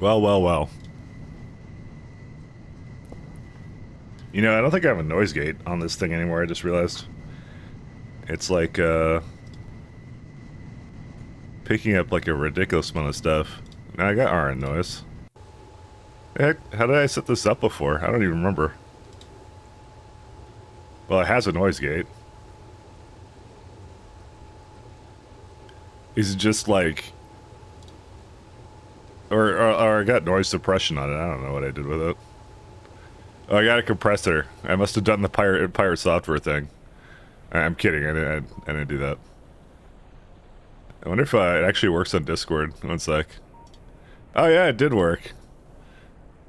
Well, well, well. You know, I don't think I have a noise gate on this thing anymore, I just realized. It's like, picking up like a ridiculous amount of stuff. Now I got RN noise. Heck, how did I set this up before? I don't even remember. Well, it has a noise gate. Is it just like... Or I got noise suppression on it. I don't know what I did with it. Oh, I got a compressor. I must have done the pirate software thing. I'm kidding. I didn't do that. I wonder if it actually works on Discord. One sec. Oh yeah, it did work.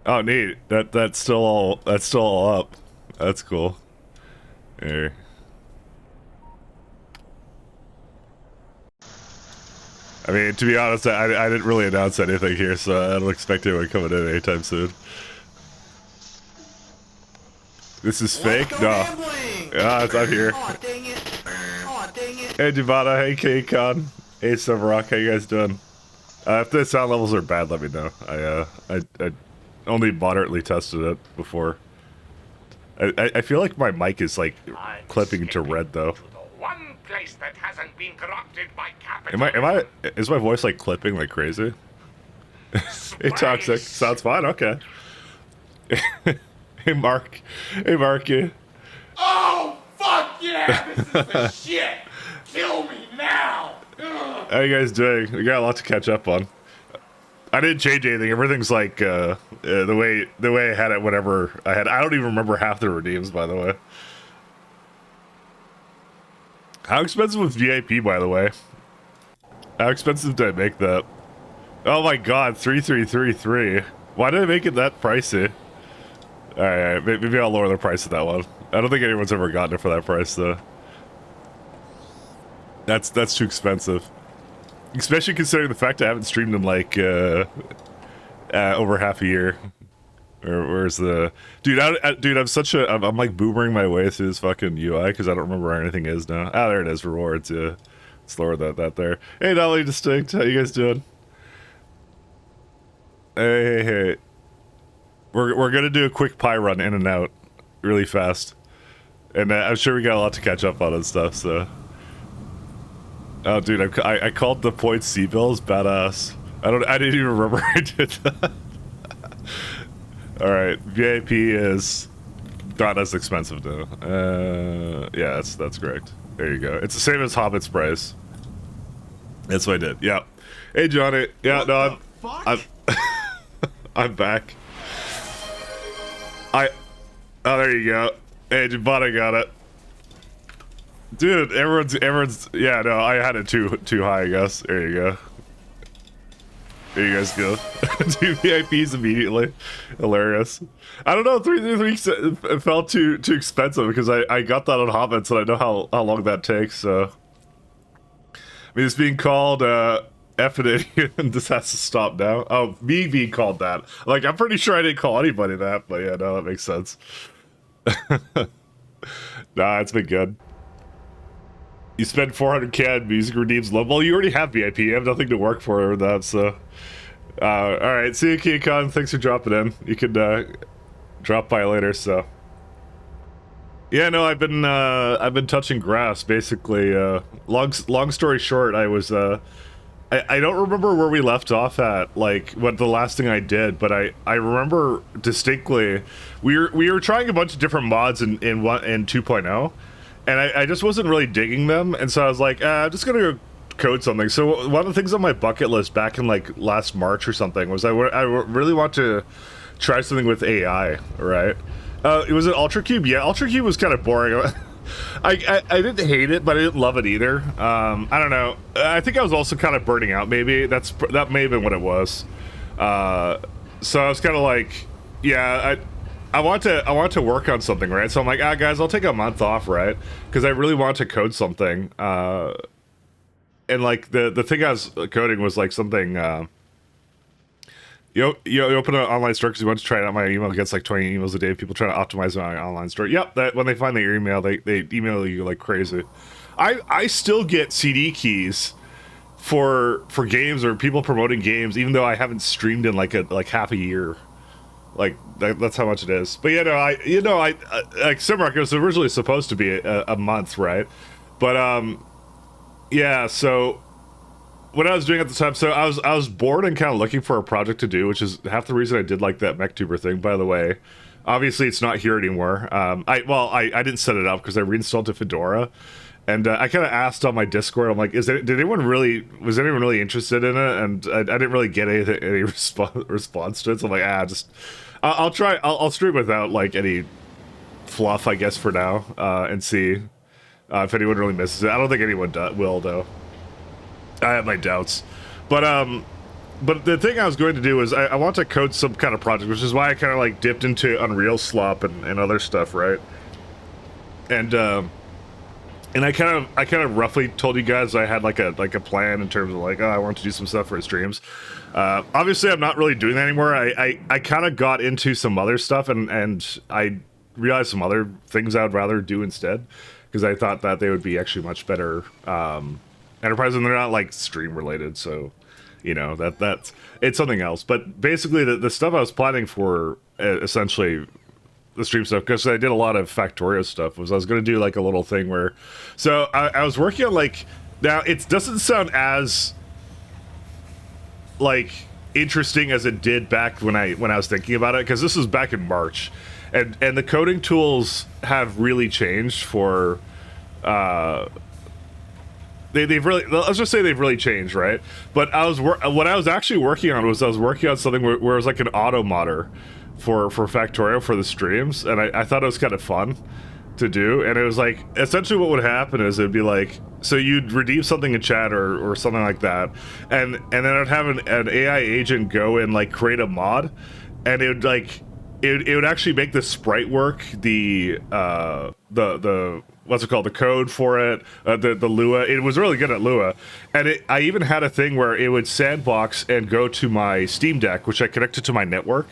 Oh neat. That's still all up. That's cool. Here. I mean, to be honest, I didn't really announce anything here, so I don't expect anyone coming in anytime soon. This is fake? No. Yeah, it's out here. Oh, dang it. Oh, dang it. Hey, Javada. Hey, K-Con. Hey, Silverrock. How you guys doing? If the sound levels are bad, let me know. I only moderately tested it before. I feel like my mic is, like, clipping to red, though. To the one place that hasn't been corrupted by Is my voice, like, clipping like crazy? Hey, Toxic. Sounds fine, okay. Hey, Mark. Hey, Marky. Oh, fuck yeah! This is the shit! Kill me now! Ugh. How you guys doing? We got a lot to catch up on. I didn't change anything. Everything's like the way I had it. Whatever I had. I don't even remember half the redeems, by the way. How expensive was VIP, by the way? How expensive did I make that? Oh my god, 3333. Why did I make it that pricey? Alright, maybe I'll lower the price of that one. I don't think anyone's ever gotten it for that price, though. That's too expensive. Especially considering the fact I haven't streamed in like, over half a year. Where's the... Dude, I'm like boomering my way through this fucking UI because I don't remember where anything is now. Ah, there it is, rewards, yeah. Let's lower that there. Hey, Dolly Distinct, how you guys doing? Hey. We're gonna do a quick pie run in and out, really fast, and I'm sure we got a lot to catch up on and stuff. So, oh, dude, I called the points C-bills badass. I didn't even remember I did that. All right, VIP is not as expensive though. Yeah, that's correct. There you go. It's the same as Hobbit's price. That's what I did. Yeah. Hey, Johnny. Yeah, no, I'm back. Oh, there you go. Hey, Jabata got it. Dude, everyone's, yeah, no, I had it too high, I guess. There you go. There you guys go. Two VIPs immediately. Hilarious. I don't know, 333 felt too expensive because I got that on Hobbits and I know how long that takes, so. I mean, it's being called, F and this has to stop now. Oh, me being called that. Like, I'm pretty sure I didn't call anybody that, but yeah, no, that makes sense. Nah, it's been good. You spend 400k on music redeems low. Well, you already have VIP. You have nothing to work for with that, so. Alright, see you, KCon. Thanks for dropping in. You can, drop by later, so. Yeah, no, I've been touching grass, basically. Long story short, I was, I don't remember where we left off at, like, what the last thing I did, but I remember distinctly, we were trying a bunch of different mods in 2.0, and I just wasn't really digging them, and so I was like, I'm just gonna go code something. So one of the things on my bucket list back in, like, last March or something was I really want to try something with AI, right? It was an Ultra Cube? Yeah, Ultra Cube was kind of boring. I didn't hate it, but I didn't love it either. I don't know. I think I was also kind of burning out, maybe. That may have been what it was. So I was kind of like, yeah, I want to work on something, right? So I'm like, guys, I'll take a month off, right? Because I really want to code something. And like the thing I was coding was like something. You open an online store because you want to try it out. My email gets like 20 emails a day. People trying to optimize my online store. Yep, that when they find your email, they email you like crazy. I still get CD keys for games or people promoting games, even though I haven't streamed in like half a year. Like that's how much it is. But I like Simrock, it was originally supposed to be a month, right? But yeah. So what I was doing at the time, so I was bored and kind of looking for a project to do, which is half the reason I did like that MechTuber thing. By the way, obviously it's not here anymore. I didn't set it up because I reinstalled to Fedora. And I kind of asked on my Discord, I'm like, was anyone really interested in it? And I didn't really get any response to it. So I'm like, I'll try. I'll stream without like any fluff, I guess, for now, and see if anyone really misses it. I don't think anyone will, though. I have my doubts, but the thing I was going to do is I want to code some kind of project, which is why I kind of like dipped into Unreal Slop and other stuff, right? And I kind of roughly told you guys I had like a plan in terms of like, oh, I want to do some stuff for streams. Obviously, I'm not really doing that anymore. I kind of got into some other stuff and I realized some other things I would rather do instead, because I thought that they would be actually much better enterprise, and they're not like stream related. So, that's it's something else. But basically, the stuff I was planning for essentially the stream stuff, because I did a lot of Factorio stuff, was I was going to do like a little thing where, so I was working on like, now it doesn't sound as like interesting as it did back when I was thinking about it, because this was back in March, and the coding tools have really changed for they've really, let's just say they've really changed, right? But what I was actually working on was something where it was like an auto modder for Factorio for the streams, and I thought it was kind of fun to do. And it was like, essentially what would happen is it'd be like, so you'd redeem something in chat or something like that, and then I'd have an AI agent go and like create a mod, and it would like it would actually make the sprite work, the what's it called, the code for it, the Lua. It was really good at Lua, and I even had a thing where it would sandbox and go to my Steam Deck, which I connected to my network,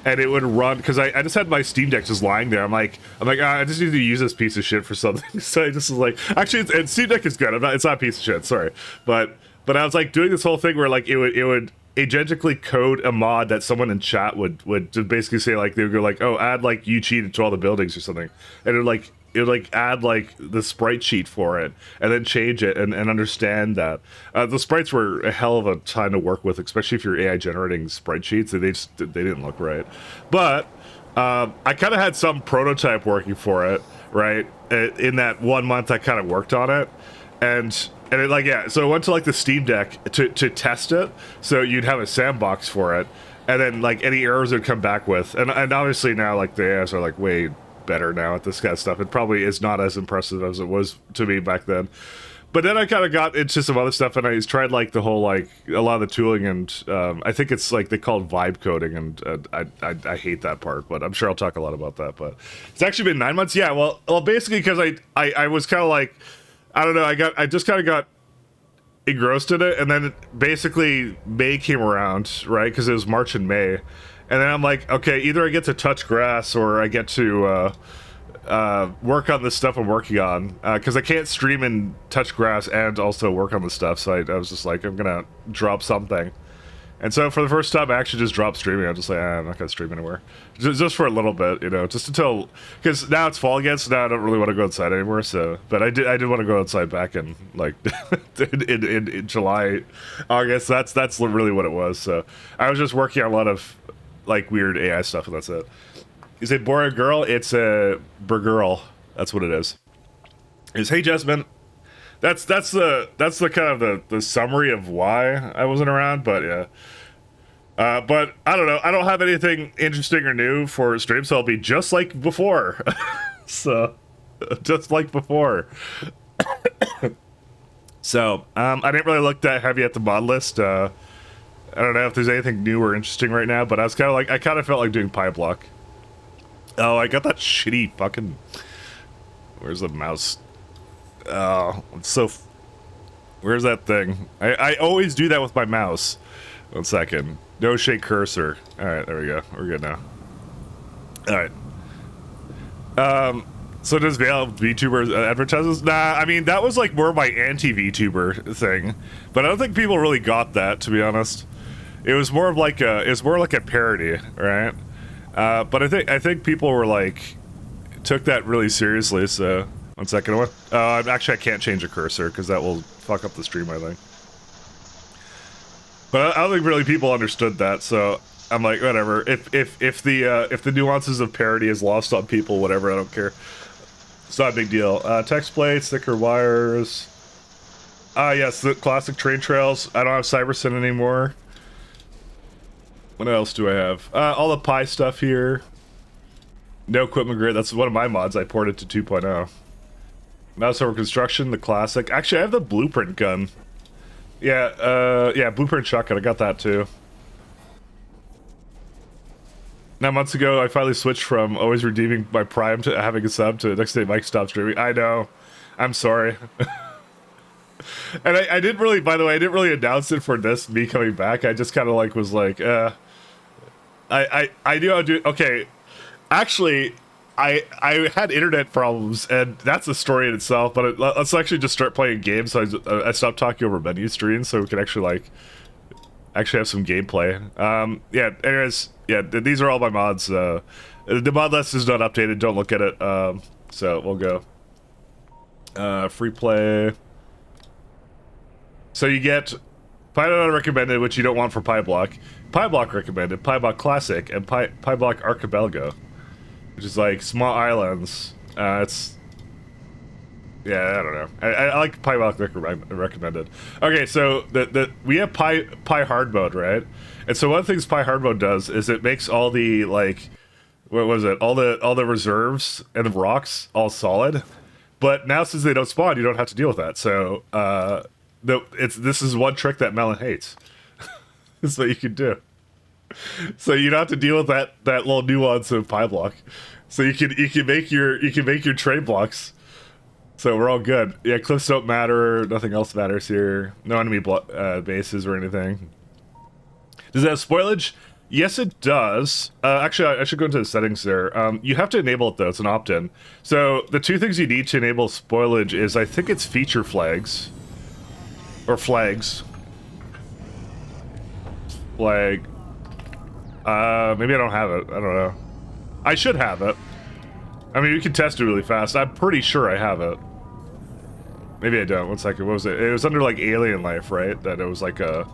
and it would run, because I just had my Steam Deck just lying there. I'm like, I just need to use this piece of shit for something. So I just was like, actually, and Steam Deck is good. It's not a piece of shit, sorry, but I was like doing this whole thing where like it would agentically code a mod that someone in chat would basically say, like, they would go like, oh, add like you cheated to all the buildings or something, and it would add like the sprite sheet for it, and then change it and understand that. The sprites were a hell of a time to work with, especially if you're AI generating sprite sheets. They didn't look right. But I kind of had some prototype working for it, right? In that 1 month I kind of worked on it, and it, like, yeah, so I went to like the Steam Deck to test it, so you'd have a sandbox for it, and then like any errors it would come back with, and obviously now like the AIs are like way better now at this kind of stuff. It probably is not as impressive as it was to me back then, but then I kind of got into some other stuff, and I tried like the whole, like, a lot of the tooling, and I think it's like they call it vibe coding, and I hate that part, but I'm sure I'll talk a lot about that. But it's actually been 9 months. Yeah, well basically because I was kind of like, I don't know, I just kind of got engrossed in it, and then basically May came around, right? Because it was March and May, and then I'm like, okay, either I get to touch grass or I get to work on the stuff I'm working on, because I can't stream and touch grass and also work on the stuff. So I was just like, I'm gonna drop something. And so for the first time, I actually just dropped streaming. I'm just like, I'm not gonna stream anywhere, just for a little bit, just until, because now it's fall again, so now I don't really want to go outside anymore. So, but I did want to go outside back in like in July, August. That's really what it was. So I was just working on a lot of like weird AI stuff, and that's it. Is it boy or girl? It's a girl. That's what it is. Is hey Jasmine. That's the kind of the summary of why I wasn't around, but yeah. But I don't know. I don't have anything interesting or new for stream, so I'll be just like before. So, just like before. So, I didn't really look that heavy at the mod list. I don't know if there's anything new or interesting right now, but I was kind of like, I kind of felt like doing Pyblock. Oh, I got that shitty fucking. Where's the mouse? Oh, it's so. Where's that thing? I always do that with my mouse. 1 second. No shake cursor. All right, there we go. We're good now. All right. So does Vale VTuber advertises? Nah, I mean that was like more my anti-VTuber thing, but I don't think people really got that, to be honest. It was more of like a parody, right? But I think people were like took that really seriously. So 1 second, what? Actually, I can't change a cursor because that will fuck up the stream, I think. But I don't think really people understood that. So I'm like, whatever. If the nuances of parody is lost on people, whatever, I don't care. It's not a big deal. Text plates, thicker wires. Yes, the classic train trails. I don't have Cybersyn anymore. What else do I have? All the Pi stuff here. No equipment grid. That's one of my mods I ported to 2.0. Mouse over construction, the classic. Actually, I have the blueprint gun. Yeah, blueprint shotgun. I got that too. 9 months ago, I finally switched from always redeeming my Prime to having a sub to next day Mike stopped streaming. I know. I'm sorry. And I didn't really, by the way, I didn't really announce it for this, me coming back. I just kind of like, was like, I knew I'd do, okay. Actually, I had internet problems, and that's a story in itself, but let's actually just start playing games. So I stopped talking over menu screens so we can actually, like, have some gameplay. Yeah, anyways, yeah, these are all my mods. The mod list is not updated, don't look at it. So we'll go. Free play. So you get Pyblock recommended, which you don't want for Pyblock. Pyblock recommended, Pyblock Classic, and Pyblock Archipelago, which is like small islands. It's, yeah, I don't know. I like Pyblock recommended. Okay, so we have Pi hard mode, right? And so one of the things Pi hard mode does is it makes all the, like, what was it? All the reserves and the rocks all solid. But now since they don't spawn, you don't have to deal with that. So this is one trick that Melon hates. That's what you can do. So you don't have to deal with that little nuance of Pyblock. So you can make your trade blocks. So we're all good. Yeah, cliffs don't matter. Nothing else matters here. No enemy bases or anything. Does it have spoilage? Yes, it does. Actually, I should go into the settings there. You have to enable it though. It's an opt-in. So the two things you need to enable spoilage is, I think it's feature flags. Or flags. Flag. Maybe I don't have it. I don't know. I should have it. I mean, we can test it really fast. I'm pretty sure I have it. Maybe I don't. 1 second. What was it? It was under, like, Alien Life, right? That it was, like, a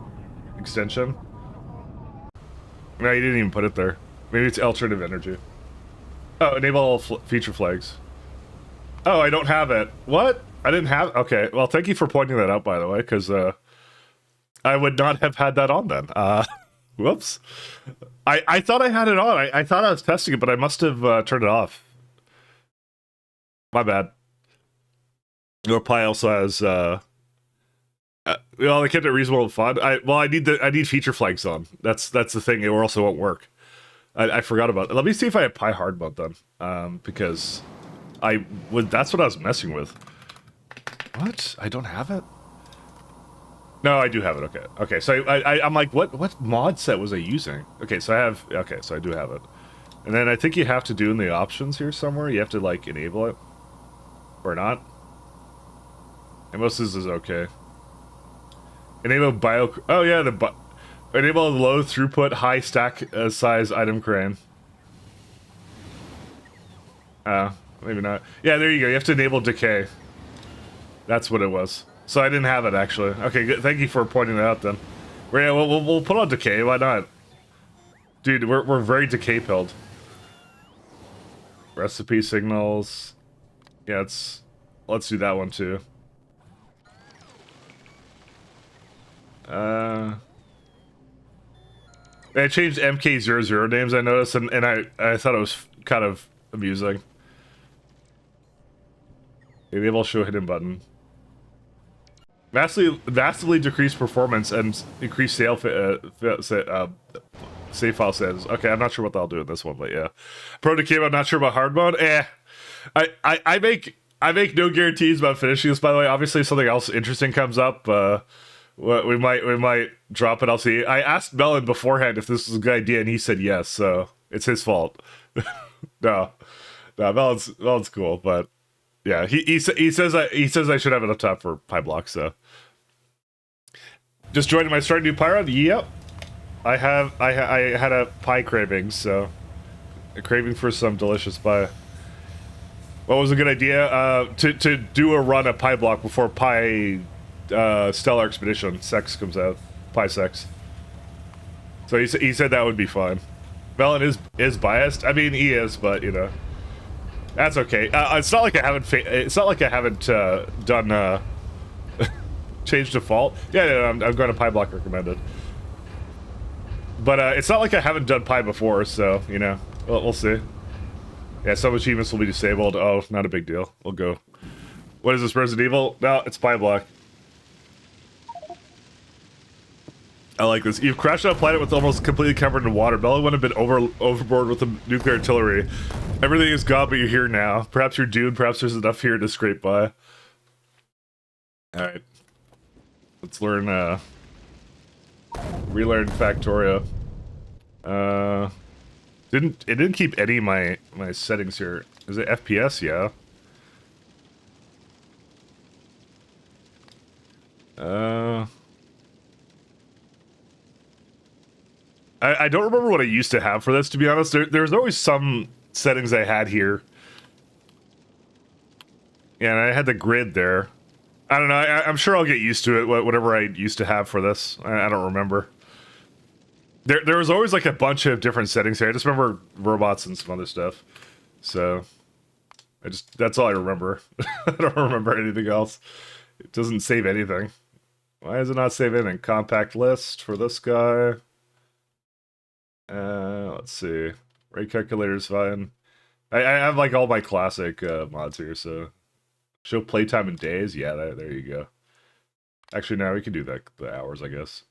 extension? No, you didn't even put it there. Maybe it's alternative energy. Oh, enable all feature flags. Oh, I don't have it. What? I didn't have... Okay, well, thank you for pointing that out, by the way, because, I would not have had that on then. Whoops. I thought I had it on. I thought I was testing it, but I must have turned it off. My bad. Your Pi also has, well, they kept it reasonable and fun. I need feature flags on. That's the thing. It also won't work. I forgot about it. Let me see if I have Pi hard mode then, because that's what I was messing with. What? I don't have it? No, I do have it. Okay. Okay. So I'm like, what mod set was I using? Okay. So I have. Okay. So I do have it. And then I think you have to do in the options here somewhere. You have to like enable it, or not. And most of this is okay. Enable bio. Oh yeah, enable low throughput, high stack size item crane. Maybe not. Yeah, there you go. You have to enable decay. That's what it was. So I didn't have it actually. Okay, good. Thank you for pointing that out then. Yeah, we'll put on decay. Why not? Dude, we're very decay pilled. Recipe signals. Yeah, let's do that one too. They changed MK00 names, I noticed, and I thought it was kind of amusing. Enable show hidden button. Vastly decreased performance and increased save file says. Okay, I'm not sure what I'll do in this one, but yeah. Pro decay, I'm not sure about hard mode. I make no guarantees about finishing this. By the way, obviously, if something else interesting comes up, we might drop it. I'll see. I asked Melon beforehand if this was a good idea, and he said yes. So it's his fault. No. No, Melon's cool, but yeah, he says I should have enough time for Pyblock. So just joining my starting new Pyro. Yep, I had a pie craving, so a craving for some delicious pie. What was a good idea? To do a run at Pyblock before Stellar Expedition Sex comes out. Pie Sex. So he said that would be fun. Melon is biased. I mean, he is, but you know, that's okay. It's not like I haven't done change default. Yeah, I'm going to Pyblock recommended. But it's not like I haven't done pie before, so you know, we'll see. Yeah, some achievements will be disabled. Oh, not a big deal. We'll go. What is this, Resident Evil? No, it's Pyblock. I like this. You've crashed on a planet with almost completely covered in water. Bella would have been overboard with the nuclear artillery. Everything is gone, but you're here now. Perhaps you're doomed. Perhaps there's enough here to scrape by. Alright. Let's learn, relearn Factorio. It didn't keep any of my settings here. Is it FPS? Yeah. I don't remember what I used to have for this, to be honest. There's always some settings I had here. Yeah, and I had the grid there. I don't know, I'm sure I'll get used to it, whatever I used to have for this. I don't remember. There was always like a bunch of different settings here. I just remember robots and some other stuff. So, that's all I remember. I don't remember anything else. It doesn't save anything. Why does it not save anything? Compact list for this guy. Let's see. Rate calculator's fine. I have like all my classic mods here, so show playtime in days. Yeah, there you go. Actually, now we can do that the hours, I guess.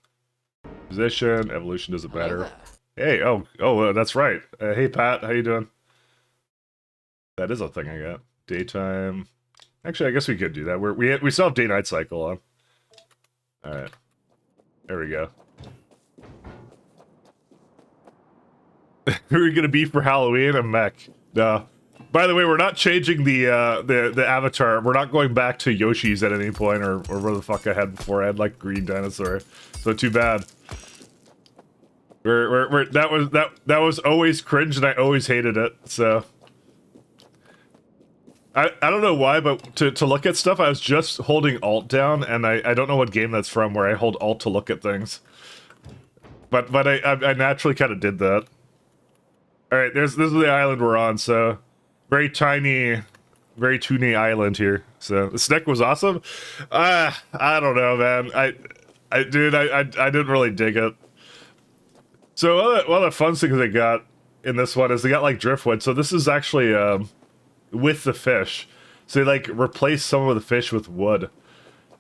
Position, evolution doesn't matter. Hey, that's right. Hey Pat, how you doing? That is a thing I got. Daytime. Actually, I guess we could do that. We still have day-night cycle on. All right, there we go. Who are we gonna be for Halloween? A mech. No. By the way, we're not changing the avatar. We're not going back to Yoshi's at any point, or where the fuck I had before. I had like green dinosaur. So too bad. That was always cringe, and I always hated it. So I don't know why, but to look at stuff, I was just holding Alt down, and I don't know what game that's from, where I hold Alt to look at things. But I naturally kind of did that. All right, this is the island we're on. So very tiny, very toony island here. So the snack was awesome. I don't know, man. I didn't really dig it. So one of the fun things they got in this one is they got like driftwood. So this is actually with the fish. So they like replace some of the fish with wood.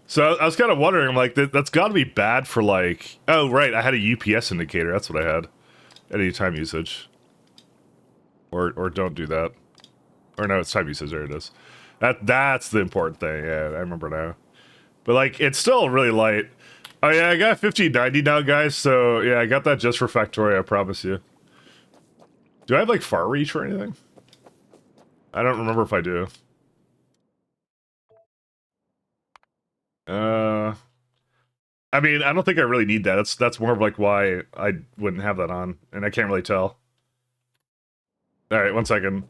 So I was kind of wondering, I'm like, that's got to be bad for like. Oh right, I had a UPS indicator. That's what I had. Any time usage. Or don't do that. Or no, it's time usage. There it is. That's the important thing. Yeah, I remember now. But like, it's still really light. Oh yeah, I got 1590 now, guys. So yeah, I got that just for Factorio. I promise you. Do I have like far reach or anything? I don't remember if I do. I mean, I don't think I really need that. That's more of like why I wouldn't have that on, and I can't really tell. All right, 1 second.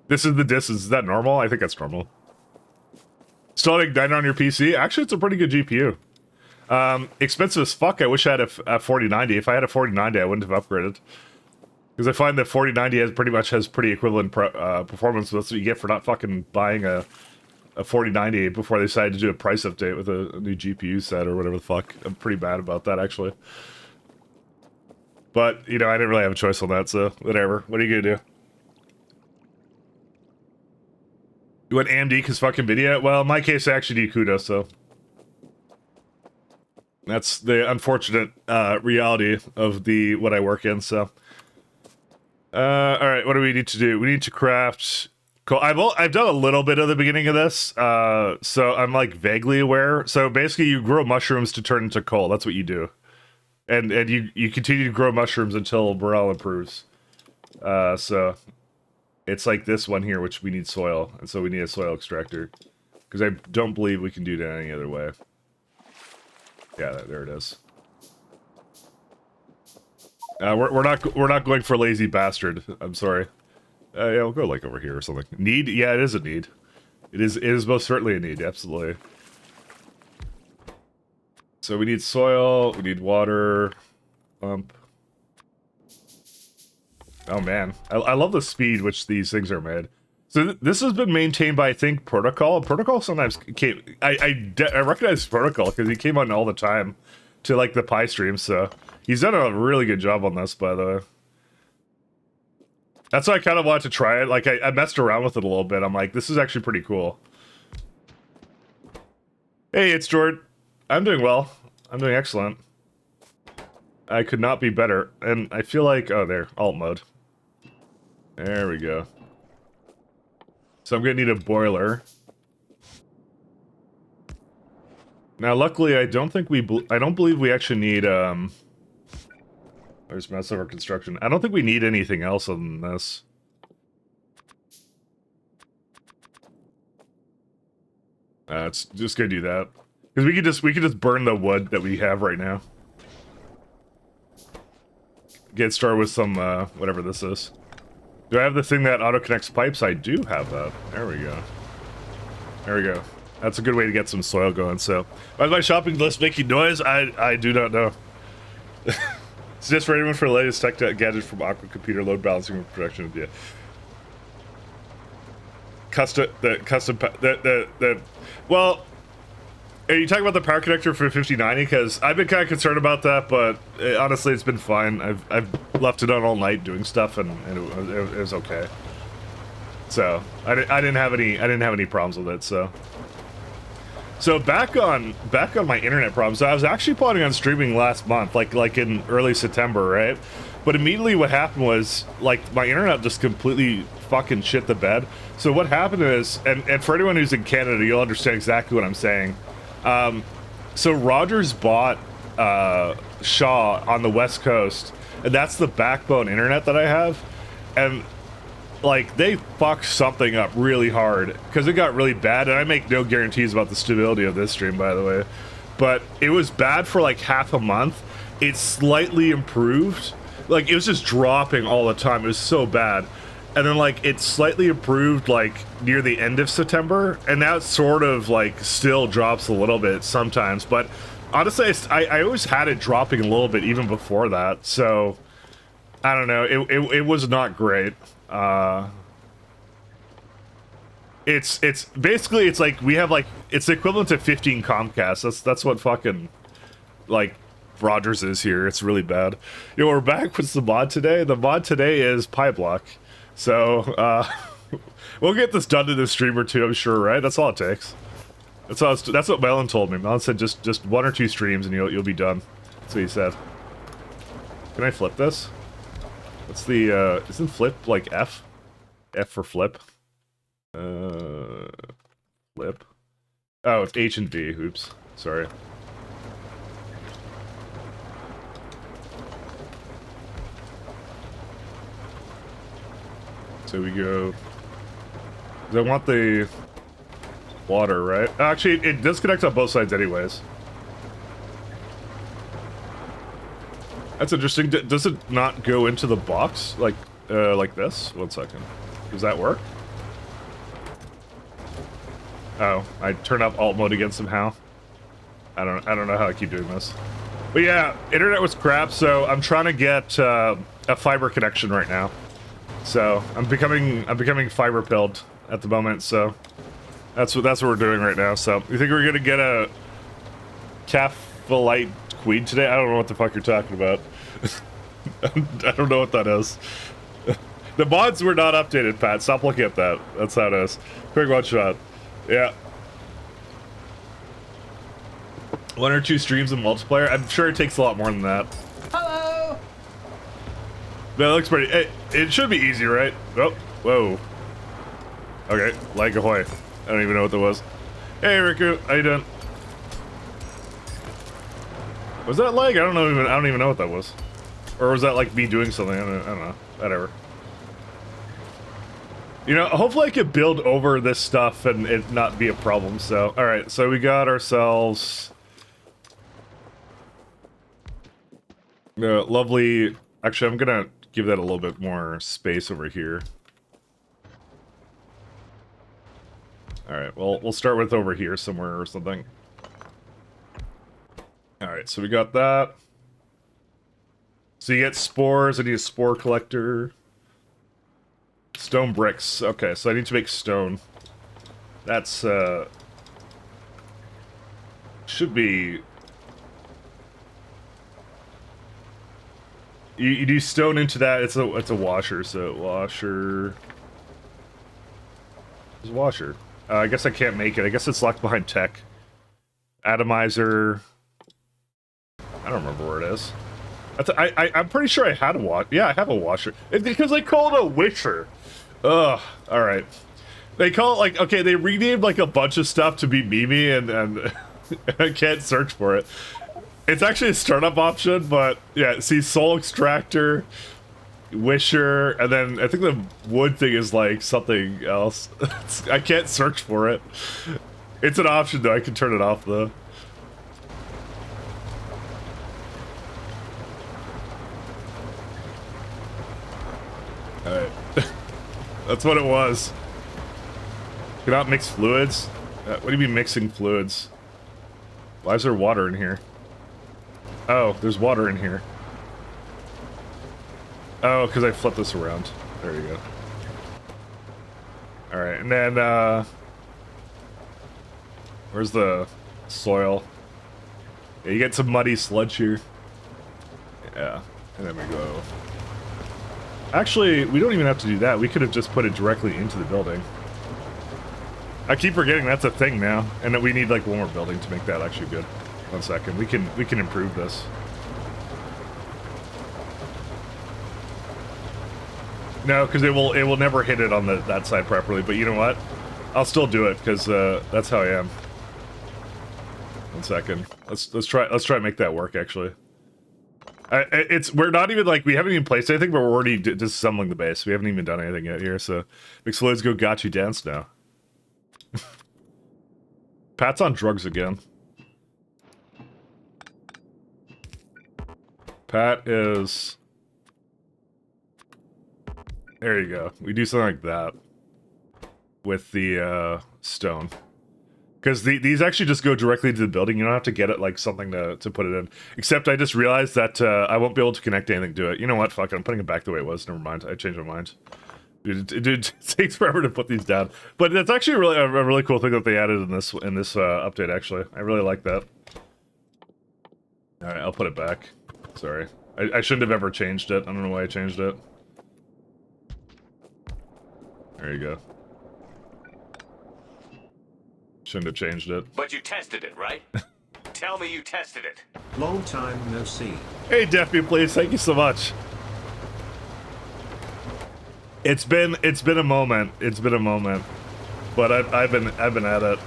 This is the distance. Is that normal? I think that's normal. Still an Igniter on your PC? Actually, it's a pretty good GPU. Expensive as fuck. I wish I had a 4090. If I had a 4090, I wouldn't have upgraded. Because I find that 4090 pretty much has pretty equivalent performance. That's what you get for not fucking buying a 4090 before they decided to do a price update with a new GPU set or whatever the fuck. I'm pretty bad about that, actually. But, you know, I didn't really have a choice on that, so whatever. What are you gonna do? You want AMD because fucking NVIDIA? Well, in my case, I actually need CUDA, so... That's the unfortunate reality of what I work in, so... Alright, what do we need to do? We need to craft... Cool. I've done a little bit of the beginning of this, so I'm, like, vaguely aware. So, basically, you grow mushrooms to turn into coal. That's what you do. And you continue to grow mushrooms until morale improves. So It's like this one here, which we need soil, and so we need a soil extractor. Because I don't believe we can do it any other way. Yeah, there it is. We're not going for lazy bastard. I'm sorry. Yeah, we'll go like over here or something. Need? Yeah, it is a need. It is most certainly a need. Absolutely. So we need soil. We need water. Pump. Oh man, I love the speed which these things are made. So this has been maintained by, I think, Protocol. Protocol sometimes came. I recognize Protocol because he came on all the time to like the Pi streams. So he's done a really good job on this, by the way. That's why I kind of wanted to try it. Like I messed around with it a little bit. I'm like, this is actually pretty cool. Hey, it's Jordan. I'm doing well. I'm doing excellent. I could not be better, and I feel like there, alt mode. There we go. So I'm gonna need a boiler. Now, luckily, I don't believe we actually need, there's mess over construction. I don't think we need anything else other than this. It's just gonna do that. Because we could just burn the wood that we have right now. Get started with some, whatever this is. Do I have the thing that auto-connects pipes? I do have that. There we go. There we go. That's a good way to get some soil going, so. Why is my shopping list making noise? I do not know. It's just for anyone for the latest tech gadgets from Aqua Computer, load balancing and protection. Yeah. Well, are you talking about the power connector for 5090? Because I've been kind of concerned about that, but honestly, it's been fine. I've left it on all night doing stuff, and it was okay. So I didn't have any problems with it. So back on my internet problems. So I was actually planning on streaming last month, like in early September, right? But immediately what happened was like my internet just completely fucking shit the bed. So what happened is, and for anyone who's in Canada, you'll understand exactly what I'm saying. So Rogers bought Shaw on the West Coast, and that's the backbone internet that I have, and like they fucked something up really hard because it got really bad, and I make no guarantees about the stability of this stream, by the way, but it was bad for like half a month. It slightly improved, like it was just dropping all the time. It was so bad. And then, like, it slightly improved, like, near the end of September, and now it sort of, like, still drops a little bit sometimes, but honestly, I always had it dropping a little bit even before that, so, I don't know, it was not great. It's basically, it's like, we have, like, it's equivalent to 15 Comcast. That's what fucking, like, Rogers is here. It's really bad. You know, we're back with the mod today. The mod today is Pyblock. So, we'll get this done in a stream or two, I'm sure, right? That's all it takes. That's what Melon told me. Melon said just 1 or 2 streams and you'll be done. That's what he said. Can I flip this? What's the, isn't flip like F? F for flip? Flip? Oh, it's H and V. Oops. Sorry. So we go. I want the water, right? Actually, it disconnects on both sides, anyways. That's interesting. Does it not go into the box like this? 1 second. Does that work? Oh, I turned off alt mode again somehow. I don't know how I keep doing this. But yeah, internet was crap, so I'm trying to get a fiber connection right now. So I'm becoming fiber pilled at the moment. So that's what we're doing right now. So you think we're gonna get a Caphalite Queen today? I don't know what the fuck you're talking about. I don't know what that is. The mods were not updated, Pat. Stop looking at that. That's how it is. Quick one shot. Yeah. 1 or 2 streams of multiplayer. I'm sure it takes a lot more than that. Hello! That looks pretty. It should be easy, right? Oh, whoa. Okay, lag ahoy. I don't even know what that was. Hey, Riku, how you doing? Was that lag? I don't even know what that was. Or was that like me doing something? I don't know. Whatever. You know, hopefully I can build over this stuff and it not be a problem, so... Alright, so we got ourselves... lovely... Actually, I'm gonna give that a little bit more space over here. Alright, well, we'll start with over here somewhere or something. Alright, so we got that. So you get spores, I need a spore collector. Stone bricks. Okay, so I need to make stone. That's, should be... You do stone into that, it's a washer, so washer... It's a washer. I guess I can't make it. I guess it's locked behind tech. Atomizer... I don't remember where it is. I'm pretty sure I had a washer. Yeah, I have a washer. It's because they call it a wisher. Ugh, alright. They call it like, okay, they renamed like a bunch of stuff to be Mimi and I can't search for it. It's actually a startup option, but yeah, see, soul extractor, wisher, and then I think the wood thing is like something else. I can't search for it. It's an option though, I can turn it off though. Alright. That's what it was. Cannot mix fluids? What do you mean mixing fluids? Why is there water in here? Oh, there's water in here. Oh, because I flipped this around. There you go. Alright, and then, where's the soil? Yeah, you get some muddy sludge here. Yeah, and then we go... Actually, we don't even have to do that. We could have just put it directly into the building. I keep forgetting that's a thing now, and that we need like one more building to make that actually good. 1 second, we can improve this. No, because it will never hit it on that side properly. But you know what? I'll still do it because that's how I am. 1 second. Let's try and make that work actually. We're not even like we haven't even placed anything, but we're already disassembling the base. We haven't even done anything yet here. So Mixoloids go got you dance now. Pat's on drugs again. Pat is... There you go. We do something like that. With the, stone. Because these actually just go directly to the building. You don't have to get it, like, something to put it in. Except I just realized that, I won't be able to connect anything to it. You know what? Fuck it. I'm putting it back the way it was. Never mind. I changed my mind. Dude, it takes forever to put these down. But that's actually a really cool thing that they added in this update, actually. I really like that. Alright, I'll put it back. Sorry. I shouldn't have ever changed it. I don't know why I changed it. There you go. Shouldn't have changed it. But you tested it, right? Tell me you tested it. Long time no see. Hey, Deafy, please. Thank you so much. It's been a moment. It's been a moment. But I've been at it.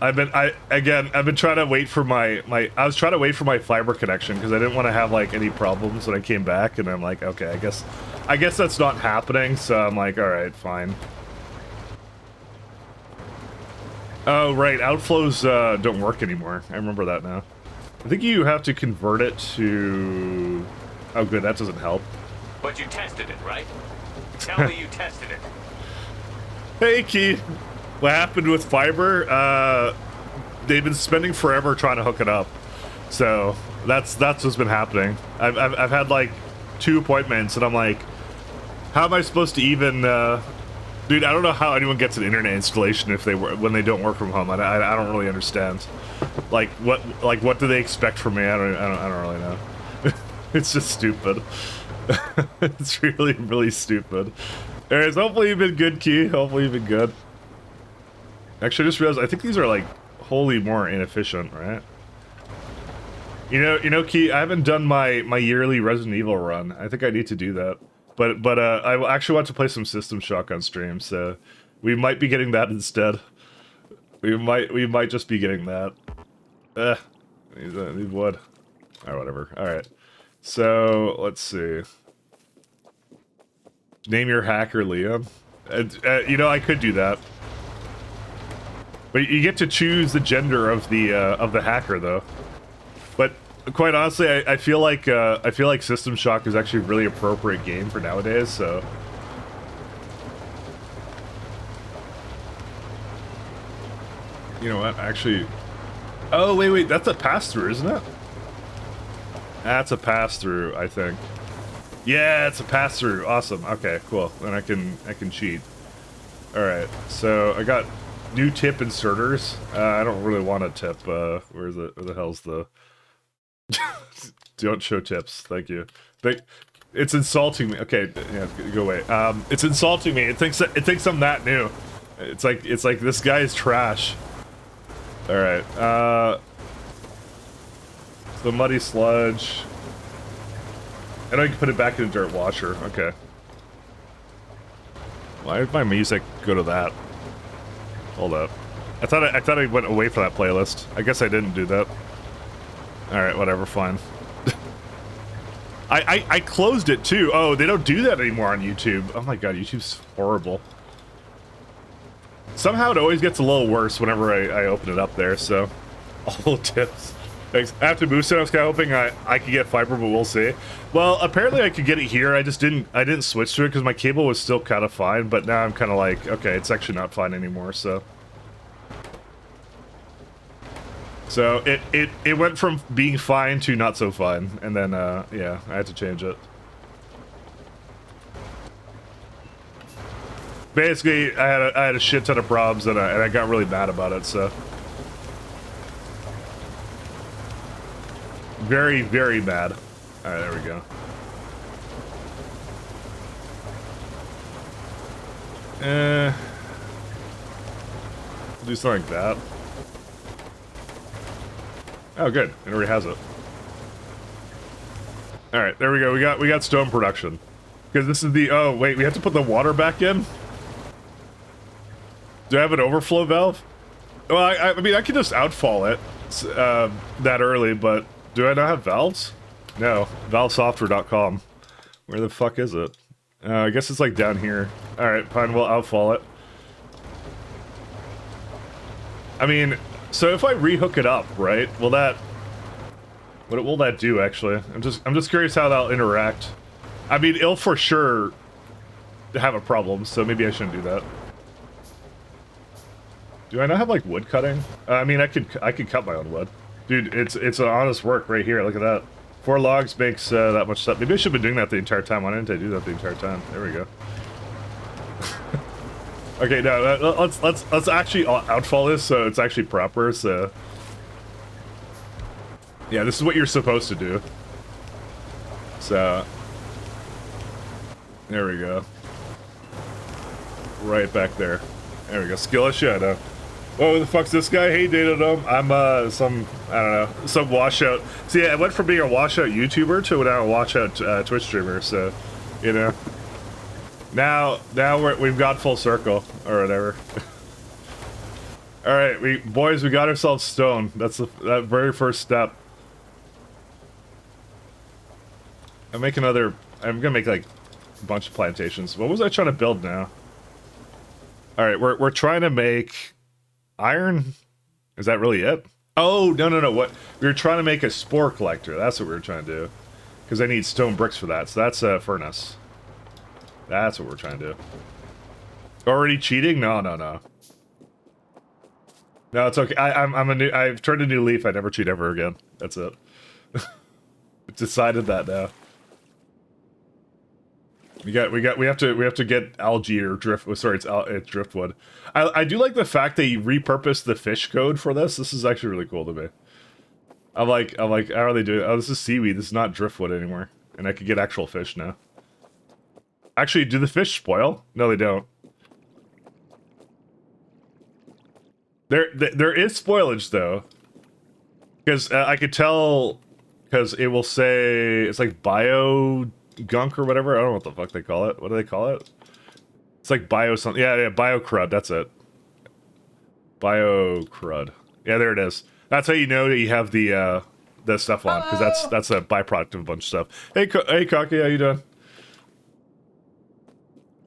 I've been trying to wait for I was trying to wait for my fiber connection because I didn't want to have like any problems when I came back, and I'm like, okay, I guess that's not happening, so I'm like, all right, fine. Oh, right, outflows don't work anymore. I remember that now. I think you have to convert it to... Oh, good, that doesn't help. But you tested it, right? Tell me you tested it. Hey, Keith. What happened with fiber? They've been spending forever trying to hook it up. So, that's what's been happening. I've had, like, 2 appointments, and I'm like, how am I supposed to even... Dude, I don't know how anyone gets an internet installation when they don't work from home. I don't really understand. Like what do they expect from me? I don't really know. It's just stupid. It's really stupid. Anyways, hopefully you've been good, Key. Hopefully you've been good. Actually, I just realized I think these are like wholly more inefficient, right? You know, Key. I haven't done my yearly Resident Evil run. I think I need to do that. But I actually want to play some System Shock on stream, so we might be getting that instead. We might just be getting that. Need wood. Or whatever. Alright. So, let's see. Name your hacker Liam. You know, I could do that. But you get to choose the gender of the hacker, though. But quite honestly, I feel like System Shock is actually a really appropriate game for nowadays. So, you know what? Actually, oh wait, that's a pass through, isn't it? That's a pass through, I think. Yeah, it's a pass through. Awesome. Okay, cool. Then I can cheat. All right. So I got new tip inserters. I don't really want a tip. Where the hell's the? Don't show tips. Thank you. It's insulting me. Okay, yeah, go away. It's insulting me. It thinks I'm that new. It's like this guy is trash. All right. The muddy sludge. I know you can put it back in a dirt washer. Okay. Why did my music go to that? Hold up. I thought I went away from that playlist. I guess I didn't do that. Alright, whatever, fine. I closed it too. Oh, they don't do that anymore on YouTube. Oh my god, YouTube's horrible. Somehow it always gets a little worse whenever I open it up there, so. All tips. Thanks. After boosting, I was kind of hoping I could get fiber, but we'll see. Well, apparently I could get it here. I didn't switch to it because my cable was still kind of fine, but now I'm kind of like, okay, it's actually not fine anymore, so. So it went from being fine to not so fine, and then yeah, I had to change it. Basically, I had a shit ton of problems, and I got really mad about it, so. Very, very mad. Alright, there we go. Do something like that. Oh, good. It already has it. Alright, there we go. We got stone production. Because this is the... Oh, wait, we have to put the water back in? Do I have an overflow valve? Well, I mean, I can just outfall it that early, but... Do I not have valves? No. Valvesoftware.com. Where the fuck is it? I guess it's like down here. Alright, fine, we'll outfall it. I mean, so if I rehook it up, right? Will that... What will that do, actually? I'm just curious how that'll interact. I mean, it'll for sure have a problem, so maybe I shouldn't do that. Do I not have, like, wood cutting? I mean, I could cut my own wood. Dude, it's an honest work right here. Look at that. 4 logs makes that much stuff. Maybe I should have been doing that the entire time. Why didn't I do that the entire time? There we go. Okay, no, let's actually outfall this so it's actually proper. So yeah, this is what you're supposed to do. So there we go. Right back there. There we go. Skill issue. I know. Whoa, who the fuck's this guy? Hey, Datadome. I'm, some, I don't know, some washout. See, I went from being a washout YouTuber to now a washout Twitch streamer, so, you know. Now we've got full circle, or whatever. Alright, boys, we got ourselves stone. That's that very first step. I'm gonna make, like, a bunch of plantations. What was I trying to build now? Alright, we're trying to make... Iron? Is that really it? Oh, no. What? We were trying to make a spore collector. That's what we were trying to do. Because I need stone bricks for that. So that's a furnace. That's what we're trying to do. Already cheating? No. No, it's okay. I've turned a new leaf. I never cheat ever again. That's it. Decided that now. We have to get algae or drift. Sorry, it's driftwood. I do like the fact that you repurposed the fish code for this. This is actually really cool to me. I'm like, how are they doing? Oh, this is seaweed. This is not driftwood anymore, and I could get actual fish now. Actually, do the fish spoil? No, they don't. There is spoilage though, because I could tell, because it will say it's like bio gunk or whatever. I don't know what the fuck they call it. What do they call it? It's like bio something. Yeah, bio crud. That's it. Bio crud. Yeah, there it is. That's how you know that you have the stuff on, because that's a byproduct of a bunch of stuff. Hey, Cocky, how you doing?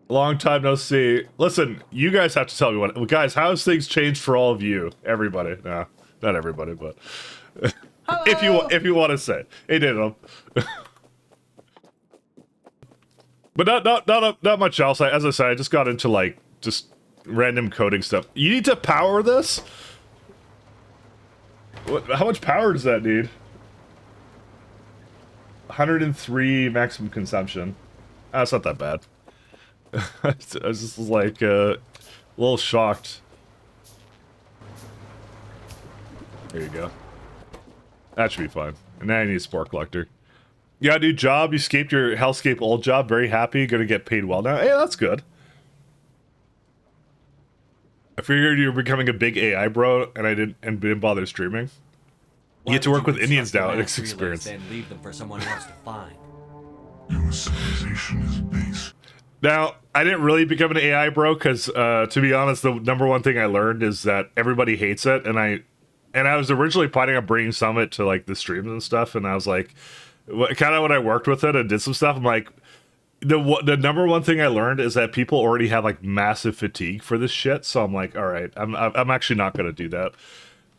Long time no see. Listen, you guys have to tell me what. Guys, how has things changed for all of you? Everybody. Nah, not everybody, but if you want to say, hey, Daniel. But not much else. As I said, I just got into like just random coding stuff. You need to power this. What? How much power does that need? 103 maximum consumption. That's not that bad. I was just like a little shocked. There you go. That should be fine. And now I need a spore collector. You got a new job. You escaped your hellscape old job. Very happy. Gonna get paid well now. Hey, that's good. I figured you were becoming a big AI bro, and didn't bother streaming. You get to work with Indians now. It's experience. And leave them for someone else to find. Your civilization is base. Now, I didn't really become an AI bro because, to be honest, the number one thing I learned is that everybody hates it, and I was originally planning on bringing Summit to like the streams and stuff, and I was like, kind of when I worked with it and did some stuff, I'm like, the number one thing I learned is that people already have like massive fatigue for this shit, so I'm like, all right, I'm actually not gonna do that.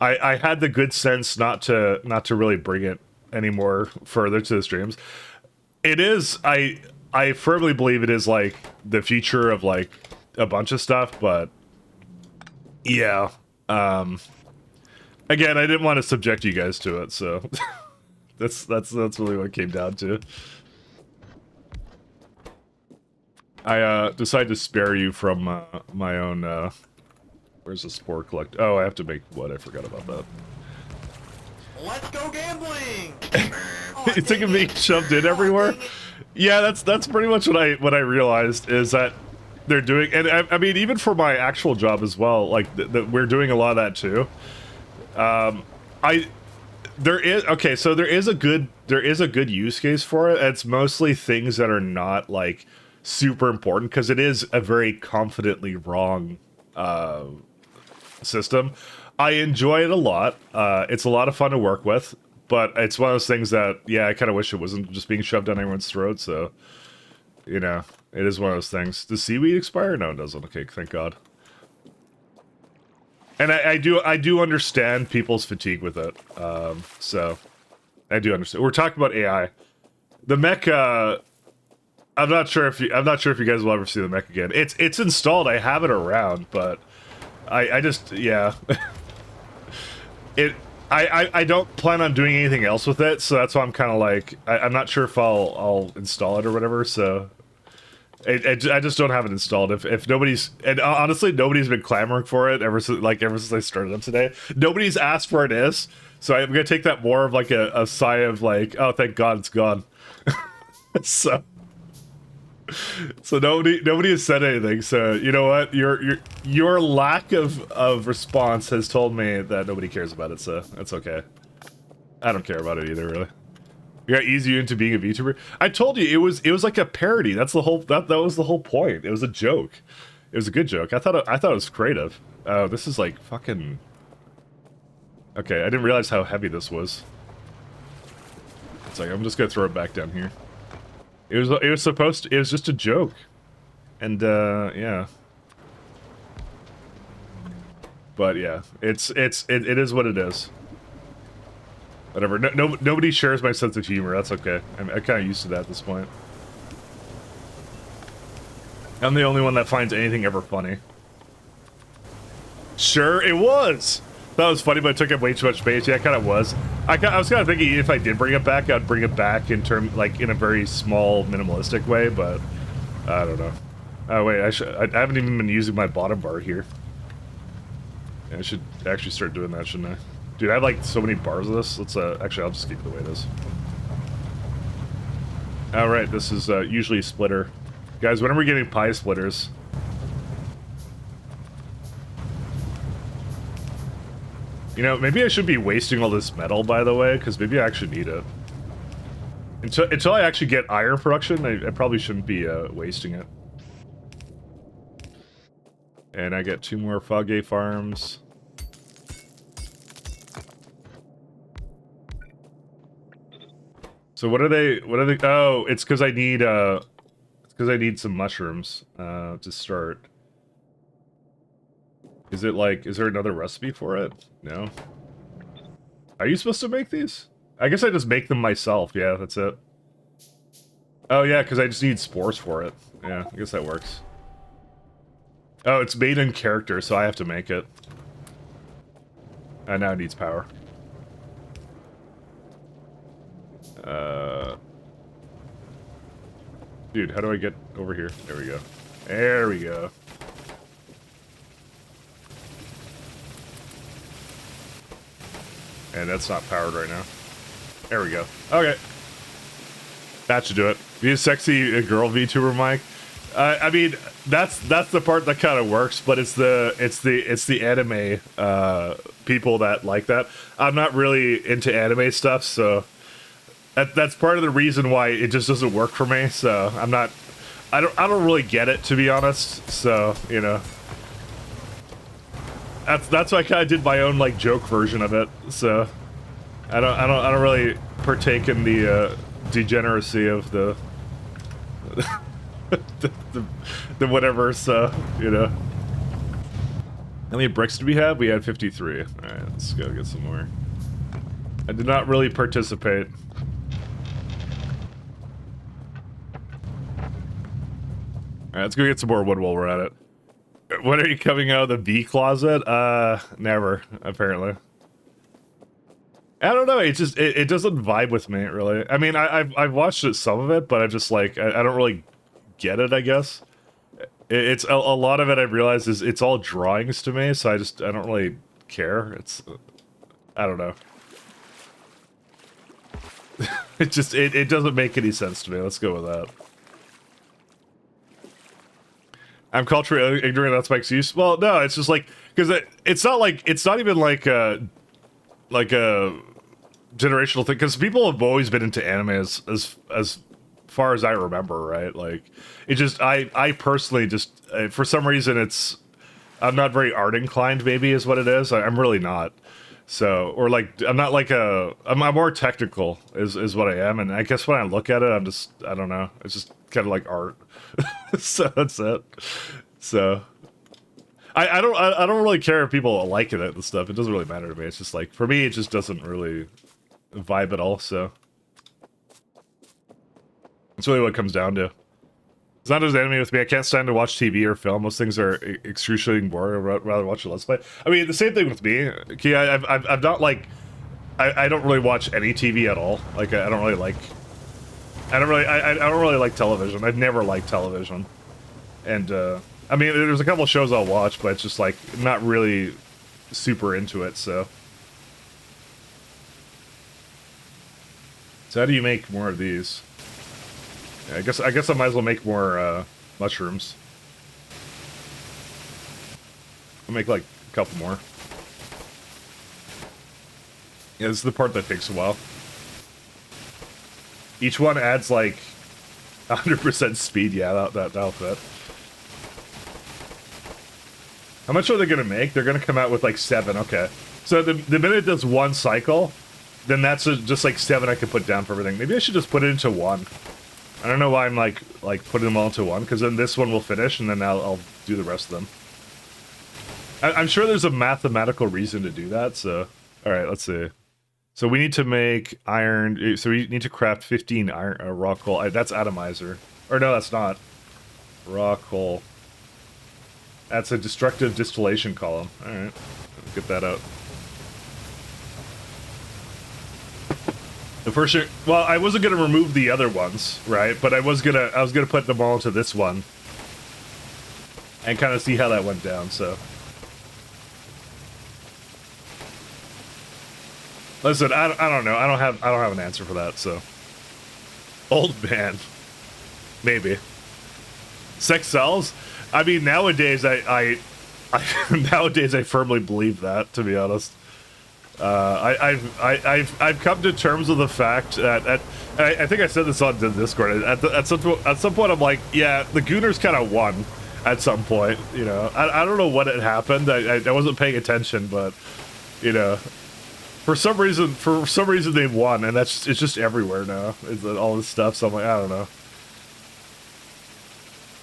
I had the good sense not to really bring it any more further to the streams. It is I firmly believe it is like the future of like a bunch of stuff, but yeah. Again, I didn't want to subject you guys to it, so that's really what it came down to. I decided to spare you from my own where's the spore collect? Oh, I have to make wood. I forgot about that. Let's go gambling! It's like being shoved in everywhere. Yeah, that's pretty much what I realized is that they're doing, and I mean even for my actual job as well. Like we're doing a lot of that too. There is a good use case for it. It's mostly things that are not like super important because it is a very confidently wrong system. I enjoy it a lot. It's a lot of fun to work with, but it's one of those things that, yeah, I kind of wish it wasn't just being shoved down everyone's throat. So, you know, it is one of those things. Does seaweed expire? No, it doesn't. Okay, thank God. And I do understand people's fatigue with it. So I do understand. We're talking about AI. The mech. I'm not sure if you guys will ever see the mech again. It's installed. I have it around, but I just, yeah. I don't plan on doing anything else with it, so that's why I'm kind of like, I'm not sure if I'll install it or whatever, so I just don't have it installed. If nobody's, and honestly, nobody's been clamoring for it ever since I started up today. Nobody's asked for it is, so I'm gonna take that more of like a sigh of like, oh, thank God it's gone. So nobody has said anything. So you know what, your lack of response has told me that nobody cares about it. So that's okay. I don't care about it either, really. You got ease you into being a VTuber. I told you it was like a parody. That's the whole that was the whole point. It was a joke. It was a good joke. I thought it was creative. Oh, this is like fucking. Okay, I didn't realize how heavy this was. It's like I'm just gonna throw it back down here. It was supposed to, it was just a joke. And yeah. But yeah, it is what it is. Whatever. Nobody shares my sense of humor. That's okay. I'm kind of used to that at this point. I'm the only one that finds anything ever funny. Sure, it was. That was funny, but it took up way too much space. Yeah, it kind of was. I was kind of thinking if I did bring it back, I'd bring it back in in a very small, minimalistic way. But I don't know. Oh wait, I haven't even been using my bottom bar here. Yeah, I should actually start doing that, shouldn't I? Dude, I have like so many bars of this. Let's actually, I'll just keep it the way it is. All right, this is usually a splitter. Guys, when are we getting pie splitters? You know, maybe I should be wasting all this metal, by the way, because maybe I actually need it. Until I actually get iron production, I probably shouldn't be wasting it. And I get 2 more Foggy farms. So what are they? Oh, it's because I need because I need some mushrooms to start. Is it like, is there another recipe for it? No. Are you supposed to make these? I guess I just make them myself. Yeah, that's it. Oh yeah, because I just need spores for it. Yeah, I guess that works. Oh, it's made in character, so I have to make it. And now it needs power. Dude, how do I get over here? There we go. There we go. And that's not powered right now. There we go. Okay. That should do it. Be a sexy girl VTuber, Mike. I mean, that's the part that kind of works, but it's the anime people that like that. I'm not really into anime stuff, so that's part of the reason why it just doesn't work for me. So I don't really get it, to be honest. So you know, that's why I kind of did my own like joke version of it. So I don't really partake in the degeneracy of the the whatever. So you know, how many bricks did we have? We had 53. All right, let's go get some more. I did not really participate. Alright, let's go get some more wood while we're at it. When are you coming out of the V closet? Never, apparently. I don't know, it doesn't vibe with me, really. I mean, I've watched some of it, but I just, like, I don't really get it, I guess. It's, a lot of it I've realized is, it's all drawings to me, so I don't really care. It's, I don't know. It doesn't make any sense to me, let's go with that. I'm culturally ignorant, that's my excuse. Well, no, it's just like, because it's not even like a generational thing, because people have always been into anime as far as I remember, right? Like, it just, I personally just, for some reason I'm not very art inclined, maybe is what it is. I'm really not. So, or like, I'm not like I'm more technical is what I am, and I guess when I look at it, I don't know, it's just kind of like art. So that's it. So I don't really care if people like it and stuff. It doesn't really matter to me. It's just like, for me, it just doesn't really vibe at all. So that's really what it comes down to. It's not as anime with me. I can't stand to watch TV or film. Those things are excruciating boring. I'd rather watch a Let's Play. I mean, the same thing with me. Okay, I've not like, I don't really watch any TV at all. Like, I don't really like television. I've never liked television. And, I mean, there's a couple of shows I'll watch, but it's just, like, not really super into it, so. So how do you make more of these? Yeah, I guess I might as well make more, mushrooms. I'll make, like, a couple more. Yeah, this is the part that takes a while. Each one adds, like, 100% speed. Yeah, that'll fit. How much are they going to make? They're going to come out with, like, 7. Okay. So the minute it does one cycle, then that's just, like, 7 I can put down for everything. Maybe I should just put it into 1. I don't know why I'm, like putting them all into 1, because then this one will finish, and then I'll do the rest of them. I'm sure there's a mathematical reason to do that, so... Alright, let's see. So we need to make iron. So we need to craft 15 iron raw coal. That's atomizer. Or no, that's not. Raw coal. That's a destructive distillation column. All right, get that out. The first year, well, I wasn't gonna remove the other ones, right? But I was gonna put them all into this one and kind of see how that went down. So. Listen, I don't know. I don't have an answer for that. So, old man, maybe. Sex sells. I mean, nowadays nowadays I firmly believe that. To be honest, I've come to terms with the fact that I think I said this on the Discord. At some point, I'm like, yeah, the Gooners kind of won. At some point, you know, I don't know what had happened. I wasn't paying attention, but you know. For some reason they won, and it's just everywhere now. All this stuff, so I'm like, I don't know.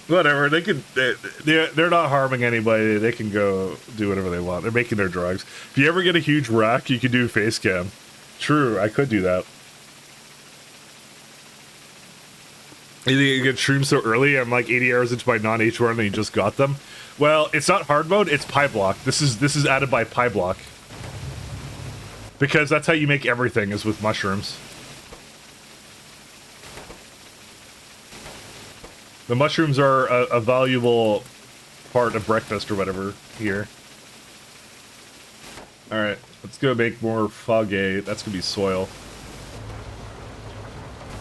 Whatever, they can. They're not harming anybody. They can go do whatever they want. They're making their drugs. If you ever get a huge rack, you can do face cam. True, I could do that. You get shrooms so early. I'm like 80 hours into my non-H run, and you just got them. Well, it's not hard mode. It's Pyblock. This is added by Pyblock because that's how you make everything is with mushrooms. The mushrooms are a valuable part of breakfast or whatever here. Alright, let's go make more foggy. That's gonna be soil.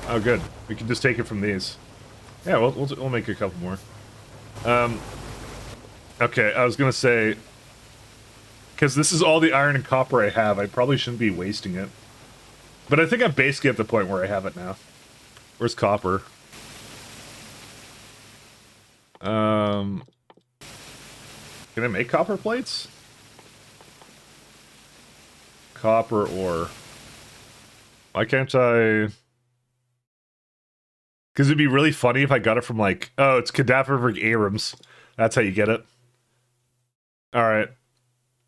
Oh, good. We can just take it from these. Yeah, we'll make a couple more. Okay, I was gonna say... Because this is all the iron and copper I have, I probably shouldn't be wasting it. But I think I'm basically at the point where I have it now. Where's copper? Can I make copper plates? Copper ore. Why can't I... Because it'd be really funny if I got it from like... Oh, it's cadaveric Abrams. That's how you get it. Alright.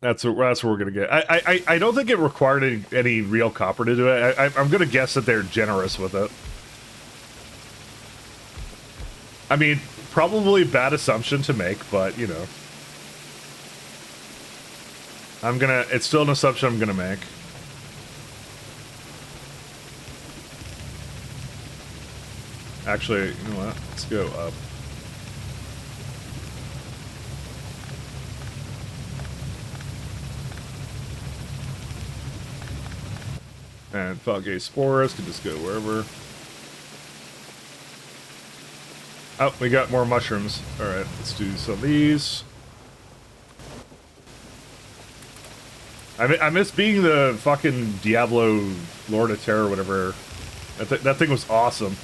That's what we're gonna get. I don't think it required any real copper to do it. I'm gonna guess that they're generous with it. I mean, probably a bad assumption to make, but, you know. It's still an assumption I'm gonna make. Actually, you know what? Let's go up. And Foggy Spores can just go wherever. Oh, we got more mushrooms. Alright, let's do some of these. I miss being the fucking Diablo Lord of Terror or whatever. That thing was awesome.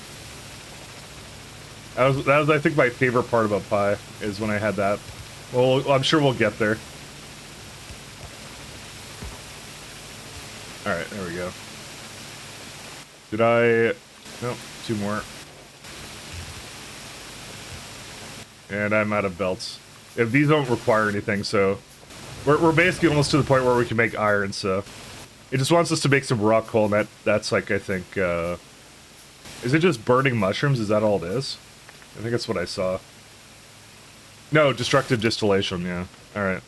That was I think my favorite part about Pi, is when I had that. Well, I'm sure we'll get there. Alright, there we go. Did I... Nope, 2 more. And I'm out of belts. If these don't require anything, so... We're basically almost to the point where we can make iron, so... It just wants us to make some rock coal, and that's like, I think, Is it just burning mushrooms? Is that all it is? I think that's what I saw. No, destructive distillation, yeah. Alright.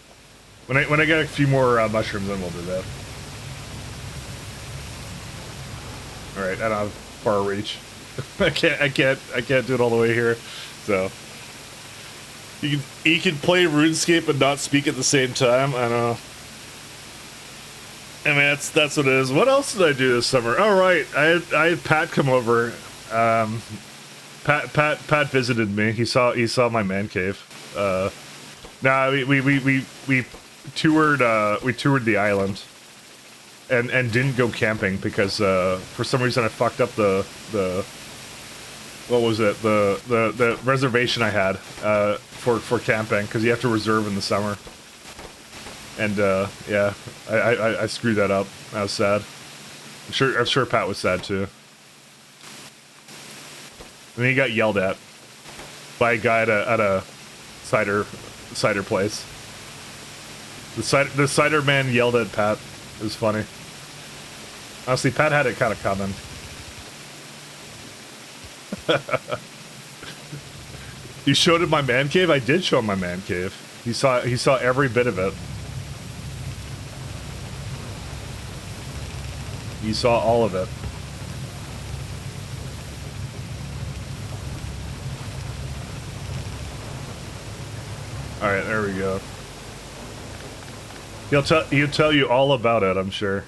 When I get a few more mushrooms, then we'll do that. Alright, I don't have far reach. I can't do it all the way here, so... You can play RuneScape and not speak at the same time. I don't know. I mean, that's what it is. What else did I do this summer? Oh right, I had Pat come over. Pat visited me. He saw my man cave. Nah, we toured the island, and didn't go camping because for some reason I fucked up the what was it, the reservation I had for camping, because you have to reserve in the summer. And yeah, I screwed that up. I was sad. I'm sure Pat was sad too. And then he got yelled at by a guy at a cider place. The cider man yelled at Pat. It was funny. Honestly, Pat had it kind of coming. You showed him my man cave? I did show him my man cave. He saw every bit of it. He saw all of it. Alright, there we go. He'll tell you all about it, I'm sure.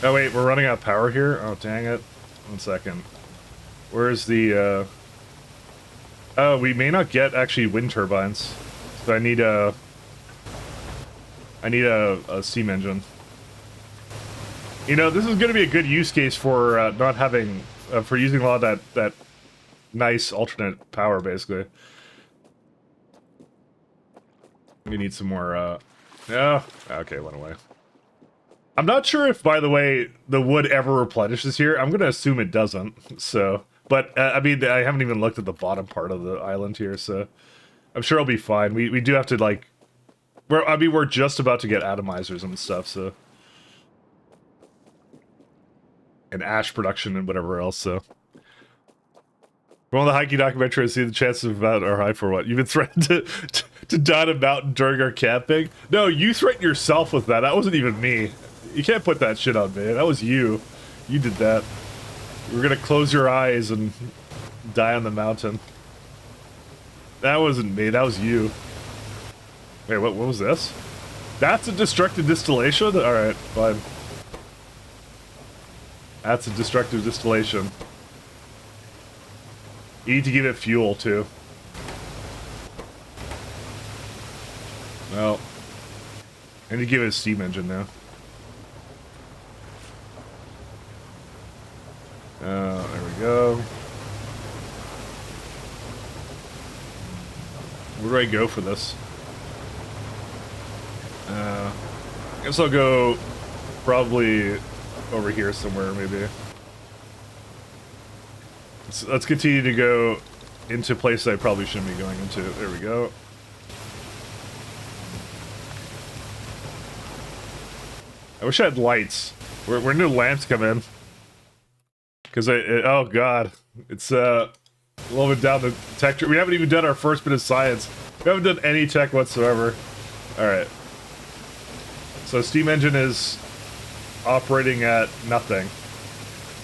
Oh wait, we're running out of power here? Oh dang it. 1 second. Where's the Oh, we may not get actually wind turbines. So I need a steam engine. You know, this is going to be a good use case for not having for using a lot of that nice alternate power, basically. We need some more. Oh, okay, went away. I'm not sure if, by the way, the wood ever replenishes here. I'm going to assume it doesn't. So But, I mean, I haven't even looked at the bottom part of the island here, so... I'm sure I'll be fine. We do have to, like... we're just about to get atomizers and stuff, so... And ash production and whatever else, so... From the hiking documentary, I see the chances of that are high for what? You've been threatened to die on a mountain during our camping? No, you threatened yourself with that. That wasn't even me. You can't put that shit on me. That was you. You did that. You were gonna close your eyes and die on the mountain. That wasn't me. That was you. Wait, what was this? That's a destructive distillation? Alright, fine. That's a destructive distillation. You need to give it fuel, too. Well, I need to give it a steam engine now. There we go. Where do I go for this? I guess I'll go probably over here somewhere, maybe. Let's continue to go into places I probably shouldn't be going into. There we go. I wish I had lights. Where do lamps come in? Because oh god, it's a little bit down the tech. We haven't even done our first bit of science. We haven't done any tech whatsoever. All right. So steam engine is operating at nothing.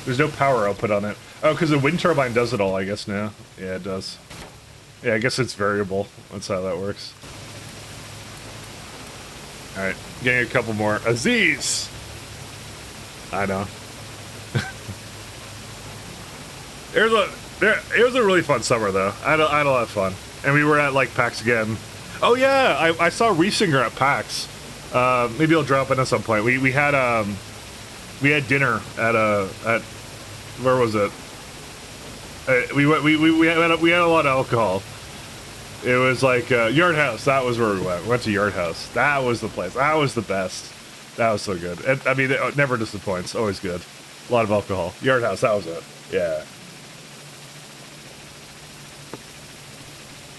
There's no power output on it. Oh, because the wind turbine does it all, I guess, now. Yeah, it does. Yeah, I guess it's variable. That's how that works. Alright, getting a couple more. Aziz! I know. It was a really fun summer, though. I had a lot of fun. And we were at, like, PAX again. Oh, yeah! I saw Riesinger at PAX. Maybe I'll drop in at some point. We had dinner at where was it? We had a lot of alcohol. It was like Yard House. That was where we went. We went to Yard House. That was the place. That was the best. That was so good. And, I mean, it never disappoints. Always good. A lot of alcohol. Yard House. That was it. Yeah.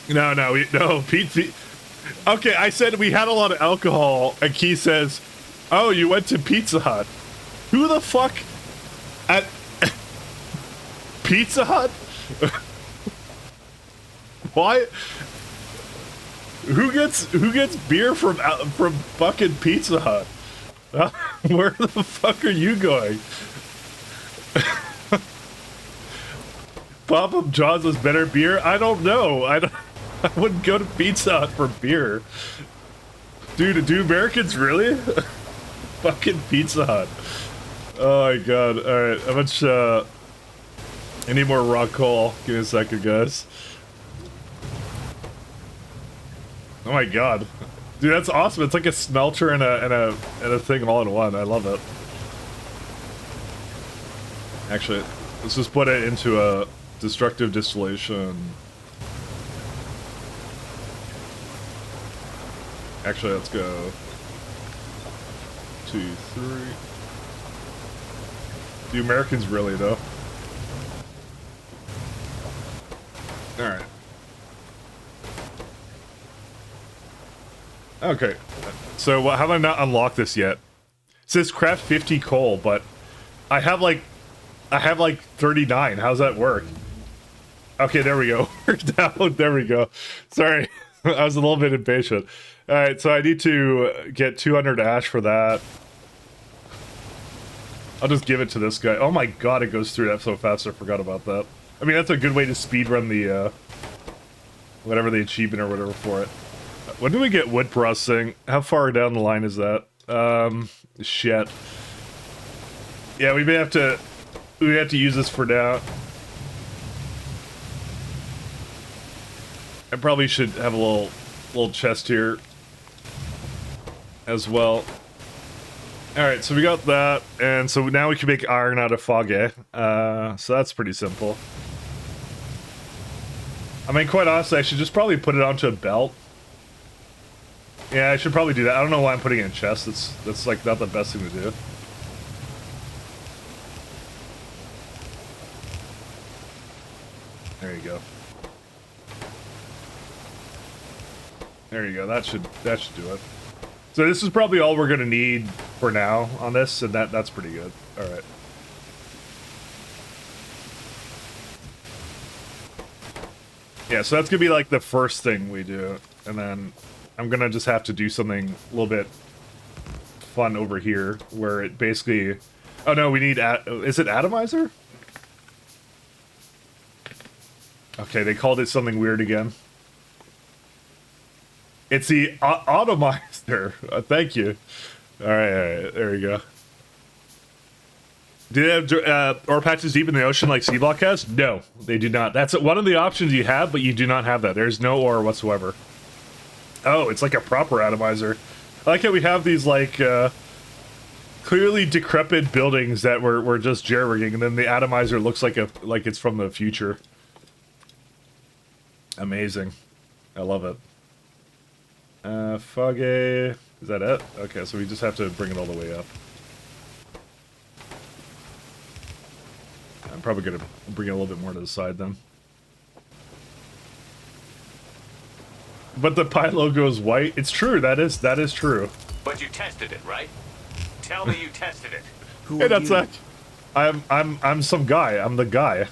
No. Pete. Okay, I said we had a lot of alcohol, and Keith says, "Oh, you went to Pizza Hut." Who the fuck at Pizza Hut? Why? Who gets beer from fucking Pizza Hut? Where the fuck are you going? Pop-Up John's was better beer? I don't know. I wouldn't go to Pizza Hut for beer. Dude, do Americans really? Fucking Pizza Hut. Oh my god. Alright, how much, I need more raw coal. Give me a second, guys. Oh my god. Dude, that's awesome. It's like a smelter and a thing all in one. I love it. Actually, let's just put it into a destructive distillation. Actually, let's go 2, 3. The Americans really, though. Alright. Okay. So, how have I not unlocked this yet? It says craft 50 coal, but I have like 39. How's that work? Okay, there we go. We're down. There we go. Sorry. I was a little bit impatient. Alright, so I need to get 200 ash for that. I'll just give it to this guy. Oh my god, it goes through that so fast, I forgot about that. I mean, that's a good way to speedrun the, whatever the achievement or whatever for it. When do we get wood processing? How far down the line is that? Shit. Yeah, we may have to use this for now. I probably should have a little chest here as well. Alright, so we got that, and so now we can make iron out of foggy. So that's pretty simple. I mean, quite honestly, I should just probably put it onto a belt. Yeah, I should probably do that. I don't know why I'm putting it in chest. That's like not the best thing to do. There you go. There you go. That should do it. So this is probably all we're gonna need for now on this, and that's pretty good. All right. Yeah, so that's gonna be like the first thing we do, and then I'm gonna just have to do something a little bit fun over here, where it basically. Oh no, we need. Is it atomizer? Okay, they called it something weird again. It's the atomizer. Thank you. All right, there we go. Do they have ore patches deep in the ocean like Pyblock has? No, they do not. That's one of the options you have, but you do not have that. There's no ore whatsoever. Oh, it's like a proper atomizer. I like how we have these like clearly decrepit buildings that we're just jerry-rigging, and then the atomizer looks like it's from the future. Amazing. I love it. Foggy. Is that it? Okay, so we just have to bring it all the way up. I'm probably gonna bring it a little bit more to the side then. But the Pi logo is white. It's true. That is true. But you tested it, right? Tell me you tested it. Who Hey, are that's you? I'm some guy. I'm the guy.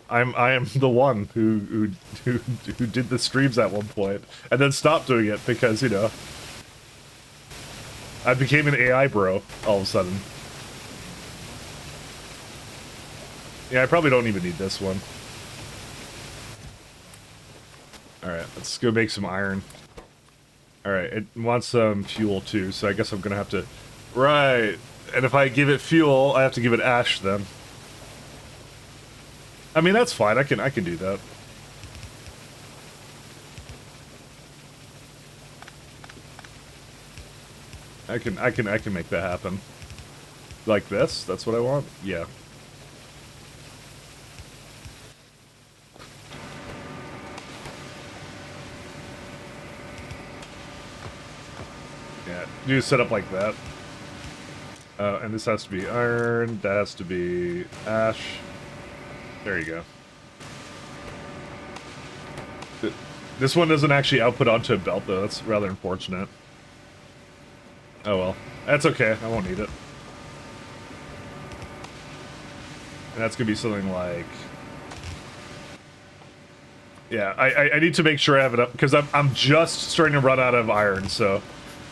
I am the one who did the streams at one point and then stopped doing it because, you know, I became an AI bro all of a sudden. Yeah, I probably don't even need this one. Alright, let's go make some iron. Alright, it wants some fuel too, so I guess I'm gonna have to... Right, and if I give it fuel, I have to give it ash then. I mean, that's fine, I can do that. I can make that happen. Like this? That's what I want? Yeah. Yeah, do set up like that. And this has to be iron, that has to be ash. There you go. This one doesn't actually output onto a belt though, that's rather unfortunate. Oh well, that's okay, I won't need it. And that's gonna be something like... Yeah, I need to make sure I have it up, because I'm just starting to run out of iron, so...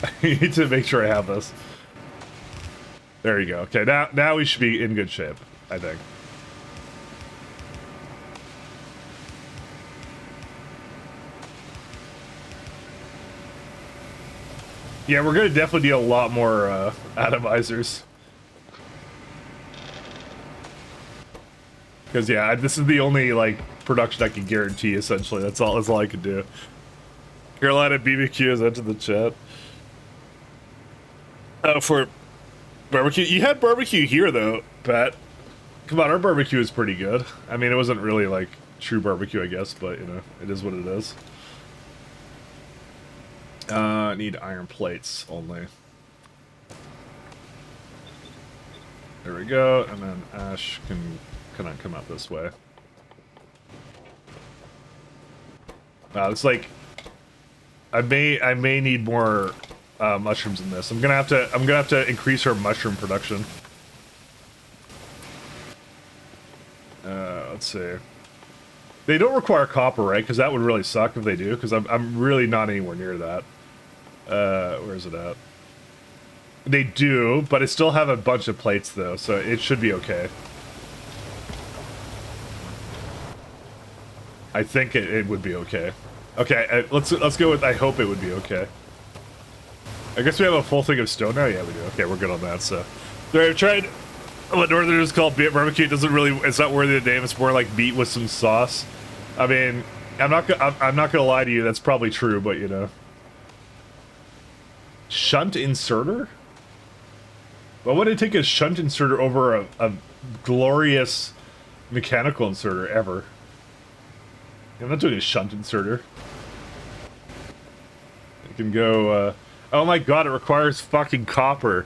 I need to make sure I have this. There you go. Okay, now we should be in good shape, I think. Yeah, we're gonna definitely need a lot more atomizers. Because yeah, this is the only like production I can guarantee. Essentially, that's all I can do. Carolina BBQ is into the chat. For barbecue, you had barbecue here though, Pat. Come on, our barbecue is pretty good. I mean, it wasn't really like true barbecue, I guess, but you know, it is what it is. Need iron plates only. There we go, and then ash can come out this way. It's like I may need more mushrooms in this. I'm gonna have to increase our mushroom production. Let's see. They don't require copper, right? Because that would really suck if they do. Because I'm really not anywhere near that. Where is it at? They do, but I still have a bunch of plates though, so it should be okay. I think it would be okay. Okay, let's go with I hope it would be okay. I guess we have a full thing of stone now. Yeah, we do. Okay, we're good on that. So, I've tried what Northerners call beet barbecue. It doesn't really. It's not worthy of the name. It's more like beet with some sauce. I mean, I'm not gonna lie to you. That's probably true, but you know. Shunt inserter? Why would I take a shunt inserter over a glorious mechanical inserter ever? I'm not doing a shunt inserter. It can go, oh my god, it requires fucking copper.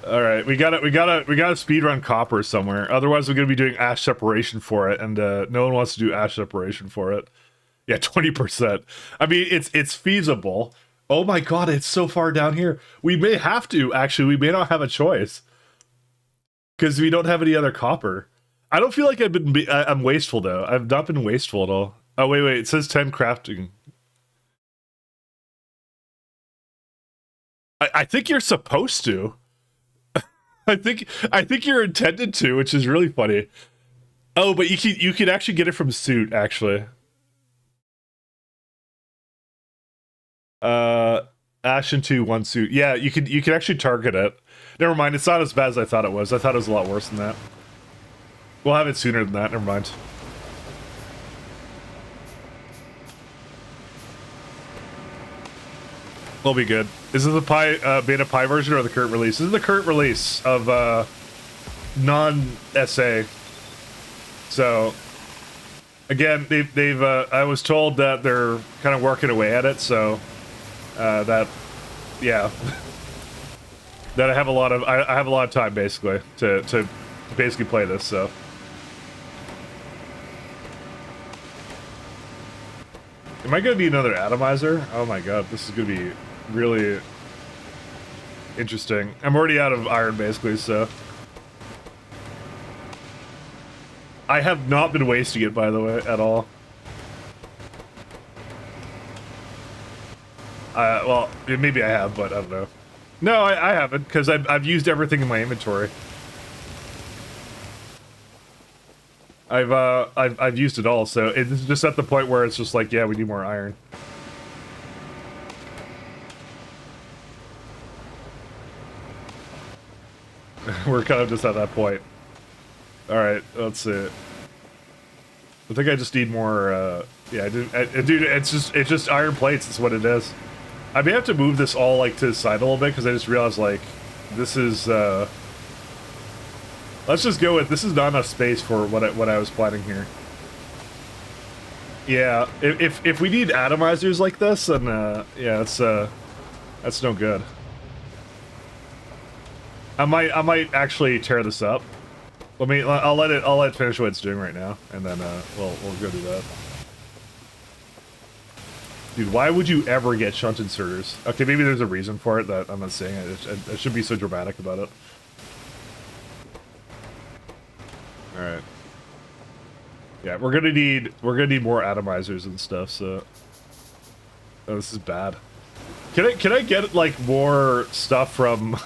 All right, we gotta speed run copper somewhere. Otherwise, we're gonna be doing ash separation for it, and no one wants to do ash separation for it. Yeah, 20%. I mean, it's feasible. Oh my god, it's so far down here. We may have to actually. We may not have a choice because we don't have any other copper. I don't feel like I'm wasteful though. I've not been wasteful at all. Oh wait, it says 10 crafting. I think you're supposed to. I think you're intended to, which is really funny. Oh, but you can actually get it from suit, actually. Ash into 1 suit. Yeah, you can actually target it. Never mind, it's not as bad as I thought it was. I thought it was a lot worse than that. We'll have it sooner than that, never mind. We'll be good. Is it the beta Pi version or the current release? This is the current release of non-SA. So again, they've I was told that they're kind of working away at it, so that yeah. That I have a lot of time basically to basically play this, so am I gonna need another atomizer? Oh my god, this is gonna be really interesting. I'm already out of iron basically, so I have not been wasting it, by the way, at all. Well, maybe I have, but I don't know. No, I haven't, because I've used everything in my inventory. I've used it all, so it's just at the point where it's just like, yeah, we need more iron. We're kind of just at that point. All right, let's see. I think I just need more. Yeah, dude, it's just iron plates. That's what it is. I may have to move this all like to the side a little bit because I just realized like this is. Let's just go with this is not enough space for what I was planning here. Yeah, if we need atomizers like this, then yeah, that's no good. I might actually tear this up. I'll let it finish what it's doing right now, and then we'll go do that. Dude, why would you ever get shunt inserters? Okay, maybe there's a reason for it that I'm not saying it. I shouldn't be so dramatic about it. All right. Yeah, we're gonna need more atomizers and stuff. So, oh, this is bad. Can I get like more stuff from?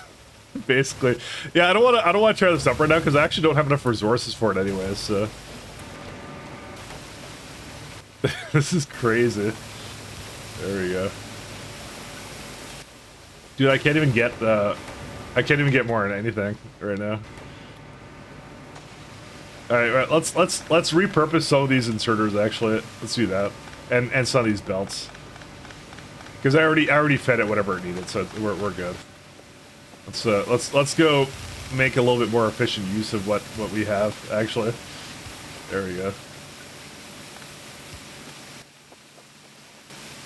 Basically, yeah. I don't want to tear this up right now because I actually don't have enough resources for it anyways. So, this is crazy. There we go, dude. I can't even get more than anything right now. All right, let's repurpose some of these inserters. Actually, let's do that, and some of these belts, because I already fed it whatever it needed, so we're good. Let's go make a little bit more efficient use of what we have. Actually, there we go.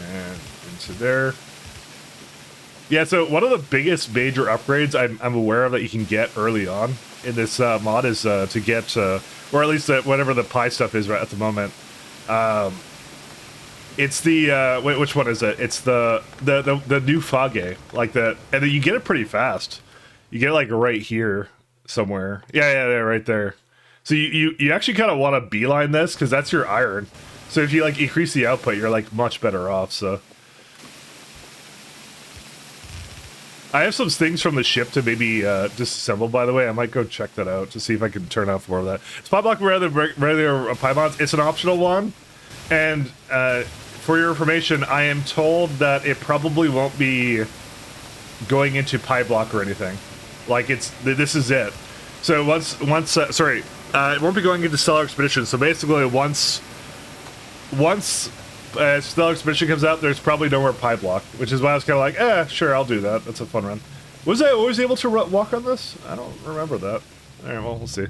And into there. Yeah, so one of the biggest major upgrades I'm aware of that you can get early on in this mod is to get, or at least whatever the Pi stuff is right at the moment. It's the, wait, which one is it? It's the new Fage, like and then you get it pretty fast. You get it like right here somewhere. Yeah, right there. So you actually kind of want to beeline this because that's your iron. So if you like increase the output, you're like much better off. So I have some things from the ship to maybe disassemble. By the way, I might go check that out to see if I can turn off more of that. It's Pyblock rather Pybons. It's an optional one, and for your information, I am told that it probably won't be going into Pyblock or anything. Like this is it. So sorry, it won't be going into Stellar Expedition. So basically, once Stellar Expedition comes out, there's probably no more Pyblock, which is why I was kind of like, sure, I'll do that. That's a fun run. Was I always able to walk on this? I don't remember that. All right, well, we'll see.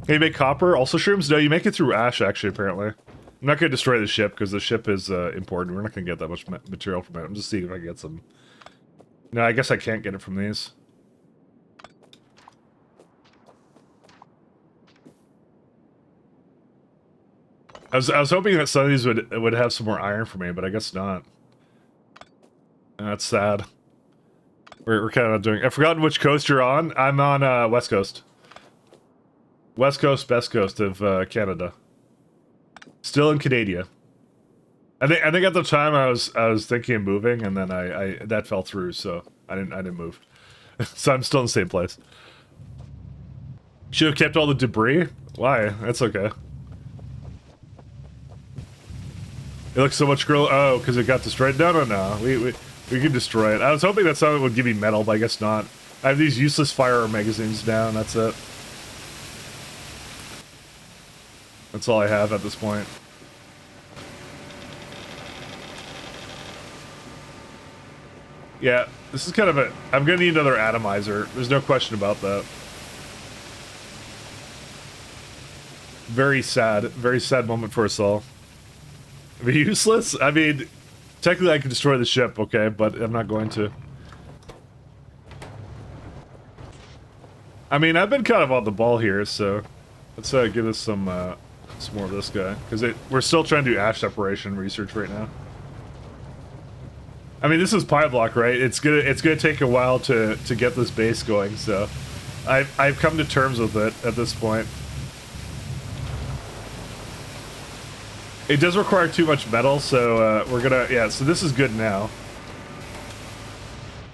Can you make copper? Also shrooms? No, you make it through ash, actually, apparently. I'm not going to destroy the ship, because the ship is important. We're not going to get that much material from it. I'm just seeing if I can get some. No, I guess I can't get it from these. I was hoping that some of these would have some more iron for me, but I guess not. That's sad. We're kind of doing. I've forgotten which coast you're on. I'm on West Coast. West Coast, best coast of Canada. Still in Canada. I think at the time I was thinking of moving, and then I that fell through, so I didn't move. So I'm still in the same place. Should have kept all the debris. Why? That's okay. It looks so much grill. Oh, because it got destroyed. No. We can destroy it. I was hoping that something would give me metal, but I guess not. I have these useless firearm magazines down. That's it. That's all I have at this point. Yeah, this is kind of a... I'm gonna need another atomizer. There's no question about that. Very sad moment for us all. I mean, useless? I mean, technically I could destroy the ship, okay, but I'm not going to. I mean, I've been kind of on the ball here, so let's give us some more of this guy, because we're still trying to do ash separation research right now. I mean, this is Pyblock, right? It's gonna take a while to get this base going, so I've come to terms with it at this point. It does require too much metal, so we're gonna... Yeah, so this is good now.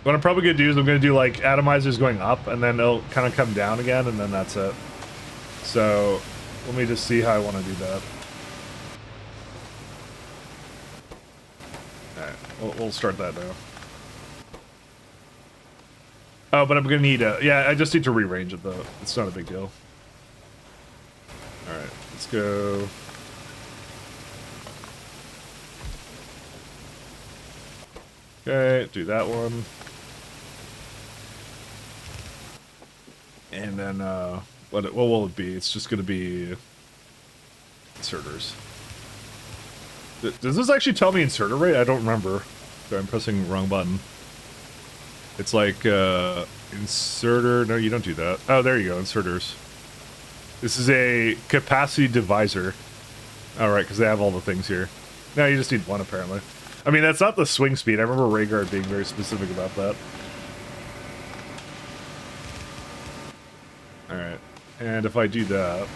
What I'm probably gonna do is I'm gonna do, like, atomizers going up, and then it'll kind of come down again, and then that's it. So, let me just see how I want to do that. Alright, we'll start that now. Oh, but I'm gonna need a... Yeah, I just need to rearrange it, though. It's not a big deal. Alright, let's go... Okay, do that one. And then, what will it be? It's just gonna be... inserters. Does this actually tell me inserter rate? I don't remember. Sorry, I'm pressing the wrong button. It's like, inserter... No, you don't do that. Oh, there you go, inserters. This is a capacity divisor. Alright, because they have all the things here. No, you just need one, apparently. I mean, that's not the swing speed. I remember Rhaegar being very specific about that. Alright. And if I do that...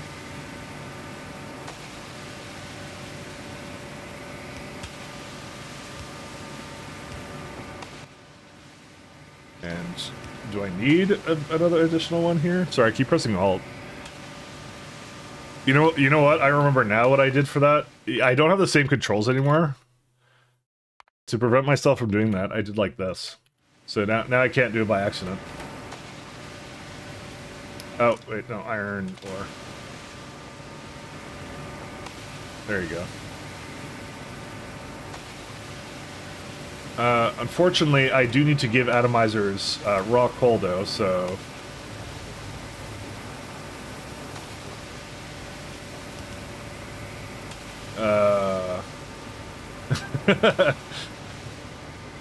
And do I need another additional one here? Sorry, I keep pressing Alt. You know what? I remember now what I did for that. I don't have the same controls anymore. To prevent myself from doing that, I did like this. So now I can't do it by accident. Oh, wait, no, iron ore. There you go. Unfortunately, I do need to give atomizers raw coal, though, so...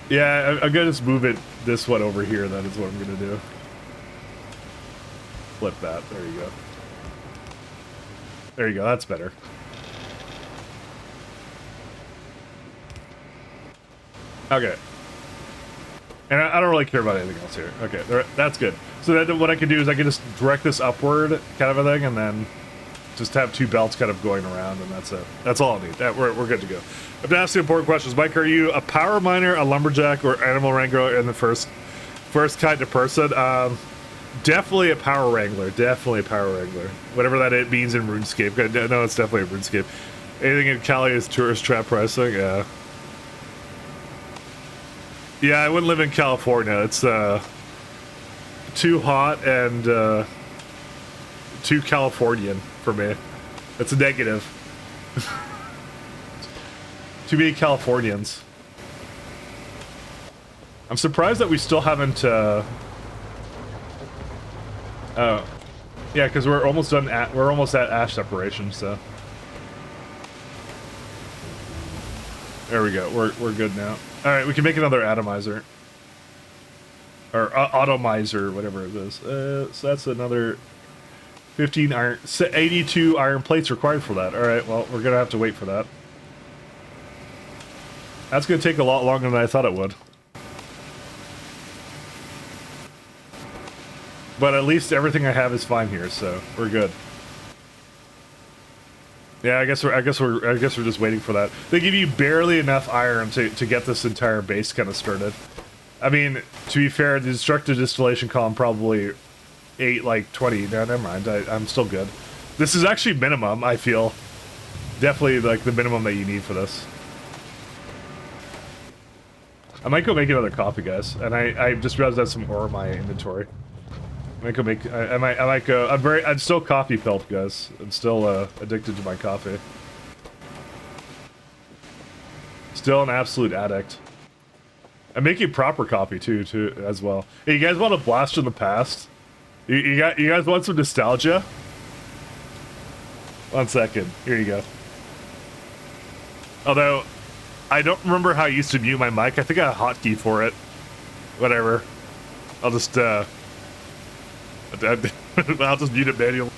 Yeah, I'm gonna just move it this one over here, that is what I'm gonna do. Flip that, there you go. There you go, that's better. Okay. And I don't really care about anything else here. Okay, that's good. So then what I can do is I can just direct this upward, kind of a thing, and then just have two belts kind of going around, and that's it. That's all I need. We're good to go. I have to ask the important questions. Mike, are you a power miner, a lumberjack, or animal wrangler in the first kind of person? Definitely a power wrangler. Definitely a power wrangler. Whatever that means in RuneScape. No, it's definitely a RuneScape. Anything in Cali is tourist trap pricing. Yeah. Yeah, I wouldn't live in California. It's too hot and too Californian for me. That's a negative. Too many Californians. I'm surprised that we still haven't oh. Yeah, because we're almost done we're almost at ash separation, so. There we go. We're good now. Alright, we can make another atomizer. Or automizer, whatever it is. So that's another 15 iron, 82 iron plates required for that. All right, well, we're gonna have to wait for that. That's gonna take a lot longer than I thought it would. But at least everything I have is fine here, so we're good. Yeah, I guess we're just waiting for that. They give you barely enough iron to get this entire base kind of started. I mean, to be fair, the destructive distillation column probably ate like 20. No, never mind. I'm still good. This is actually minimum, I feel. Definitely like the minimum that you need for this. I might go make another coffee, guys. And I just realized I have some ore in my inventory. I might go make. I might go. I'm still coffee pelt, guys. I'm still addicted to my coffee. Still an absolute addict. I'm making proper coffee too, as well. Hey, you guys want a blast from the past? You guys want some nostalgia? 1 second. Here you go. Although, I don't remember how I used to mute my mic. I think I had a hotkey for it. Whatever. I'll just I'll just mute it manually.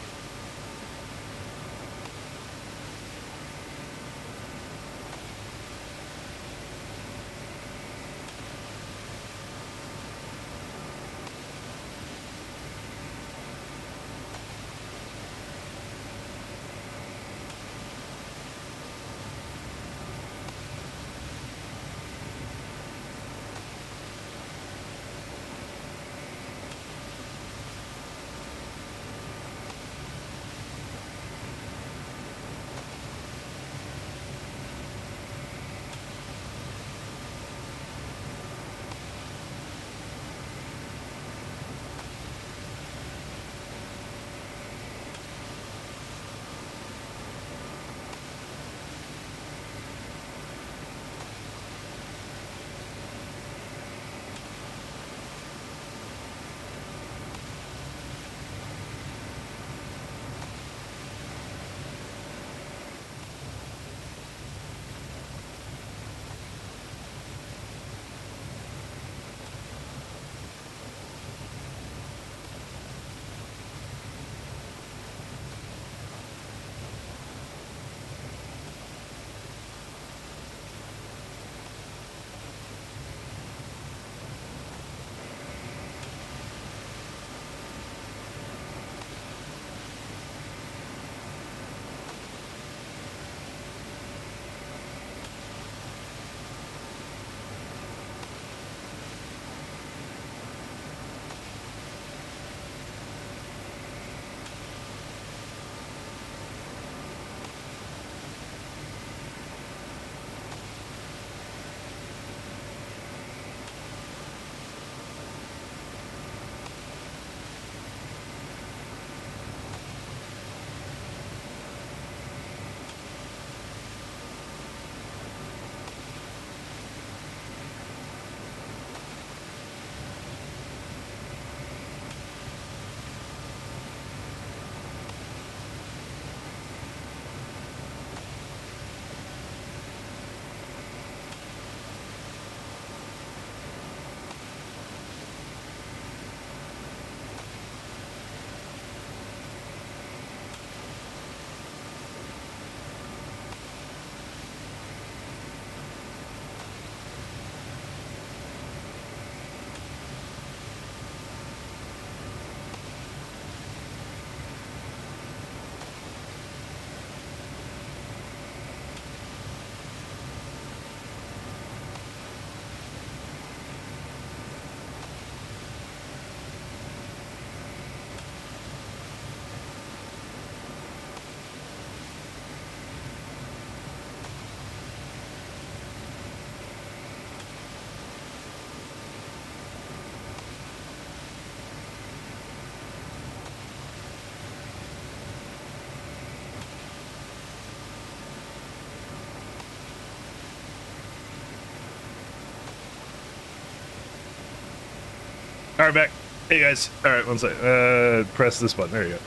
All right, back. Hey guys. All right, one second. Press this button. There you go.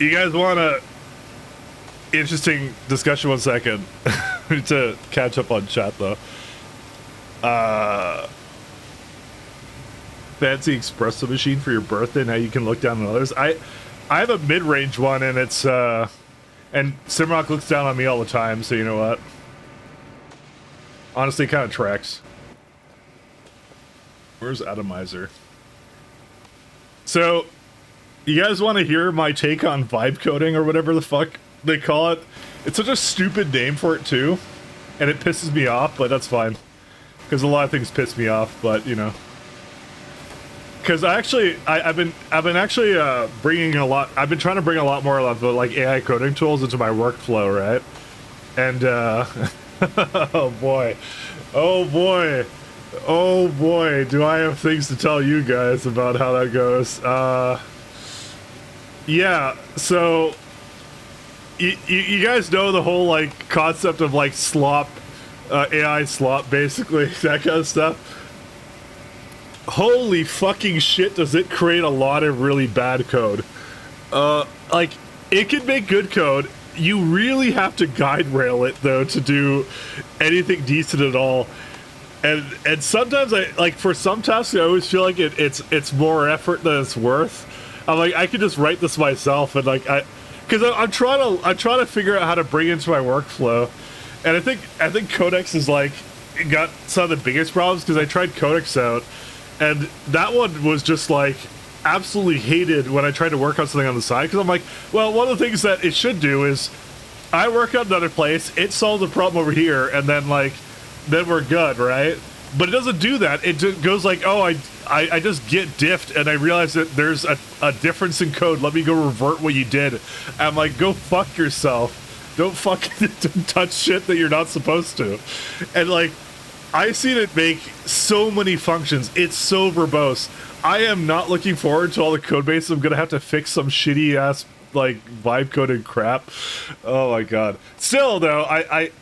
You guys want a interesting discussion? 1 second. To catch up on chat though. Fancy espresso machine for your birthday. Now you can look down on others. I have a mid-range one, and it's and Simrock looks down on me all the time, so you know what? Honestly, it kind of tracks. Where's Atomizer? So, you guys want to hear my take on vibe coding or whatever the fuck they call it? It's such a stupid name for it too, and it pisses me off, but that's fine. Because a lot of things piss me off, but you know. Because I've been bringing a lot. I've been trying to bring a lot more of the like AI coding tools into my workflow, right? And oh boy, oh boy, oh boy, do I have things to tell you guys about how that goes? Yeah. So you guys know the whole like concept of like slop, AI slop, basically that kind of stuff. Holy fucking shit, does it create a lot of really bad code. Like, it can make good code. You really have to guide rail it, though, to do anything decent at all. And sometimes, for some tasks, I always feel like it's more effort than it's worth. I'm like, I could just write this myself, and like, because I'm trying to figure out how to bring it into my workflow. And I think Codex is, like, got some of the biggest problems, because I tried Codex out, and that one was just like absolutely hated when I tried to work on something on the side, because I'm like, well, one of the things that it should do is I work on another place, it solves a problem over here, and then we're good, right? But it doesn't do that. It just goes like, oh, I just get diffed and I realize that there's a difference in code. Let me go revert what you did. And I'm like, go fuck yourself. Don't fucking touch shit that you're not supposed to. And like, I've seen it make so many functions. It's so verbose. I am not looking forward to all the code base. I'm gonna have to fix some shitty ass like vibe coded crap. Oh my god. Still though, I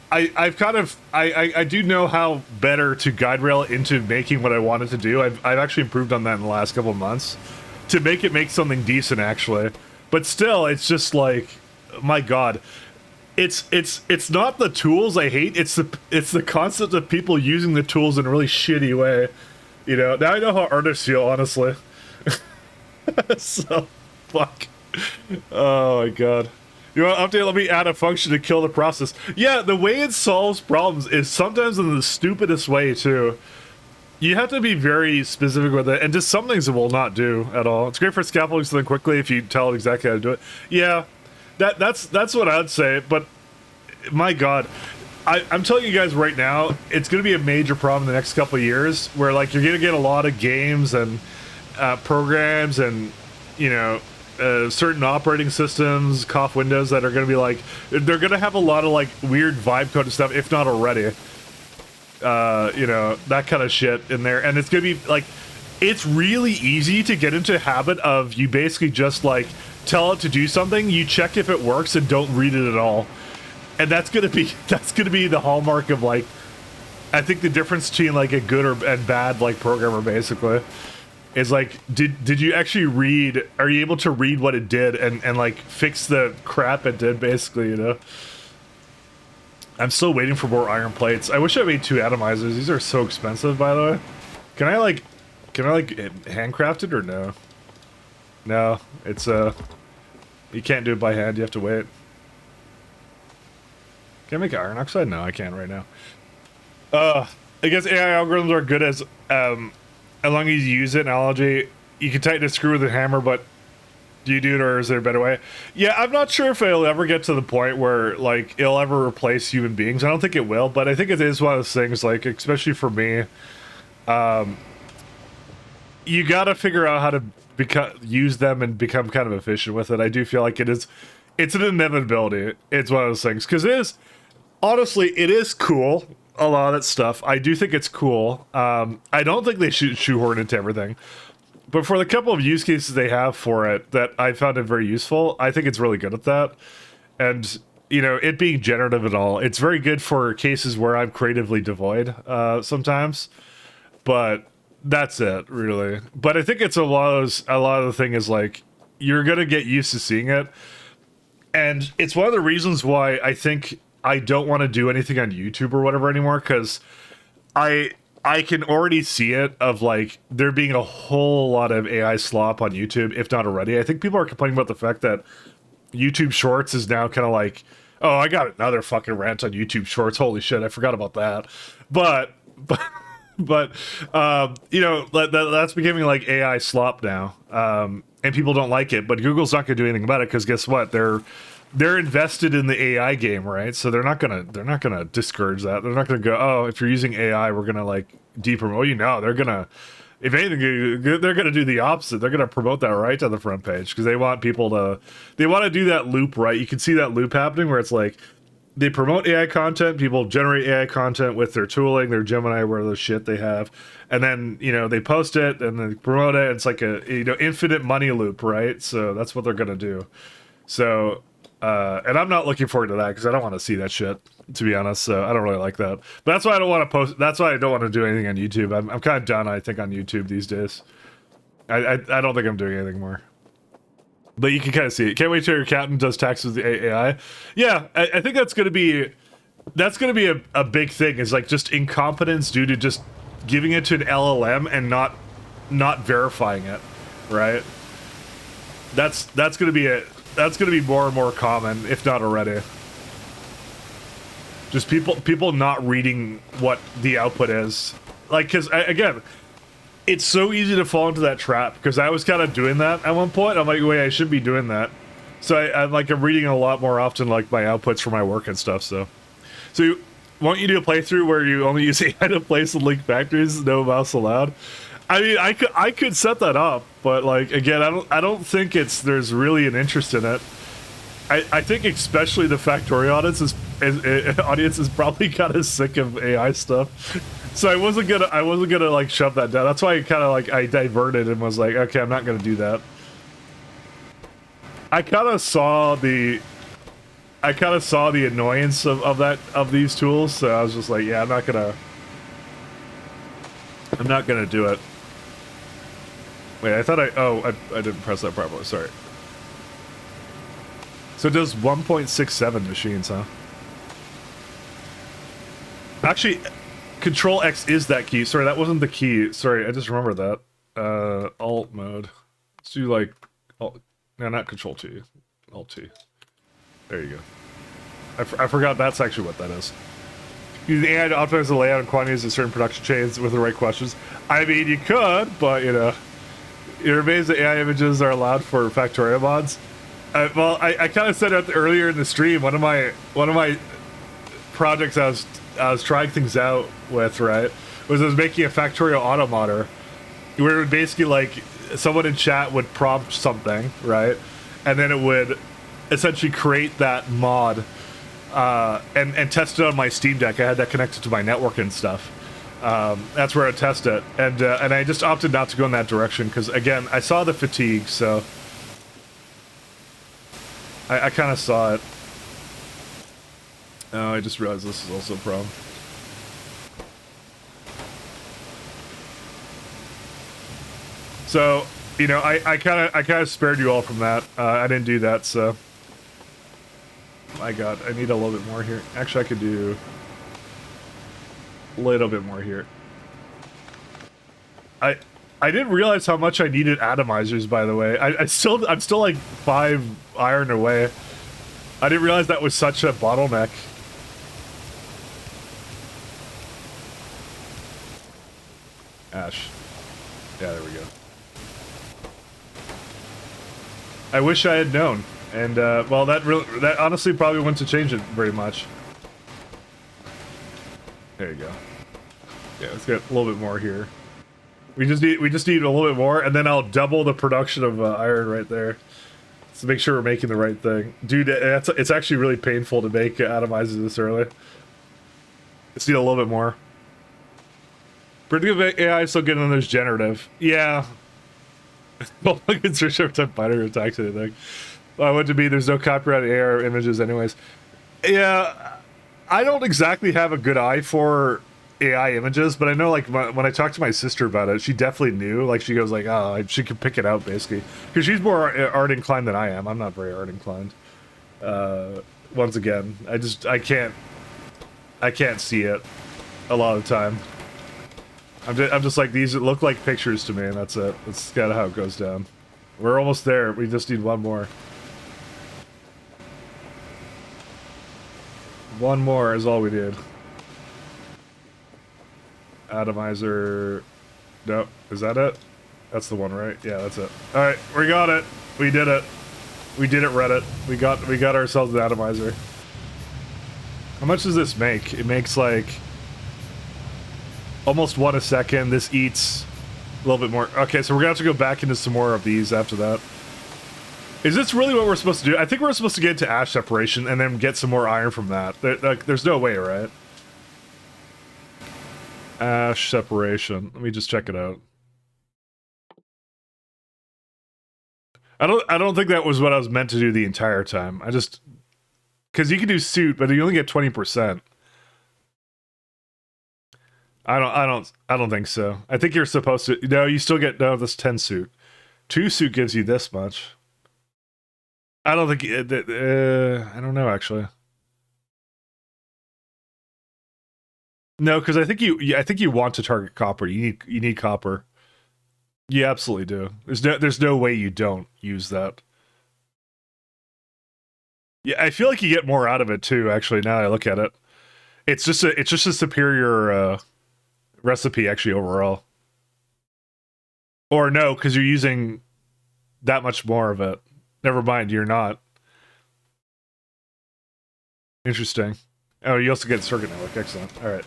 do know how better to guide rail into making what I wanted to do. I've actually improved on that in the last couple of months to make it make something decent actually. But still, it's just like, my god. It's not the tools I hate. It's the concept of people using the tools in a really shitty way. You know. Now I know how artists feel, honestly. So, fuck. Oh my god. You want to update? Let me add a function to kill the process. Yeah, the way it solves problems is sometimes in the stupidest way too. You have to be very specific with it, and just some things it will not do at all. It's great for scaffolding something quickly if you tell it exactly how to do it. Yeah. That's what I'd say, but my god, I'm telling you guys right now, it's going to be a major problem in the next couple of years, where like you're going to get a lot of games and programs and, you know, certain operating systems, cough windows that are going to be like, they're going to have a lot of like weird vibe code and stuff, if not already. You know, that kind of shit in there, and it's going to be like, it's really easy to get into a habit of you basically just like tell it to do something, you check if it works, and don't read it at all. And that's gonna be the hallmark of like, I think the difference between like a good and bad like programmer basically is like, did you actually read? Are you able to read what it did and like fix the crap it did basically? You know. I'm still waiting for more iron plates. I wish I made 2 atomizers. These are so expensive, by the way. Can I like handcraft it or no? No, it's you can't do it by hand, you have to wait. Can I make iron oxide? No, I can't right now. I guess AI algorithms are good as long as you use it. Analogy, you can tighten a screw with a hammer, but do you do it, or is there a better way? Yeah, I'm not sure if it'll ever get to the point where like it'll ever replace human beings. I don't think it will, but I think it is one of those things, like, especially for me, you gotta figure out how to use them and become kind of efficient with it. I do feel like it's an inevitability. It's one of those things, because honestly, it is cool, a lot of that stuff. I do think it's cool. I don't think they should shoehorn into everything, but for the couple of use cases they have for it that I found it very useful, I think it's really good at that. And, you know, it being generative and all, it's very good for cases where I'm creatively devoid sometimes, but that's it, really. But I think it's a lot of the thing is like, you're gonna get used to seeing it, and it's one of the reasons why I think I don't want to do anything on YouTube or whatever anymore, because I can already see it of like there being a whole lot of AI slop on YouTube, if not already. I think people are complaining about the fact that YouTube Shorts is now kind of like, oh, I got another fucking rant on YouTube Shorts. Holy shit, I forgot about that. But you know, that's becoming like AI slop now, and people don't like it. But Google's not going to do anything about it because guess what? They're invested in the AI game, right? So they're not gonna discourage that. They're not gonna go, oh, if you're using AI, we're gonna like de-promote you. No, they're gonna, if anything, they're gonna do the opposite. They're gonna promote that right to the front page because they want people to, they want to do that loop, right? You can see that loop happening where it's like they promote AI content, people generate AI content with their tooling, their Gemini, whatever the shit they have, and then you know they post it and then promote it. It's like a infinite money loop, right? So that's what they're gonna do. So. And I'm not looking forward to that because I don't want to see that shit, to be honest. So I don't really like that. But that's why I don't want to post. That's why I don't want to do anything on YouTube. I'm kind of done, I think, on YouTube these days. I don't think I'm doing anything more. But you can kind of see it. Can't wait till your accountant does taxes with the AI. Yeah, I think that's gonna be a big thing. Is like just incompetence due to just giving it to an LLM and not verifying it, right? That's gonna be it. That's going to be more and more common, if not already. Just people not reading what the output is. Like, because, again, it's so easy to fall into that trap, because I was kind of doing that at one point. I'm like, wait, I should be doing that. So I'm reading a lot more often, like, my outputs for my work and stuff, so. So, won't you do a playthrough where you only use AI to place and link factories, no mouse allowed? I mean, I could set that up, but like again, I don't think there's really an interest in it. I think especially the factory audience is probably kind of sick of AI stuff. So I wasn't gonna like shove that down. That's why I kind of like I diverted and was like, okay, I'm not gonna do that. I kind of saw the annoyance of these tools, so I was just like, yeah, I'm not gonna do it. Wait, I thought I didn't press that properly, sorry. So it does 1.67 machines, huh? Actually, Control X is that key. Sorry, that wasn't the key. Sorry, I just remembered that. Alt mode. Let's do like, Alt, no, not Control T. Alt T. There you go. I forgot that's actually what that is. Use the AI to optimize the layout and quantities of certain production chains with the right questions. I mean, you could, but you know, you're amazed that AI images are allowed for Factorio mods. Well, I kind of said it earlier in the stream. One of my projects I was trying things out with, right, was I was making a Factorio auto modder, where it would basically like someone in chat would prompt something, right, and then it would essentially create that mod. And test it on my Steam Deck. I had that connected to my network and stuff. That's where I test it, and I just opted not to go in that direction because again, I saw the fatigue, so I kind of saw it. Oh, I just realized this is also a problem. So you know, I kind of spared you all from that. I didn't do that, so. My god, I need a little bit more here. Actually, I could do a little bit more here. I didn't realize how much I needed atomizers, by the way. I'm still like 5 iron away. I didn't realize that was such a bottleneck. Ash. Yeah, there we go. I wish I had known. And, well, that honestly probably wouldn't have changed it very much. There you go. Yeah, let's get a little bit more here. We just need a little bit more, and then I'll double the production of iron right there. So make sure we're making the right thing. Dude, it's actually really painful to make atomizers this early. Just need a little bit more. Predictive AI is still good on those generative. Yeah. Well, look at search every time fighter attacks anything. I want to be, there's no copyright AR images anyways. Yeah, I don't exactly have a good eye for AI images, but I know like when I talked to my sister about it, she definitely knew. Like she goes like, oh, she could pick it out basically. Because she's more art inclined than I am. I'm not very art inclined. Once again, I can't see it a lot of the time. I'm just like, these look like pictures to me, and that's it. That's kind of how it goes down. We're almost there. We just need one more. One more is all we need. Atomizer. No, is that it? That's the one, right? Yeah, that's it. All right, we got it. We did it. We did it, Reddit. We got ourselves an atomizer. How much does this make? It makes like almost 1 a second. This eats a little bit more. Okay, so we're gonna have to go back into some more of these after that. Is this really what we're supposed to do? I think we're supposed to get into ash separation and then get some more iron from that. There's no way, right? Ash separation. Let me just check it out. I don't think that was what I was meant to do the entire time. I just, because you can do suit, but you only get 20%. I don't think so. I think you're supposed to. No, you still get this 10 suit. 2 suit gives you this much. I don't think. I don't know actually. No, because I think you want to target copper. You need copper. You absolutely do. There's no way you don't use that. Yeah, I feel like you get more out of it too. Actually, now that I look at it, it's just a superior recipe actually overall. Or no, because you're using that much more of it. Never mind, you're not. Interesting. Oh, you also get circuit network. Excellent. All right.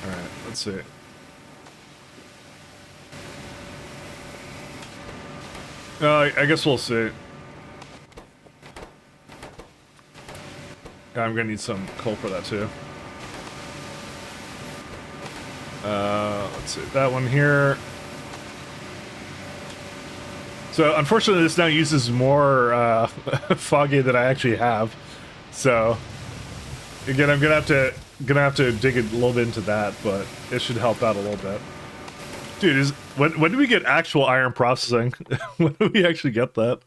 All right. Let's see. I guess we'll see. I'm gonna need some coal for that too. Let's see. That one here. So unfortunately, this now uses more foggy than I actually have. So again, I'm gonna have to dig a little bit into that, but it should help out a little bit. Dude, when do we get actual iron processing? When do we actually get that?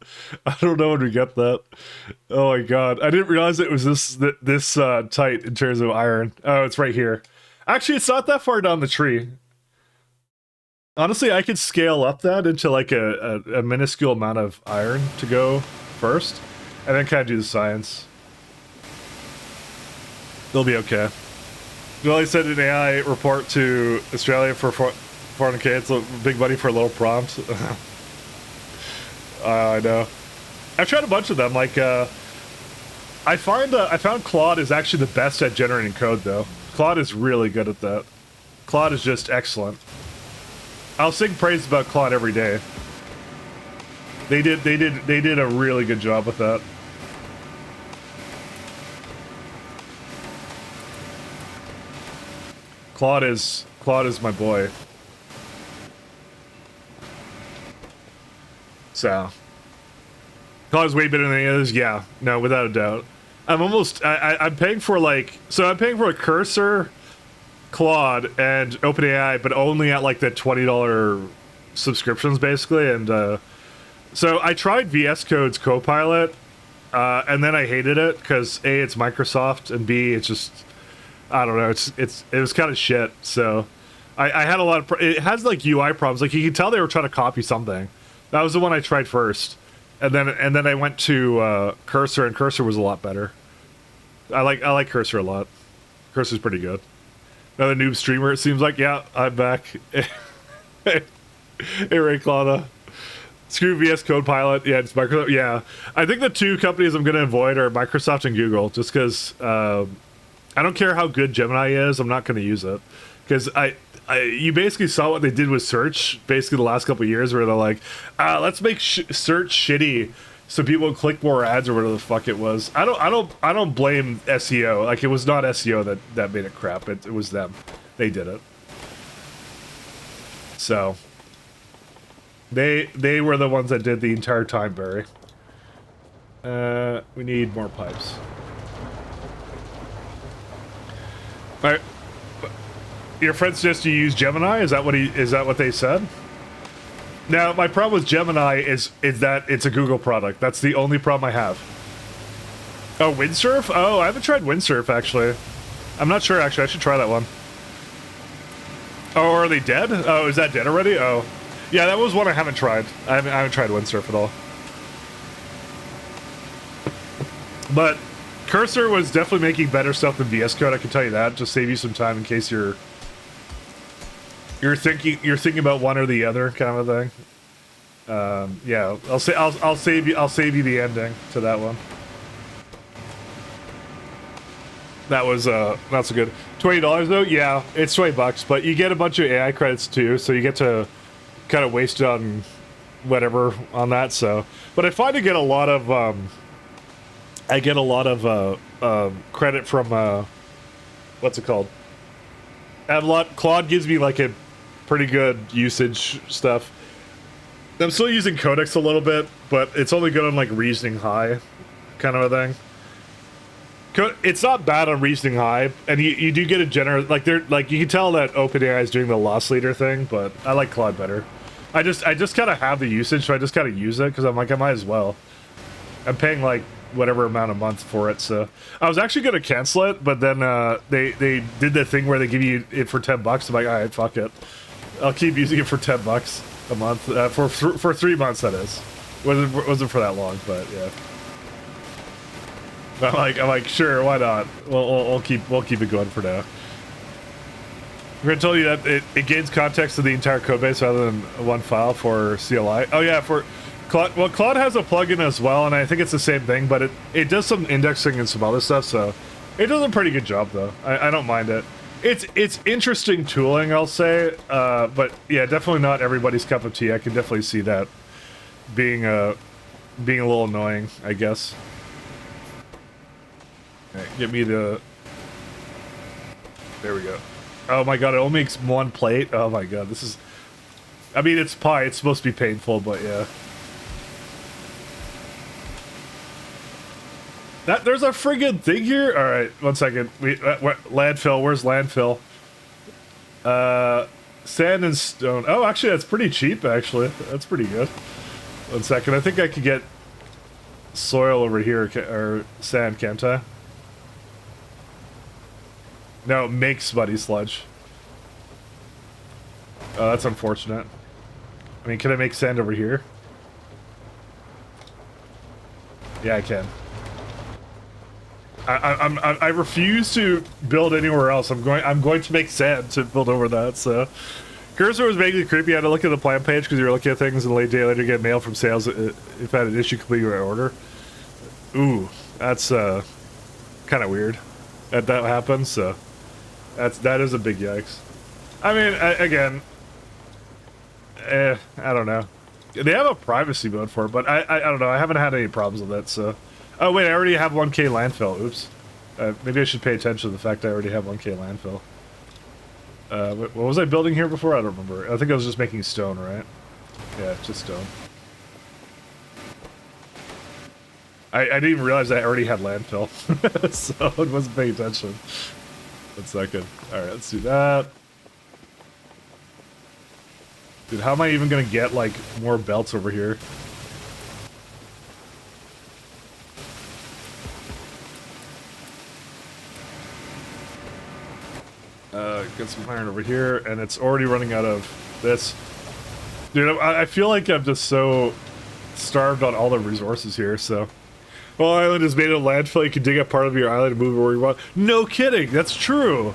I don't know when we get that. Oh my god, I didn't realize it was this tight in terms of iron. Oh, it's right here. Actually, it's not that far down the tree. Honestly, I could scale up that into like a minuscule amount of iron to go first, and then kind of do the science. They'll be okay. Well, I sent an AI report to Australia for 400k. It's a big money for a little prompt. I know. I've tried a bunch of them. Like, I found Claude is actually the best at generating code, though. Claude is really good at that. Claude is just excellent. I'll sing praise about Claude every day. They did a really good job with that. Claude is my boy. So Claude is way better than any others. Yeah, no, without a doubt. I'm paying for I'm paying for a Cursor, Claude, and OpenAI, but only at like the $20 subscriptions basically. And so I tried VS Code's Copilot, and then I hated it because A, it's Microsoft, and B, it's just, I don't know, it was kind of shit. So I had a lot of it has like UI problems. Like you can tell they were trying to copy something. That was the one I tried first, and then I went to Cursor, and Cursor was a lot better. I like Cursor a lot. Cursor's pretty good. Another noob streamer, it seems like. Yeah, I'm back. Hey, Ray Claudia. Screw VS Code Pilot. Yeah, it's Microsoft. Yeah, I think the 2 companies I'm going to avoid are Microsoft and Google, just because I don't care how good Gemini is. I'm not going to use it because you basically saw what they did with search basically the last couple of years, where they're like, let's make search shitty so people click more ads or whatever the fuck it was. I don't blame SEO. Like, it was not SEO that made it crap. It was them. They did it. So they were the ones that did the entire time, Barry. We need more pipes. All right. Your friend suggests you use Gemini? Is that what they said? Now, my problem with Gemini is that it's a Google product. That's the only problem I have. Oh, Windsurf? Oh, I haven't tried Windsurf, actually. I'm not sure, actually. I should try that one. Oh, are they dead? Oh, is that dead already? Oh. Yeah, that was one I haven't tried. I haven't tried windsurf at all. But Cursor was definitely making better stuff than VS Code, I can tell you that. Just save you some time in case you're thinking about one or the other kind of a thing. Yeah, I'll save you the ending to that one. That was not so good. $20 though, yeah, it's $20, but you get a bunch of AI credits too, so you get to kind of waste it on whatever on that. So, but I find I get a lot of credit from what's it called? Claude gives me like a pretty good usage stuff. I'm still using Codex a little bit, but it's only good on like reasoning high, kind of a thing. It's not bad on reasoning high, and you do get a generous like you can tell that OpenAI is doing the loss leader thing, but I like Claude better. I just kind of have the usage, so I just kind of use it because I'm like I might as well. I'm paying like whatever amount a month for it, so I was actually gonna cancel it, but then they did the thing where they give you it for $10. I'm like, all right, fuck it, I'll keep using it for $10 a month for 3 months. That is, wasn't for that long, but yeah. I'm like, sure, why not? We'll keep it going for now. We're gonna tell you that it gains context of the entire code base rather than one file for CLI. Oh yeah, for Claude. Well, Claude has a plugin as well, and I think it's the same thing, but it does some indexing and some other stuff. So it does a pretty good job, though. I don't mind it. It's interesting tooling, I'll say. But yeah, definitely not everybody's cup of tea. I can definitely see that being a little annoying, I guess. Right, get me the... There we go. Oh my god, it only makes one plate? Oh my god, this is... I mean, it's pie, it's supposed to be painful, but yeah. There's a friggin' thing here? Alright, one second. Landfill, where's landfill? Sand and stone. Oh, actually, that's pretty cheap, actually. That's pretty good. One second, I think I could get soil over here, or sand, can't I? No, it makes muddy sludge. Oh, that's unfortunate. I mean, can I make sand over here? Yeah, I can. I refuse to build anywhere else. I'm going to make sand to build over that. So, Cursor was vaguely creepy. I had to look at the plan page because you were looking at things and late day later get mail from sales if I had an issue completing your order. Ooh, that's kind of weird that happens. So. That is a big yikes. I mean, again, I don't know. They have a privacy mode for it, but I don't know. I haven't had any problems with it, so... Oh, wait, I already have 1K landfill. Oops. Maybe I should pay attention to the fact I already have 1K landfill. What was I building here before? I don't remember. I think I was just making stone, right? Yeah, just stone. I didn't even realize I already had landfill, so I wasn't paying attention. 1 second. Alright, let's do that. Dude, how am I even gonna get, like, more belts over here? Get some iron over here, and it's already running out of this. Dude, I feel like I'm just so starved on all the resources here, so... Well, island is made of landfill. You can dig up part of your island and move it where you want. No kidding, that's true.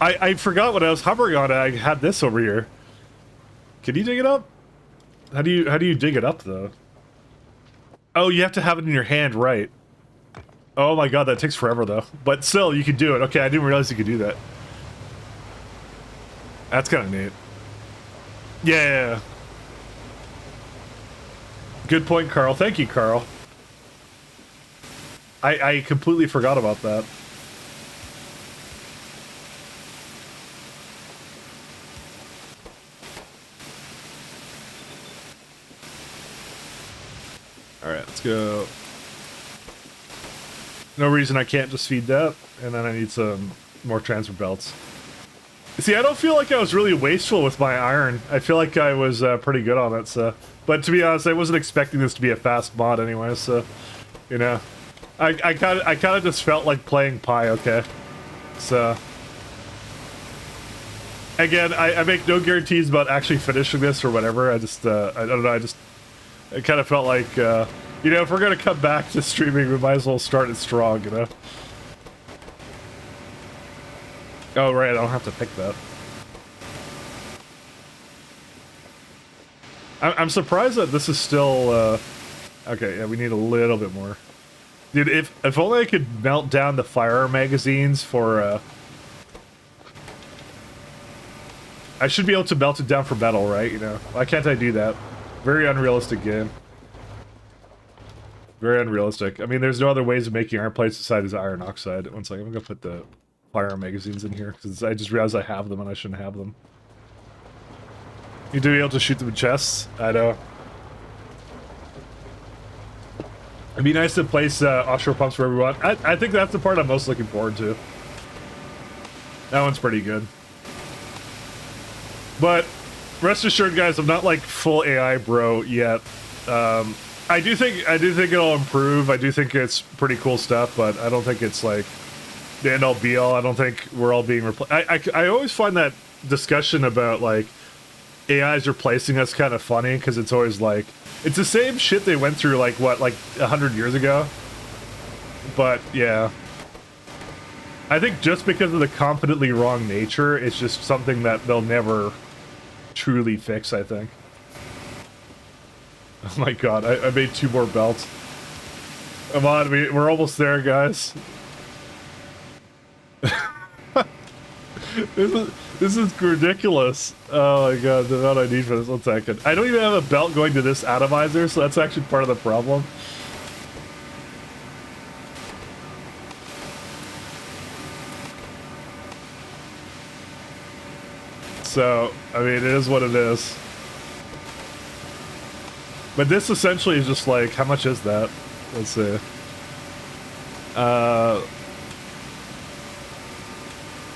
I forgot when I was hovering on it. I had this over here. Can you dig it up? How do you dig it up though? Oh, you have to have it in your hand, right? Oh my god, that takes forever though. But still, you can do it. Okay, I didn't realize you could do that. That's kind of neat. Yeah. Good point, Carl. Thank you, Carl. I completely forgot about that. Alright, let's go. No reason I can't just feed that, and then I need some more transfer belts. See, I don't feel like I was really wasteful with my iron. I feel like I was pretty good on it, so... But to be honest, I wasn't expecting this to be a fast mod anyway, so... You know... I kind of just felt like playing Pi, okay? So again, I make no guarantees about actually finishing this or whatever. I just I don't know. I kind of felt like you know, if we're gonna come back to streaming, we might as well start it strong, you know. Oh right, I don't have to pick that. I'm surprised that this is still okay. Yeah, we need a little bit more. Dude, if only I could melt down the fire magazines for I should be able to melt it down for metal, right? You know, why can't I do that? Very unrealistic game. Very unrealistic. I mean, there's no other ways of making iron plates besides iron oxide. One second, I'm gonna put the fire magazines in here because I just realized I have them and I shouldn't have them. You do be able to shoot them in chests? I know. It'd be nice to place offshore pumps wherever we want. I think that's the part I'm most looking forward to. That one's pretty good. But rest assured, guys, I'm not like full AI bro yet. I do think it'll improve. I do think it's pretty cool stuff, but I don't think it's like the end all be all. I don't think we're all being replaced. I always find that discussion about like AIs replacing us kind of funny because it's always like it's the same shit they went through like what, like 100 years ago. But yeah, I think just because of the competently wrong nature, it's just something that they'll never truly fix, I think. Oh my god, I made 2 more belts. Come on, we're almost there, guys. This is ridiculous. Oh my god, the amount I need for this. 1 second. I don't even have a belt going to this atomizer, so that's actually part of the problem. So, I mean, it is what it is. But this essentially is just like, how much is that? Let's see.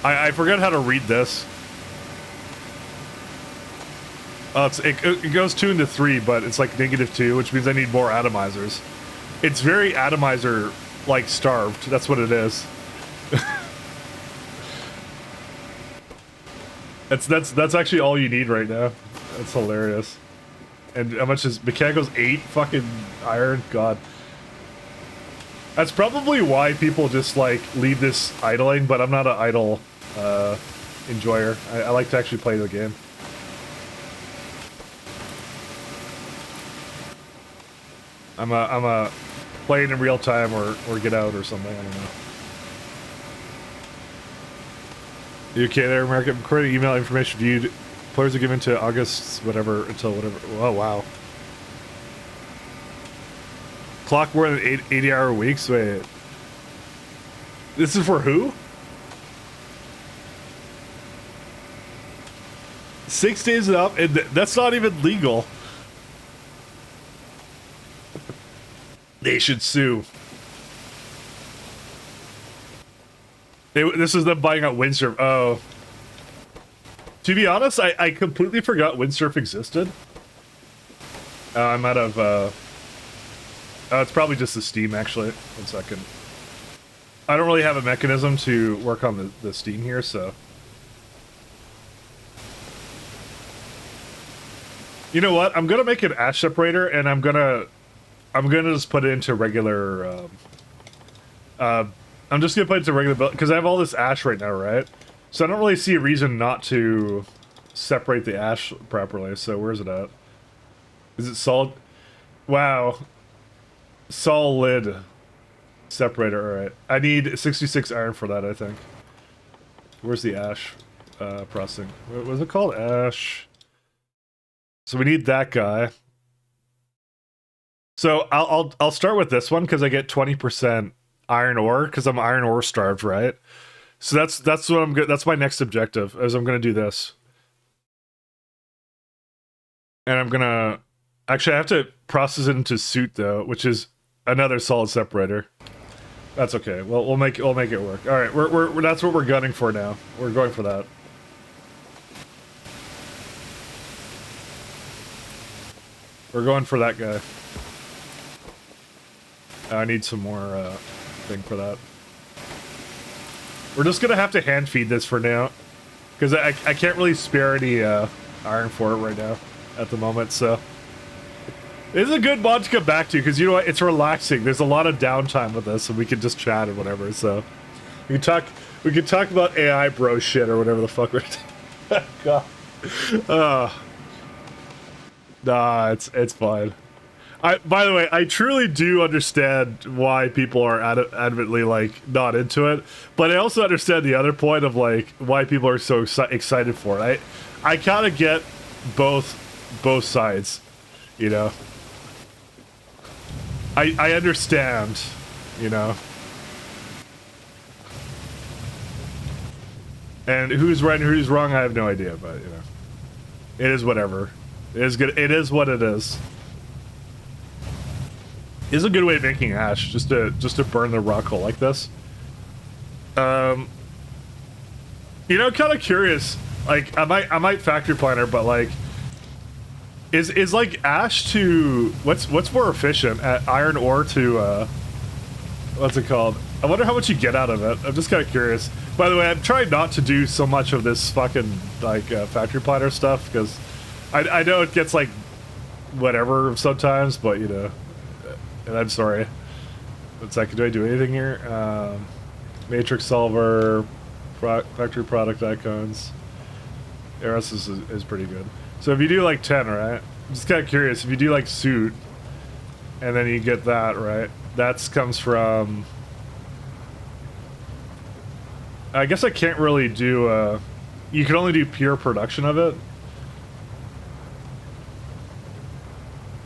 I forgot how to read this. Oh, it goes 2 into 3, but it's like -2, which means I need more atomizers. It's very atomizer like starved. That's what it is. That's actually all you need right now. That's hilarious. And how much is mechanicals? 8 fucking iron? God. That's probably why people just like leave this idling, but I'm not an idle enjoyer. I like to actually play the game. I'm a play it in real time or get out or something. I don't know. You okay there, America? According to email information viewed, players are given to August whatever until whatever. Oh wow. Clock more than 80-hour weeks. Wait. This is for who? 6 days and up, and that's not even legal. They should sue. This is them buying out Windsurf. Oh. To be honest, I completely forgot Windsurf existed. I'm out of, it's probably just the Steam, actually. 1 second. I don't really have a mechanism to work on the Steam here, so... You know what? I'm gonna make an ash separator, and I'm gonna just put it into regular, I'm just gonna put it into regular build, because I have all this ash right now, right? So I don't really see a reason not to separate the ash properly, so where's it at? Is it solid? Wow. Solid separator, alright. I need 66 iron for that, I think. Where's the ash processing? What was it called? Ash. So we need that guy. So I'll start with this one because I get 20% iron ore because I'm iron ore starved, right? So that's what I'm good. That's my next objective. Is I'm gonna do this, and I'm gonna actually I have to process it into soot though, which is another solid separator. That's okay. Well, we'll make it work. All right, we're that's what we're gunning for now. We're going for that. We're going for that guy. I need some more thing for that. We're just gonna have to hand feed this for now, because I can't really spare any iron for it right now at the moment. So this is a good mod to come back to, because you know what? It's relaxing. There's a lot of downtime with this, and we can just chat and whatever. So we can talk about AI bro shit or whatever the fuck we're God. Nah, it's fine. By the way, I truly do understand why people are adamantly like not into it, but I also understand the other point of like why people are so excited for it. I kind of get both sides, you know. I understand, you know. And who's right and who's wrong, I have no idea, but you know, it is whatever. It is good. It is what it is. Is a good way of making ash, just to burn the rock hole like this. You know, kind of curious. Like, I might factory planner, but like, is like ash to what's more efficient at iron ore to what's it called? I wonder how much you get out of it. I'm just kind of curious. By the way, I'm trying not to do so much of this fucking like factory planner stuff because I know it gets like whatever sometimes, but you know. And I'm sorry. 1 second, do I do anything here? Matrix solver, factory product icons. Eros is pretty good. So if you do like 10, right? I'm just kind of curious. If you do like suit, and then you get that, right? That comes from... I guess I can't really do... you can only do pure production of it.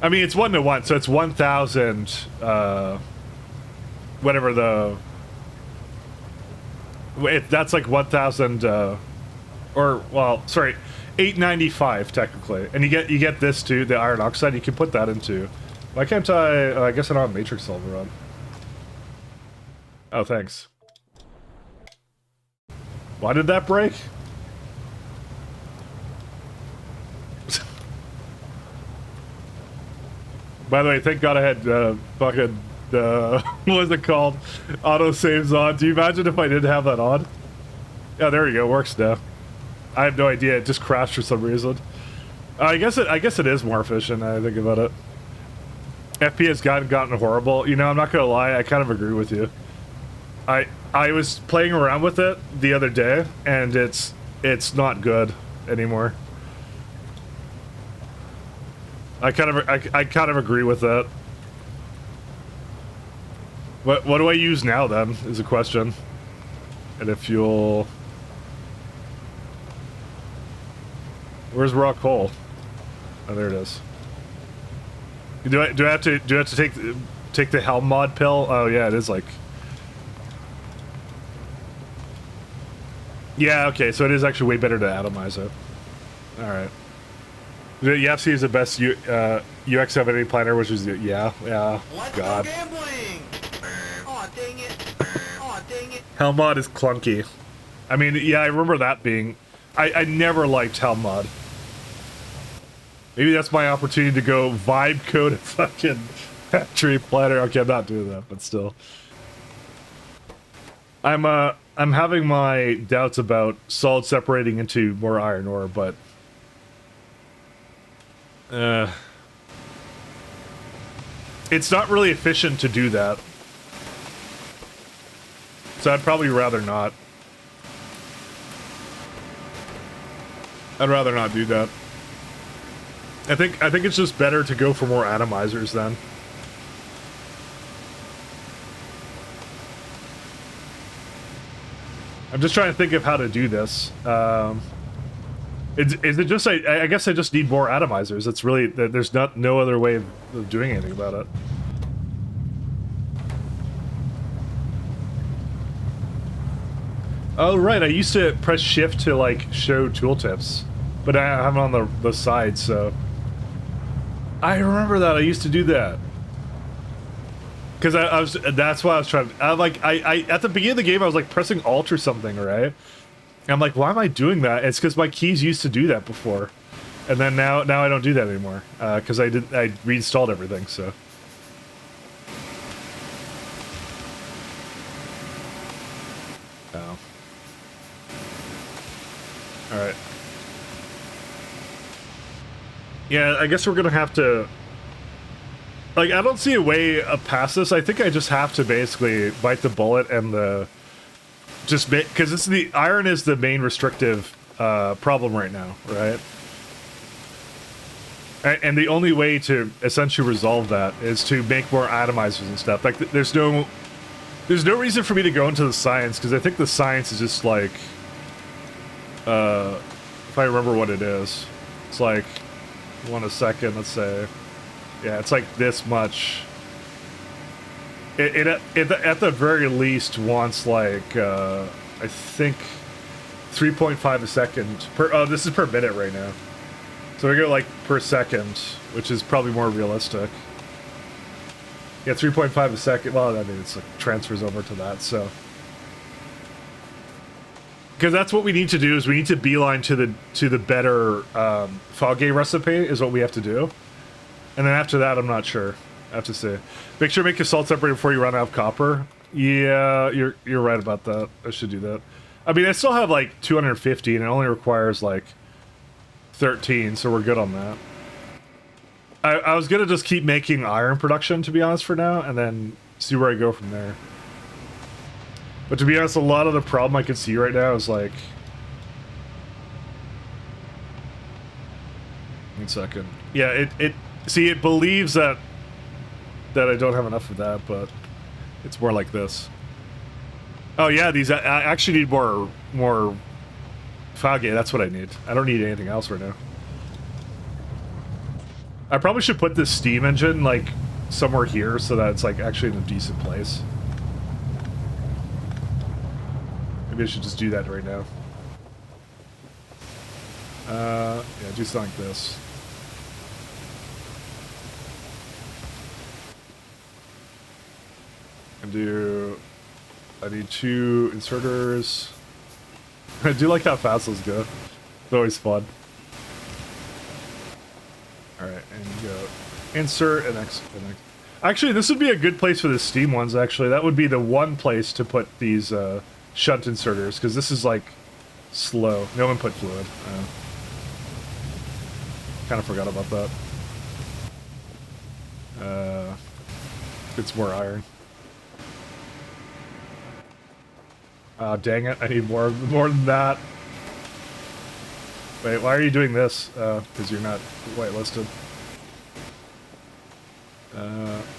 I mean, it's 1-to-1, so it's 1,000, whatever the... that's like 1,000, or, well, sorry, 895 technically. And you get this too, the iron oxide, you can put that into... Why can't I... Oh, I guess I don't have matrix solver on. Oh, thanks. Why did that break? By the way, thank God I had fucking what was it called? Auto saves on. Do you imagine if I didn't have that on? Yeah, there you go. Works now. I have no idea. It just crashed for some reason. I guess it is more efficient. Now I think about it. FPS gotten horrible. You know, I'm not gonna lie. I kind of agree with you. I was playing around with it the other day, and it's not good anymore. I kind of agree with that. What do I use now then is a question. And if you'll... Where's rock coal? Oh, there it is. Do I have to take the Helm mod pill? Oh yeah, it is like... Yeah, okay, so it is actually way better to atomize it. Alright. The YAPC is the best UX of any planner, which is yeah. Let's God. go gambling! Aw, dang it. Aw, dang it. Helm mod is clunky. I mean, yeah, I remember that being... I never liked Helm mod. Maybe that's my opportunity to go vibe code a fucking factory planner. Okay, I'm not doing that, but still. I'm having my doubts about solid separating into more iron ore, but... it's not really efficient to do that. So I'd probably rather not. I'd rather not do that. I think it's just better to go for more atomizers then. I'm just trying to think of how to do this. Is it just I guess I just need more atomizers. It's really there's no other way of doing anything about it. Oh right, I used to press shift to like show tooltips, but I have it on the side, so I remember that I used to do that. Because I was that's why I was trying to, I at the beginning of the game I was like pressing Alt or something, right? I'm like, why am I doing that? It's because my keys used to do that before, and then now I don't do that anymore because I reinstalled everything. So oh, Yeah, I guess we're gonna have to... Like, I don't see a way past this. I think I just have to basically bite the bullet and just make... Because this is the... Iron is the main restrictive problem right now, right? And the only way to essentially resolve that is to make more atomizers and stuff. Like, there's no reason for me to go into the science, because I think the science is just like... if I remember what it is. It's like... 1 second, let's say... Yeah, it's like this much. It at the very least wants like I think 3.5 a second per. Oh, this is per minute right now. So we go like per second, which is probably more realistic. Yeah, 3.5 a second. Well, I mean, it's like transfers over to that. So because that's what we need to do is we need to beeline to the better Foggy recipe is what we have to do. And then after that, I'm not sure. I have to say. Make sure to make your salt separator before you run out of copper. Yeah, you're right about that. I should do that. I mean, I still have like 250, and it only requires like 13, so we're good on that. I was gonna just keep making iron production, to be honest, for now, and then see where I go from there. But to be honest, a lot of the problem I can see right now is like... 1 second. Yeah, See, it believes that I don't have enough of that, but it's more like this. Oh yeah, these I actually need more foggy. That's what I need. I don't need anything else right now. I probably should put this steam engine like somewhere here so that it's like actually in a decent place. Maybe I should just do that right now. Yeah, do something like this. I need 2 inserters. I do like how fast those go. It's always fun. Alright, and you go insert and X. Actually, this would be a good place for the steam ones, actually. That would be the one place to put these shunt inserters, because this is like slow. No input fluid. Kind of forgot about that. It's more iron. Dang it, I need more than that. Wait, why are you doing this? Because you're not whitelisted.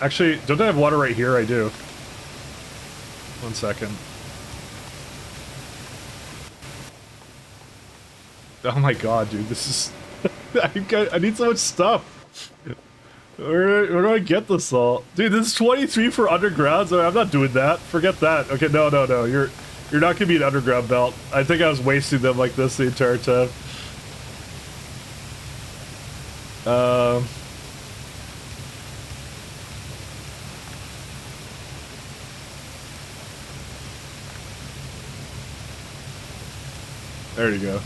Actually, don't I have water right here? I do. 1 second. Oh my god, dude, this is... I need so much stuff. Where do I get this all? Dude, this is 23 for undergrounds. I'm not doing that. Forget that. Okay, no. You're not gonna be an underground belt. I think I was wasting them like this the entire time. There you go.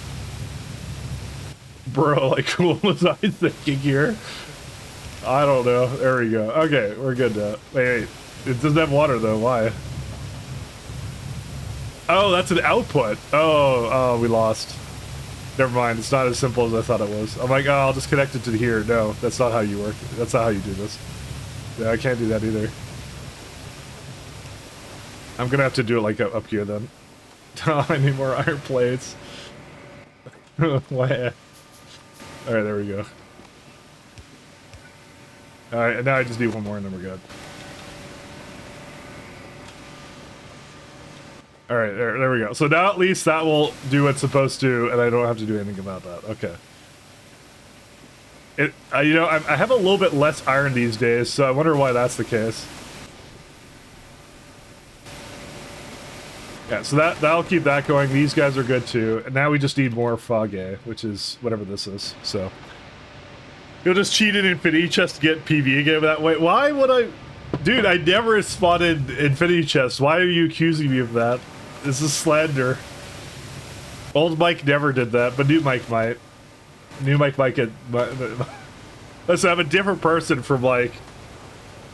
Bro, like, what was I thinking here? I don't know. There we go. Okay, we're good now. Wait. It doesn't have water, though. Why? Oh, that's an output. Oh, we lost. Never mind. It's not as simple as I thought it was. I'm like, oh, I'll just connect it to here. No, that's not how you work. That's not how you do this. Yeah, I can't do that either. I'm gonna have to do it like up here then. I need more iron plates. Why? Alright, there we go. Alright, and now I just need one more and then we're good. Alright, there we go. So now at least that will do what it's supposed to, and I don't have to do anything about that. Okay. You know, I have a little bit less iron these days, so I wonder why that's the case. Yeah, so that'll keep that going. These guys are good too. And now we just need more Foggy, which is whatever this is. So you'll just cheat in Infinity Chest to get PV again that way. Why would I? Dude, I never spotted Infinity Chest. Why are you accusing me of that? This is slander. Old Mike never did that, but new Mike might. New Mike might get... Listen, I'm a different person from like...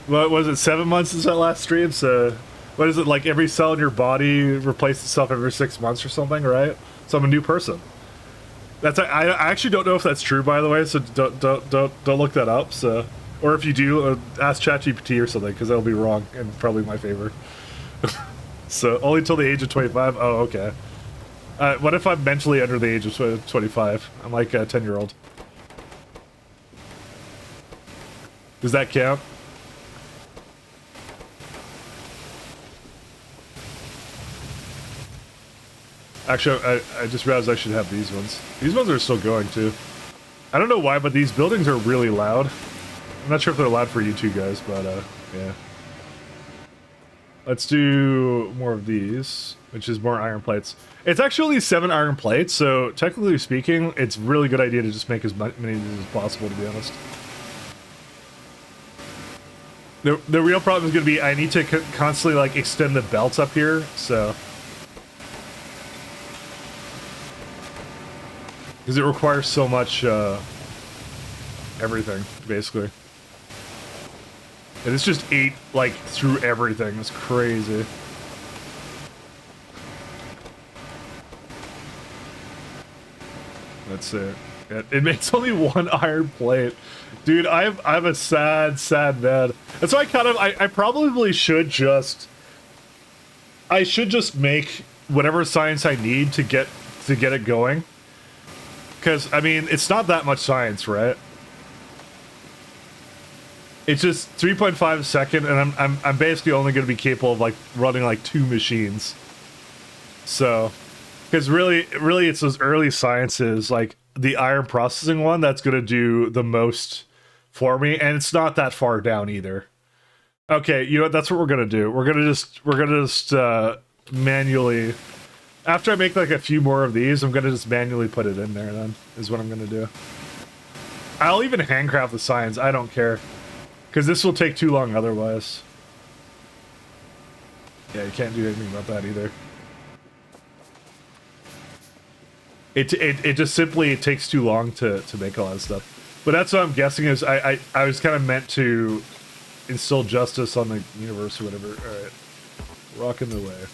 What was it, 7 months since that last stream? So... What is it, like every cell in your body replaces itself every 6 months or something, right? So I'm a new person. I actually don't know if that's true, by the way. So don't look that up. So, or if you do, ask ChatGPT or something, because that'll be wrong and probably my favor. So only till the age of 25. Oh, okay. What if I'm mentally under the age of 25? I'm like a 10-year-old. Does that count? Actually, I just realized I should have these ones. These ones are still going, too. I don't know why, but these buildings are really loud. I'm not sure if they're loud for you two guys, but, yeah. Let's do more of these, which is more iron plates. It's actually 7 iron plates, so technically speaking, it's a really good idea to just make as many of these as possible, to be honest. The real problem is going to be I need to constantly, like, extend the belts up here, so... Because it requires so much, everything, basically. And it's just 8, like, through everything. It's crazy. That's it. It makes only 1 iron plate. Dude, I'm a sad, sad man. That's why I probably should just... I should just make whatever science I need to get it going. Because, I mean, it's not that much science, right? It's just 3.5 a second, and I'm basically only going to be capable of, like, running, like, 2 machines. So, because really it's those early sciences, like, the iron processing one, that's going to do the most for me, and it's not that far down either. Okay, you know what, that's what we're going to do. We're going to just manually... After I make, like, a few more of these, I'm going to just manually put it in there, then, is what I'm going to do. I'll even handcraft the signs, I don't care. Because this will take too long otherwise. Yeah, you can't do anything about that either. It just simply takes too long to make a lot of stuff. But that's what I'm guessing is I was kind of meant to instill justice on the universe or whatever. Alright. Rocking the way.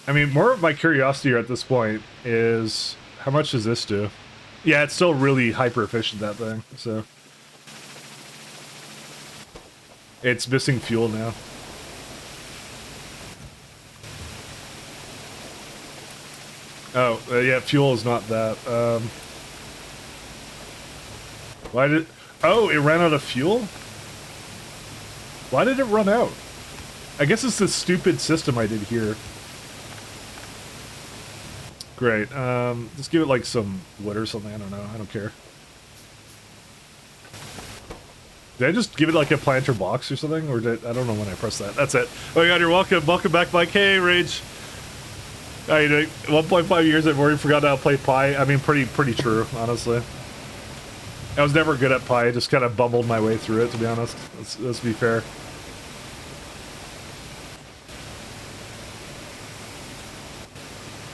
I mean, more of my curiosity here at this point is how much does this do? Yeah, it's still really hyper efficient, that thing, so. It's missing fuel now. Oh, yeah, fuel is not that. Why did... Oh, it ran out of fuel? Why did it run out? I guess it's the stupid system I did here. Great. Just give it like some wood or something. I don't know. I don't care. Did I just give it like a planter box or something? Or did I don't know when I pressed that. That's it. Oh my god, you're welcome. Welcome back, Mike. Hey, Rage. How you doing? 1.5 years I've already forgotten how to play Pi. I mean, pretty true, honestly. I was never good at Pi. I just kind of bumbled my way through it, to be honest. Let's be fair.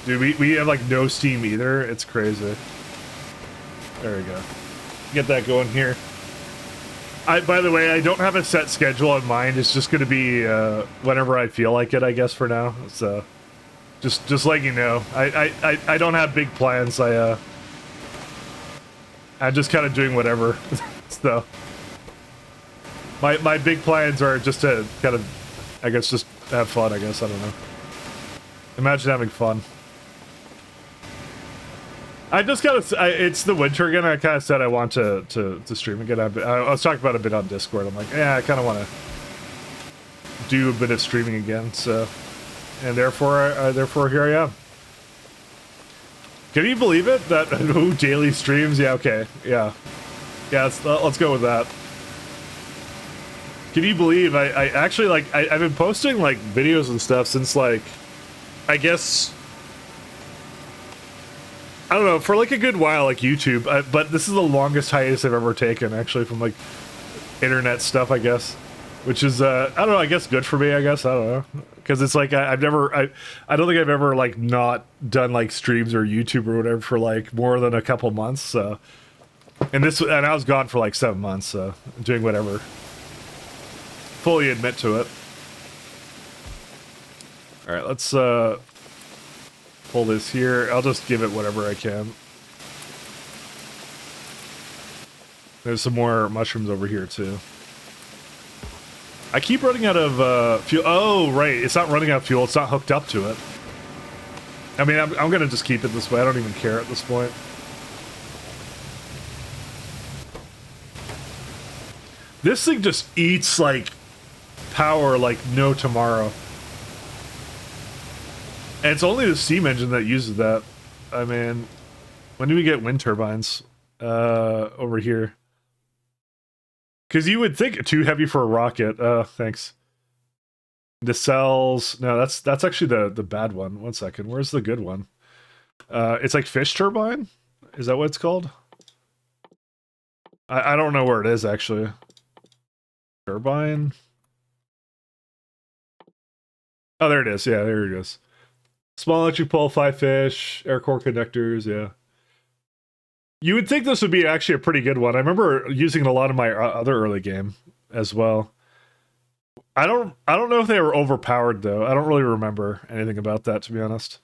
Dude, we have, like, no steam either. It's crazy. There we go. Get that going here. By the way, I don't have a set schedule in mind. It's just going to be whenever I feel like it, I guess, for now. So, just letting you know. I don't have big plans. I'm just kind of doing whatever. So, my big plans are just to kind of, I guess, just have fun, I guess. I don't know. Imagine having fun. I just kind of, it's the winter again. I kind of said I want to stream again. I was talking about it a bit on Discord. I'm like, yeah, I kind of want to do a bit of streaming again. So, and therefore here I am. Can you believe it? That who daily streams? Yeah, okay, yeah. Let's go with that. Can you believe I actually, like, I've been posting, like, videos and stuff since, like, I guess, I don't know, for like a good while, like YouTube, but this is the longest hiatus I've ever taken, actually, from like internet stuff, I guess, which is, I don't know, I guess good for me, I guess, I don't know, because it's like, I don't think I've ever, like, not done, like, streams or YouTube or whatever for, like, more than a couple months, so, and I was gone for, like, 7 months, so, doing whatever, fully admit to it. Alright, let's, pull this here. I'll just give it whatever I can. There's some more mushrooms over here too. I keep running out of fuel. Oh, right. It's not running out of fuel. It's not hooked up to it. I mean, I'm going to just keep it this way. I don't even care at this point. This thing just eats, like, power like no tomorrow. And it's only the steam engine that uses that. I mean, when do we get wind turbines? Over here. Because you would think too heavy for a rocket. Thanks. The cells. No, that's actually the bad one. 1 second. Where's the good one? It's like fish turbine? Is that what it's called? I don't know where it is, actually. Turbine? Oh, there it is. Yeah, there it is. Small electric pole, 5 fish, air core conductors, yeah. You would think this would be actually a pretty good one. I remember using it a lot in my other early game as well. I don't know if they were overpowered though. I don't really remember anything about that, to be honest.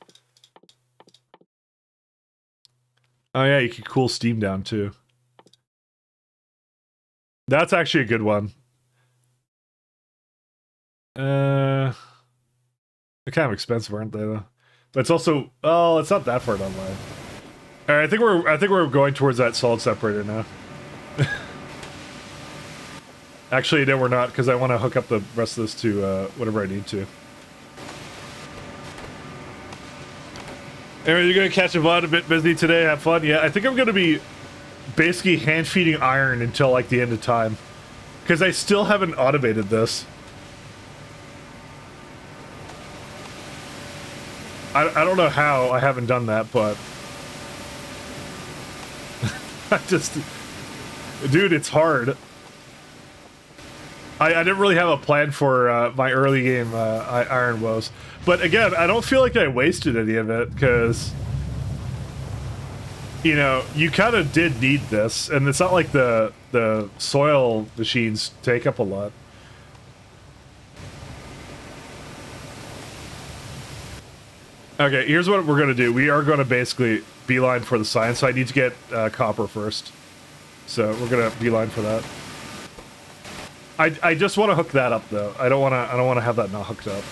Oh yeah, you can cool steam down too. That's actually a good one. They're kind of expensive, aren't they though? But it's also, oh, it's not that far down the line. All right, I think we're going towards that solid separator now. Actually, no, we're not, because I want to hook up the rest of this to whatever I need to. Anyway, you're gonna catch a VOD a bit busy today. Have fun. Yeah, I think I'm gonna be basically hand feeding iron until like the end of time, because I still haven't automated this. I don't know how I haven't done that, but I just, dude, it's hard. I didn't really have a plan for my early game iron woes, but again, I don't feel like I wasted any of it because, you know, you kind of did need this, and it's not like the soil machines take up a lot. Okay, here's what we're gonna do. We are gonna basically beeline for the science. So I need to get copper first, so we're gonna beeline for that. I just want to hook that up though. I don't want to have that not hooked up.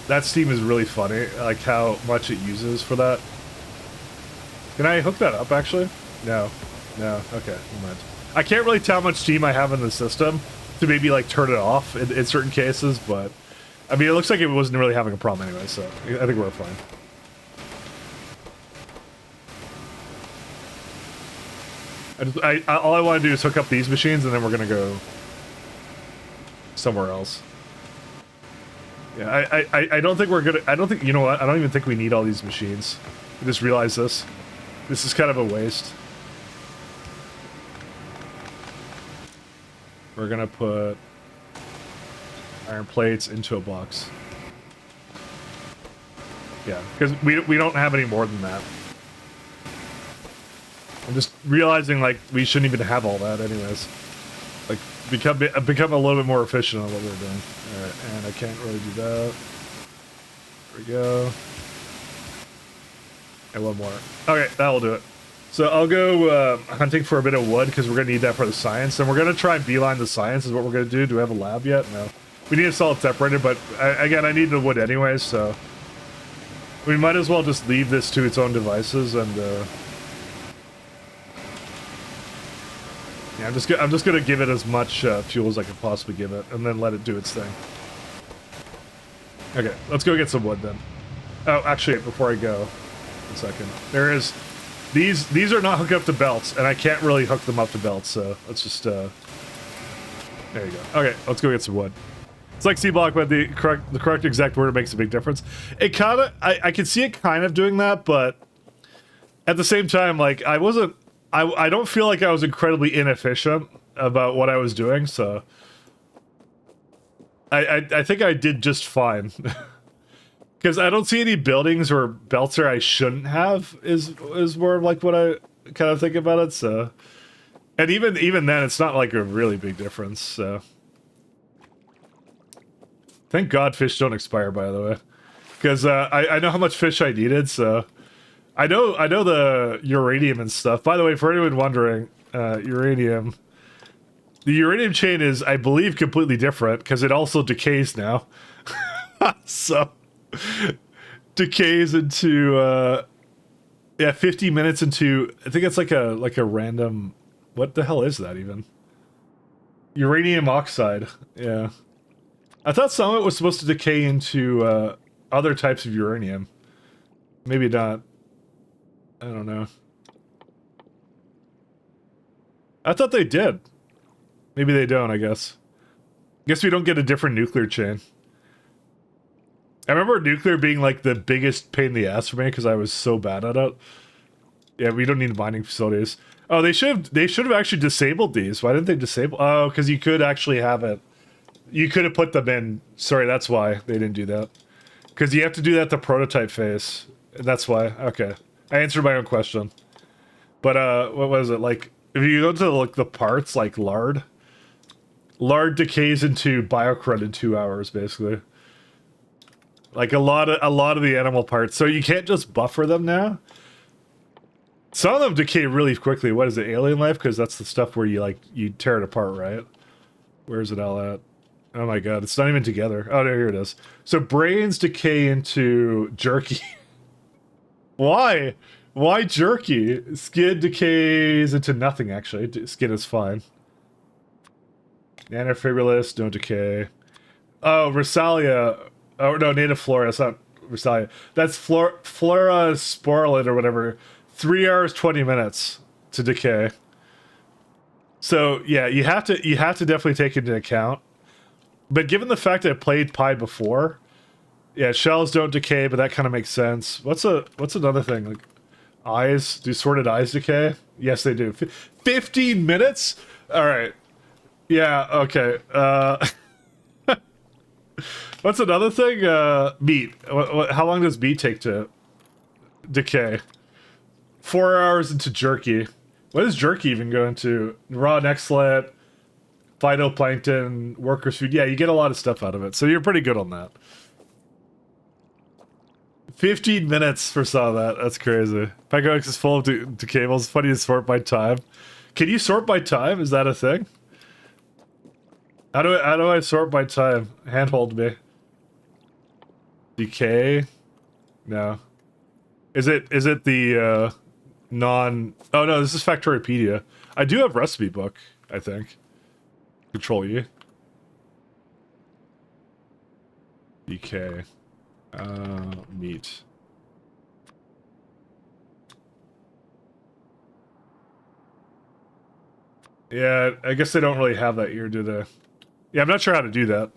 That steam is really funny, like how much it uses for that. Can I hook that up actually? No. No, okay, never mind. I can't really tell how much steam I have in the system to maybe like turn it off in certain cases, but I mean, it looks like it wasn't really having a problem anyway, so I think we're fine. All I want to do is hook up these machines, and then we're gonna go somewhere else. Yeah, I don't think we're gonna. I don't think, you know what? I don't even think we need all these machines. I just realized this. This is kind of a waste. We're gonna put iron plates into a box. Yeah, because we don't have any more than that. I'm just realizing like we shouldn't even have all that anyways. Like become a little bit more efficient on what we're doing. All right, and I can't really do that. There we go. And one more. Okay, that'll do it. So I'll go hunting for a bit of wood because we're gonna need that for the science, and we're gonna try and beeline the science is what we're gonna do. Do we have a lab yet? No. We need a solid separator, but again, I need the wood anyways, so we might as well just leave this to its own devices and yeah, I'm just gonna give it as much fuel as I can possibly give it, and then let it do its thing. Okay, let's go get some wood then. Oh, actually, before I go, 1 second. There is. These are not hooked up to belts, and I can't really hook them up to belts, so let's just, there you go. Okay, let's go get some wood. It's like C-block, but the correct exact word makes a big difference. It kind of, I can see it kind of doing that, but at the same time, like, I don't feel like I was incredibly inefficient about what I was doing, so I think I did just fine. Because I don't see any buildings or belts there I shouldn't have, is more like what I kind of think about it, so. And even then, it's not like a really big difference. So, thank God fish don't expire. By the way, because I know how much fish I needed. So, I know the uranium and stuff. By the way, for anyone wondering, uranium. The uranium chain is, I believe, completely different because it also decays now. So, decays into 50 minutes into. I think it's like a random. What the hell is that even? Uranium oxide. Yeah. I thought some of it was supposed to decay into other types of uranium. Maybe not. I don't know. I thought they did. Maybe they don't, I guess. Guess we don't get a different nuclear chain. I remember nuclear being like the biggest pain in the ass for me because I was so bad at it. Yeah, we don't need mining facilities. Oh, they should have actually disabled these. Why didn't they disable? Oh, because you could actually have it. You could have put them in. Sorry, that's why they didn't do that. Because you have to do that the prototype phase. That's why. Okay, I answered my own question. But what was it like? If you go to like the parts, like lard decays into biocrud in 2 hours, basically. Like a lot of the animal parts. So you can't just buffer them now. Some of them decay really quickly. What is it, alien life? Because that's the stuff where you tear it apart, right? Where's it all at? Oh my god, it's not even together. Oh, there, here it is. So brains decay into jerky. Why? Why jerky? Skin decays into nothing, actually. Skin is fine. Nanofibrillus, don't decay. Oh, Rossalia. Oh, no, native flora. That's not Rossalia. That's flora sporulate or whatever. 3 hours, 20 minutes to decay. So, yeah, you have to definitely take it into account. But given the fact that I played Pi before, yeah, shells don't decay, but that kind of makes sense. What's another thing? Like eyes? Do sorted eyes decay? Yes, they do. 15 minutes? All right. Yeah, okay. What's another thing? Meat. How long does meat take to decay? 4 hours into jerky. What does jerky even go into? Raw and excellent, phytoplankton, workers' food. Yeah, you get a lot of stuff out of it, so you're pretty good on that. 15 minutes for some of that. That's crazy. Pycox is full of decayables. Funny to sort by time. Can you sort by time? Is that a thing? How do I sort by time? Handhold me. Decay? No. Is it the non? Oh no, this is Factoripedia. I do have recipe book, I think. Control E. Decay. Meat. Yeah, I guess they don't really have that here, do they? Yeah, I'm not sure how to do that.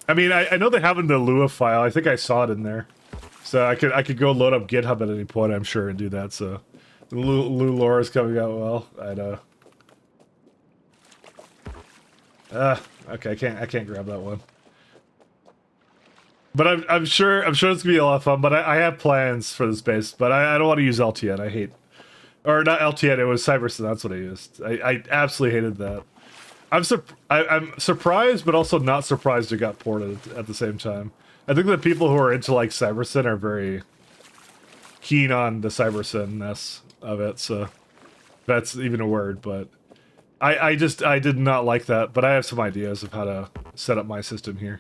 I mean, I know they have in the Lua file. I think I saw it in there. So I could go load up GitHub at any point, I'm sure, and do that. So the Lu lore is coming out well. I know. Okay, I can't grab that one. But I'm sure it's gonna be a lot of fun. But I have plans for this base. But I don't want to use LTN. I hate, or not LTN. It was Cybersyn. That's what I used. I absolutely hated that. I'm surprised, but also not surprised it got ported at the same time. I think the people who are into like Cybersyn are very keen on the Cybersyn-ness of it. So that's even a word. But I did not like that. But I have some ideas of how to set up my system here.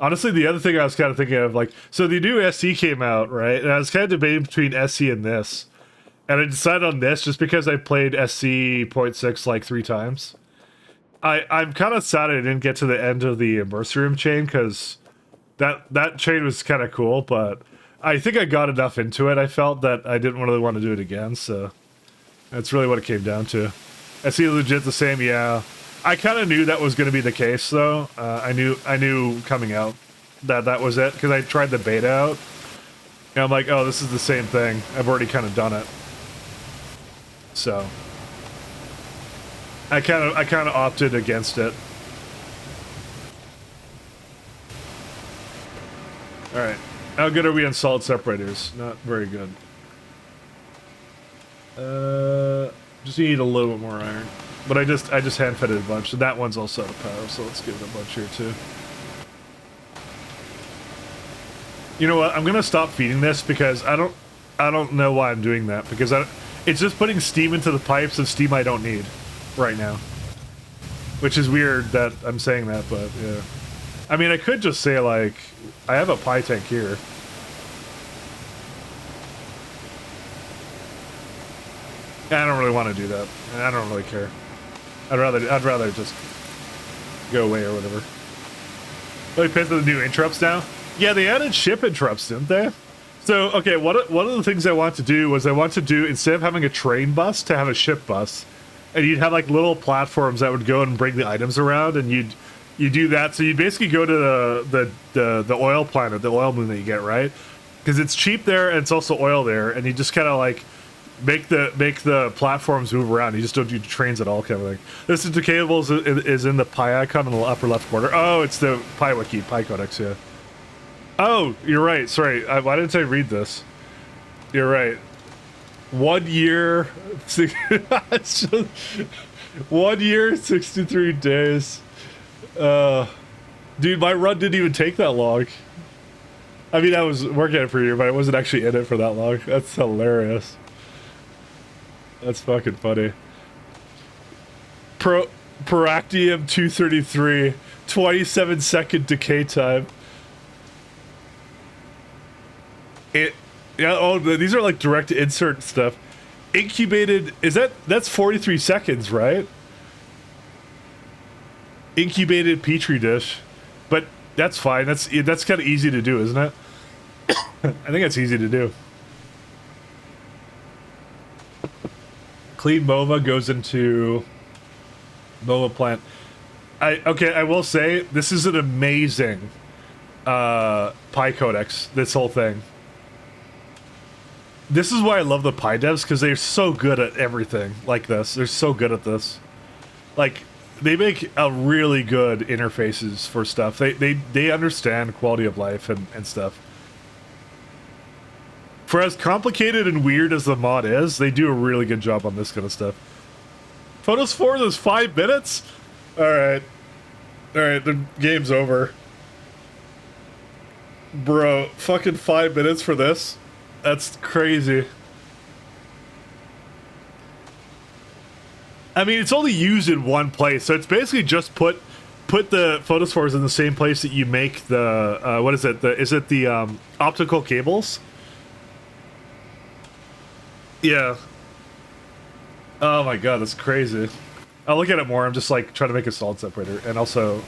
Honestly, the other thing I was kind of thinking of, like, so the new SC came out, right? And I was kind of debating between SC and this. And I decided on this just because I played SC 0.6 like 3 times. I'm kind of sad I didn't get to the end of the Immersarium chain, because that chain was kind of cool, but I think I got enough into it. I felt that I didn't really want to do it again, so that's really what it came down to. SC legit the same, yeah. I kind of knew that was going to be the case, though. I knew coming out that was it, because I tried the beta out, and I'm like, oh, this is the same thing. I've already kind of done it. So I kind of opted against it. All right, how good are we on solid separators? Not very good. Just need a little bit more iron. But I just hand fed it a bunch. And that one's also out of power, so let's give it a bunch here too. You know what? I'm gonna stop feeding this because I don't know why I'm doing that, because it's just putting steam into the pipes of steam I don't need right now. Which is weird that I'm saying that, but yeah. I mean, I could just say, like, I have a pie tank here. I don't really want to do that. I don't really care. I'd rather just go away or whatever. Oh, you paid for the new interrupts now? Yeah, they added ship interrupts, didn't they? So, okay, one of the things I want to do was I want to do, instead of having a train bus, to have a ship bus. And you'd have like little platforms that would go and bring the items around, and you do that. So you basically go to the oil planet, the oil moon that you get, right? Because it's cheap there and it's also oil there, and you just kind of like make the platforms move around. You just don't do trains at all, kind of thing. This is Decayables is in the pie icon in the upper left corner. Oh, it's the pie wiki, pie codex, yeah. Oh, you're right. Sorry, why didn't I read this? You're right. 1 year, it's just 1 year, 63 days. Dude, my run didn't even take that long. I mean, I was working it for a year, but I wasn't actually in it for that long. That's hilarious. That's fucking funny. Proactium 233, 27-second decay time. Yeah, oh, these are like direct insert stuff. Incubated, that's 43 seconds, right? Incubated petri dish. But that's fine. That's kind of easy to do, isn't it? I think that's easy to do. Clean MOVA goes into MOVA plant. I will say this is an amazing Pi codex, this whole thing. This is why I love the Pi devs, because they're so good at everything like this. They're so good at this. Like, they make a really good interfaces for stuff. They understand quality of life and stuff. For as complicated and weird as the mod is, they do a really good job on this kind of stuff. Photos 4 is 5 minutes? Alright. Alright, the game's over. Bro, fucking 5 minutes for this? That's crazy. I mean, it's only used in one place, so it's basically just put the photophores in the same place that you make the what is it? Is it the optical cables? Yeah. Oh my god, that's crazy. I'll look at it more. I'm just like trying to make a solid separator, and also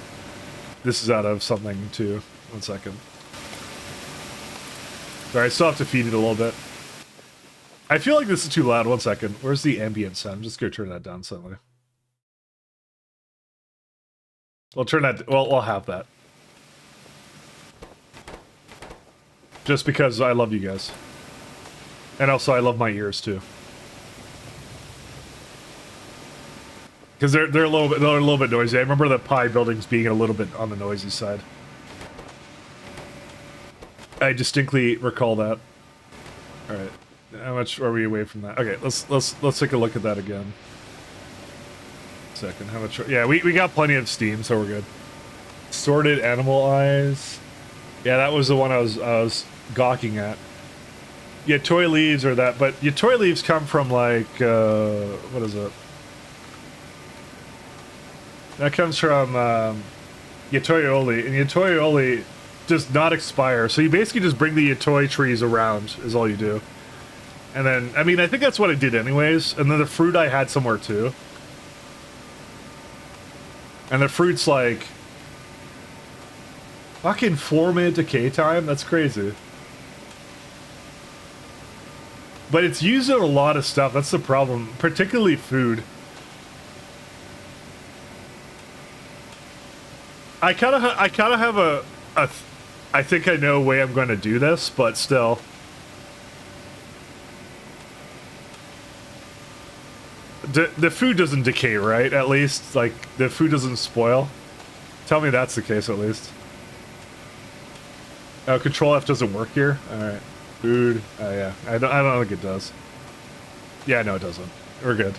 this is out of something too. 1 second. Sorry, I still have to feed it a little bit. I feel like this is too loud. 1 second. Where's the ambient sound? I'm just gonna turn that down slightly. We'll turn that. Well, I'll have that. Just because I love you guys, and also I love my ears too. Because they're a little bit noisy. I remember the Pi buildings being a little bit on the noisy side. I distinctly recall that. All right, how much are we away from that? Okay, let's take a look at that again. Second, how much? Yeah, we got plenty of steam, so we're good. Sorted animal eyes. Yeah, that was the one I was gawking at. Yeah, toy leaves or that, but your toy leaves come from like what is it? That comes from Yatoyoli, and Yatoyoli does not expire, so you basically just bring the Yatoi trees around, is all you do. And then, I mean, I think that's what I did anyways, and then the fruit I had somewhere too. And the fruit's like fucking 4-minute decay time? That's crazy. But it's used in a lot of stuff, that's the problem, particularly food. I kind of have a I think I know a way I'm going to do this, but still. The food doesn't decay, right? At least, like, the food doesn't spoil. Tell me that's the case, at least. Oh, Control F doesn't work here? Alright. Food. Oh, yeah. I don't think it does. Yeah, no, it doesn't. We're good.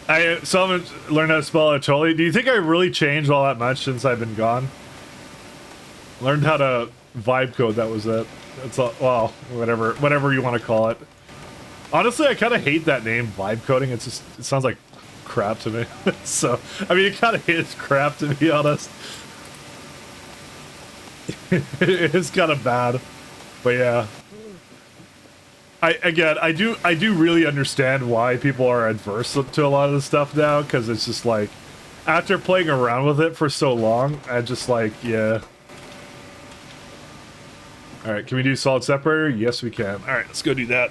I still haven't learned how to spell it totally. Do you think I really changed all that much since I've been gone? Learned how to vibe code, that was it. That's all, well, whatever you want to call it. Honestly, I kind of hate that name, vibe coding. It's just, it sounds like crap to me. So, I mean, it kind of is crap to be honest. It is kind of bad, but yeah. I do really understand why people are adverse to a lot of the stuff now, because it's just like, after playing around with it for so long, I just like, yeah. All right, can we do solid separator? Yes, we can. All right, let's go do that.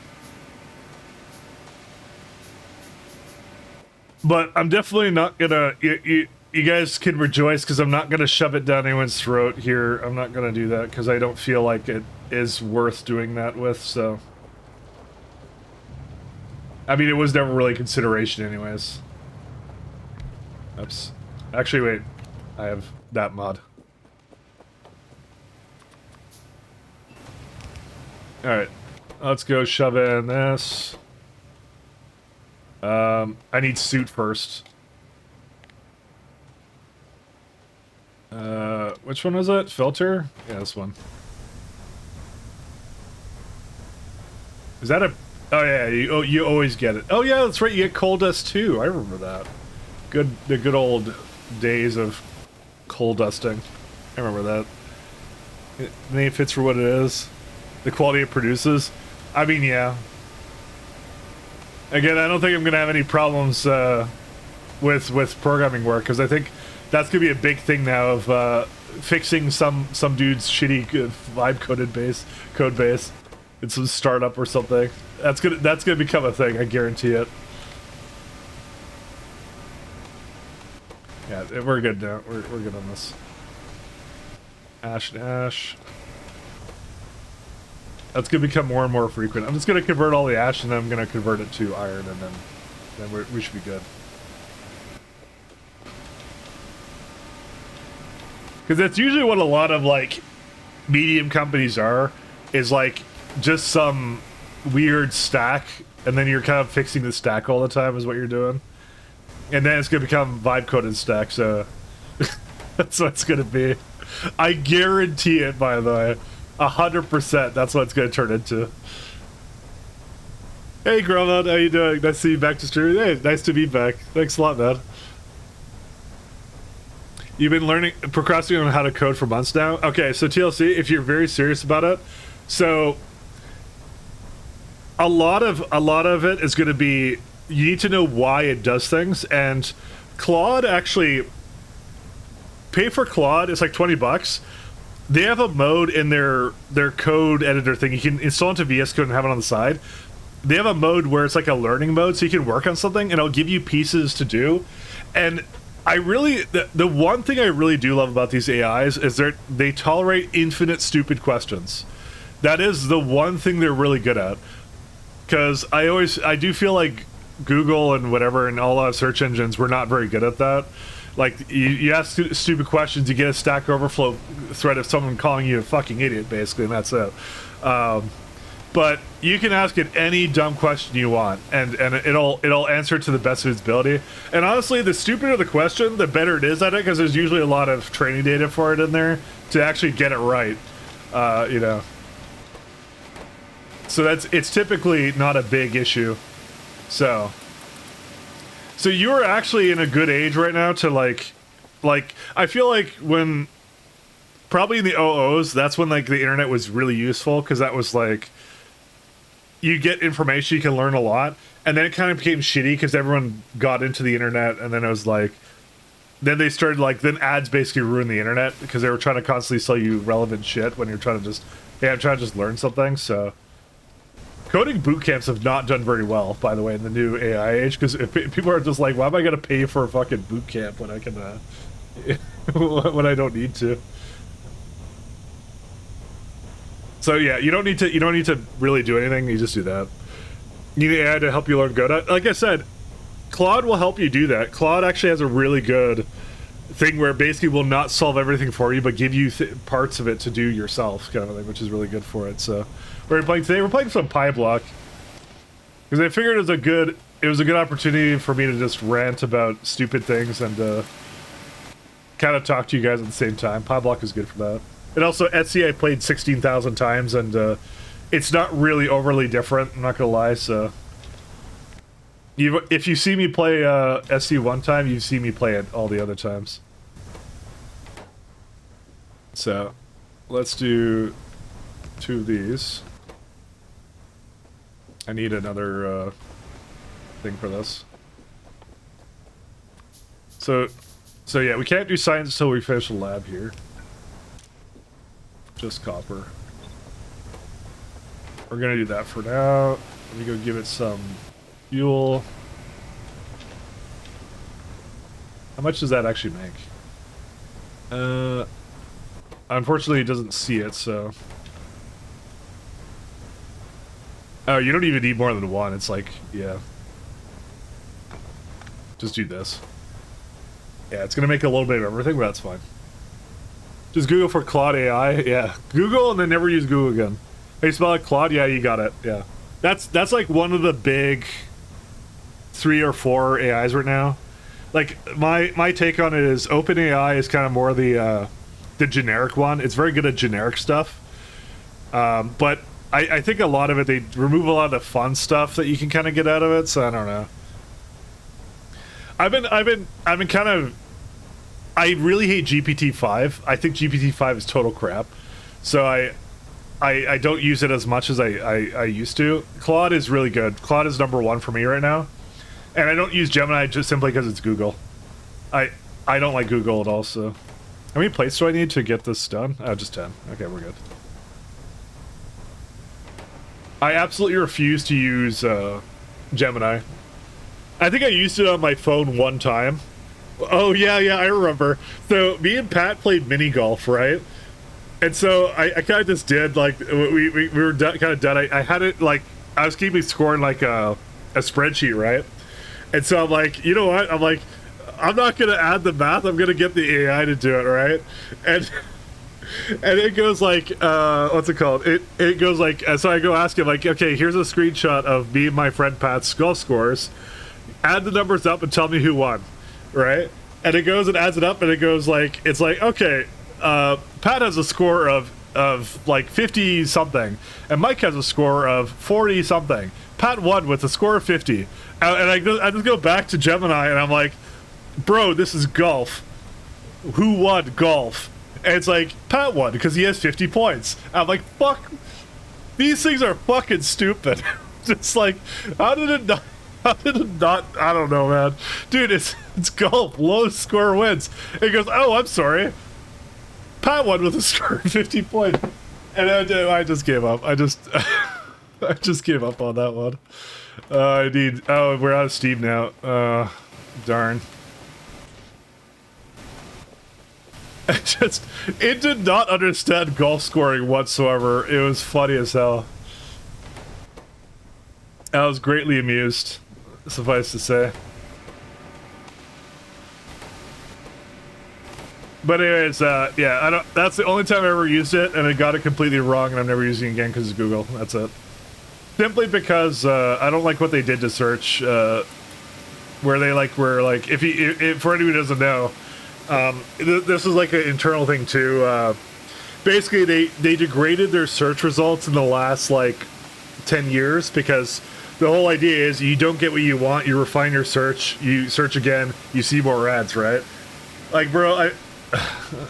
But I'm definitely not gonna, you guys can rejoice because I'm not gonna shove it down anyone's throat here. I'm not gonna do that because I don't feel like it is worth doing that with, so. I mean, it was never really consideration anyways. Oops. Actually, wait. I have that mod. Alright. Let's go shove in this. I need suit first. Which one was it? Filter? Yeah, this one. Is that a... Oh yeah, you always get it. Oh yeah, that's right, you get coal dust too. I remember that. The good old days of coal dusting. I remember that. The name fits for what it is. The quality it produces. I mean, yeah. Again, I don't think I'm gonna have any problems with programming work, because I think that's gonna be a big thing now of fixing some dude's shitty vibe code base. It's some startup or something. That's gonna become a thing. I guarantee it. Yeah, we're good now. We're good on this. Ash and ash. That's gonna become more and more frequent. I'm just gonna convert all the ash and then I'm gonna convert it to iron, and then we should be good. Because that's usually what a lot of like medium companies are, is like just some weird stack, and then you're kind of fixing the stack all the time is what you're doing, and then it's gonna become vibe coded stack. So that's what it's gonna be. I guarantee it. By the way, 100%. That's what it's gonna turn into. Hey, Gromad, how you doing? Nice to see you back to stream. Hey, nice to be back. Thanks a lot, man. You've been procrastinating on how to code for months now. Okay, so TLC, if you're very serious about it, so a lot of it is going to be, you need to know why it does things, and Claude actually, pay for Claude, it's like $20. They have a mode in their code editor thing. You can install into VS Code and have it on the side. They have a mode where it's like a learning mode, so you can work on something and it'll give you pieces to do. And I really, the one thing I really do love about these AIs is they tolerate infinite stupid questions. That is the one thing they're really good at. Because I do feel like Google and whatever and all our search engines, we're not very good at that. Like, you ask stupid questions, you get a Stack Overflow thread of someone calling you a fucking idiot, basically, and that's it. But you can ask it any dumb question you want, and it'll answer to the best of its ability. And honestly, the stupider the question, the better it is at it, because there's usually a lot of training data for it in there to actually get it right. You know. So it's typically not a big issue. So you're actually in a good age right now to like I feel like when probably in the 00s, that's when like the internet was really useful, because that was like, you get information, you can learn a lot, and then it kind of became shitty because everyone got into the internet, and then it was like, then they started like, then ads basically ruined the internet because they were trying to constantly sell you relevant shit when you're trying to just, hey, I'm trying to just learn something. So coding boot camps have not done very well, by the way, in the new AI age, because people are just like, why am I gonna pay for a fucking boot camp when I can when I don't need to? So yeah, you don't need to really do anything. You just do that. You need AI to help you learn Go. Like I said, Claude will help you do that. Claude actually has a really good thing where it basically will not solve everything for you, but give you parts of it to do yourself, kind of thing, which is really good for it. So we're playing today. We're playing some Pyblock because I figured it was a good it was a good opportunity for me to just rant about stupid things and kind of talk to you guys at the same time. Pyblock is good for that. And also, Etsy I played 16,000 times, and it's not really overly different, I'm not gonna lie, so... if you see me play Etsy one time, you've seen me play it all the other times. So, let's do 2 of these. I need another thing for this. So yeah, we can't do science until we finish the lab here. Just copper. We're gonna do that for now. Let me go give it some fuel. How much does that actually make? Unfortunately it doesn't see it, so... Oh, you don't even need more than 1, it's like, yeah. Just do this. Yeah, it's gonna make a little bit of everything, but that's fine. Just Google for Claude AI, yeah. Google and then never use Google again. Hey, spell it Claude? Yeah, you got it, yeah. That's like one of the big 3 or 4 AIs right now. Like, my take on it is OpenAI is kind of more the generic one. It's very good at generic stuff. But I think a lot of it, they remove a lot of the fun stuff that you can kind of get out of it, so I don't know. I've been kind of... I really hate GPT-5. I think GPT-5 is total crap. So I don't use it as much as I used to. Claude is really good. Claude is #1 for me right now. And I don't use Gemini just simply because it's Google. I don't like Google at all, so... How many plates do I need to get this done? Oh, just 10. Okay, we're good. I absolutely refuse to use Gemini. I think I used it on my phone one time. Oh, yeah, I remember. So, me and Pat played mini golf, right? And so, I kind of just did, like, we were kind of done. I had it, like, I was keeping score in, like, a spreadsheet, right? And so, I'm like, you know what? I'm like, I'm not going to add the math. I'm going to get the AI to do it, right? And it goes like, what's it called? It goes like, so I go ask him, like, okay, here's a screenshot of me and my friend Pat's golf scores. Add the numbers up and tell me who won, right? And it goes and adds it up, and it goes like, it's like, okay, Pat has a score of like 50 something, and Mike has a score of 40 something. Pat won with a score of 50, and I just go back to Gemini, and I'm like, bro, this is golf. Who won golf? And it's like, Pat won because he has 50 points. I'm like, fuck, these things are fucking stupid. Just like, how did it not? I don't know, man. Dude, it's golf. Low score wins. It goes, oh, I'm sorry. Pat won with a score of 50 points. And I just gave up. I just gave up on that one. Oh, we're out of Steam now. Darn. It did not understand golf scoring whatsoever. It was funny as hell. I was greatly amused, suffice to say. But anyways, yeah, that's the only time I ever used it, and I got it completely wrong, and I'm never using it again because it's Google. That's it. Simply because I don't like what they did to search, where they were like, if for anyone who doesn't know, this is like an internal thing too. Basically, they degraded their search results in the last like 10 years because the whole idea is you don't get what you want, you refine your search, you search again, you see more ads, right? Like, bro,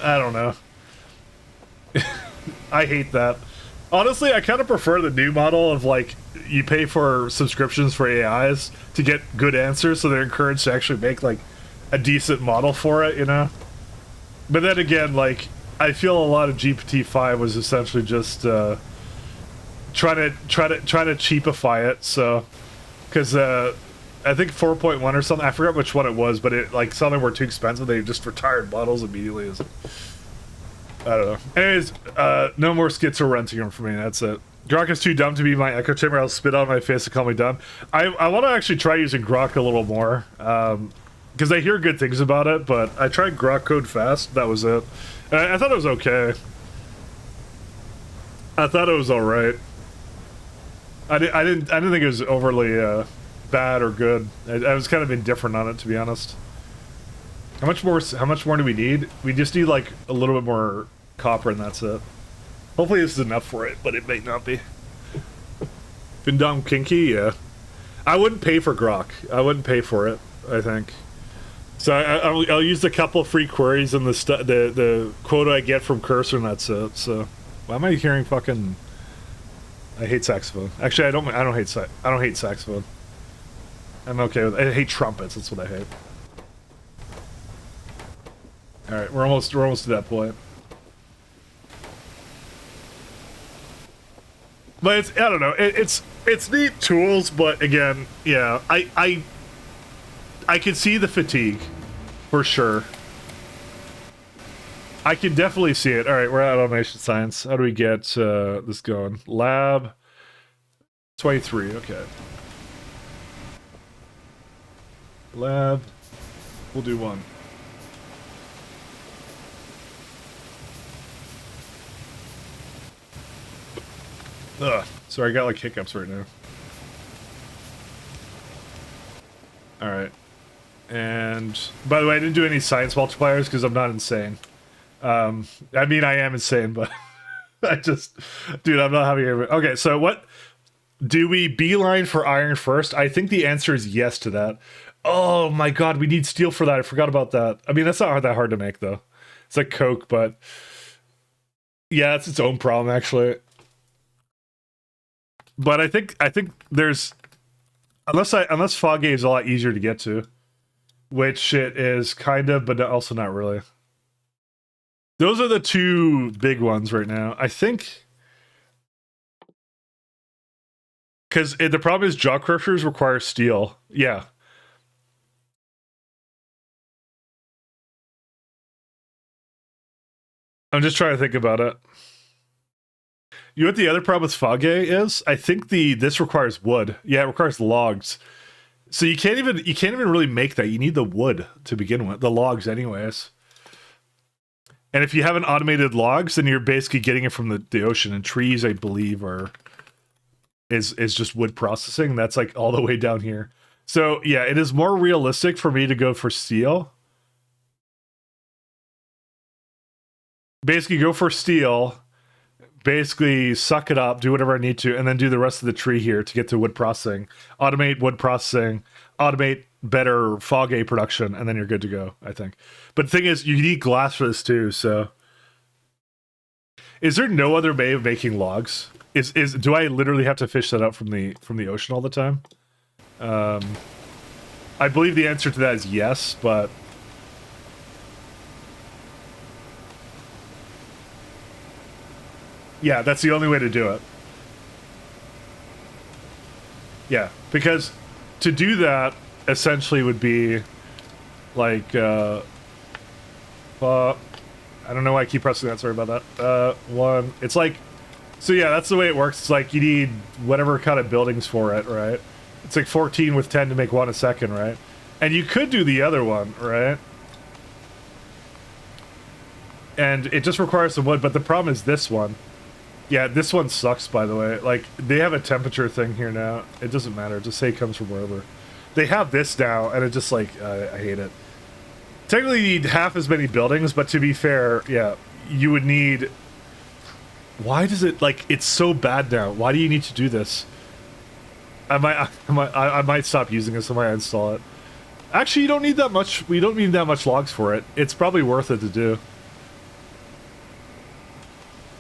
I don't know. I hate that. Honestly, I kind of prefer the new model of like you pay for subscriptions for AIs to get good answers, so they're encouraged to actually make like a decent model for it, you know? But then again, like, I feel a lot of GPT-5 was essentially just trying to cheapify it, so because I think 4.1 or something, I forgot which one it was, but it like some of them were too expensive, they just retired models immediately. I don't know. Anyways, no more schizophrenia for me, that's it. Grok is too dumb to be my echo chamber. I'll spit on my face and call me dumb. I want to actually try using Grok a little more, because I hear good things about it, but I tried Grok Code Fast, that was it. And I thought it was okay. I thought it was alright. I didn't think it was overly bad or good. I was kind of indifferent on it, to be honest. How much more do we need? We just need like a little bit more copper and that's it. Hopefully this is enough for it, but it may not be. Been dumb kinky, yeah. I wouldn't pay for grok. I wouldn't pay for it, I think. So I'll use a couple free queries and the quota I get from Cursor and that's it. So why am I hearing fucking? I hate saxophone. Actually, I don't hate saxophone. I'm okay with. I hate trumpets. That's what I hate. All right, we're almost to that point. But it's, I don't know. It's neat tools, but again, yeah, I can see the fatigue, for sure. I can definitely see it. All right, we're at automation science. How do we get this going? Lab 23. Okay. Lab. We'll do 1. Ugh. Sorry, I got like hiccups right now. Alright. And by the way, I didn't do any science multipliers because I'm not insane. I mean, I am insane, but I just... Dude, I'm not having... Okay, so what... Do we beeline for iron first? I think the answer is yes to that. Oh my god, we need steel for that. I forgot about that. I mean, that's not that hard to make, though. It's like coke, but... Yeah, it's its own problem, actually. But I think there's... Unless Foggy is a lot easier to get to. Which it is kind of, but also not really. Those are the two big ones right now. I think... Because the problem is jaw crushers require steel. Yeah. I'm just trying to think about it. You know what the other problem with Foggy is? I think this requires wood. Yeah, it requires logs. So you can't even really make that. You need the wood to begin with. The logs anyways. And if you haven't automated logs, then you're basically getting it from the ocean. And trees, I believe, is just wood processing. That's like all the way down here. So yeah, it is more realistic for me to go for steel. Basically go for steel. Basically suck it up, do whatever I need to, and then do the rest of the tree here to get to wood processing. Automate wood processing, automate better Foggy production, and then you're good to go, I think. But the thing is, you need glass for this too, so... Is there no other way of making logs? Do I literally have to fish that out from the ocean all the time? I believe the answer to that is yes, but... Yeah, that's the only way to do it. Yeah, because to do that essentially would be like I don't know why I keep pressing that, sorry about that. One, it's like, so yeah, that's the way it works. It's like you need whatever kind of buildings for it, right? It's like 14 with 10 to make 1 a second, right? And you could do the other one, right? And it just requires some wood, but the problem is this one. Yeah, this one sucks, by the way. Like, they have a temperature thing here now. It doesn't matter. Just say it comes from wherever. They have this now, and it just, like, I hate it. Technically, you need half as many buildings, but to be fair, yeah, you would need... Why does it, like, it's so bad now. Why do you need to do this? I might stop using this. I might install it. Actually, you don't need that much. We don't need that much logs for it. It's probably worth it to do.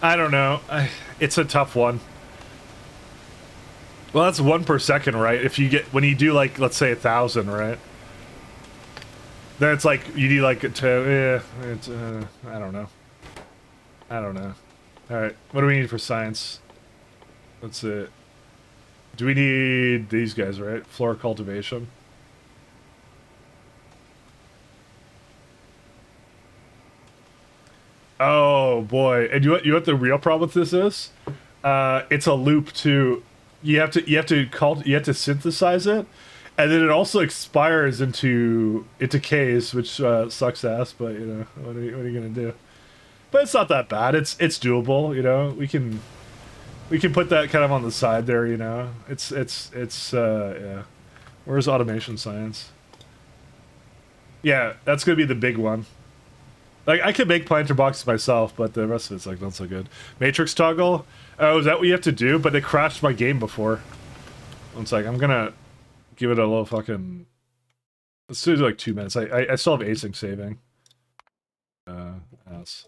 I don't know. It's a tough one. Well, that's 1 per second, right? If you get, when you do like, let's say 1,000, right? Then it's like, you need like to, I don't know. I don't know. Alright, what do we need for science? Let's see. Do we need these guys, right? Floor cultivation. Oh boy! And you know what the real problem with this is? It's a loop too. You have to synthesize it, and then it also expires into it decays, which sucks ass. But you know what are you gonna do? But it's not that bad. It's doable. You know we can put that kind of on the side there. You know it's yeah. Where's automation science? Yeah, that's gonna be the big one. Like, I can make planter boxes myself, but the rest of it's, like, not so good. Matrix toggle? Oh, is that what you have to do? But it crashed my game before. It's like, I'm gonna give it a little fucking... Let's do, like, 2 minutes. I still have async saving. Ass.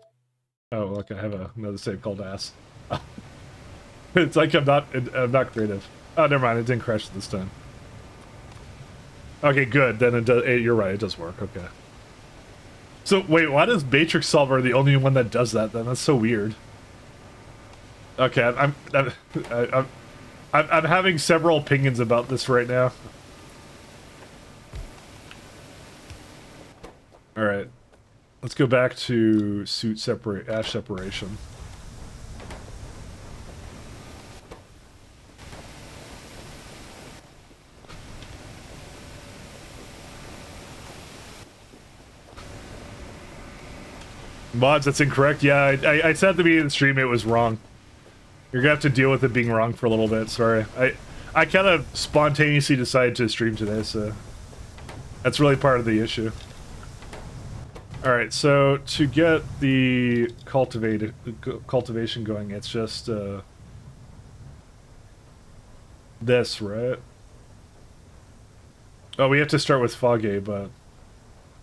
Oh, look, I have another save called ass. It's like I'm not creative. Oh, never mind, it didn't crash this time. Okay, good, then it does, you're right, it does work, okay. So, wait, why does Matrix Solver the only one that does that, then? That's so weird. Okay, I'm having several opinions about this right now. Alright. Let's go back to ash separation. Mods, that's incorrect. Yeah, I said at the beginning of the stream it was wrong. You're gonna have to deal with it being wrong for a little bit, sorry. I kind of spontaneously decided to stream today, so... That's really part of the issue. Alright, so to get the cultivation going, it's just, this, right? Oh, we have to start with Foggy, but...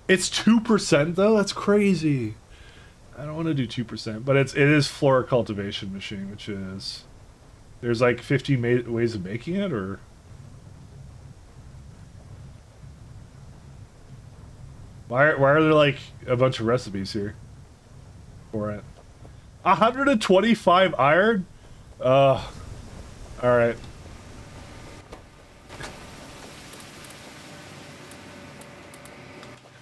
It's 2% though? That's crazy! I don't want to do 2%, but it is flora cultivation machine, which is... There's like 15 ways of making it, or... Why are there like a bunch of recipes here for it? 125 iron? Alright.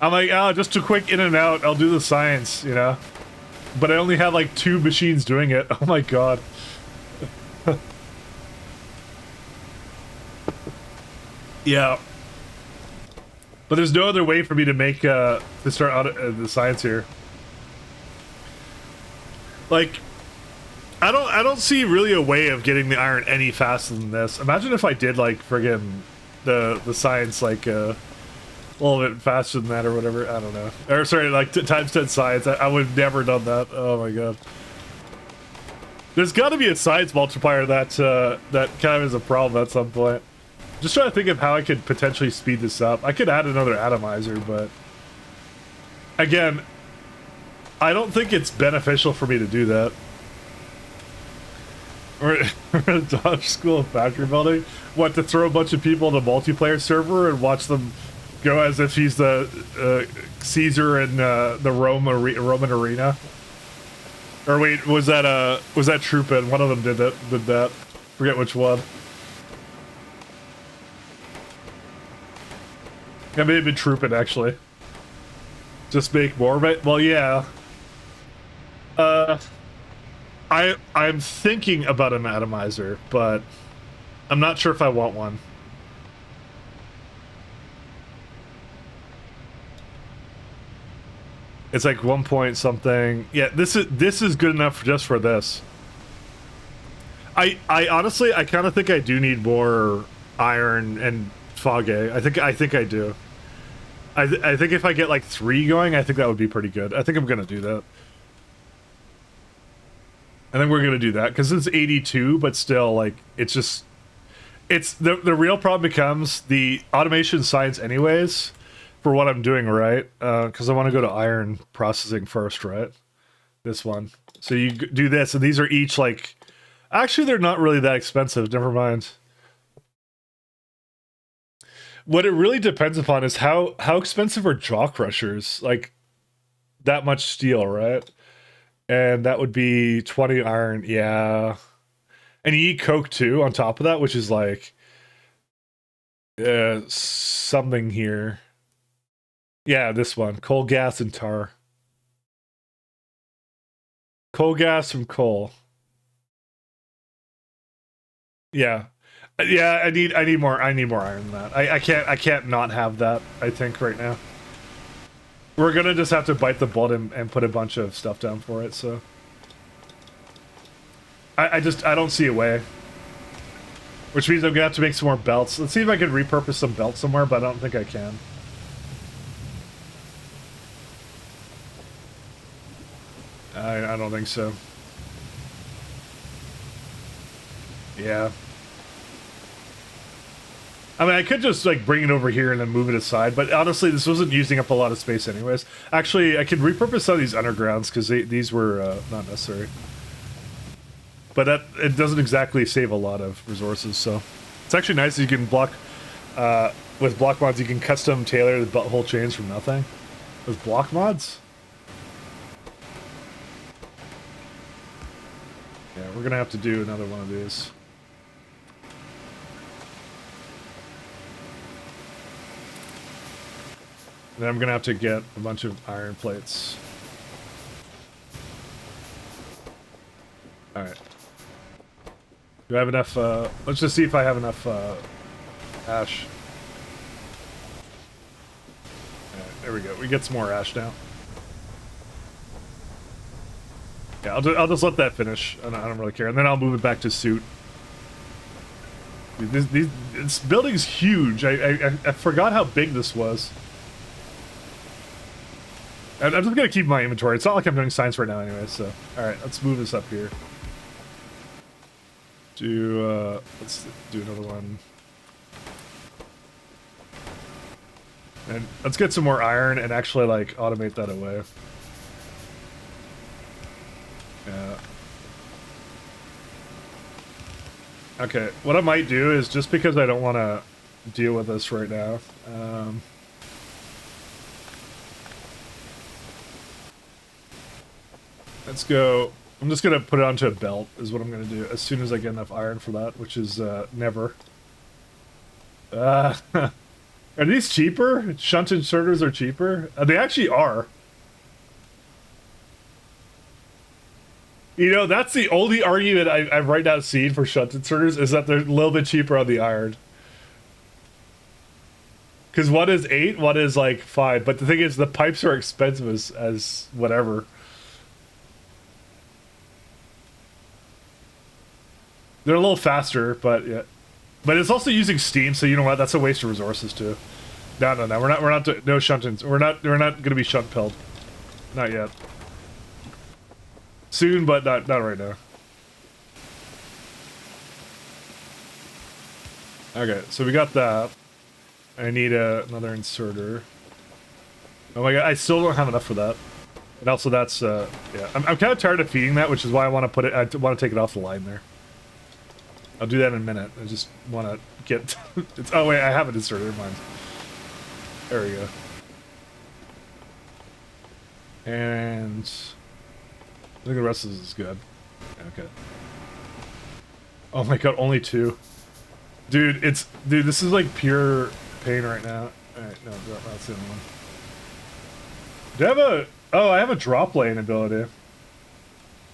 I'm like, oh, just a quick in and out, I'll do the science, you know? But I only have like 2 machines doing it. Oh my god. Yeah. But there's no other way for me to make, to start out the science here. Like, I don't see really a way of getting the iron any faster than this. Imagine if I did like friggin' the science like a little bit faster than that or whatever. I don't know. Or sorry, like times 10 science. I would have never done that. Oh my god. There's got to be a science multiplier that that kind of is a problem at some point. Just trying to think of how I could potentially speed this up. I could add another atomizer, but again, I don't think it's beneficial for me to do that. We're gonna dodge school of factory building. What, to throw a bunch of people in a multiplayer server and watch them go as if he's the Caesar in the Roman arena? Or wait, was that Troopin? One of them did that. Forget which one. Yeah, maybe Troopin actually. Just make more, but well, yeah. I'm thinking about an atomizer, but I'm not sure if I want one. It's like 1 point something. Yeah, this is good enough just for this. I honestly I kind of think I do need more iron and foggy. I think I do. I think if I get like 3 going, I think that would be pretty good. I think I'm gonna do that. I think we're gonna do that because it's 82, but still, like, it's just, it's the real problem becomes the automation science, anyways, for what I'm doing, right? Because I want to go to iron processing first, right? This one. So you do this, and these are each like, actually, they're not really that expensive. Never mind. What it really depends upon is how expensive are jaw crushers? Like, that much steel, right? And that would be 20 iron, yeah. And you eat coke too on top of that, which is like something here. Yeah, this one. Coal, gas, and tar. Coal gas from coal. Yeah. Yeah, I need more iron than that. I can't not have that, I think, right now. We're gonna just have to bite the bullet and put a bunch of stuff down for it, so. I don't see a way. Which means I'm gonna have to make some more belts. Let's see if I can repurpose some belts somewhere, but I don't think I can. I don't think so. Yeah. I mean, I could just, like, bring it over here and then move it aside, but honestly, this wasn't using up a lot of space anyways. Actually, I could repurpose some of these undergrounds, because these were not necessary. But it doesn't exactly save a lot of resources, so... It's actually nice that you can block... with block mods, you can custom tailor the whole chains from nothing. With block mods? Yeah, we're gonna have to do another one of these. Then I'm gonna have to get a bunch of iron plates. Alright. Do I have enough, let's just see if I have enough, ash. Alright, there we go. We get some more ash now. Yeah, I'll just let that finish. I don't really care. And then I'll move it back to suit. Dude, this building's huge. I forgot how big this was. I'm just gonna keep my inventory. It's not like I'm doing science right now anyway, so... Alright, let's move this up here. Let's do another one. And let's get some more iron and actually, like, automate that away. Yeah. Okay, what I might do is, just because I don't want to deal with this right now, let's go... I'm just going to put it onto a belt, is what I'm going to do, as soon as I get enough iron for that, which is, never. Are these cheaper? Shunt inserters are cheaper? They actually are. You know, that's the only argument I've right now seen for shunt inserters, is that they're a little bit cheaper on the iron. Because one is 8, one is, like, 5. But the thing is, the pipes are expensive as whatever. They're a little faster, but yeah. But it's also using steam, so you know what? That's a waste of resources too. No. We're not no shuntings. We're not gonna be shunt pilled. Not yet. Soon, but not right now. Okay, so we got that. I need another inserter. Oh my god, I still don't have enough for that. And also that's yeah. I'm kind of tired of feeding that, which is why I want to put it. I want to take it off the line there. I'll do that in a minute. I just want to get... oh, wait, I have it inserted. Never mind. There we go. And... I think the rest of this is good. Okay. Oh my god, only 2. Dude, Dude, this is like pure pain right now. Alright, no, that's the only one. Do I have a... Oh, I have a drop lane ability.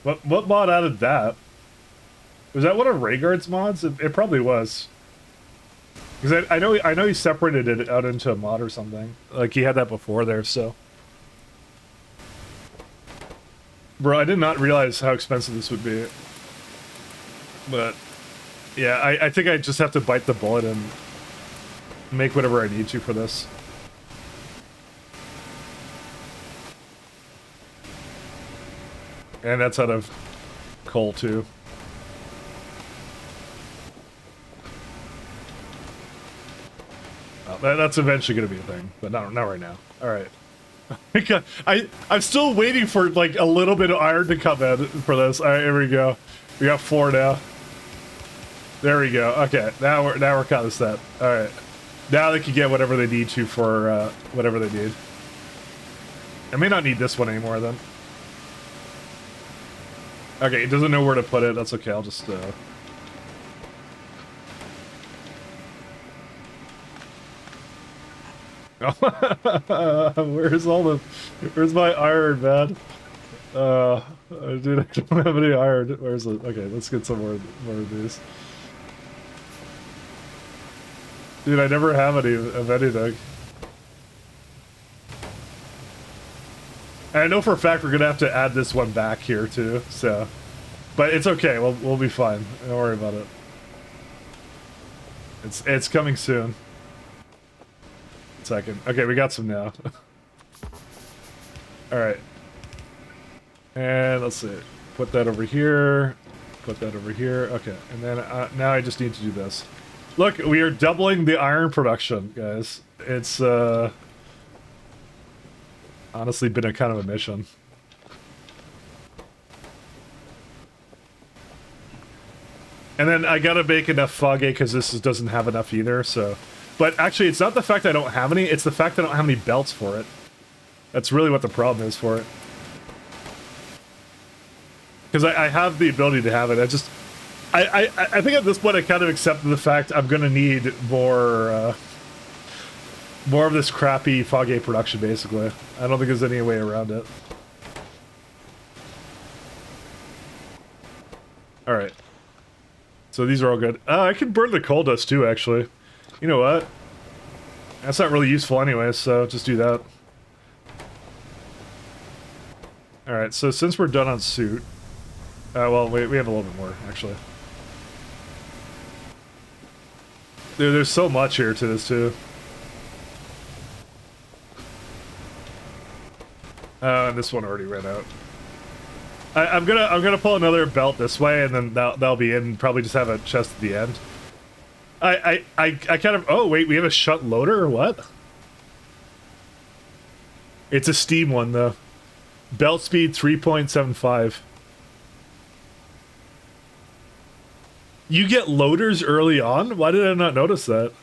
What mod added that? Was that one of Rhaegar's mods? It probably was. Because I know he separated it out into a mod or something. Like he had that before there, so. Bro, I did not realize how expensive this would be. But yeah, I think I just have to bite the bullet and make whatever I need to for this. And that's out of coal too. That's eventually going to be a thing, but not right now. All right. I'm still waiting for like a little bit of iron to come in for this. All right, here we go. We got 4 now. There we go. Okay, now we're kind of set. All right. Now they can get whatever they need to for whatever they need. I may not need this one anymore then. Okay, it doesn't know where to put it. That's okay. I'll just where's my iron, man? Dude, I don't have any iron. Where's it? Okay, let's get some more of these. Dude, I never have any of anything. And I know for a fact we're gonna have to add this one back here too, so. But it's okay, we'll be fine. Don't worry about it. It's coming soon. Second. Okay, we got some now. Alright. And let's see. Put that over here. Put that over here. Okay, and then now I just need to do this. Look, we are doubling the iron production, guys. It's honestly been a kind of a mission. And then I gotta make enough foggy because doesn't have enough either, so... But actually, it's not the fact I don't have any, it's the fact I don't have any belts for it. That's really what the problem is for it. Because I have the ability to have it, I think at this point I kind of accepted the fact I'm gonna need more of this crappy foggy production, basically. I don't think there's any way around it. Alright. So these are all good. I can burn the coal dust too, actually. You know what? That's not really useful anyway, so just do that. Alright, so since we're done on suit... well, wait, we have a little bit more, actually. There's so much here to this, too. And this one already ran out. I'm gonna pull another belt this way, and then that'll be in. Probably just have a chest at the end. I kind of. Oh wait, we have a shut loader or what? It's a steam one though. Belt speed 3.75. You get loaders early on? Why did I not notice that?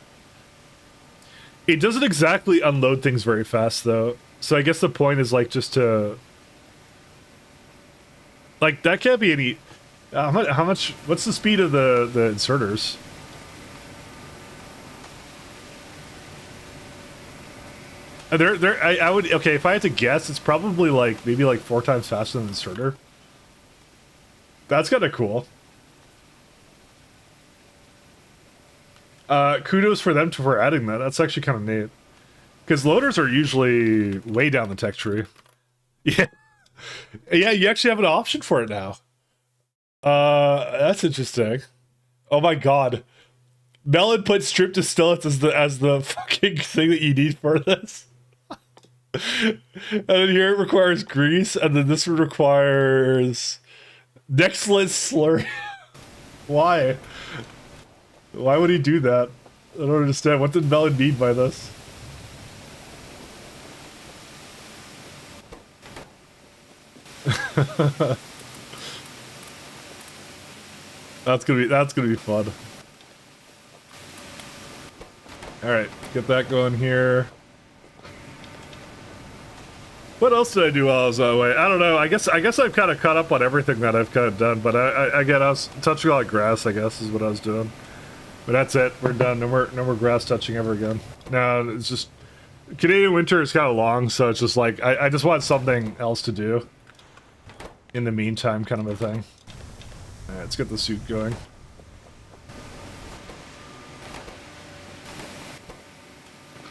It doesn't exactly unload things very fast though. So I guess the point is like just to. Like, that can't be any... how much... What's the speed of the inserters? I would... Okay, if I had to guess, it's probably, like, maybe, like, 4 times faster than the inserter. That's kind of cool. Kudos for them for adding that. That's actually kind of neat. Because loaders are usually way down the tech tree. Yeah. Yeah, you actually have an option for it now. That's interesting. Oh my god. Melon put strip distillates as the fucking thing that you need for this. And then here it requires grease, and then this one requires Nextless slurry. Why? Why would he do that? I don't understand. What did Melon mean by this? That's gonna be fun. Alright, get that going here. What else did I do while I was that way? I don't know. I guess I've kind of caught up on everything that I've kind of done, but again, I was touching all the grass, I guess, is what I was doing. But that's it. We're done. No more grass touching ever again. No, it's just... Canadian winter is kind of long, so it's just like, I just want something else to do. In the meantime, kind of a thing. Alright, let's get the suit going.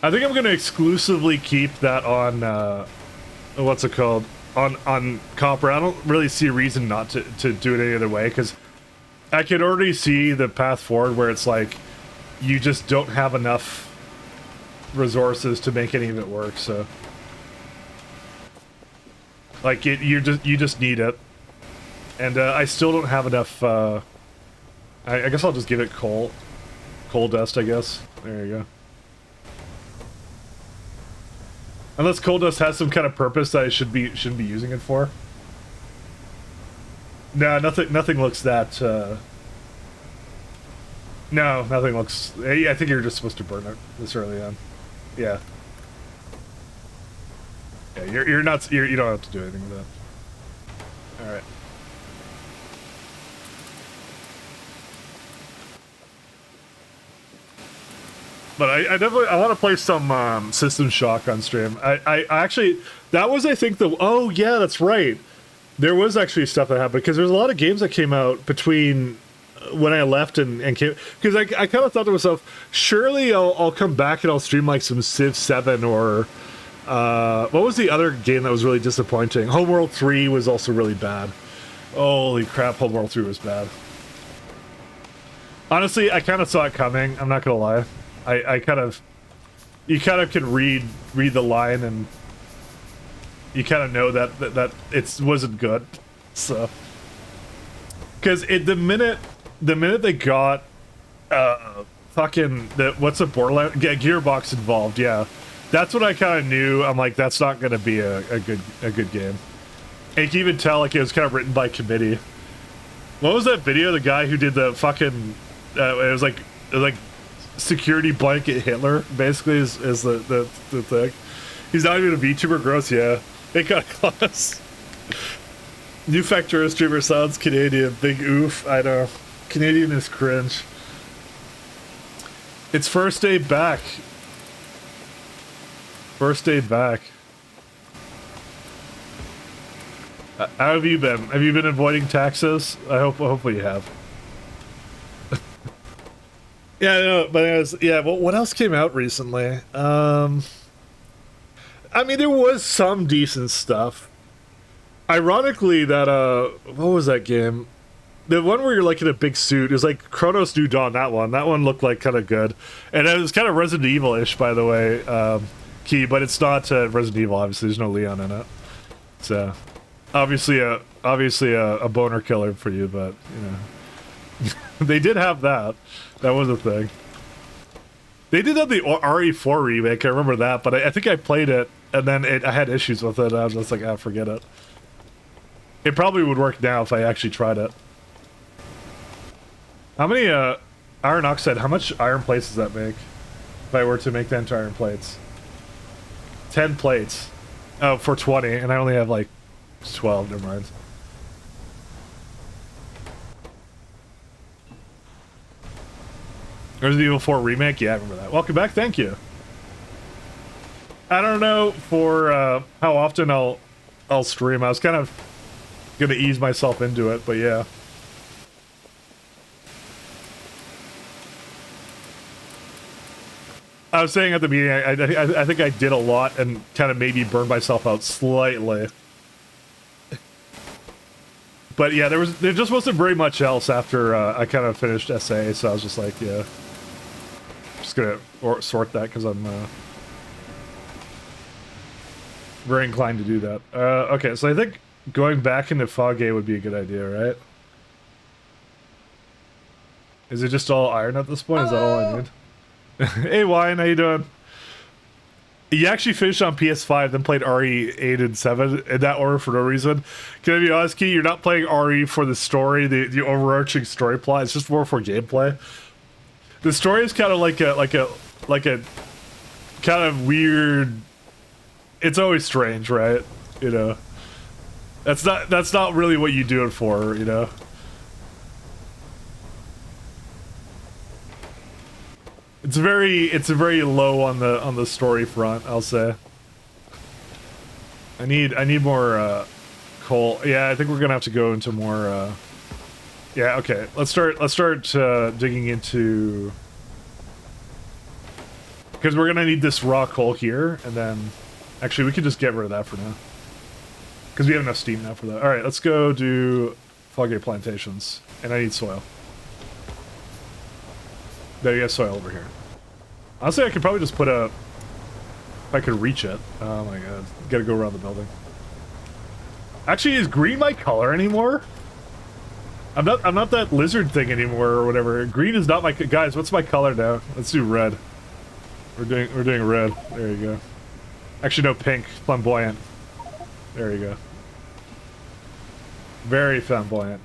I think I'm gonna exclusively keep that on, what's it called? On copper. I don't really see a reason not to do it any other way, because I can already see the path forward where it's like, you just don't have enough resources to make any of it work, so... Like, you just need it. And, I still don't have enough, I guess I'll just give it coal dust, I guess. There you go. Unless coal dust has some kind of purpose that I shouldn't be using it for. No, nothing looks that, No, nothing looks... I think you're just supposed to burn it this early on. Yeah. Yeah, you don't have to do anything with that. Alright. But I definitely want to play some System Shock on stream. I actually, that was, I think, oh yeah, that's right. There was actually stuff that happened, because there's a lot of games that came out between when I left and came, because I kind of thought to myself, surely I'll come back and I'll stream like some Civ 7 or what was the other game that was really disappointing? Homeworld 3 was also really bad. Holy crap, Homeworld 3 was bad. Honestly, I kind of saw it coming. I'm not gonna lie. I kind of, you kind of can read the line, and you kind of know that it wasn't good. So, because the minute they got fucking what's a Borderlands gearbox involved, yeah, that's what I kind of knew. I'm like, that's not gonna be a good game. And you can even tell like it was kind of written by committee. What was that video? The guy who did the fucking it was like security blanket Hitler basically is the thing. He's not even a VTuber. Gross. Yeah, it got close. New Factor streamer sounds Canadian. Big oof. I know. Canadian is cringe. It's first day back. First day back. How have you been? Have you been avoiding taxes? Hopefully you have. Yeah, no, but anyways, yeah. Well, what else came out recently? I mean, there was some decent stuff. Ironically, that what was that game? The one where you're like in a big suit is like Chronos New Dawn. That one looked like kind of good, and it was kind of Resident Evil-ish, by the way, Key. But it's not Resident Evil. Obviously, there's no Leon in it. So, obviously a boner killer for you, but you know, they did have that. That was a thing. They did have the RE4 remake. I remember that, but I think I played it and then I had issues with it. I was just like, ah, forget it. It probably would work now if I actually tried it. How many iron oxide? How much iron plates does that make? If I were to make that into iron plates, 10 plates. Oh, for 20, and I only have like 12. Never mind. Resident Evil 4 remake? Yeah, I remember that. Welcome back, thank you. I don't know for how often I'll stream. I was kind of gonna ease myself into it, but yeah. I was saying at the beginning, I think I did a lot and kind of maybe burned myself out slightly. But yeah, there just wasn't very much else after I kind of finished SA, so I was just like, yeah. Just gonna sort that because I'm very inclined to do that. Okay, so I think going back into Foggate would be a good idea, right? Is it just all iron at this point? Is that all I need? Hey, Wine, how you doing? You actually finished on PS5, then played RE8 and 7 in that order for no reason. Can I be honest, Key? You're not playing RE for the story, the overarching story plot. It's just more for gameplay. The story is kind of like a kind of weird. It's always strange, right? You know, that's not really what you do it for, you know. It's very low on the story front, I'll say. I need more coal. Yeah, I think we're gonna have to go into more. Yeah, okay. Let's start digging into, because we're gonna need this raw coal here, and then actually we could just get rid of that for now, because we have enough steam now for that. All right, let's go do Foggate plantations, and I need soil. There, you got soil over here. Honestly, I could probably just put a, if I could reach it. Oh my god, gotta go around the building. Actually, is green my color anymore? I'm not that lizard thing anymore or whatever. Green is not my, guys, what's my color now? Let's do red. We're doing red. There you go. Actually, no, pink. Flamboyant. There you go. Very flamboyant.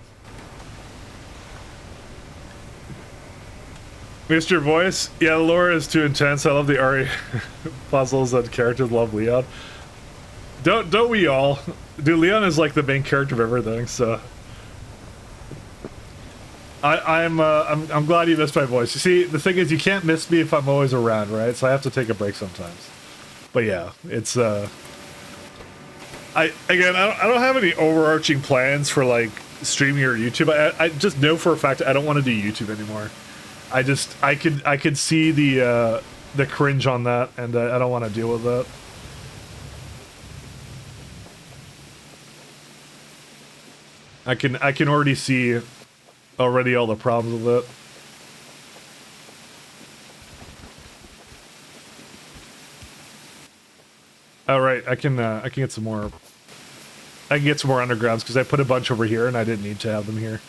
Mr. Voice? Yeah, the lore is too intense. I love the RE puzzles and characters. Love Leon. Don't we all? Dude, Leon is like the main character of everything, so I'm glad you missed my voice. You see, the thing is, you can't miss me if I'm always around, right? So I have to take a break sometimes. But yeah, it's I don't have any overarching plans for like streaming or YouTube. I just know for a fact I don't want to do YouTube anymore. I could see the cringe on that, and I don't want to deal with that. I can already see all the problems with it. Oh right, I can get some more. I can get some more undergrounds because I put a bunch over here and I didn't need to have them here.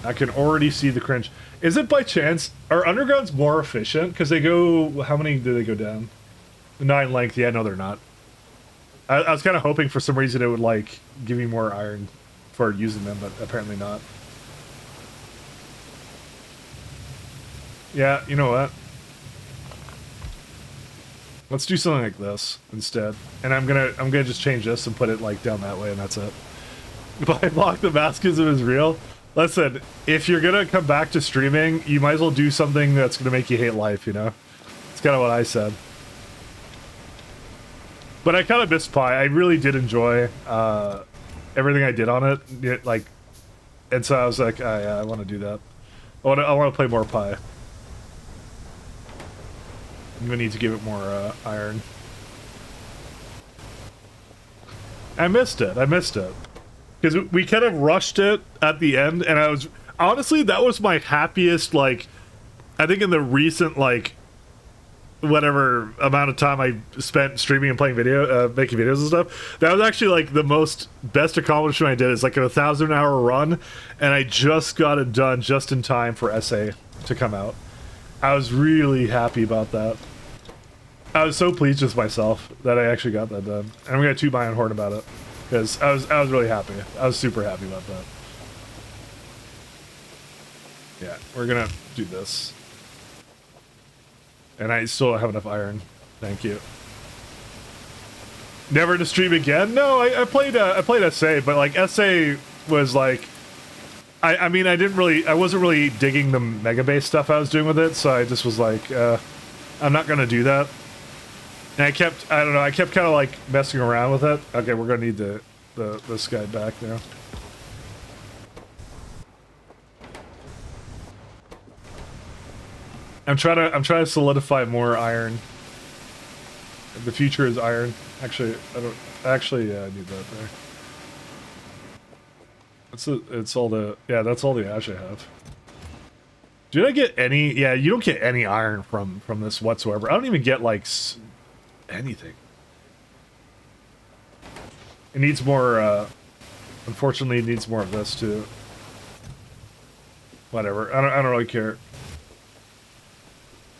I can already see the cringe. Is it by chance, are undergrounds more efficient? Because they go, how many do they go down? 9 length, yeah, no they're not. I was kind of hoping for some reason it would like give me more iron for using them, but apparently not. Yeah, you know what? Let's do something like this instead. And I'm gonna just change this and put it like down that way and that's it. Pyblock, the masochism is real. Listen, if you're gonna come back to streaming, you might as well do something that's gonna make you hate life, you know? It's kind of what I said. But I kind of missed Pi. I really did enjoy everything I did on it. Like, and so I was like, I want to do that. I want to play more Pi. I'm gonna need to give it more iron. I missed it. I missed it. Because we kind of rushed it at the end, and I was... Honestly, that was my happiest, like... I think in the recent, like... whatever amount of time I spent streaming and playing video, making videos and stuff. That was actually, like, the best accomplishment I did. It's like a 1,000-hour run, and I just got it done just in time for SA to come out. I was really happy about that. I was so pleased with myself that I actually got that done. And I'm gonna toot my own horn about it. Because I was really happy. I was super happy about that. Yeah, we're gonna do this. And I still don't have enough iron. Thank you. Never to stream again? No, I played SA, but like SA was like I mean I wasn't really digging the mega base stuff I was doing with it, so I just was like, I'm not gonna do that. And I kept kind of like messing around with it. Okay, we're gonna need this guy back now. I'm trying to solidify more iron. The future is iron. Actually, I don't actually need that there. It's all the that's all the ash I have. Did I get any? Yeah, you don't get any iron from this whatsoever. I don't even get like anything. It needs more. Unfortunately, it needs more of this too. Whatever. I don't really care.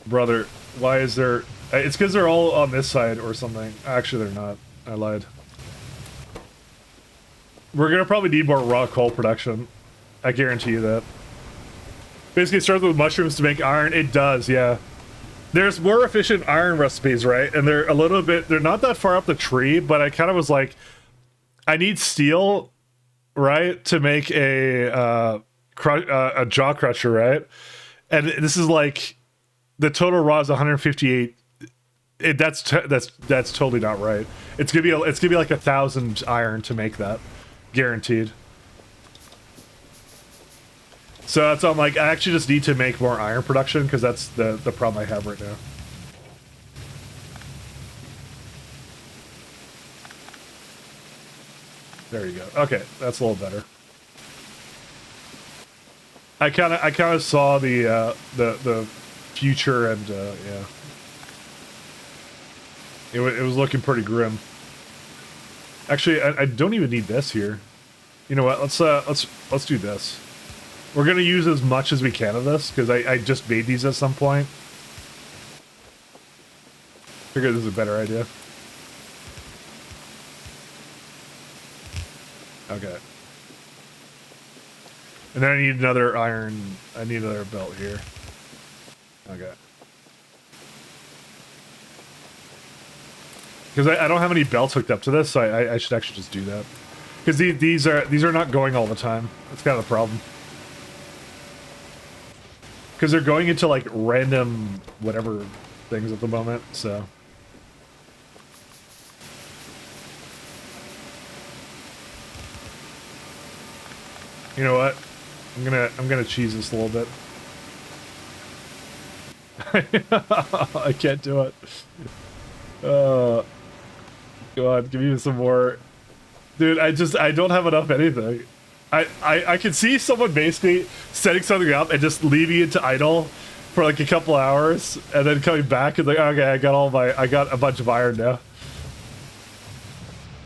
Brother, why is there... It's because they're all on this side or something. Actually, they're not. I lied. We're going to probably need more raw coal production. I guarantee you that. Basically, it starts with mushrooms to make iron. It does, yeah. There's more efficient iron recipes, right? And they're a little bit... They're not that far up the tree, but I kind of was like... I need steel, right? To make a jaw crusher, right? And this is like... The total raw is 158. That's totally not right. It's gonna be like 1,000 iron to make that, guaranteed. So that's I'm like I actually just need to make more iron production because that's the problem I have right now. There you go. Okay, that's a little better. I kind of saw the future and yeah, it was looking pretty grim. Actually, I don't even need this here. You know what? Let's do this. We're gonna use as much as we can of this because I just made these at some point. Figured this is a better idea. Okay. And then I need another iron. I need another belt here. Okay. Because I don't have any belts hooked up to this, so I should actually just do that. Because these are not going all the time. That's kind of the problem. Because they're going into like random whatever things at the moment, so. You know what? I'm gonna cheese this a little bit. I can't do it. Go on, give me some more. Dude, I don't have enough anything. I can see someone basically setting something up and just leaving it to idle for like a couple hours and then coming back and like, okay, I got a bunch of iron now.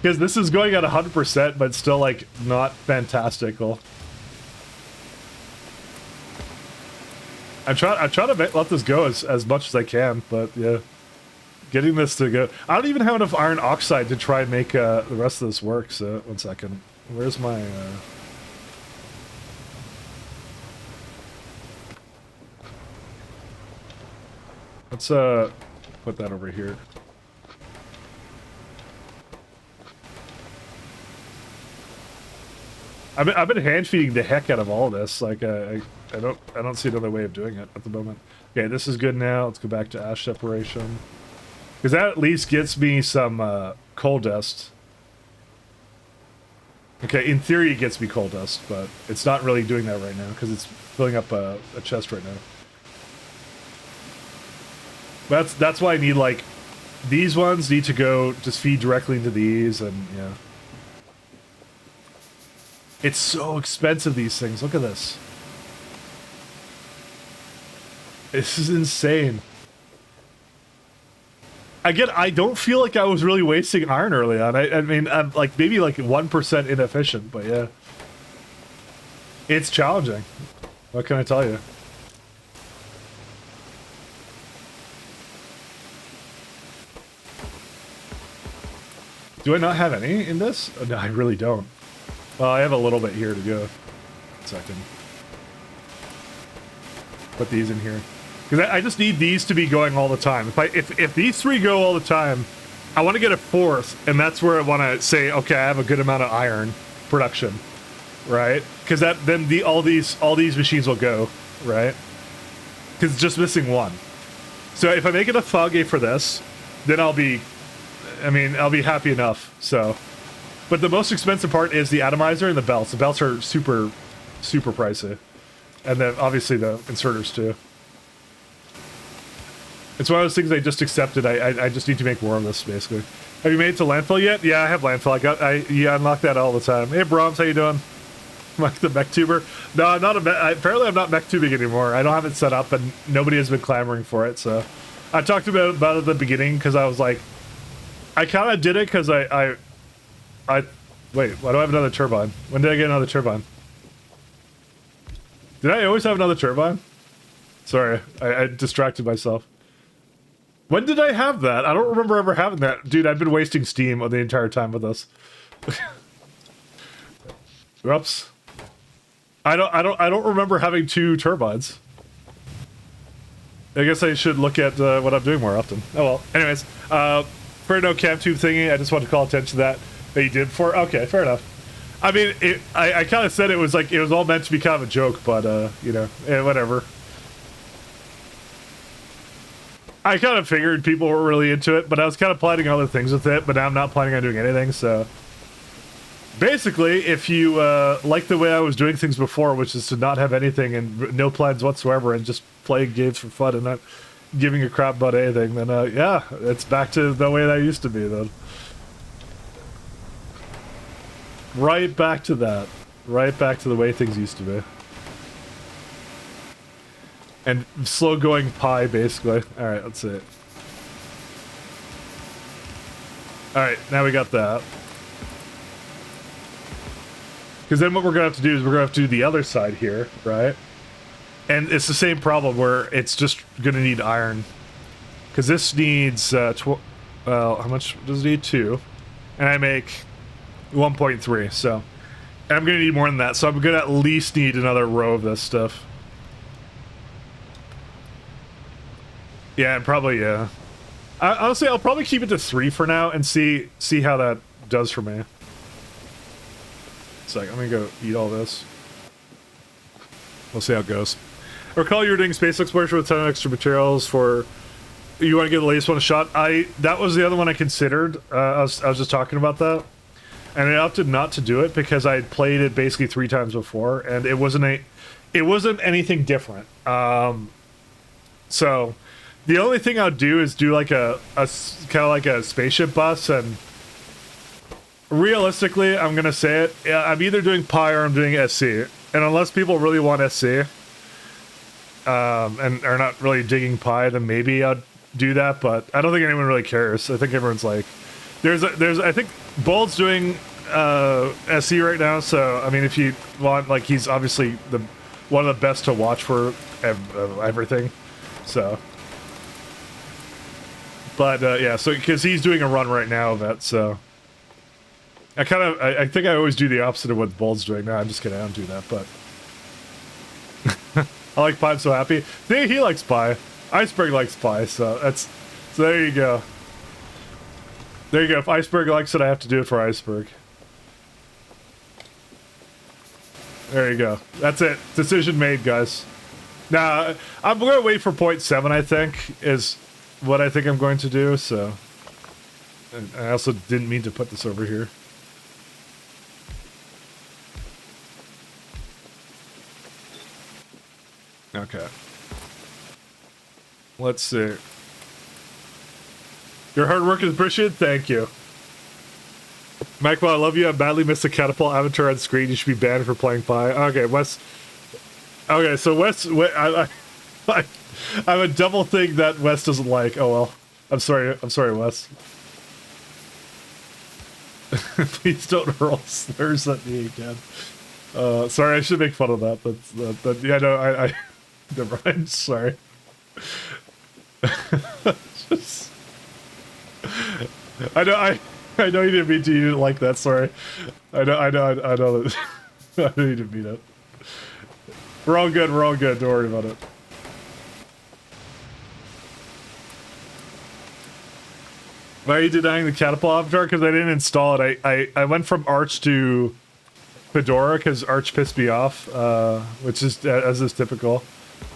Because this is going at 100%, but still like not fantastical. I'm trying to let this go as much as I can, but yeah. Getting this to go... I don't even have enough iron oxide to try and make the rest of this work, so... One second. Where's my... Let's put that over here. I've been hand feeding the heck out of all this. Like I don't see another way of doing it at the moment. Okay, this is good now. Let's go back to ash separation. Because that at least gets me some coal dust. Okay, in theory it gets me coal dust, but it's not really doing that right now because it's filling up a chest right now. That's why I need like these ones need to go just feed directly into these and yeah. It's so expensive, these things. Look at this. This is insane. Again, I don't feel like I was really wasting iron early on. I mean, I'm like maybe like 1% inefficient, but yeah. It's challenging. What can I tell you? Do I not have any in this? Oh, no, I really don't. Well, I have a little bit here to go. 1 second. Put these in here. Because I just need these to be going all the time. If these 3 go all the time, I want to get a 4th, and that's where I want to say, okay, I have a good amount of iron production, right? Because then all these machines will go, right? Because it's just missing 1. So if I make enough foggy for this, then I'll be happy enough. So. But the most expensive part is the atomizer and the belts. The belts are super, super pricey. And then, obviously, the inserters, too. It's one of those things I just accepted. I just need to make more of this, basically. Have you made it to landfill yet? Yeah, I have landfill. I unlock that all the time. Hey, Brahms, how you doing? Like the mech tuber? No, I'm not apparently I'm not mech tubing anymore. I don't have it set up, and nobody has been clamoring for it, so... I talked about it at the beginning, because I was like... I kind of did it, because wait, why do I have another turbine? When did I get another turbine? Did I always have another turbine? Sorry, I distracted myself. When did I have that? I don't remember ever having that. Dude, I've been wasting steam the entire time with this. Oops. I don't remember having 2 turbines. I guess I should look at what I'm doing more often. Oh well. Anyways, for no cam tube thingy, I just want to call attention to that you did for. Okay, fair enough. I mean, I kind of said it was like it was all meant to be kind of a joke, but you know, whatever. I kind of figured people were really into it, but I was kind of planning other things with it, but now I'm not planning on doing anything, so... Basically, if you like the way I was doing things before, which is to not have anything and no plans whatsoever and just playing games for fun and not giving a crap about anything, then yeah, it's back to the way that used to be, then. Right back to that. Right back to the way things used to be. And slow-going pie, basically. Alright, let's see. Alright, now we got that. Because then what we're going to have to do is we're going to have to do the other side here, right? And it's the same problem where it's just going to need iron. Because this needs, well, how much does it need? 2. And I make 1.3, so... And I'm going to need more than that, so I'm going to at least need another row of this stuff. Yeah, and probably, yeah. Honestly, I'll probably keep it to 3 for now and see how that does for me. It's like, I'm gonna go eat all this. We'll see how it goes. I recall you were doing space exploration with 10 extra materials for... You want to get the latest one a shot? That was the other one I considered. I was just talking about that. And I opted not to do it because I had played it basically 3 times before, and it wasn't anything different. So... The only thing I'll do is do like a kind of like a spaceship bus and realistically, I'm gonna say it. I'm either doing Pi or I'm doing SC, and unless people really want SC, and are not really digging Pi, then maybe I'd do that. But I don't think anyone really cares. I think everyone's like, I think Bold's doing SC right now. So I mean, if you want, like, he's obviously one of the best to watch for everything. So, but yeah, so because he's doing a run right now of it, so. I think I always do the opposite of what Bold's doing. No, I'm just kidding. I don't do that, but I like Pi. I'm so happy. He likes Pi. Iceberg likes Pi, so there you go. There you go. If Iceberg likes it, I have to do it for Iceberg. There you go. That's it. Decision made, guys. Now, I'm going to wait for 0.7, I think, is what I think I'm going to do, so. And I also didn't mean to put this over here. Okay. Let's see. Your hard work is appreciated. Thank you. Michael, I love you. I badly missed the catapult avatar on screen. You should be banned for playing Pi. Okay, Wes. Okay, so Wes. I have a double thing that Wes doesn't like. Oh well. I'm sorry, Wes. Please don't hurl slurs at me again. Sorry, I should make fun of that. But yeah, no, I never mind. Sorry. Just, I know you didn't mean to. You didn't like that. Sorry. I know that. I know you didn't mean it. We're all good. We're all good. Don't worry about it. Why are you denying the catapult avatar? Because I didn't install it. I went from Arch to Fedora because Arch pissed me off, which is as is typical.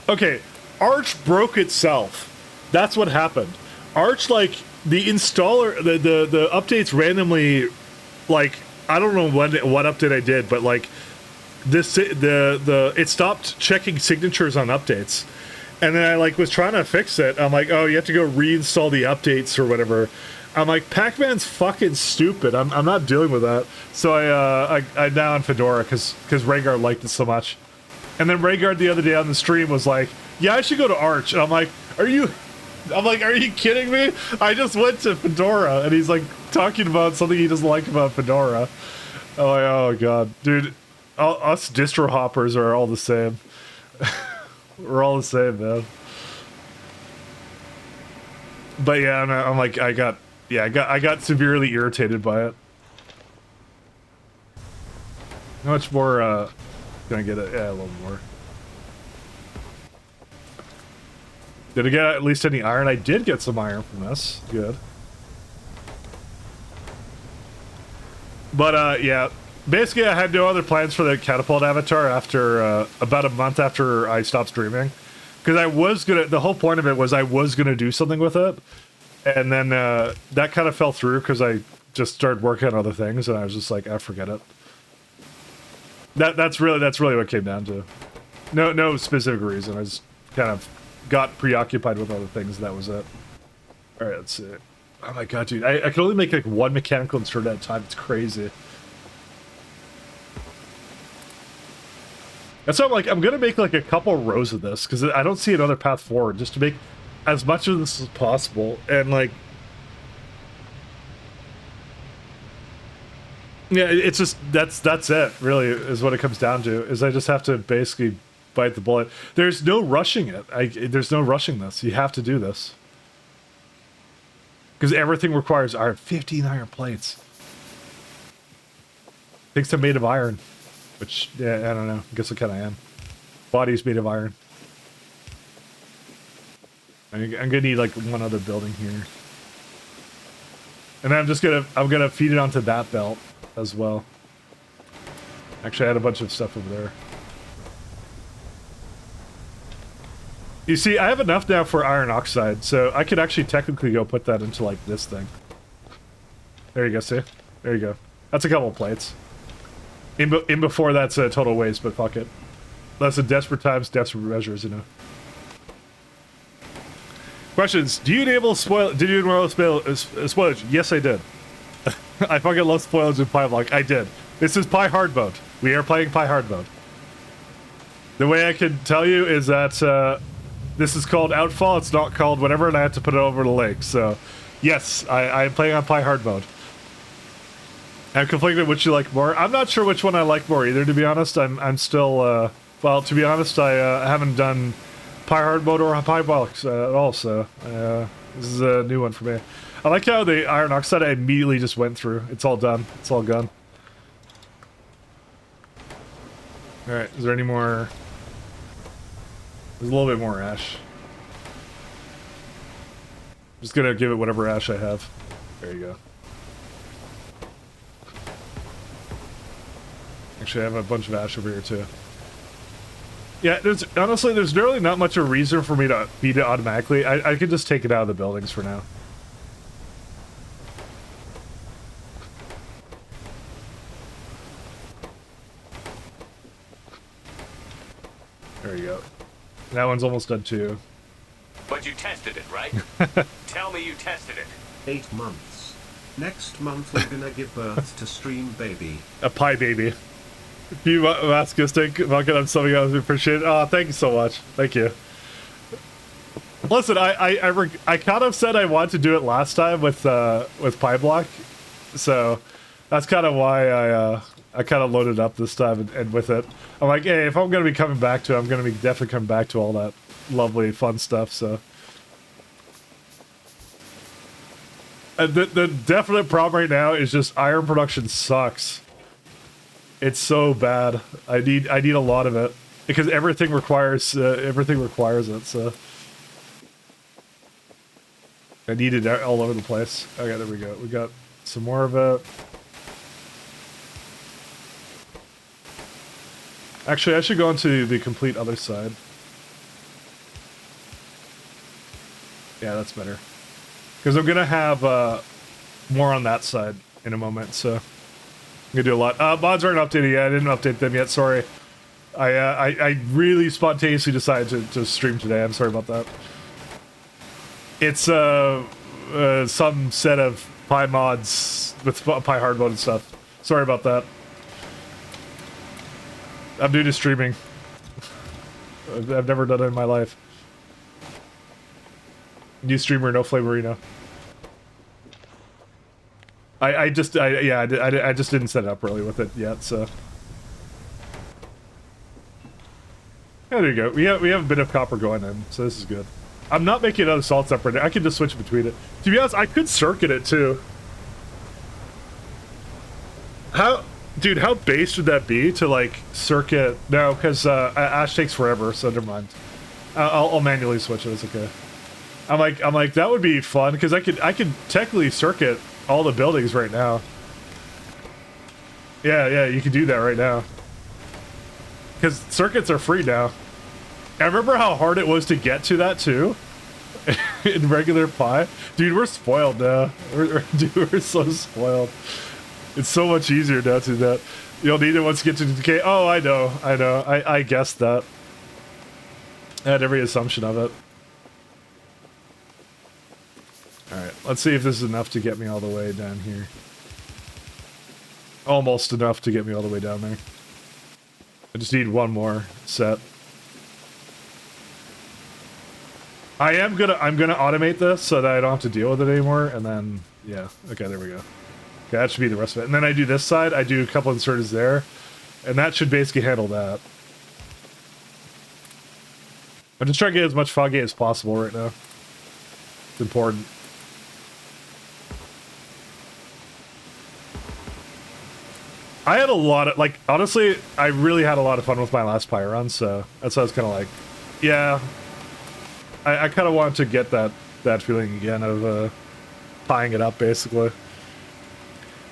Okay, Arch broke itself. That's what happened. Arch, like, the installer, the updates randomly, like, I don't know what update I did, but like it stopped checking signatures on updates. And then I like was trying to fix it. I'm like, oh, you have to go reinstall the updates or whatever. I'm like, Pac-Man's fucking stupid. I'm not dealing with that. So I now on Fedora because Rhaegar liked it so much. And then Rhaegar the other day on the stream was like, yeah, I should go to Arch. And I'm like, are you kidding me? I just went to Fedora. And he's like talking about something he doesn't like about Fedora. I'm like, oh god, dude, us distro hoppers are all the same. We're all the same, man. But yeah, I'm like, I got severely irritated by it. How much more, can I get it? Yeah, a little more. Did I get at least any iron? I did get some iron from this. Good. But, yeah. Basically, I had no other plans for the catapult avatar after, about a month after I stopped streaming. Because I was gonna, the whole point of it was I was gonna do something with it. And then, that kind of fell through because I just started working on other things and I was just like, I forget it. That's really what it came down to. No specific reason. I just kind of got preoccupied with other things and that was it. Alright, let's see. Oh my god, dude. I can only make like one mechanical insert at a time. It's crazy. And so I'm like, I'm gonna make like a couple rows of this because I don't see another path forward just to make as much of this as possible. And like, yeah, it's just, that's it really is what it comes down to, is I just have to basically bite the bullet. There's no rushing it. There's no rushing this. You have to do this. Because everything requires iron. 15 iron plates. Things are made of iron. Which, yeah, I don't know. I guess I kind of am. Body's made of iron. I'm gonna need like one other building here. And then I'm gonna feed it onto that belt as well. Actually, I had a bunch of stuff over there. You see, I have enough now for iron oxide, so I could actually technically go put that into like this thing. There you go, see? There you go. That's a couple of plates. In before that's a total waste, but fuck it. That's a desperate times, desperate measures, you know. Questions. Do you enable spoil? Did you enable spoilage? Yes, I did. I fucking love spoilers in Pyblock. I did. This is Pie Hard Mode. We are playing Pie Hard Mode. The way I can tell you is that this is called Outfall. It's not called whatever, and I had to put it over the lake. So, yes, I am playing on Pie Hard Mode. I'm conflicted which you like more. I'm not sure which one I like more either, to be honest. I'm still, well, to be honest, I haven't done Pie Hard Mode or Pyblock at all, so this is a new one for me. I like how the iron oxide I immediately just went through. It's all done. It's all gone. Alright, is there any more? There's a little bit more ash. Just gonna give it whatever ash I have. There you go. Actually, I have a bunch of ash over here too. Yeah, honestly, there's really not much of a reason for me to beat it automatically. I could just take it out of the buildings for now. There you go. That one's almost done too. But you tested it, right? Tell me you tested it. 8 months. Next month we're gonna give birth to Stream Baby. A pie baby. If you masochistic, fucking I'm something else, we appreciate it. Oh, thank you so much. Thank you. Listen, I kind of said I wanted to do it last time with Pyblock, so that's kind of why I kind of loaded up this time and with it. I'm like, hey, if I'm gonna be coming back to it, I'm gonna be definitely coming back to all that lovely fun stuff. So the definite problem right now is just iron production sucks. It's so bad. I need a lot of it because everything requires it. So I need it all over the place. Okay, there we go. We got some more of it. Actually, I should go into the complete other side. Yeah, that's better. Because I'm gonna have more on that side in a moment. So I'm gonna do a lot. Mods aren't updated yet. I didn't update them yet. Sorry. I really spontaneously decided to stream today. I'm sorry about that. It's some set of Pi mods with Pi hard mode and stuff. Sorry about that. I'm new to streaming. I've never done it in my life. New streamer, no flavorino. I just didn't set it up really with it yet, so. Yeah, there you go. We have a bit of copper going in, so this is good. I'm not making another salt separator. I can just switch between it. To be honest, I could circuit it too. Dude, how base would that be to like circuit? No, because ash takes forever, so never mind. I'll manually switch it. It's okay. I'm like that would be fun because I could technically circuit all the buildings right now. Yeah, you can do that right now. Because circuits are free now. I remember how hard it was to get to that too. In regular Pi. Dude, we're spoiled now. We're so spoiled. It's so much easier now to do that. You'll need it once you get to decay. Oh, I know. I guessed that. I had every assumption of it. Alright, let's see if this is enough to get me all the way down here. Almost enough to get me all the way down there. I just need one more set. I'm gonna automate this so that I don't have to deal with it anymore, and then, yeah. Okay, there we go. Okay, that should be the rest of it. And then I do this side, I do a couple inserters there, and that should basically handle that. I'm just trying to get as much foggy as possible right now. It's important. I had a lot of, like, honestly, I really had a lot of fun with my last Pi run, so that's why I was kind of like, yeah. I kind of wanted to get that feeling again of pieing it up, basically.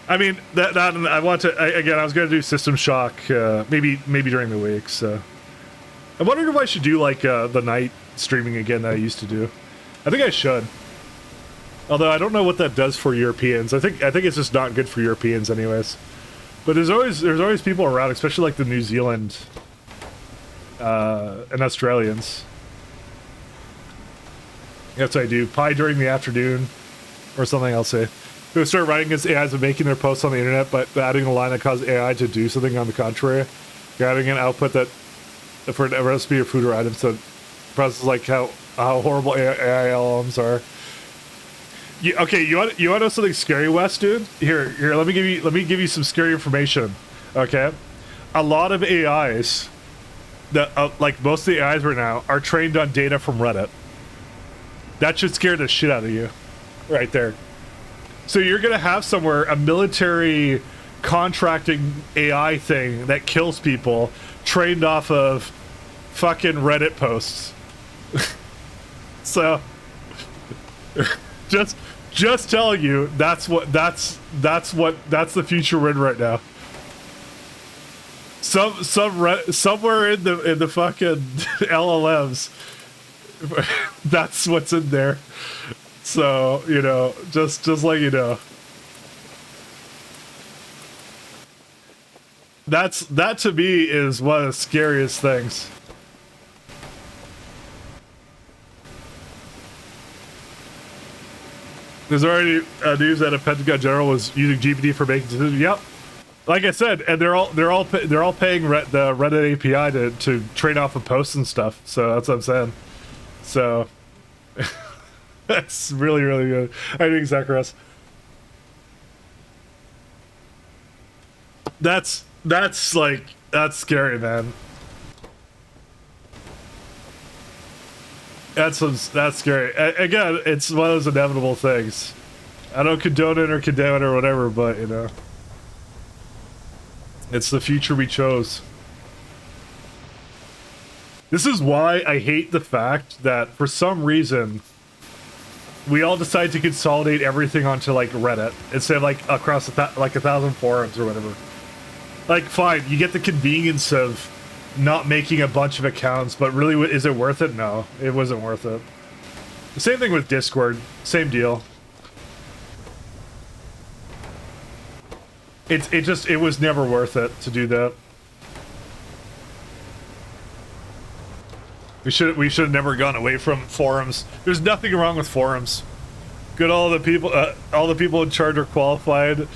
I mean, that I want to, again, I was going to do System Shock, maybe during the week, so. I wondered if I should do, like, the night streaming again that I used to do. I think I should. Although I don't know what that does for Europeans. I think it's just not good for Europeans anyways. But there's always people around, especially like the New Zealand and Australians. That's what I do. Pi during the afternoon or something, I'll say. who start writing against AIs and making their posts on the internet, but adding a line that causes AI to do something on the contrary. You're adding an output that for a recipe or food or items that processes like how horrible AI LLMs are. Okay, you want to know something scary, Wes, dude? Here, let me give you some scary information. Okay, a lot of AIs that like most of the AIs right now are trained on data from Reddit. That should scare the shit out of you, right there. So you're gonna have somewhere a military contracting AI thing that kills people trained off of fucking Reddit posts. So just telling you, that's the future we're in right now. Somewhere in the fucking LLMs, that's what's in there. So, you know, just let you know. That to me is one of the scariest things. There's already news that a Pentagon general was using GPT for making decisions. Yep, like I said, and they're all paying the Reddit API to train off of posts and stuff. So that's what I'm saying. So that's really good. I think Zacharias. That's scary, man. That's scary. Again, it's one of those inevitable things. I don't condone it or condemn it or whatever, but you know, it's the future we chose. This is why I hate the fact that for some reason we all decide to consolidate everything onto like Reddit instead of like across like 1,000 forums or whatever. Like, fine, you get the convenience of not making a bunch of accounts, but really, is it worth it? No, it wasn't worth it. The same thing with Discord, same deal. It was never worth it to do that. We should have never gone away from forums. There's nothing wrong with forums. Good, all the people in charge are qualified.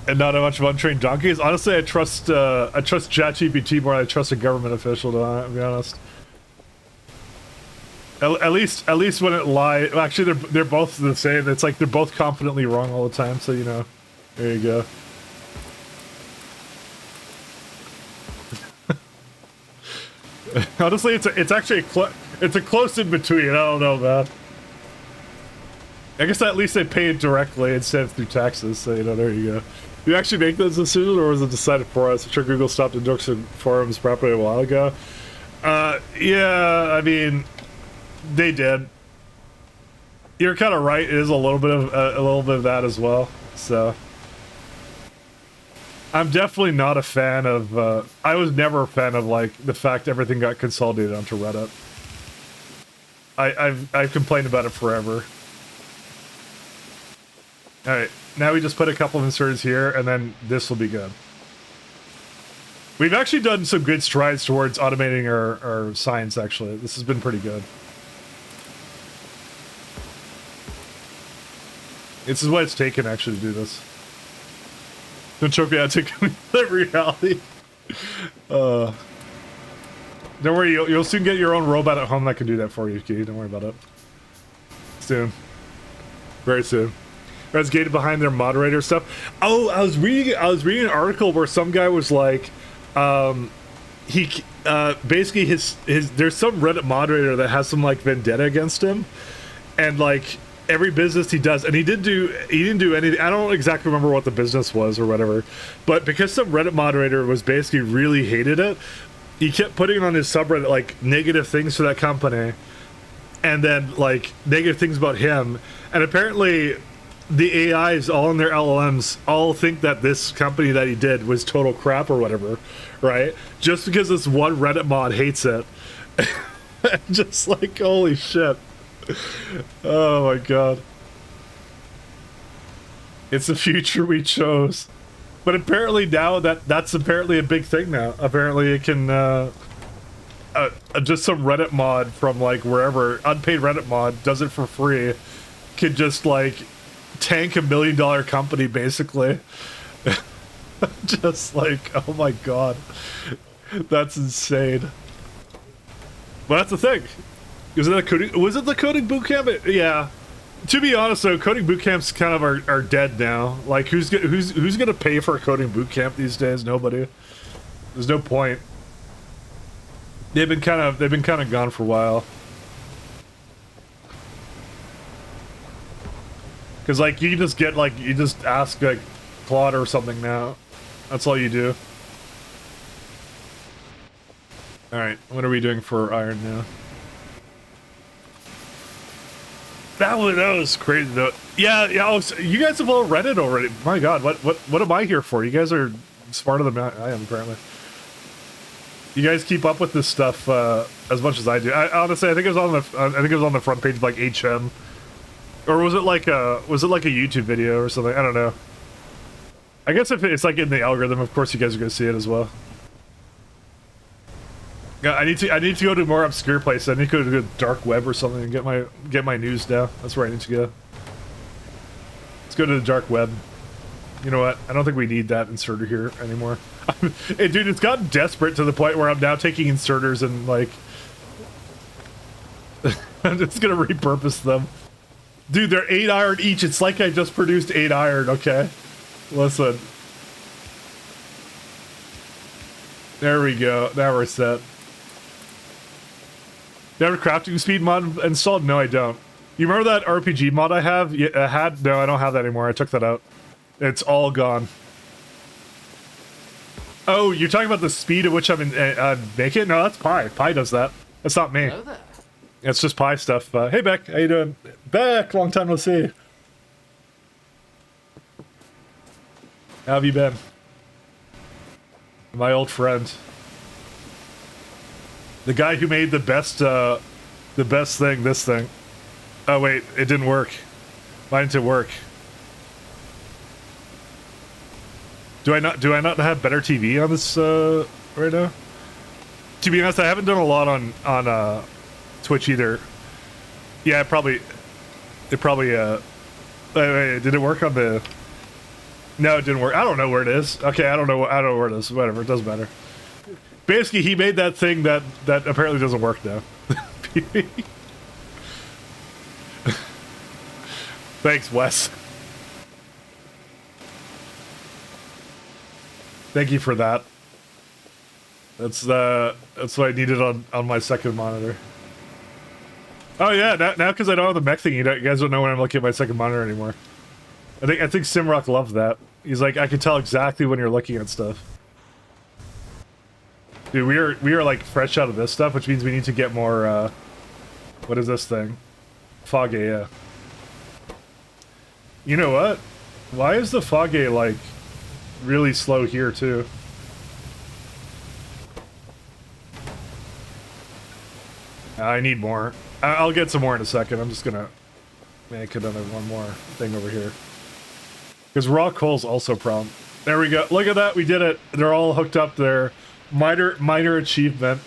And not a bunch of untrained donkeys. Honestly, I trust ChatGPT more than I trust a government official, to be honest. At least when it lies. Well, actually, they're both the same. It's like they're both confidently wrong all the time. So you know, there you go. Honestly, it's actually it's a close in between. I don't know, man. I guess at least they pay it directly instead of through taxes. So you know, there you go. Do you actually make those decisions, or was it decided for us? I'm sure Google stopped endorsing forums properly a while ago. Yeah, I mean, they did. You're kind of right. It is a little bit of that as well. So, I'm definitely not a fan of. I was never a fan of like the fact everything got consolidated onto Reddit. I've complained about it forever. All right. Now we just put a couple of inserts here, and then this will be good. We've actually done some good strides towards automating our science, actually. This has been pretty good. This is what it's taken, actually, to do this. Don't choke me out to live reality. Don't worry, you'll soon get your own robot at home that can do that for you, Key. Don't worry about it. Soon. Very soon. That's gated behind their moderator stuff. Oh, I was reading an article where some guy was like, basically his there's some Reddit moderator that has some like vendetta against him, and like every business he does, and he didn't do anything. I don't exactly remember what the business was or whatever, but because some Reddit moderator was basically really hated it, he kept putting on his subreddit like negative things for that company, and then like negative things about him, and apparently the AIs all in their LLMs all think that this company that he did was total crap or whatever, right? Just because this one Reddit mod hates it. Just like, holy shit. Oh my god. It's the future we chose. But apparently now that's apparently a big thing now. Apparently it can, just some Reddit mod from like wherever, unpaid Reddit mod, does it for free, could just like tank $1 million company, basically. Just like, oh my god. That's insane. But that's the thing. Was it the coding bootcamp? Yeah. To be honest though, coding bootcamps kind of are dead now. Like who's gonna pay for a coding bootcamp these days? Nobody. There's no point. They've been kind of gone for a while. Cause like you just get like you just ask like Claude or something now. That's all you do. All right, what are we doing for iron now? That was crazy though. Yeah. Oh, so you guys have all read it already. My God, what am I here for? You guys are smarter than I am apparently. You guys keep up with this stuff as much as I do. Honestly, I think it was on the front page of like HM, or was it like a YouTube video or something? I don't know. I guess if it's like in the algorithm, of course you guys are gonna see it as well. Yeah, I need to go to a more obscure place. I need to go to the dark web or something and get my news down. That's where I need to go. Let's go to the dark web. You know what? I don't think we need that inserter here anymore. Hey, dude, it's gotten desperate to the point where I'm now taking inserters and like I'm just gonna repurpose them. Dude, they're 8 iron each. It's like I just produced 8 iron, okay? Listen. There we go. Now we're set. You have a crafting speed mod installed? No, I don't. You remember that RPG mod I have? Yeah, I had? No, I don't have that anymore. I took that out. It's all gone. Oh, you're talking about the speed at which I'm making it? No, that's Pi. Pi does that. That's not me. Hello there. It's just Pi stuff. Hey, Beck. How you doing? Beck, long time no see. How have you been? My old friend. The guy who made the best thing, this thing. Oh wait, it didn't work. Why didn't it work? Do I not have better TV on this right now? To be honest, I haven't done a lot on Twitch either. Yeah, it probably wait, did it work on the? No, it didn't work. I don't know where it is. Okay, I don't know where it is. Whatever, it doesn't matter. Basically, he made that thing that apparently doesn't work now. Thanks, Wes. Thank you for that. That's what I needed on my second monitor. Oh yeah, now because I don't have the mech thing, you guys don't know when I'm looking at my second monitor anymore. I think Simrock loved that. He's like, I can tell exactly when you're looking at stuff. Dude, we are like fresh out of this stuff, which means we need to get more. What is this thing? Fog A, yeah. You know what? Why is the Fog A like really slow here too? I need more. I'll get some more in a second. I'm just gonna make another one more thing over here. Because raw coal's also a problem. There we go. Look at that. We did it. They're all hooked up there. Minor achievement.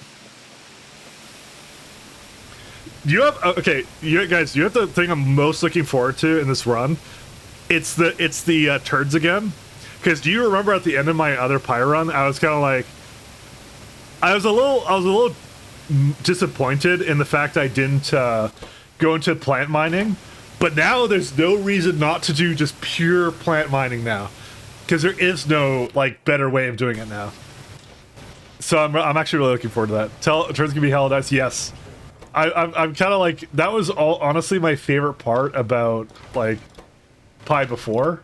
Do you have okay, you guys? You have the thing I'm most looking forward to in this run. It's the turds again. Because do you remember at the end of my other Pi run, I was kind of like, I was a little disappointed in the fact I didn't go into plant mining. But now there's no reason not to do just pure plant mining now, because there is no like better way of doing it now. So I'm actually really looking forward to that. Turns can be held as yes. I'm kind of like, that was all honestly my favorite part about like Pi before.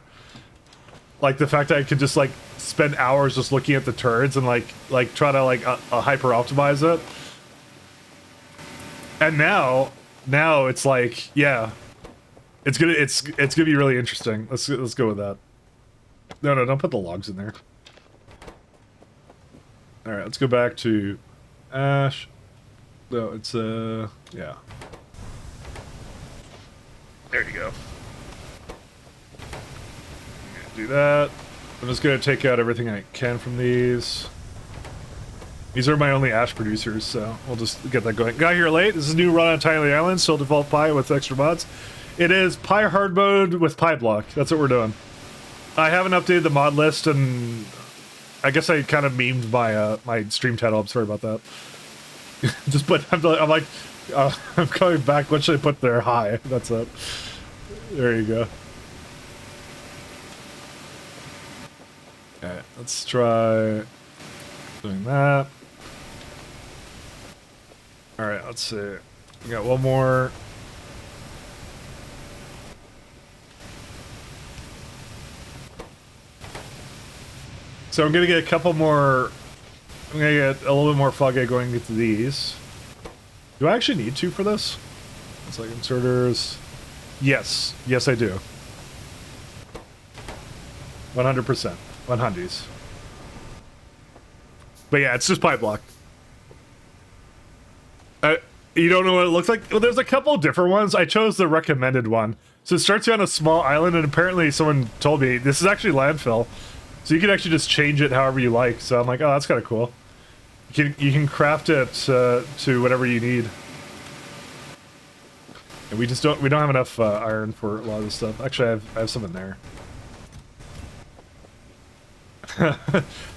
Like the fact that I could just like spend hours just looking at the turds and like try to like hyper optimize it. And now it's like, yeah, it's gonna be really interesting. Let's go with that. No, don't put the logs in there. All right, let's go back to Ash. No, it's yeah. There you go. Do that. I'm just gonna take out everything I can from these. These are my only Ash producers, so we'll just get that going. Got here late. This is a new run on Tiny Island, still default Pi with extra mods. It is Pi hard mode with Pyblock. That's what we're doing. I haven't updated the mod list, and I guess I kind of memed my my stream title. I'm sorry about that. Just put. I'm like, I'm coming back. What should I put there? Hi. That's it. There you go. Alright, let's try doing that. Alright, let's see. We got one more. So I'm gonna get a couple more. I'm gonna get a little bit more fog going into these. Do I actually need to for this? It's like inserters. Yes. Yes, I do. 100%. 100s. But yeah, it's just Pyblock. You don't know what it looks like? Well, there's a couple different ones. I chose the recommended one. So it starts you on a small island, and apparently someone told me this is actually landfill. So you can actually just change it however you like. So I'm like, oh, that's kind of cool. You can craft it to whatever you need. And we don't have enough iron for a lot of this stuff. Actually, I have some in there.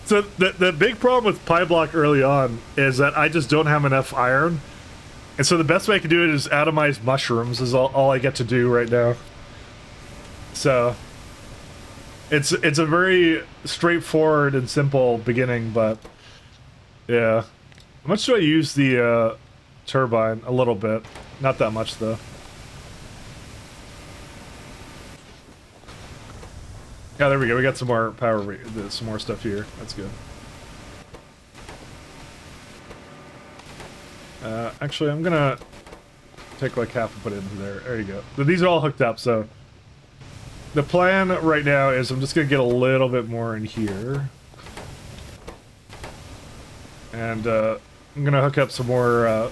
So the big problem with Pyblock early on is that I just don't have enough iron. And so the best way I can do it is atomize mushrooms is all I get to do right now. So it's a very straightforward and simple beginning, but yeah. How much do I use the turbine? A little bit. Not that much though. Yeah, there we go. We got some more power, some more stuff here. That's good. Actually, I'm gonna take like half and put it into there. There you go. But these are all hooked up, so the plan right now is I'm just gonna get a little bit more in here, and I'm gonna hook up some more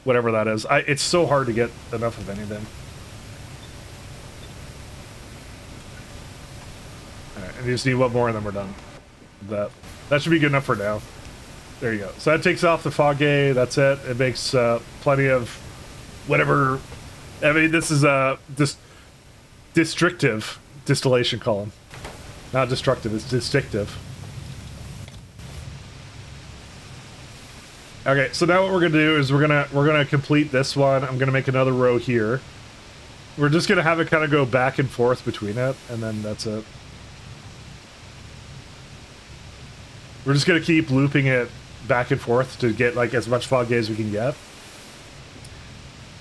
whatever that is. It's so hard to get enough of anything. Alright, and you just need one more and then we're done. That should be good enough for now. There you go. So that takes off the fog gate. That's it. It makes plenty of whatever. I mean, this is just districtive distillation column, not destructive. It's distinctive. Okay, so now what we're gonna do is we're gonna complete this one. I'm gonna make another row here. We're just gonna have it kind of go back and forth between it, and then that's it. We're just gonna keep looping it back and forth to get like as much fog gate as we can get.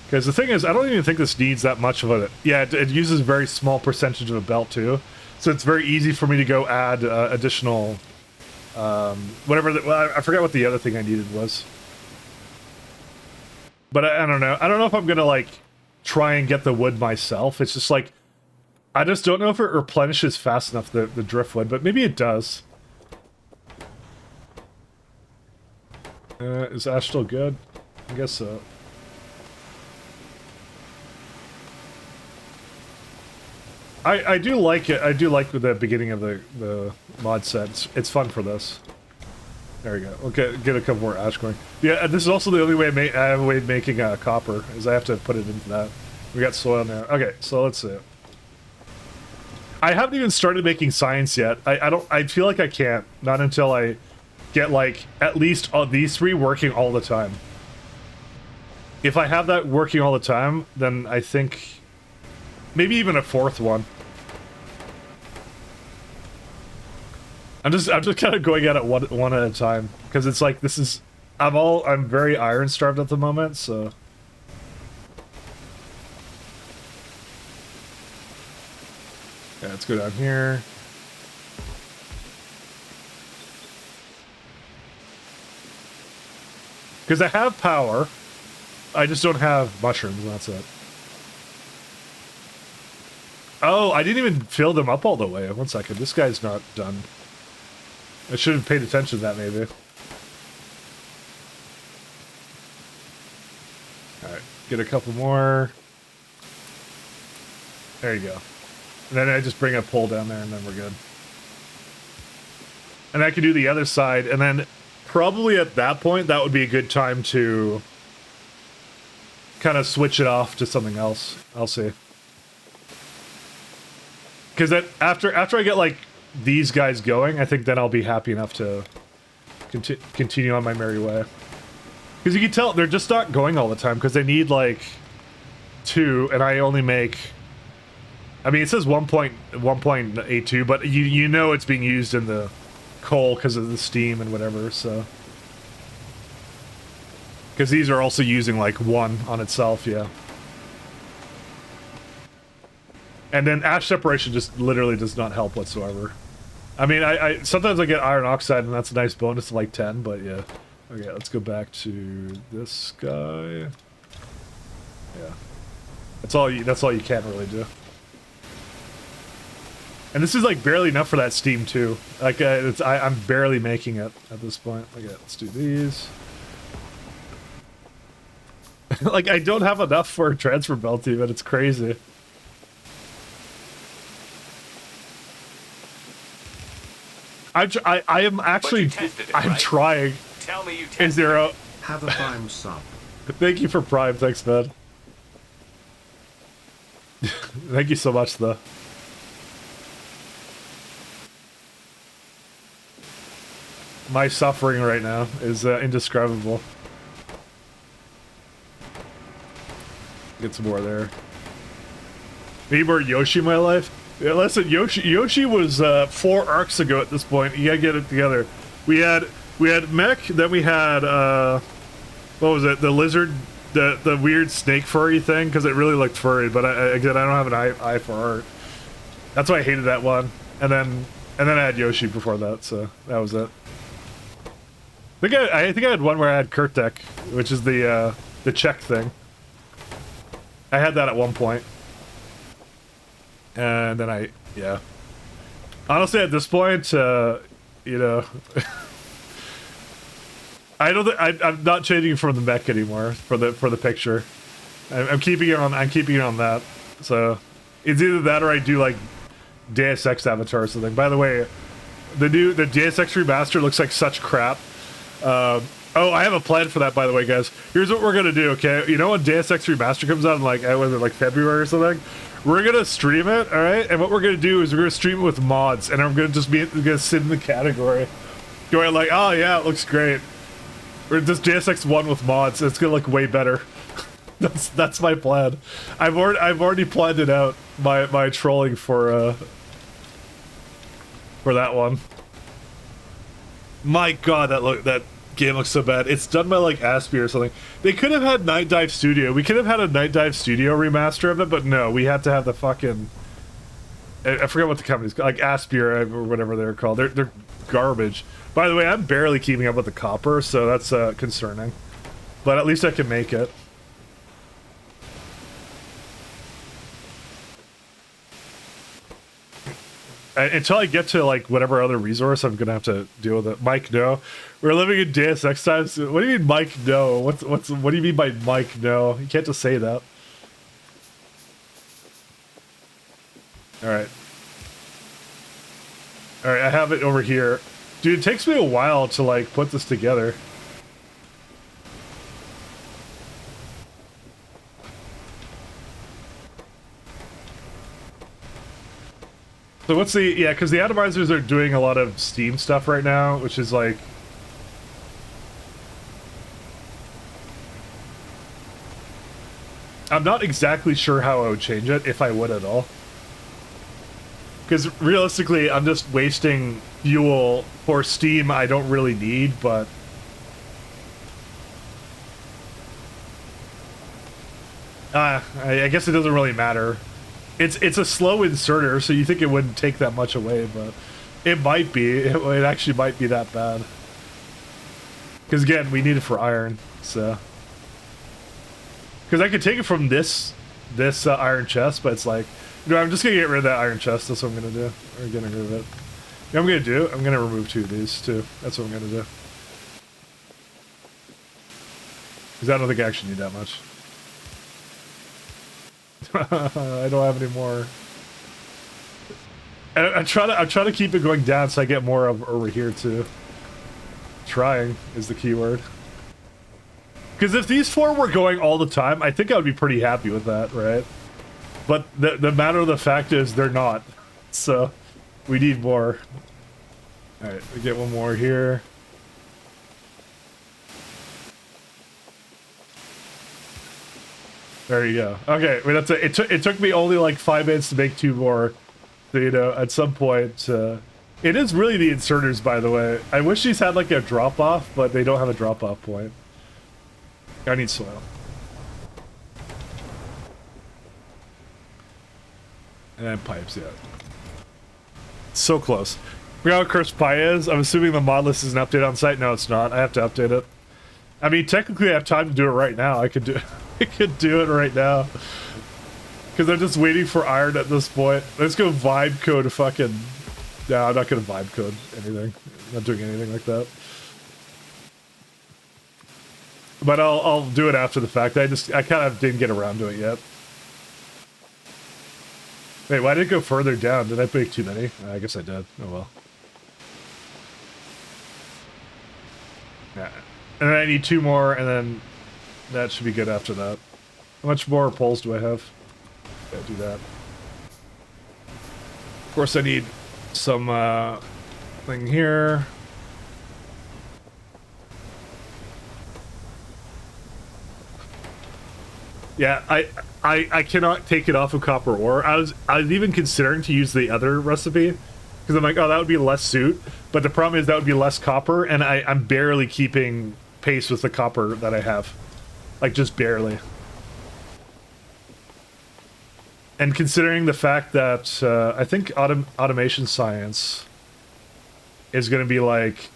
Because the thing is, I don't even think this needs that much of a... Yeah, it uses a very small percentage of a belt too. So it's very easy for me to go add additional... whatever... Well, I forgot what the other thing I needed was. But I don't know. I don't know if I'm gonna like try and get the wood myself. It's just like... I just don't know if it replenishes fast enough, the driftwood, but maybe it does. Is ash still good? I guess so. I do like it. I do like the beginning of the mod set. It's fun for this. There we go. We'll get a couple more ash going. Yeah, this is also the only way I have a way of making copper, is I have to put it into that. We got soil now. Okay, so let's see. I haven't even started making science yet. I feel like I can't. Not until I get like at least all these three working all the time. If I have that working all the time, then I think maybe even a fourth one. I'm just kind of going at it one at a time, because it's like this is I'm very iron starved at the moment, so yeah, let's go down here. Because I have power, I just don't have mushrooms, and that's it. Oh, I didn't even fill them up all the way. One second, this guy's not done. I should have paid attention to that, maybe. Alright, get a couple more. There you go. And then I just bring a pole down there, and then we're good. And I can do the other side, and then probably at that point, that would be a good time to kind of switch it off to something else. I'll see. Because then after I get like these guys going, I think then I'll be happy enough to continue on my merry way. Because you can tell they're just not going all the time because they need like 2, and I only make. I mean, it says 1.82, but you know it's being used in the coal because of the steam and whatever. So because these are also using like 1 on itself, yeah. And then ash separation just literally does not help whatsoever. I mean, I sometimes I get iron oxide, and that's a nice bonus to like 10, but yeah. Okay, let's go back to this guy. Yeah, that's all you can really do. And this is like barely enough for that steam too. Like I'm barely making it at this point. Okay, let's do these. Like I don't have enough for a transfer belt even. It's crazy. I am actually tested it, I'm right? trying. Tell me you tested Is there a Have a Prime sub. Thank you for Prime, thanks man. Thank you so much though. My suffering right now is indescribable. Get some more there. Need more Yoshi in my life? Yeah, listen, Yoshi was 4 arcs ago at this point. You gotta get it together. We had Mech, then we had what was it? The lizard, the weird snake furry thing, because it really looked furry. But again, I don't have an eye for art. That's why I hated that one. And then I had Yoshi before that, so that was it. I think I had one where I had Kurtek, which is the Czech thing. I had that at one point. And then yeah. Honestly, at this point, you know, I'm not changing from the mech anymore for the picture. I'm keeping it on that. So it's either that or I do like Deus Ex Avatar or something. By the way, the Deus Ex remaster looks like such crap. Oh, I have a plan for that, by the way, guys. Here's what we're gonna do, okay? You know when Deus Ex Remaster comes out in like, was it like February or something? We're gonna stream it, alright? And what we're gonna do is we're gonna stream it with mods, and I'm gonna just gonna sit in the category. Going like, oh yeah, it looks great. Or just Deus Ex 1 with mods, it's gonna look way better. That's my plan. I've already planned it out, my trolling for that one. My god, that game looks so bad. It's done by like Aspie or something. They could have had Night Dive Studio. We could have had a Night Dive Studio remaster of it, but no, we had to have the fucking. I forget what the company's called, like Aspie or whatever they're called. They're garbage. By the way, I'm barely keeping up with the copper, so that's concerning. But at least I can make it. Until I get to like whatever other resource, I'm gonna have to deal with it. Mike, no, we're living in Deus Ex times. What do you mean, Mike? No, what do you mean by Mike? No, you can't just say that. All right, I have it over here, dude. It takes me a while to like put this together. So what's the, yeah, because the atomizers are doing a lot of Steam stuff right now, which is like... I'm not exactly sure how I would change it, if I would at all. Because realistically, I'm just wasting fuel for Steam I don't really need, but... I guess it doesn't really matter. It's a slow inserter, so you think it wouldn't take that much away, but it might be. It actually might be that bad. Because again, we need it for iron, so. Because I could take it from this iron chest, but it's like, you know, I'm just gonna get rid of that iron chest. That's what I'm gonna do. Or getting rid of it. You know what I'm gonna do? I'm gonna remove 2 of these too. That's what I'm gonna do. Because I don't think I actually need that much. I don't have any more. And I'm trying to keep it going down so I get more of over here too. Trying is the key word. Because if these 4 were going all the time, I think I would be pretty happy with that, right? But the matter of the fact is they're not. So we need more. All right, we get one more here. There you go. Okay, wait, that's it. It took me only like 5 minutes to make 2 more. So, you know, at some point, it is really the inserters, by the way. I wish these had like a drop off, but they don't have a drop off point. I need soil. And pipes, yeah. So close. Forgot what Curse Pi is. I'm assuming the mod list is an update on site. No, it's not. I have to update it. I mean, technically, I have time to do it right now. I could do it right now. Because I'm just waiting for iron at this point. Let's go vibe code fucking... No, I'm not going to vibe code anything. I'm not doing anything like that. But I'll do it after the fact. I kind of didn't get around to it yet. Wait, why did it go further down? Did I make too many? I guess I did. Oh well. Yeah. And then I need 2 more, and then that should be good after that. How much more poles do I have? Yeah, do that. Of course, I need some thing here. Yeah, I cannot take it off of copper ore. I was even considering to use the other recipe because I'm like, oh, that would be less soot. But the problem is that would be less copper, and I'm barely keeping pace with the copper that I have, like just barely. And considering the fact that I think automation science is going to be like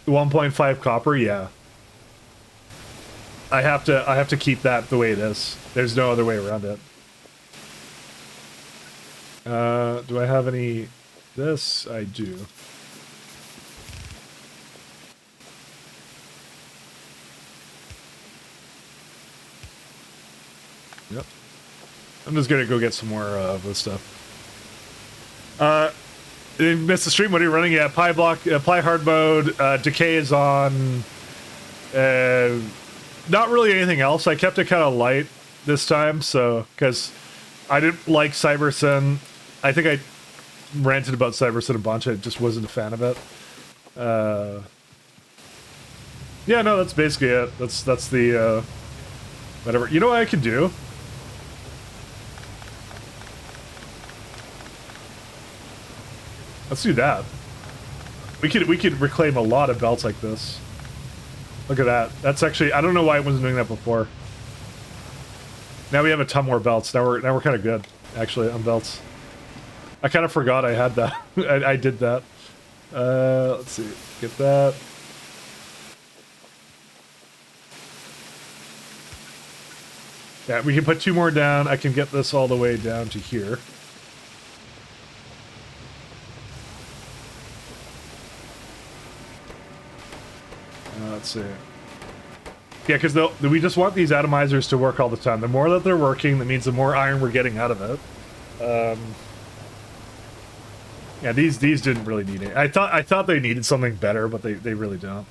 1.5 copper, yeah. I have to keep that the way it is. There's no other way around it. Do I have any this? I do. Yep. I'm just gonna go get some more of this stuff. You missed the stream. What are you running? Yeah, Pyblock, apply hard mode. Decay is on. Not really anything else. I kept it kind of light this time, so because I didn't like CyberSyn. I think I ranted about CyberSyn a bunch. I just wasn't a fan of it. Yeah, no, that's basically it. That's the whatever. You know what I can do? Let's do that. We could reclaim a lot of belts like this. Look at that. That's actually, I don't know why I wasn't doing that before. Now we have a ton more belts. Now we're kind of good, actually, on belts. I kind of forgot I had that. I did that. Let's see. Get that. Yeah, we can put 2 more down. I can get this all the way down to here. Let's see. Yeah, because we just want these atomizers to work all the time. The more that they're working, that means the more iron we're getting out of it. Yeah, these didn't really need it. I thought they needed something better, but they really don't.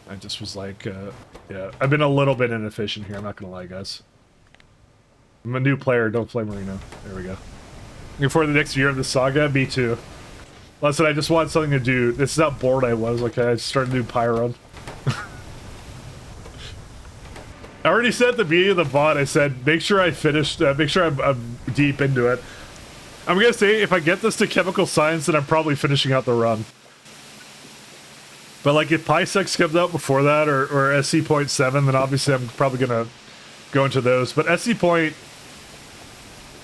I just was like, yeah, I've been a little bit inefficient here. I'm not gonna lie, guys. I'm a new player. Don't play Marino. There we go. Before the next year of the saga, me too. Listen, I just want something to do. This is how bored I was. Like I started to do Pyron. I already said at the beginning of the VOD, I said, make sure I finished, make sure I'm deep into it. I'm gonna say, if I get this to chemical science, then I'm probably finishing out the run. But like, if PySex comes out before that, or SC.7, then obviously I'm probably gonna go into those. But SC point...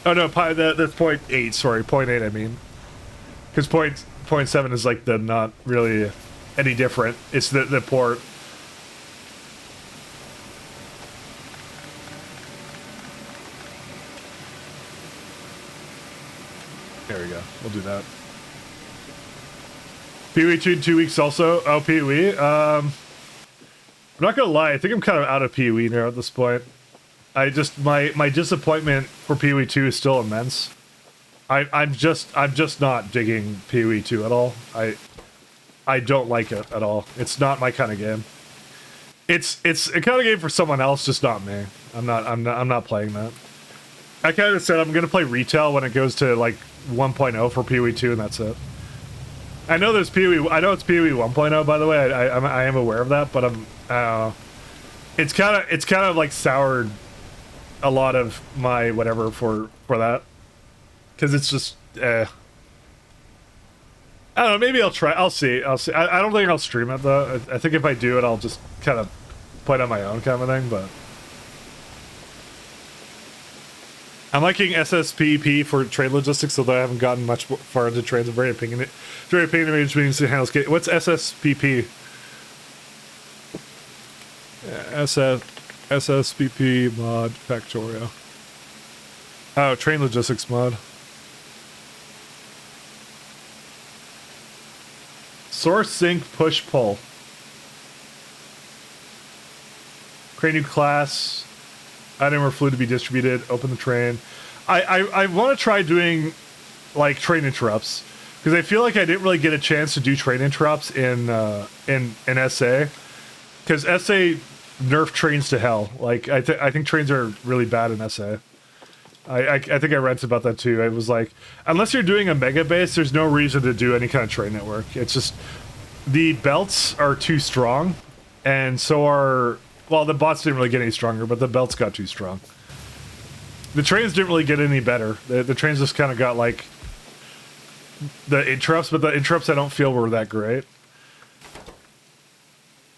Oh no, that's 0.8, sorry, 0.8 I mean. Because 0.7 is like the not really any different. It's the port. There we go. We'll do that. PoE 2 in 2 weeks also. Oh, PoE. I'm not gonna lie. I think I'm kind of out of PoE now at this point. I just my disappointment for PoE 2 is still immense. I'm just not digging PoE 2 at all. I don't like it at all. It's not my kind of game. It's a kind of game for someone else, just not me. I'm not playing that. I kind of said I'm gonna play retail when it goes to like 1.0 for PoE 2, and that's it. I know there's PoE. I know it's PoE 1.0, by the way. I am aware of that, but it's kind of like soured a lot of my whatever for that, because it's just I don't know. Maybe I'll try. I'll see. I don't think I'll stream it though. I think if I do it, I'll just kind of play it on my own kind of thing. But I'm liking SSPP for trade logistics, although I haven't gotten much far into trades. I'm very opinionated. Very opinionated, which means it handles. What's SSPP? SSPP mod Factorio. Oh, train logistics mod. Source sync push pull. Create new class. Item or fluid to be distributed. Open the train. I want to try doing like train interrupts, because I feel like I didn't really get a chance to do train interrupts in SA, because SA nerf trains to hell. Like I think trains are really bad in SA. I think I read about that too. It was like, unless you're doing a mega base, there's no reason to do any kind of train network. It's just the belts are too strong, and so are, well, the bots didn't really get any stronger, but the belts got too strong. The trains didn't really get any better. The trains just kind of got like the interrupts, but the interrupts I don't feel were that great.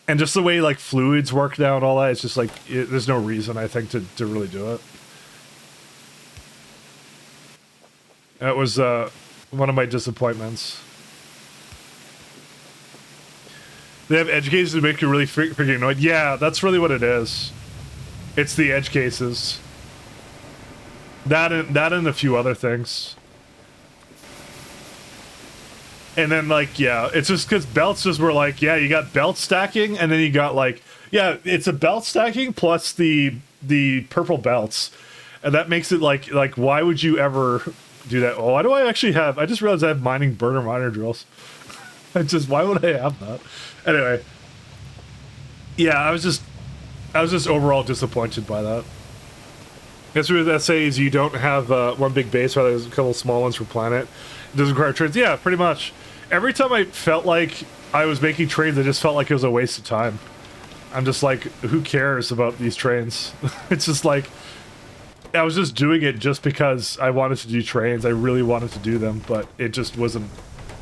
And just the way like fluids work now and all that, it's just like there's no reason, I think, to really do it. That was one of my disappointments. They have edge cases to make you really freaking annoyed. Yeah, that's really what it is. It's the edge cases. That and a few other things. And then, like, yeah, it's just because belts just were like, yeah, you got belt stacking, and then you got, like, yeah, it's a belt stacking plus the purple belts. And that makes it, like, why would you ever do that? Oh, why do I actually have... I just realized I have mining burner miner drills. Why would I have that? Anyway. Yeah, I was just overall disappointed by that. Guess with SAs, you don't have one big base, rather there's a couple small ones per planet. It doesn't require trades. Yeah, pretty much. Every time I felt like I was making trades, I just felt like it was a waste of time. I'm just like, who cares about these trains? It's just like, I was just doing it just because I wanted to do trains. I really wanted to do them, but it just wasn't.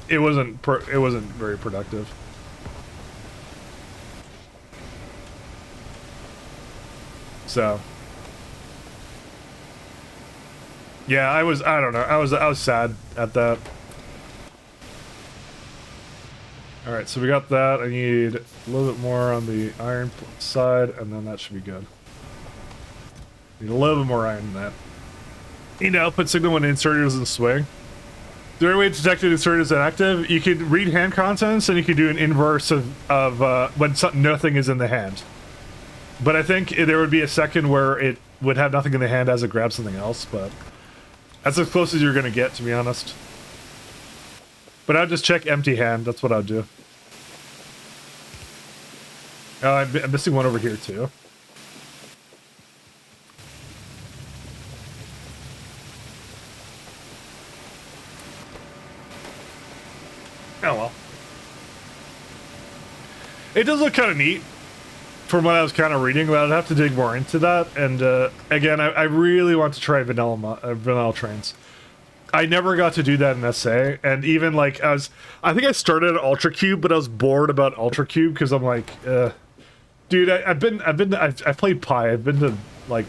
It wasn't very productive. So. Yeah, I don't know. I was sad at that. All right, so we got that. I need a little bit more on the iron side, and then that should be good. Need a little bit more iron than that. Need to output signal when insert is in swing. The only way to detect an insert is inactive. You can read hand contents, and you can do an inverse of when nothing is in the hand. But I think there would be a second where it would have nothing in the hand as it grabs something else, but that's as close as you're going to get, to be honest. But I'd just check empty hand. That's what I'd do. Oh, I'm missing one over here, too. Oh, well. It does look kind of neat. From what I was kind of reading, but I'd have to dig more into that. And again, I really want to try vanilla trains. I never got to do that in SA, and even like I think I started at Ultra Cube, but I was bored about Ultra Cube because I'm like, dude, I've played Pi. I've been to like,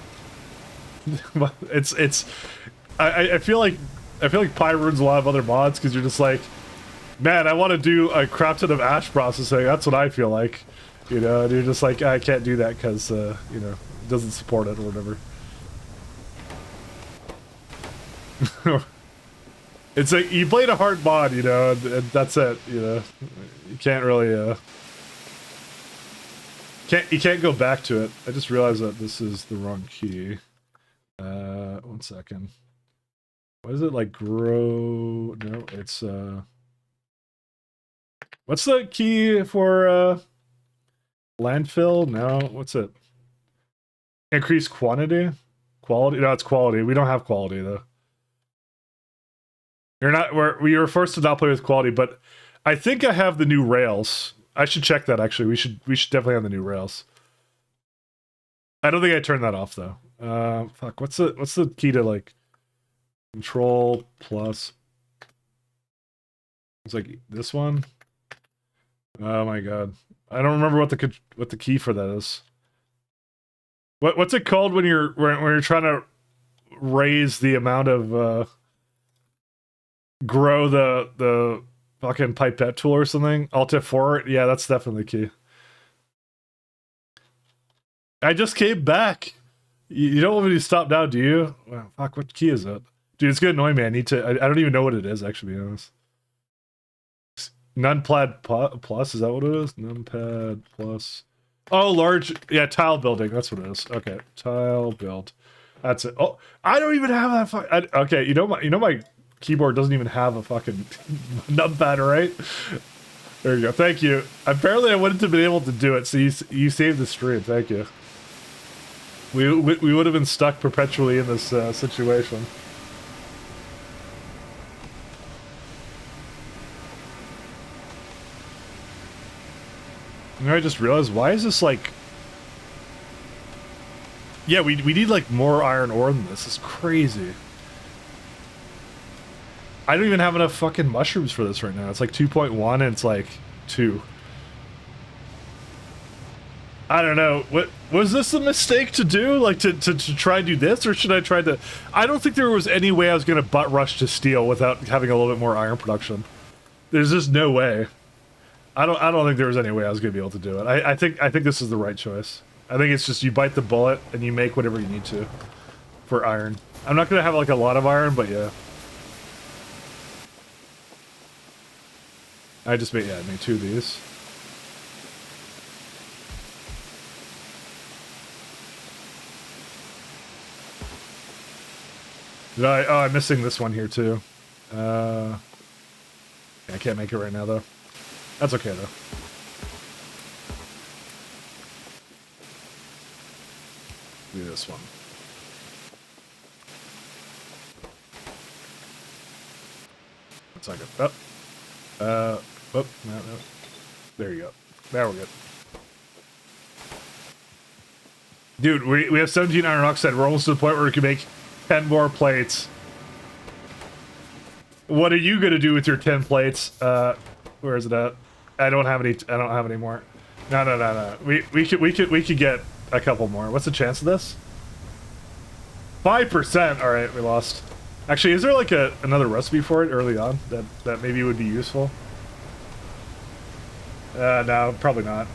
I feel like Pi ruins a lot of other mods because you're just like, man, I want to do a crap ton of ash processing. That's what I feel like. You know, and you're just like, I can't do that because, you know, it doesn't support it or whatever. It's like, you played a hard mod, you know, and that's it, you know. You can't really, you can't go back to it. I just realized that this is the wrong key. 1 second. What is it, like, grow? No, it's, what's the key for, landfill? No, what's it? Increase quantity? Quality? No, it's quality. We don't have quality though. We were forced to not play with quality, but I think I have the new rails. I should check that actually. We should definitely have the new rails. I don't think I turned that off though. Fuck. What's the key to like control plus? It's like this one. Oh my god. I don't remember what the key for that is. What's it called when you're trying to raise the amount of grow the fucking pipette tool or something? Alt F4? Yeah, that's definitely key. I just came back. You don't want me to stop now, do you? Well, fuck, what key is it? Dude, it's gonna annoy me. I don't even know what it is, actually, to be honest. Numpad plus, is that what it is? Numpad plus. Oh, large, yeah, tile building. That's what it is. Okay, tile build. That's it. Oh, I don't even have that. Okay, you know my keyboard doesn't even have a fucking numpad, right? There you go. Thank you. Apparently, I wouldn't have been able to do it. So you saved the stream. Thank you. We would have been stuck perpetually in this situation. You know, I just realized, why is this like... Yeah, we need like more iron ore than this. It's crazy. I don't even have enough fucking mushrooms for this right now. It's like 2.1 and it's like 2. I don't know. What was this a mistake to do? Like to try and do this, or should I try to... I don't think there was any way I was gonna butt rush to steel without having a little bit more iron production. There's just no way. I don't think there was any way I was gonna be able to do it. I think this is the right choice. I think it's just you bite the bullet and you make whatever you need to for iron. I'm not gonna have like a lot of iron, but yeah. I made 2 of these. I'm missing this one here too. Yeah, I can't make it right now though. That's okay though. Do this one. One second. No. There you go. There we're good. Dude, we have 17 iron oxide. We're almost to the point where we can make 10 more plates. What are you gonna do with your 10 plates? Where is it at? I don't have any more. No. We could get a couple more. What's the chance of this? 5%. All right, we lost. Actually, is there like another recipe for it early on that maybe would be useful? No, probably not.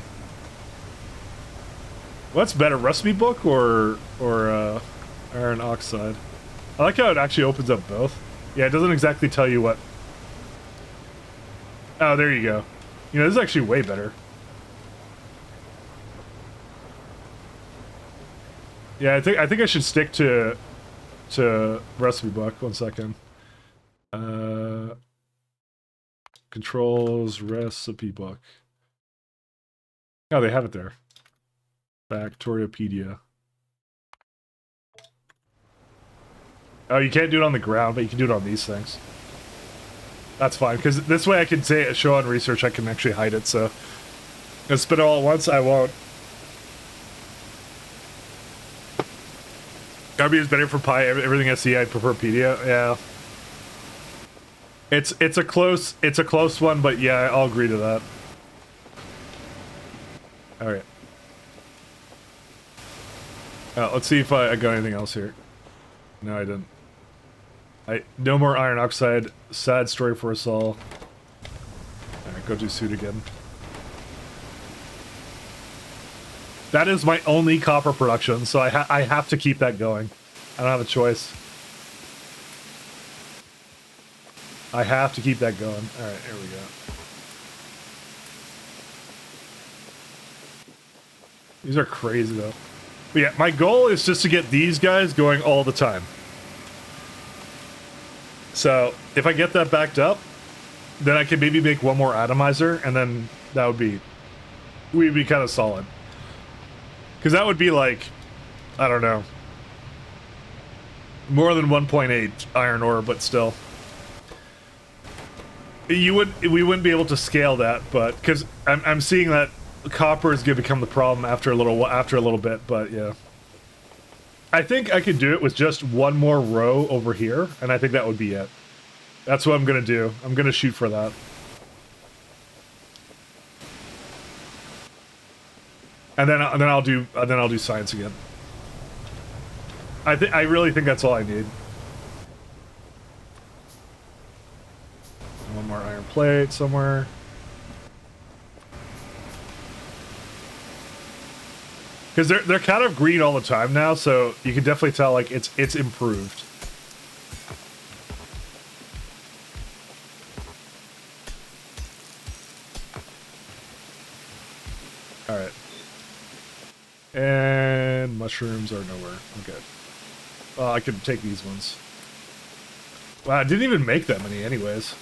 What's better, recipe book or iron oxide? I like how it actually opens up both. Yeah, it doesn't exactly tell you what. Oh, there you go. You know, this is actually way better. Yeah, I think I should stick to recipe book. 1 second. Controls recipe book. Oh, they have it there. Factoriopedia. Oh, you can't do it on the ground, but you can do it on these things. That's fine, because this way I can show on research I can actually hide it, so... I'll spin it all at once, I won't. RB is better for Pi, everything SE, I prefer Pedia, yeah. It's a close one, but yeah, I'll agree to that. Alright. Let's see if I got anything else here. No, I didn't. No more iron oxide. Sad story for us all. Alright, go do suit again. That is my only copper production, so I have to keep that going. I don't have a choice. I have to keep that going. Alright, here we go. These are crazy though. But yeah, my goal is just to get these guys going all the time. So, if I get that backed up, then I can maybe make one more atomizer, and then that would be... we'd be kind of solid. Because that would be like... I don't know. More than 1.8 iron ore, but still. We wouldn't be able to scale that, but because I'm seeing that copper is going to become the problem after a little bit, but yeah. I think I could do it with just one more row over here, and I think that would be it. That's what I'm going to do. I'm going to shoot for that. And then I'll do science again. I really think that's all I need. One more iron plate somewhere. Because they're kind of green all the time now, so you can definitely tell like it's improved. All right. And mushrooms are nowhere. Okay. Oh, I could take these ones. Wow, I didn't even make that many anyways.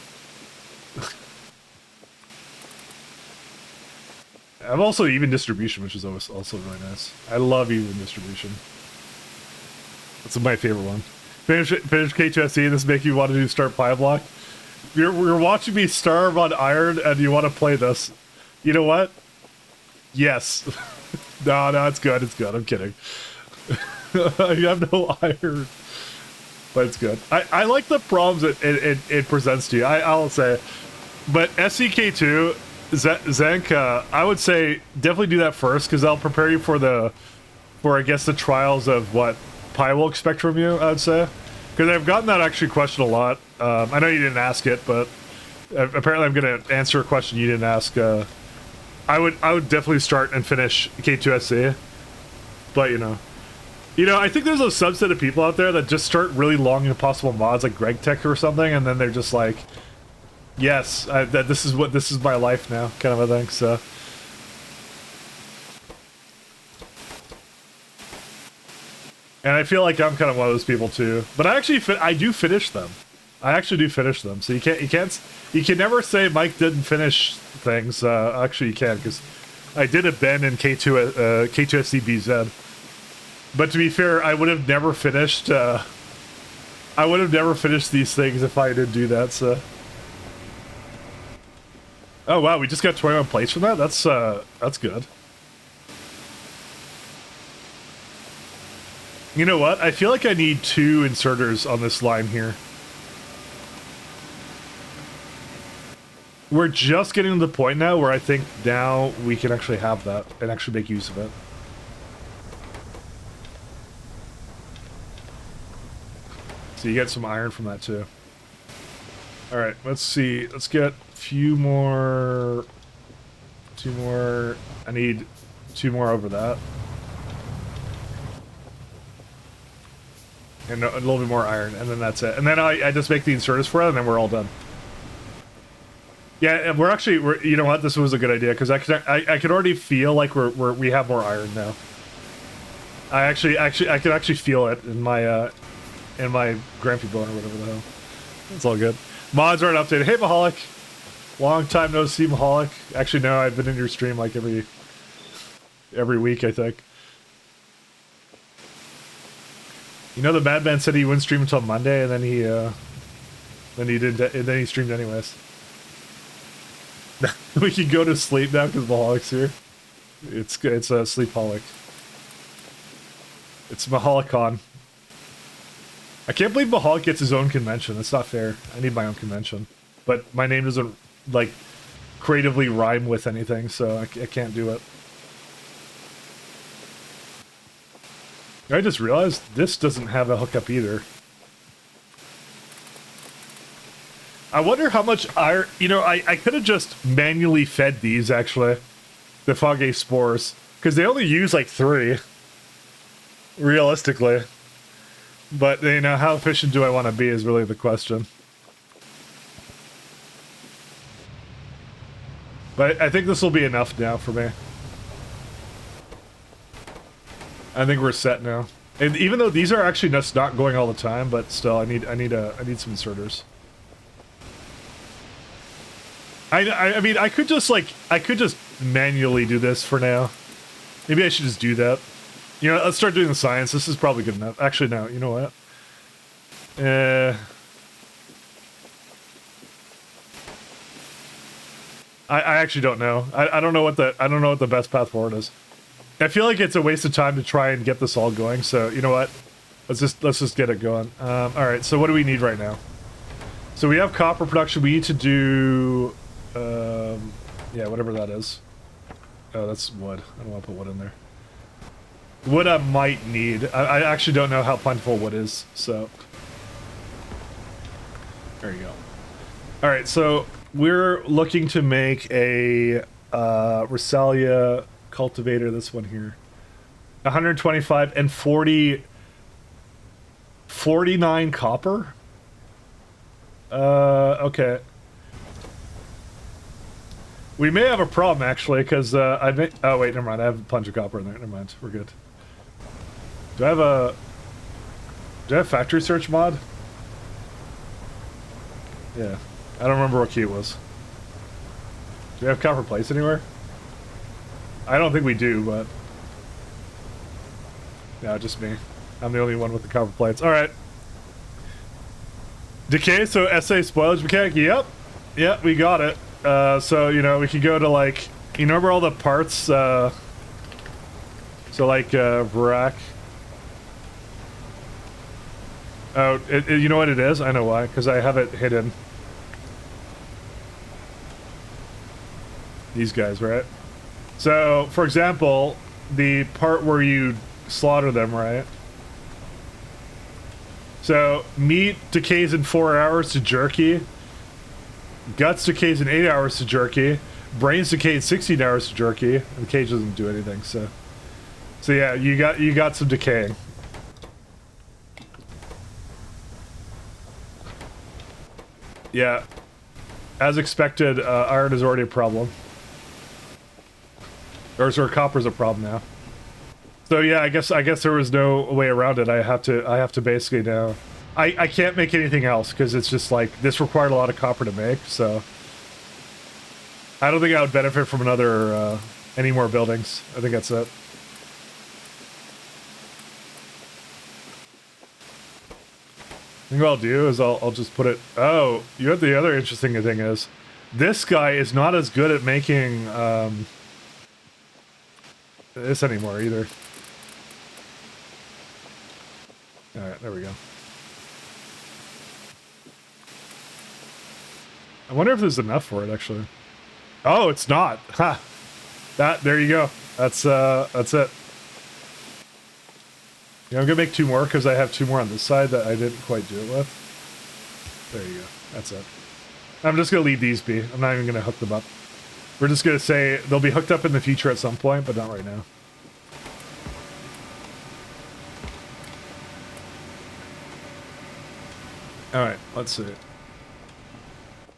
I have also even distribution, which is also really nice. I love even distribution. That's my favorite one. Finish K2SE, this make you want to start Pyblock. You're watching me starve on iron and you want to play this. You know what? Yes. No, it's good. It's good. I'm kidding. I have no iron. But it's good. I like the problems it presents to you. I'll say. But SEK2, Zenk, I would say definitely do that first, because that'll prepare you for I guess the trials of what Pi will expect from you, I would say. Because I've gotten that actually question a lot. I know you didn't ask it, but apparently I'm going to answer a question you didn't ask. I would definitely start and finish K2SC. But, you know, I think there's a subset of people out there that just start really long and impossible mods like Greg Tech or something, and then they're just like, yes, this is my life now, kind of a thing, so. And I feel like I'm kind of one of those people too. But I do finish them. I actually do finish them. So you can never say Mike didn't finish things. Actually you can, because I did a Ben in K2SCBZ. But to be fair, I would have never finished these things if I didn't do that, so. Oh wow, we just got 21 plates from that? That's good. You know what? I feel like I need 2 inserters on this line here. We're just getting to the point now where I think now we can actually have that and actually make use of it. So you get some iron from that too. Alright, let's see. Let's get a few more... 2 more... I need 2 more over that. And a little bit more iron, and then that's it. And then I just make the inserters for it, and then we're all done. Yeah, and we're you know what? This was a good idea, because I could already feel like we have more iron now. I could actually feel it in my Grampy Bone or whatever the hell. It's all good. Mods aren't updated. Hey, Mahalik. Long time no see, Mahalik. Actually, no, I've been in your stream like every week, I think. You know, the Madman said he wouldn't stream until Monday, and then he streamed anyways. We can go to sleep now because Mahalik's here. It's a sleepaholic. It's Mahalicon. I can't believe Mahalik gets his own convention. That's not fair. I need my own convention, but my name doesn't like creatively rhyme with anything, so I can't do it. I just realized this doesn't have a hookup either. I wonder how much iron... You know, I could have just manually fed these, actually. The Foggy Spores. Because they only use, like, 3. Realistically. But, you know, how efficient do I want to be is really the question. But I think this will be enough now for me. I think we're set now. And even though these are actually just not going all the time, but still, I need some inserters. I mean, I could just manually do this for now. Maybe I should just do that. You know, let's start doing the science. This is probably good enough. Actually, no. You know what? I actually don't know. I don't know what the best path forward is. I feel like it's a waste of time to try and get this all going. So you know what? Let's just get it going. All right. So what do we need right now? So we have copper production. We need to do, yeah, whatever that is. Oh, that's wood. I don't want to put wood in there. Wood I might need. I actually don't know how plentiful wood is. So there you go. All right. So we're looking to make a Resalia cultivator. This one here, 125 and 49 copper. Okay. We may have a problem actually, because oh wait, never mind. I have a bunch of copper in there. Never mind. We're good. Do I have factory search mod? Yeah. I don't remember what key it was. Do we have copper plates anywhere? I don't think we do, but no, just me. I'm the only one with the copper plates. All right. Decay, so SA spoilage mechanic. Yep. Yep, we got it. So, you know, we could go to, like, you know where all the parts, so, like, Vrak. Oh, you know what it is? I know why, because I have it hidden. These guys, right? So, for example, the part where you slaughter them, right? So, meat decays in 4 hours to jerky. Guts decays in 8 hours to jerky. Brains decay in 16 hours to jerky. And the cage doesn't do anything, so yeah, you got some decaying. Yeah. As expected, iron is already a problem. Or sorry, copper's a problem now. So yeah, I guess there was no way around it. I have to basically now. I can't make anything else because it's just like this required a lot of copper to make. So I don't think I would benefit from another any more buildings. I think that's it. I think what I'll do is I'll just put it. Oh, you know what the other interesting thing is? This guy is not as good at making this anymore either. Alright, there we go. I wonder if there's enough for it, actually. Oh, it's not! Ha! There you go. That's it. Yeah, I'm gonna make 2 more, because I have 2 more on this side that I didn't quite do it with. There you go. That's it. I'm just gonna leave these be. I'm not even gonna hook them up. We're just gonna say they'll be hooked up in the future at some point, but not right now. Alright, let's see.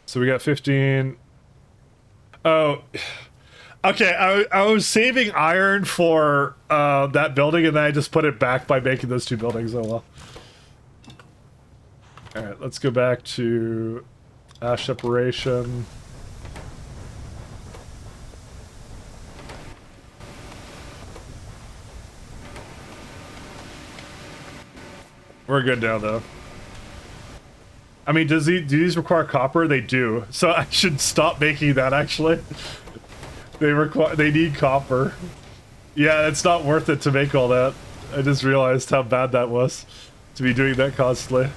So we got 15. Oh, okay. I was saving iron for that building, and then I just put it back by making those 2 buildings. Oh well. Alright, let's go back to ash separation. We're good now, though. I mean, do these require copper? They do. So I should stop making that, actually. They need copper. Yeah, it's not worth it to make all that. I just realized how bad that was to be doing that constantly.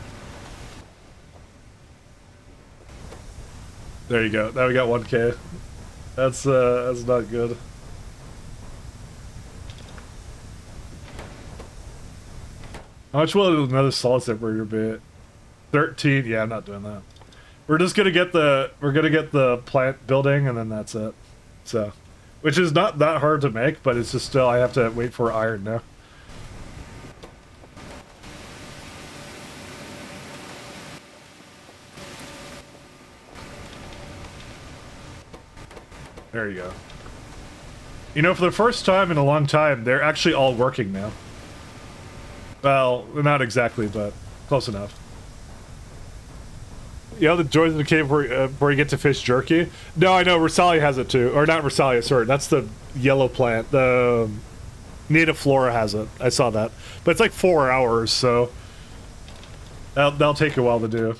There you go. Now we got 1K. That's not good. How much will another solid state burger be? 13. Yeah, I'm not doing that. We're just gonna get the plant building, and then that's it. So, which is not that hard to make, but it's just still I have to wait for iron now. There you go. You know, for the first time in a long time, they're actually all working now. Well, not exactly, but close enough. You know the joys of the cave where you get to fish jerky? No, I know, Resalia has it too. Or not Resalia, sorry, that's the yellow plant. The native flora has it. I saw that. But it's like 4 hours, so... That'll take a while to do.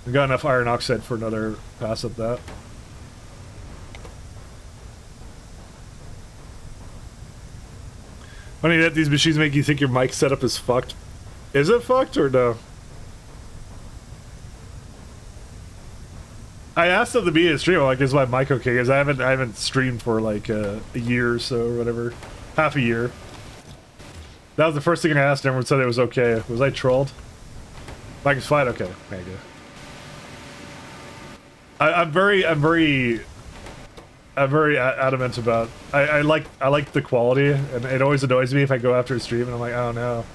We got enough iron oxide for another pass at that. Funny that these machines make you think your mic setup is fucked. Is it fucked or no? I asked them to be a stream, like, is my mic okay? Because I haven't streamed for like a year or so or whatever, half a year. That was the first thing I asked. Everyone said it was okay. Was I trolled? Mic is fine. Okay, thank you. I'm very adamant about. I like the quality, and it always annoys me if I go after a stream and I'm like, oh no,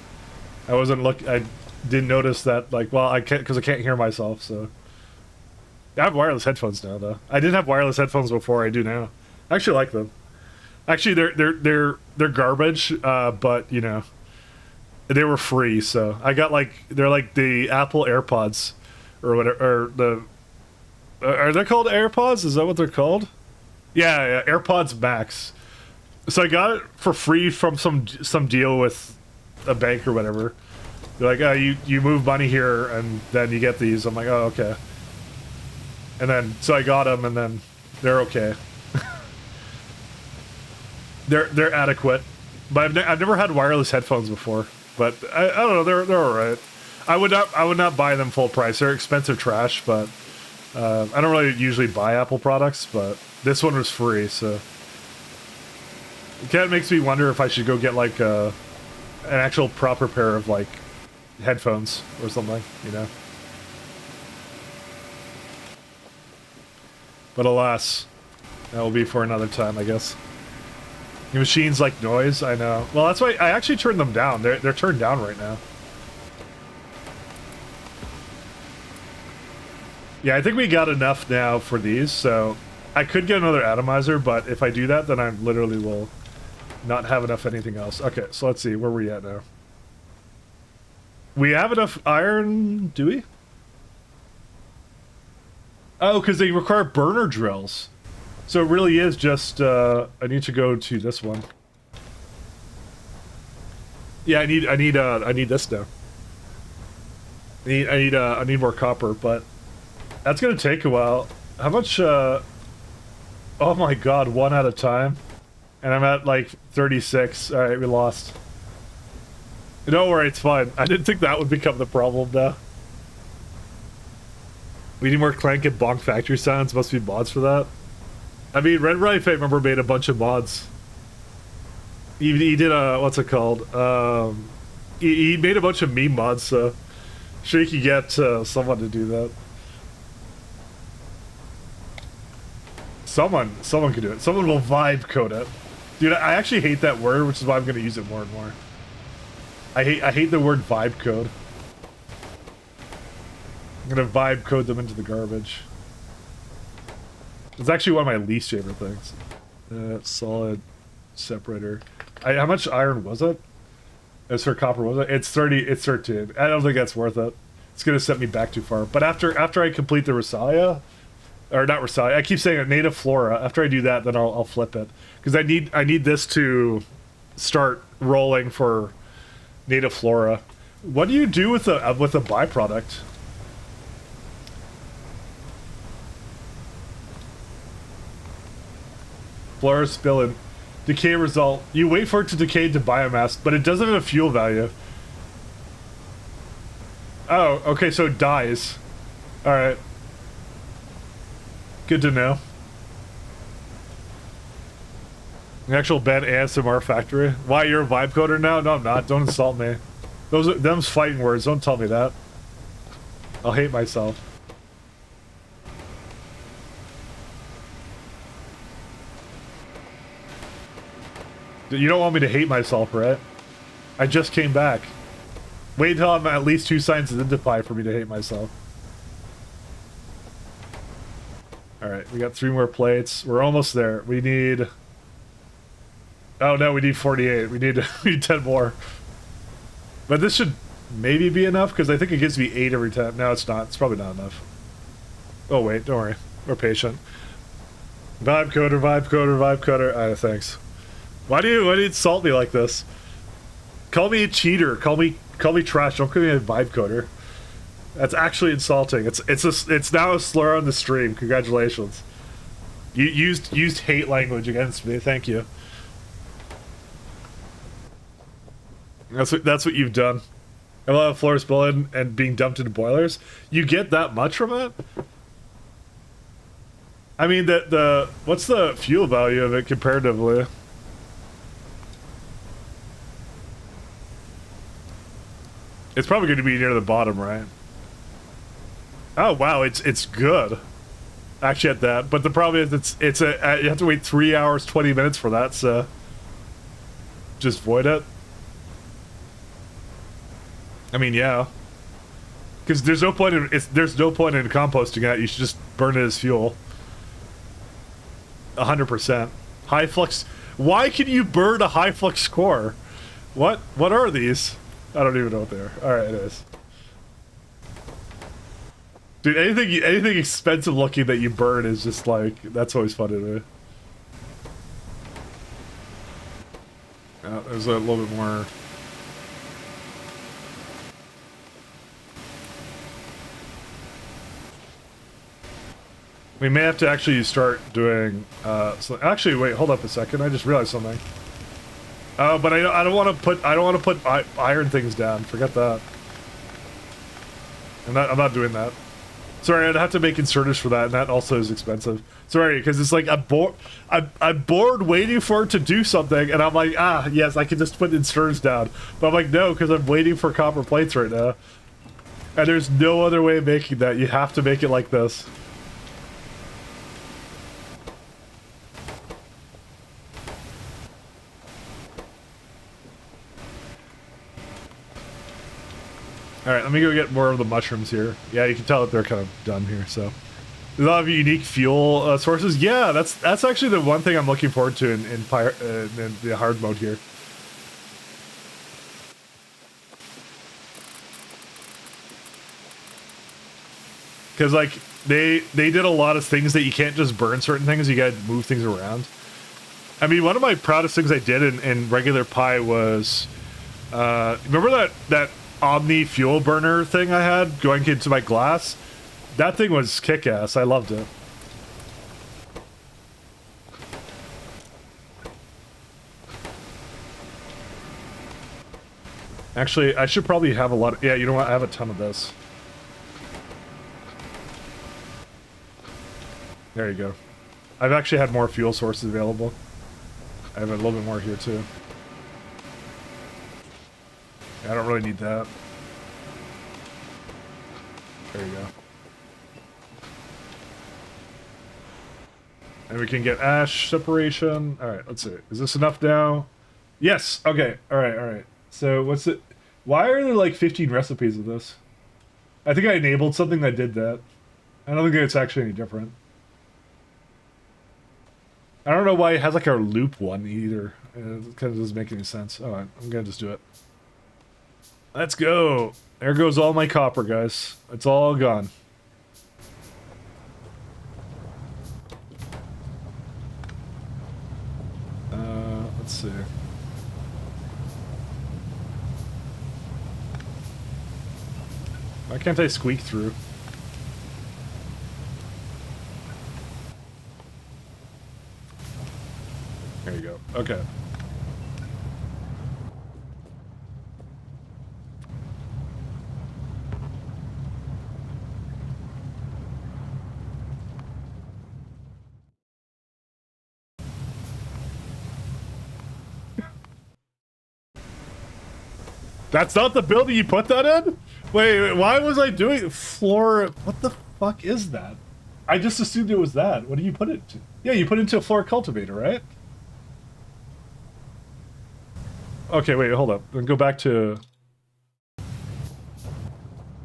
I didn't notice that. Like, well, I can't because I can't hear myself. So I have wireless headphones now, though. I didn't have wireless headphones before. I do now. I actually like them. Actually, they're garbage, but you know, they were free, so I got they're like the Apple AirPods or whatever, or the. Are they called AirPods? Is that what they're called? Yeah, AirPods Max. So I got it for free from some deal with a bank or whatever. They're like, oh, you move money here and then you get these. I'm like, oh, okay. And then so I got them and then they're okay. they're adequate, but I've never had wireless headphones before. But I don't know, they're all right. I would not buy them full price. They're expensive trash, but. I don't really usually buy Apple products, but this one was free, so it kind of makes me wonder if I should go get like an actual proper pair of like headphones or something, you know. But alas, that will be for another time, I guess. The machines like noise, I know. Well, that's why I actually turned them down. They're turned down right now. Yeah, I think we got enough now for these, so I could get another atomizer, but if I do that, then I literally will not have enough anything else. Okay, so let's see, where are we at now? We have enough iron, do we? Oh, because they require burner drills. So it really is just, I need to go to this one. Yeah, I need this now. I need more copper, but that's gonna take a while. How much, oh my god, one at a time? And I'm at like 36. Alright, we lost. Don't worry, it's fine. I didn't think that would become the problem now. We need more clank and bonk factory sounds. Must be mods for that. I mean, Red Rife, I remember, made a bunch of mods. He did a, what's it called? He made a bunch of meme mods, so sure you could get someone to do that. Someone can do it. Someone will vibe code it. Dude, I actually hate that word, which is why I'm going to use it more and more. I hate the word vibe code. I'm going to vibe code them into the garbage. It's actually one of my least favorite things. Solid separator. How much iron was it? As for copper, was it? It's 30. It's 13. I don't think that's worth it. It's going to set me back too far. But after I complete the Rosalia, or not Rosalia, I keep saying it, native flora. After I do that, then I'll flip it, because I need this to start rolling for native flora. What do you do with a byproduct? Flora spill and decay result. You wait for it to decay to biomass, but it doesn't have a fuel value. Oh, okay, so it dies. Alright. Good to know. The actual bad ASMR factory. Why, you're a vibe coder now? No, I'm not. Don't insult me. Them's fighting words. Don't tell me that. I'll hate myself. You don't want me to hate myself, right? I just came back. Wait until I'm at least 2 sciences into Pi for me to hate myself. Alright, we got 3 more plates. We're almost there. We need... Oh no, we need 48. We need 10 more. But this should maybe be enough, because I think it gives me 8 every time. No, it's not. It's probably not enough. Oh wait, don't worry. We're patient. Vibe coder, vibe coder, vibe coder. Alright, thanks. Why do you insult me like this? Call me a cheater. Call me trash. Don't call me a vibe coder. That's actually insulting. It's now a slur on the stream. Congratulations. You used hate language against me. Thank you. That's what you've done. A lot of floors spilling and being dumped into boilers. You get that much from it? I mean, what's the fuel value of it comparatively? It's probably going to be near the bottom, right? Oh wow, it's good. Actually, at that, but the problem is you have to wait 3 hours 20 minutes for that. So just void it. I mean, yeah, because there's no point in composting that. You should just burn it as fuel. 100%. High flux. Why can you burn a high flux core? What are these? I don't even know what they are. All right, it is. Dude, anything expensive looking that you burn is just like, that's always fun to me. There's a little bit more. We may have to actually start doing, so actually, wait, hold up a second. I just realized something. But I don't want to put iron things down. Forget that. I'm not doing that. Sorry, I'd have to make inserters for that, and that also is expensive. Sorry, because it's like I'm bored waiting for it to do something, and I'm like, yes, I can just put inserters down. But I'm like, no, because I'm waiting for copper plates right now. And there's no other way of making that. You have to make it like this. Alright, let me go get more of the mushrooms here. Yeah, you can tell that they're kind of done here, so. There's a lot of unique fuel sources. Yeah, that's actually the one thing I'm looking forward to in the hard mode here. Because, like, they did a lot of things that you can't just burn certain things, you gotta move things around. I mean, one of my proudest things I did in regular Pi was, remember that Omni fuel burner thing I had going into my glass? That thing was kick-ass. I loved it. Actually, I should probably have a lot of... Yeah, you know what? I have a ton of this. There you go. I've actually had more fuel sources available. I have a little bit more here, too. I don't really need that. There you go. And we can get ash separation. Alright, let's see. Is this enough now? Yes! Okay, alright. So, what's it... Why are there like 15 recipes of this? I think I enabled something that did that. I don't think it's actually any different. I don't know why it has like a loop one either. It kind of doesn't make any sense. Alright, I'm gonna just do it. Let's go. There goes all my copper, guys. It's all gone. Let's see. Why can't I squeak through? There you go. Okay. That's not the building you put that in? Wait, why was I doing floor? What the fuck is that? I just assumed it was that. What do you put it to? Yeah, you put it into a floor cultivator, right? Okay, wait, hold up. Then go back to...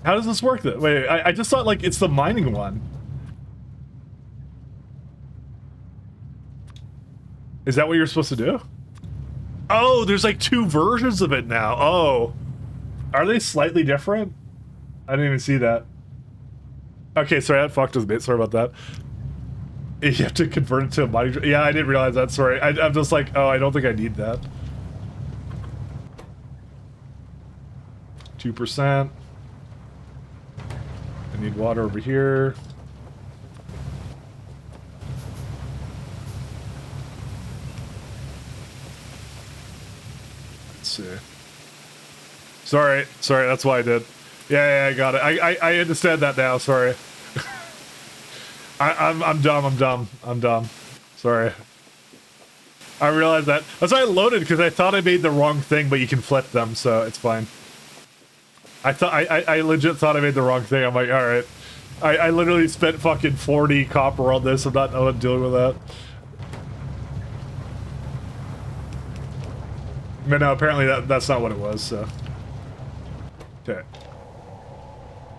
How does this work then? Wait, I just thought like it's the mining one. Is that what you're supposed to do? Oh, there's like 2 versions of it now. Oh. Are they slightly different? I didn't even see that. Okay, sorry, that fucked with me. Sorry about that. You have to convert it to a mining... Yeah, I didn't realize that. Sorry. I'm just like, oh, I don't think I need that. 2%. I need water over here. Let's see. Sorry, that's why I did. Yeah, I got it. I understand that now, sorry. I'm dumb. Sorry. I realized that. That's why I loaded, because I thought I made the wrong thing, but you can flip them, so it's fine. I legit thought I made the wrong thing. I'm like, alright. I literally spent fucking 40 copper on this. I'm not dealing with that. But no, apparently that's not what it was, so. Okay.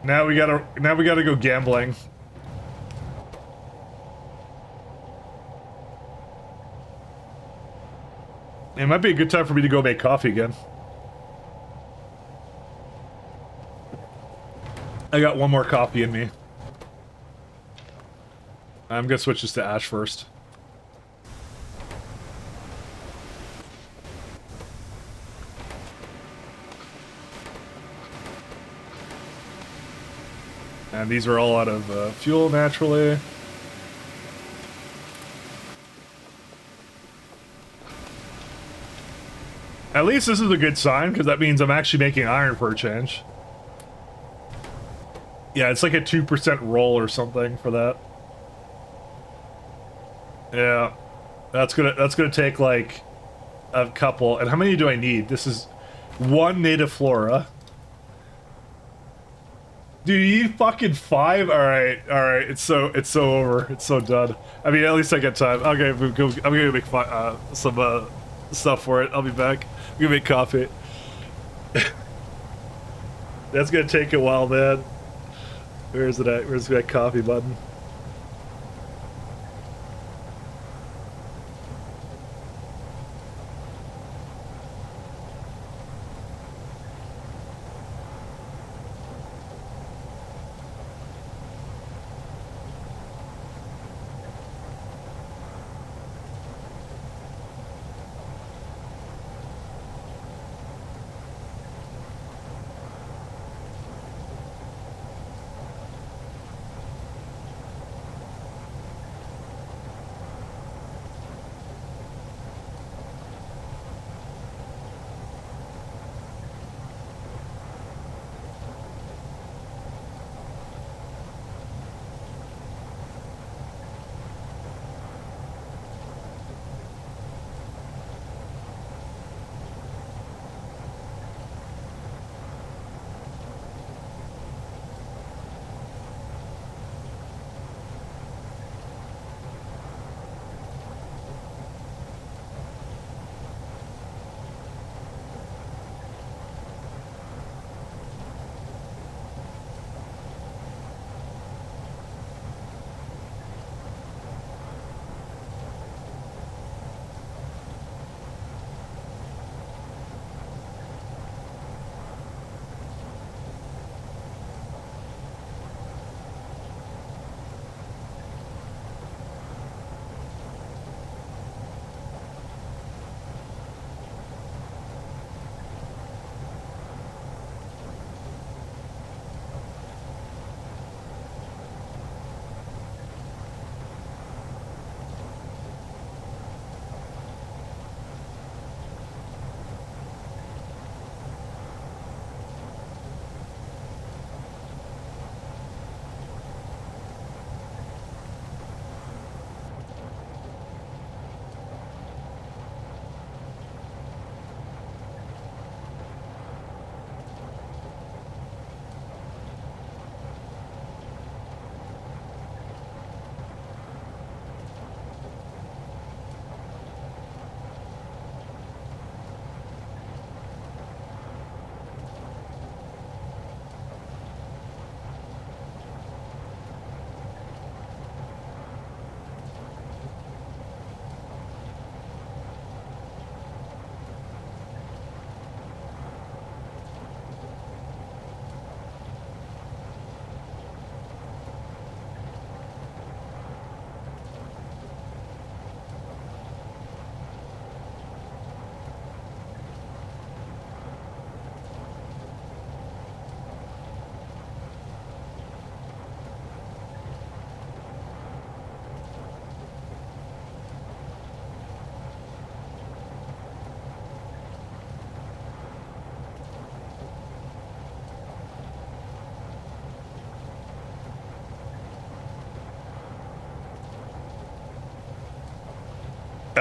Now we gotta go gambling. It might be a good time for me to go make coffee again. I got one more coffee in me. I'm gonna switch this to ash first. And these are all out of fuel, naturally. At least this is a good sign, because that means I'm actually making iron for a change. Yeah, it's like a 2% roll or something for that. Yeah. That's gonna take like a couple. And how many do I need? This is 1 native flora. Dude, you need fucking 5? Alright. It's so over. It's so done. I mean, at least I get time. Okay, I'm gonna make some stuff for it. I'll be back. I'm gonna make coffee. That's gonna take a while, man. Where's it at? Where's that coffee button?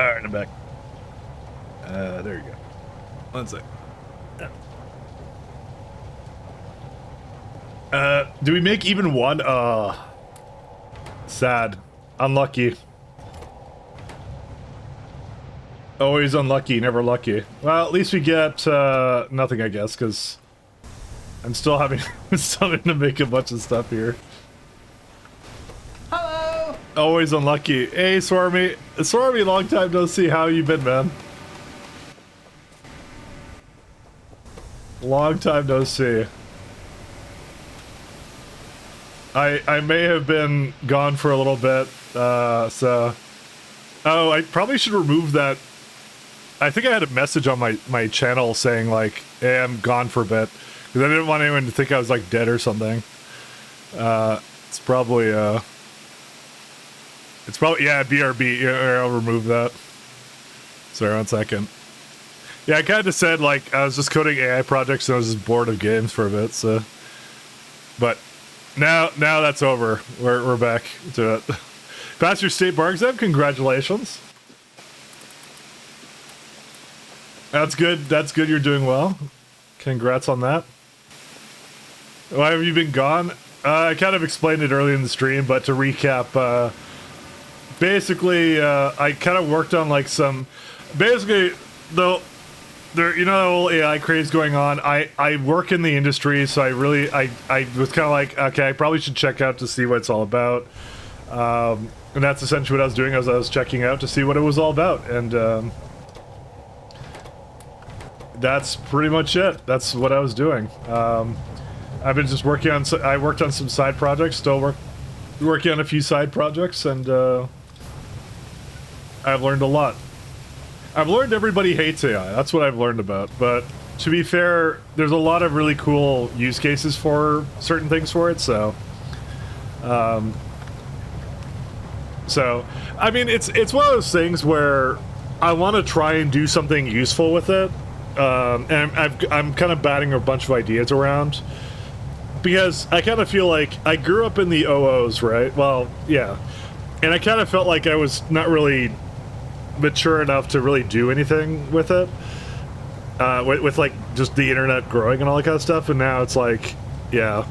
Alright, I'm back. There you go. One sec. Do we make even one? Sad. Unlucky. Always unlucky, never lucky. Well, at least we get, nothing, I guess, because I'm still having, to make a bunch of stuff here. Hello! Always unlucky. Hey, Swarmy. Swarmy, long time no see. How you been, man? Long time no see. I may have been gone for a little bit, so... Oh, I probably should remove that. I think I had a message on my channel saying, like, hey, I'm gone for a bit. Because I didn't want anyone to think I was, like, dead or something. It's probably, yeah, BRB. Yeah, I'll remove that. Sorry, 1 second. Yeah, I kind of said, like, I was just coding AI projects and I was just bored of games for a bit, so... But... Now that's over. We're back to it. Pass your state bar exam. Congratulations. That's good. That's good. You're doing well. Congrats on that. Why have you been gone? I kind of explained it early in the stream, but to recap, basically, I kind of worked on like some. Basically, there, you know, the whole AI craze going on. I work in the industry, so I was kind of like, okay, I probably should check out to see what it's all about. And that's essentially what I was doing as I was checking out to see what it was all about. And that's pretty much it. That's what I was doing. I've been just working on, I worked on some side projects, still working on a few side projects, and I've learned a lot. I've learned everybody hates AI. That's what I've learned about. But to be fair, there's a lot of really cool use cases for certain things for it. So, I mean, it's one of those things where I want to try and do something useful with it, and I'm kind of batting a bunch of ideas around because I kind of feel like I grew up in the OOs, right? Well, yeah, and I kind of felt like I was not really mature enough to really do anything with it, with like just the internet growing and all that kind of stuff. And now it's like, yeah,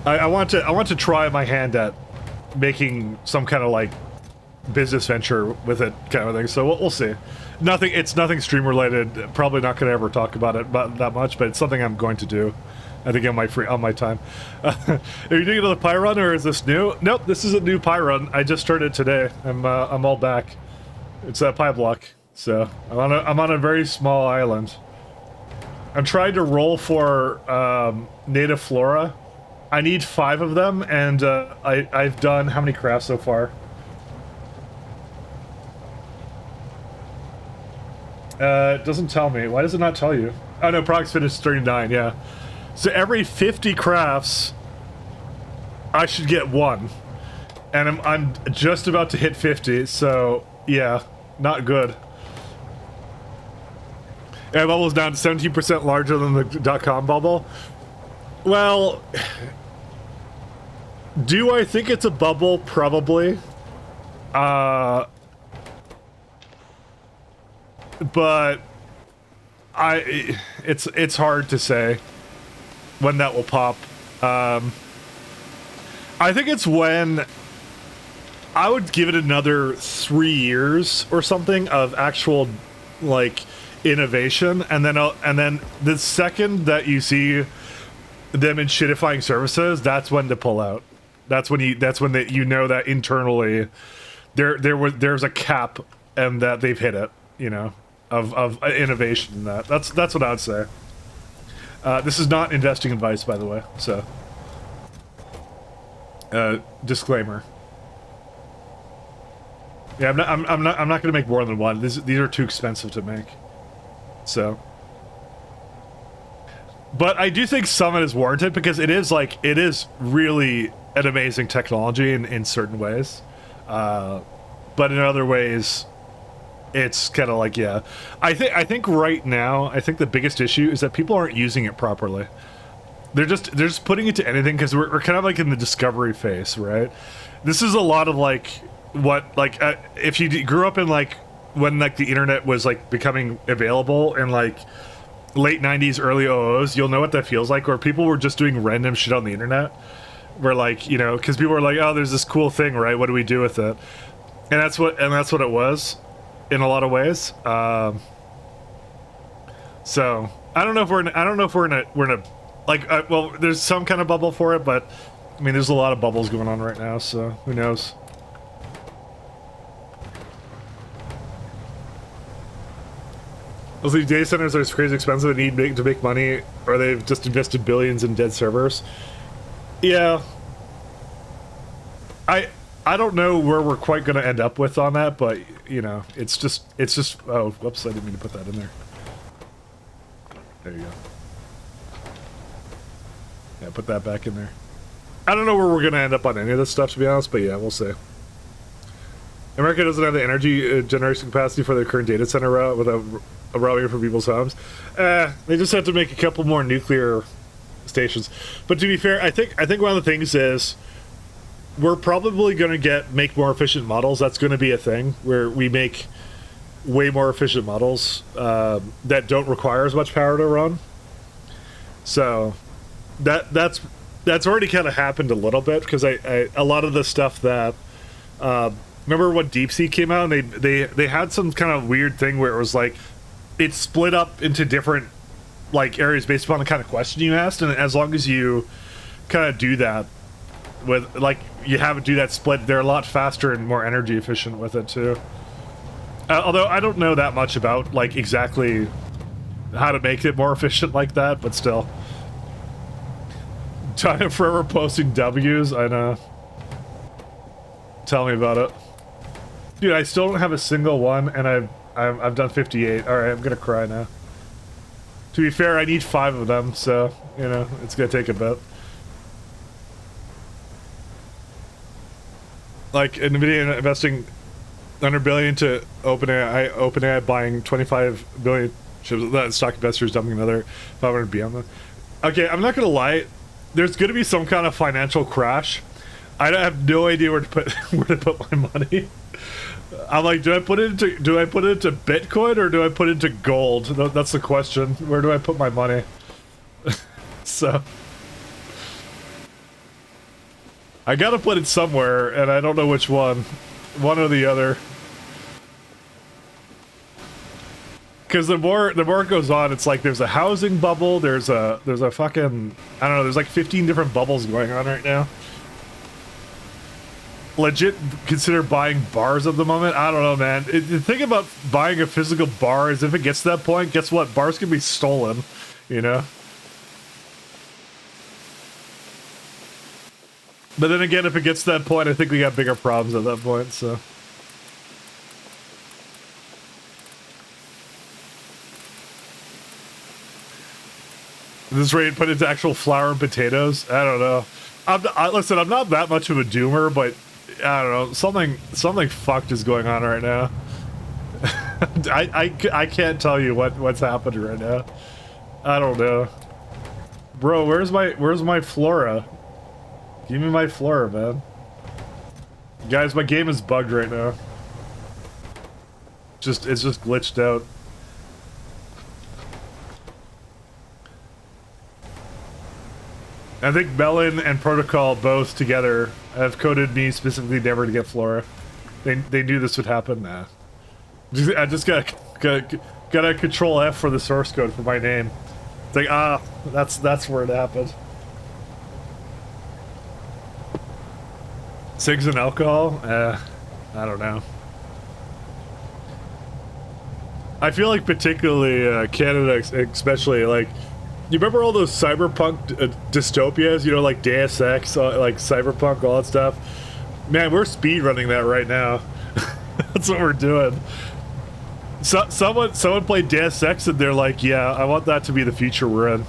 I want to try my hand at making some kind of like business venture with it, kind of thing. So we'll see. It's nothing stream related. Probably not going to ever talk about it that much, but it's something I'm going to do. I think on my time. Are you doing another pie run, or is this new? Nope, this is a new pie run. I just started today. I'm all back. It's a Pyblock, so I'm on a very small island. I'm trying to roll for native flora. I need 5 of them, and I've done how many crafts so far? It doesn't tell me. Why does it not tell you? Oh no, progress finished 39. Yeah. So every 50 crafts, I should get 1, and I'm just about to hit 50. So yeah, not good. Yeah, bubble's down to 17% larger than the .com bubble. Well, do I think it's a bubble? Probably. But it's hard to say when that will pop. I think it's when I would give it another 3 years or something of actual like innovation, and then the second that you see them in shitifying services, that's when to pull out. That's when you know that internally there's a cap and that they've hit it, you know, of innovation in that. That's what I would say. This is not investing advice, by the way, so disclaimer. Yeah, I'm not going to make more than 1. These are too expensive to make. So, but I do think Summit is warranted because it is really an amazing technology in certain ways, but in other ways, it's kind of like, yeah. I think right now, I think the biggest issue is that people aren't using it properly. They're just putting it to anything because we're kind of like in the discovery phase, right? This is a lot of like what like if you grew up in like when like the internet was like becoming available in like late 90s, early 00s, you'll know what that feels like, where people were just doing random shit on the internet. Where like, you know, because people were like, oh, there's this cool thing, right? What do we do with it? And that's what it was, in a lot of ways. So I don't know if we're in a like well, there's some kind of bubble for it, but I mean, there's a lot of bubbles going on right now, so who knows? These data centers are crazy expensive and need to make money, or they've just invested billions in dead servers. Yeah. I don't know where we're quite going to end up with on that, but, you know, it's just, oh, whoops, I didn't mean to put that in there. There you go. Yeah, put that back in there. I don't know where we're going to end up on any of this stuff, to be honest, but yeah, we'll see. America doesn't have the energy generation capacity for their current data center route without routing for people's homes. They just have to make a couple more nuclear stations. But to be fair, I think one of the things is we're probably going to make more efficient models. That's going to be a thing where we make way more efficient models that don't require as much power to run. So that's already kind of happened a little bit, because a lot of the stuff that remember when DeepSeek came out, and they had some kind of weird thing where it was like it split up into different like areas based upon the kind of question you asked, and as long as you kind of do that with like you have it do that split, they're a lot faster and more energy efficient with it too. Although I don't know that much about like exactly how to make it more efficient like that, but still. Time forever posting W's, I know. Tell me about it. Dude, I still don't have a single one, and I've done 58. Alright, I'm gonna cry now. To be fair, I need 5 of them, so, you know, it's gonna take a bit. Like, NVIDIA investing 100 billion to OpenAI buying 25 billion chips. That stock investors dumping another 500 B on them. Okay, I'm not gonna lie. There's gonna be some kind of financial crash. I have no idea where to put my money. I'm like, do I put it into Bitcoin or do I put it into gold? That's the question. Where do I put my money? So I gotta put it somewhere, and I don't know which one. One or the other. Because the more it goes on, it's like there's a housing bubble, there's a fucking, I don't know, there's like 15 different bubbles going on right now. Legit consider buying bars at the moment. I don't know, man. The thing about buying a physical bar is if it gets to that point, guess what? Bars can be stolen, you know? But then again, if it gets to that point, I think we got bigger problems at that point, so. This rate put into actual flour and potatoes? I don't know. Listen, I'm not that much of a doomer, but I don't know. Something fucked is going on right now. I can't tell you what's happening right now. I don't know. Bro, where's my flora? Give me my flora, man. Guys, my game is bugged right now. It's just glitched out. I think Melon and Protocol both together have coded me specifically never to get Flora. They knew this would happen. Nah. I just gotta Control F for the source code for my name. It's like, that's where it happened. Cigs and alcohol? I don't know. I feel like particularly Canada, especially, like, you remember all those cyberpunk dystopias, you know, like Deus Ex, like cyberpunk, all that stuff? Man, we're speedrunning that right now. That's what we're doing. So, someone played Deus Ex and they're like, yeah, I want that to be the future we're in.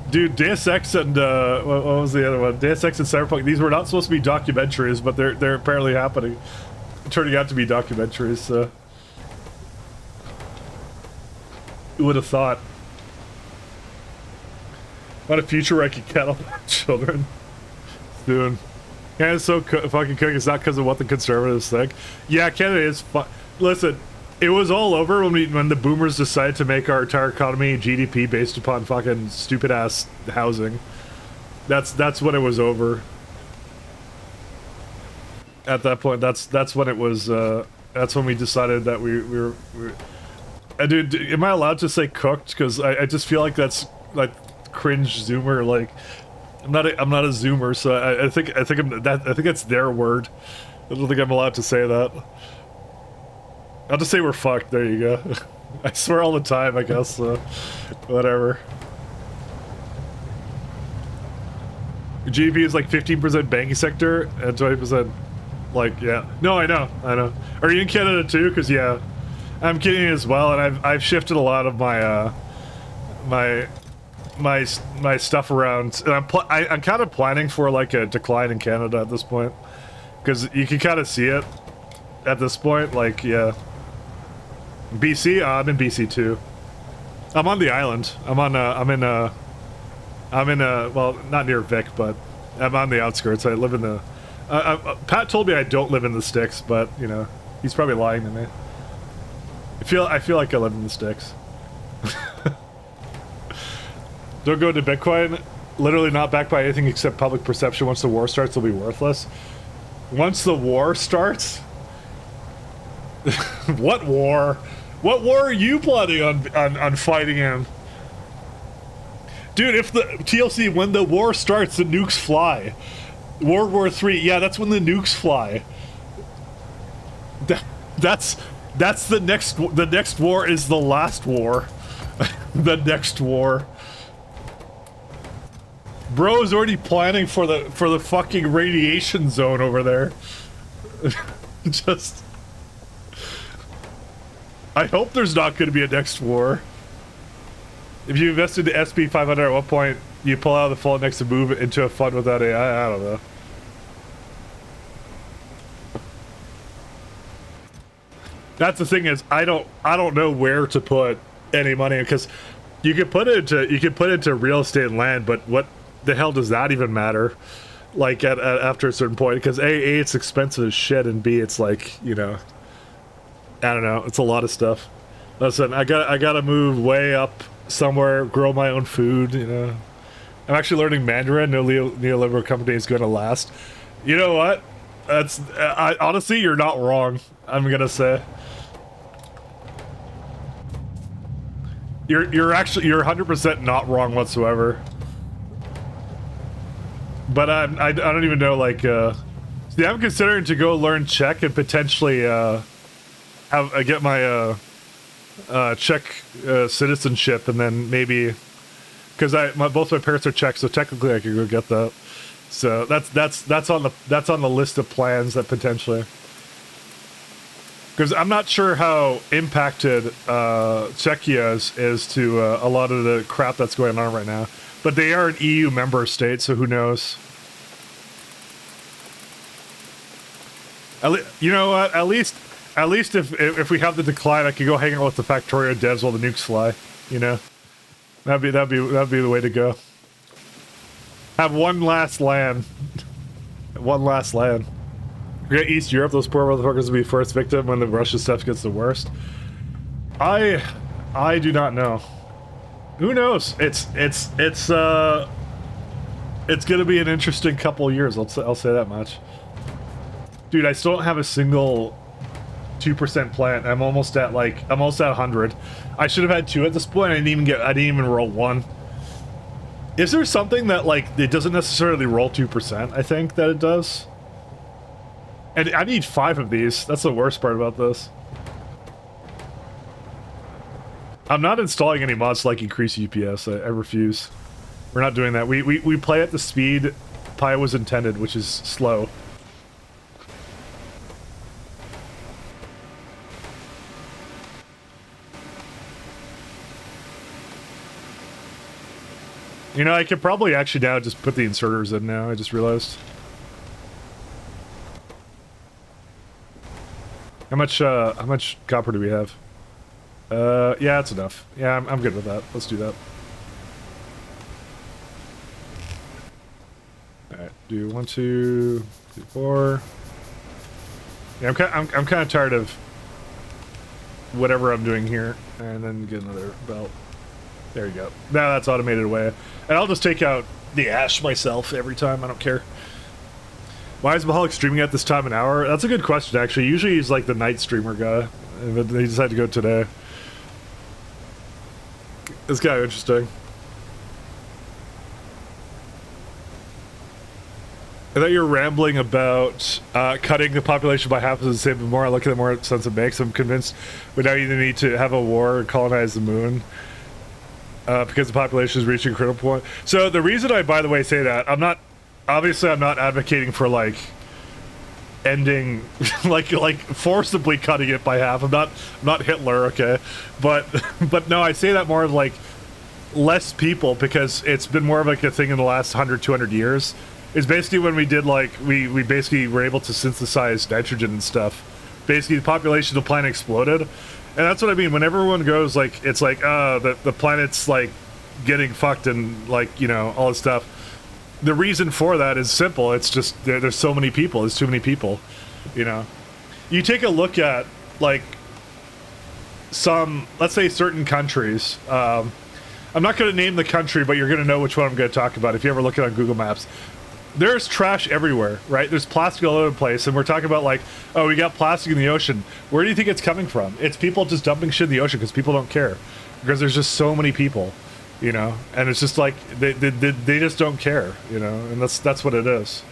Dude, Deus Ex and, what was the other one? Deus Ex and Cyberpunk, these were not supposed to be documentaries, but they're apparently happening. Turning out to be documentaries, so. Who would have thought? What a future where I could kettle children. Dude. Canada's so fucking cook. It's not because of what the conservatives think. Yeah, Canada is listen, it was all over when the boomers decided to make our entire economy GDP based upon fucking stupid ass housing. That's when it was over. At that point, that's when it was. That's when we decided that we were. Dude, am I allowed to say cooked? Because I just feel like that's like cringe Zoomer. Like, I'm not a Zoomer, so I think that's their word. I don't think I'm allowed to say that. I'll just say we're fucked. There you go. I swear all the time, I guess. Whatever. GDP is like 15% banking sector and 20%, like, yeah. No, I know. Are you in Canada too? Because yeah, I'm Canadian as well, and I've shifted a lot of my my stuff around, and I'm kind of planning for like a decline in Canada at this point, because you can kind of see it at this point. Like, yeah. BC, I'm in BC too. I'm on the island. I'm in well, not near Vic, but I'm on the outskirts. I live in the Pat told me I don't live in the sticks, but you know, he's probably lying to me. I feel like I live in the sticks. Don't go into Bitcoin. Literally not backed by anything except public perception. Once the war starts, it'll be worthless. Once the war starts? What war? What war are you planning on fighting in? Dude, if the TLC, when the war starts, the nukes fly. World War III, yeah, that's when the nukes fly. That's the next war is the last war. The next war. Bro is already planning for the fucking radiation zone over there. Just, I hope there's not going to be a next war. If you invested in SP 500, at what point you pull out of the full next to move it into a fund without AI? I don't know. That's the thing, is I don't know where to put any money, because you could put it into real estate and land, but what the hell does that even matter? Like after a certain point, because A, it's expensive as shit, and B, it's like, you know, I don't know, it's a lot of stuff. Listen, I gotta move way up somewhere, grow my own food, you know. I'm actually learning Mandarin. No neoliberal company is gonna last. You know what? That's honestly, you're not wrong. I'm gonna say you're 100% not wrong whatsoever. But I don't even know, like, see, I'm considering to go learn Czech and potentially get my Czech citizenship, and then maybe, because both my parents are Czech, so technically I could go get that. So that's on the list of plans that potentially, because I'm not sure how impacted Czechia is to a lot of the crap that's going on right now, but they are an EU member state, so who knows. You know what? At least if we have the decline, I could go hang out with the Factorio devs while the nukes fly. You know, that'd be the way to go. Have one last land. One last land. Yeah, East Europe, those poor motherfuckers will be first victim when the Russia stuff gets the worst. I do not know. Who knows? It's gonna be an interesting couple of years. I'll say that much. Dude, I still don't have a single 2% plant. I'm almost at 100. I should have had 2 at this point. I didn't even roll 1. Is there something that, like, it doesn't necessarily roll 2%? I think that it does. And I need 5 of these. That's the worst part about this. I'm not installing any mods to, like, increase UPS. I refuse. We're not doing that. We play at the speed Pi was intended, which is slow. You know, I could probably actually now just put the inserters in now, I just realized. How much copper do we have? Yeah, that's enough. Yeah, I'm good with that. Let's do that. do 1, 2, 3, 4. Yeah, I'm kind of tired of whatever I'm doing here, and then get another belt. There you go. Now that's automated away, and I'll just take out the ash myself every time. I don't care. Why is Mahalik streaming at this time an hour? That's a good question, actually. Usually he's like the night streamer guy, but he decided to go today. It's kind of interesting. I thought you were rambling about cutting the population by half is the same, but more I look at it, more sense it makes. I'm convinced we now either need to have a war or colonize the moon because the population is reaching a critical point. So the reason I, by the way, say that, obviously I'm not advocating for like ending, like forcibly cutting it by half. I'm not Hitler, okay? But no, I say that more of like less people because it's been more of like a thing in the last 100, 200 years. Is basically when we did like we basically were able to synthesize nitrogen and stuff. Basically, the population of the planet exploded, and that's what I mean. When everyone goes like, it's like the planet's like getting fucked and like, you know, all this stuff. The reason for that is simple. It's just there's so many people. There's too many people. You know, you take a look at like some, let's say, certain countries. I'm not going to name the country, but you're going to know which one I'm going to talk about if you ever look at it on Google Maps. There's trash everywhere, right? There's plastic all over the place, and we're talking about like, oh, we got plastic in the ocean. Where do you think it's coming from? It's people just dumping shit in the ocean because people don't care, because there's just so many people, you know. And it's just like they just don't care, you know. And that's what it is.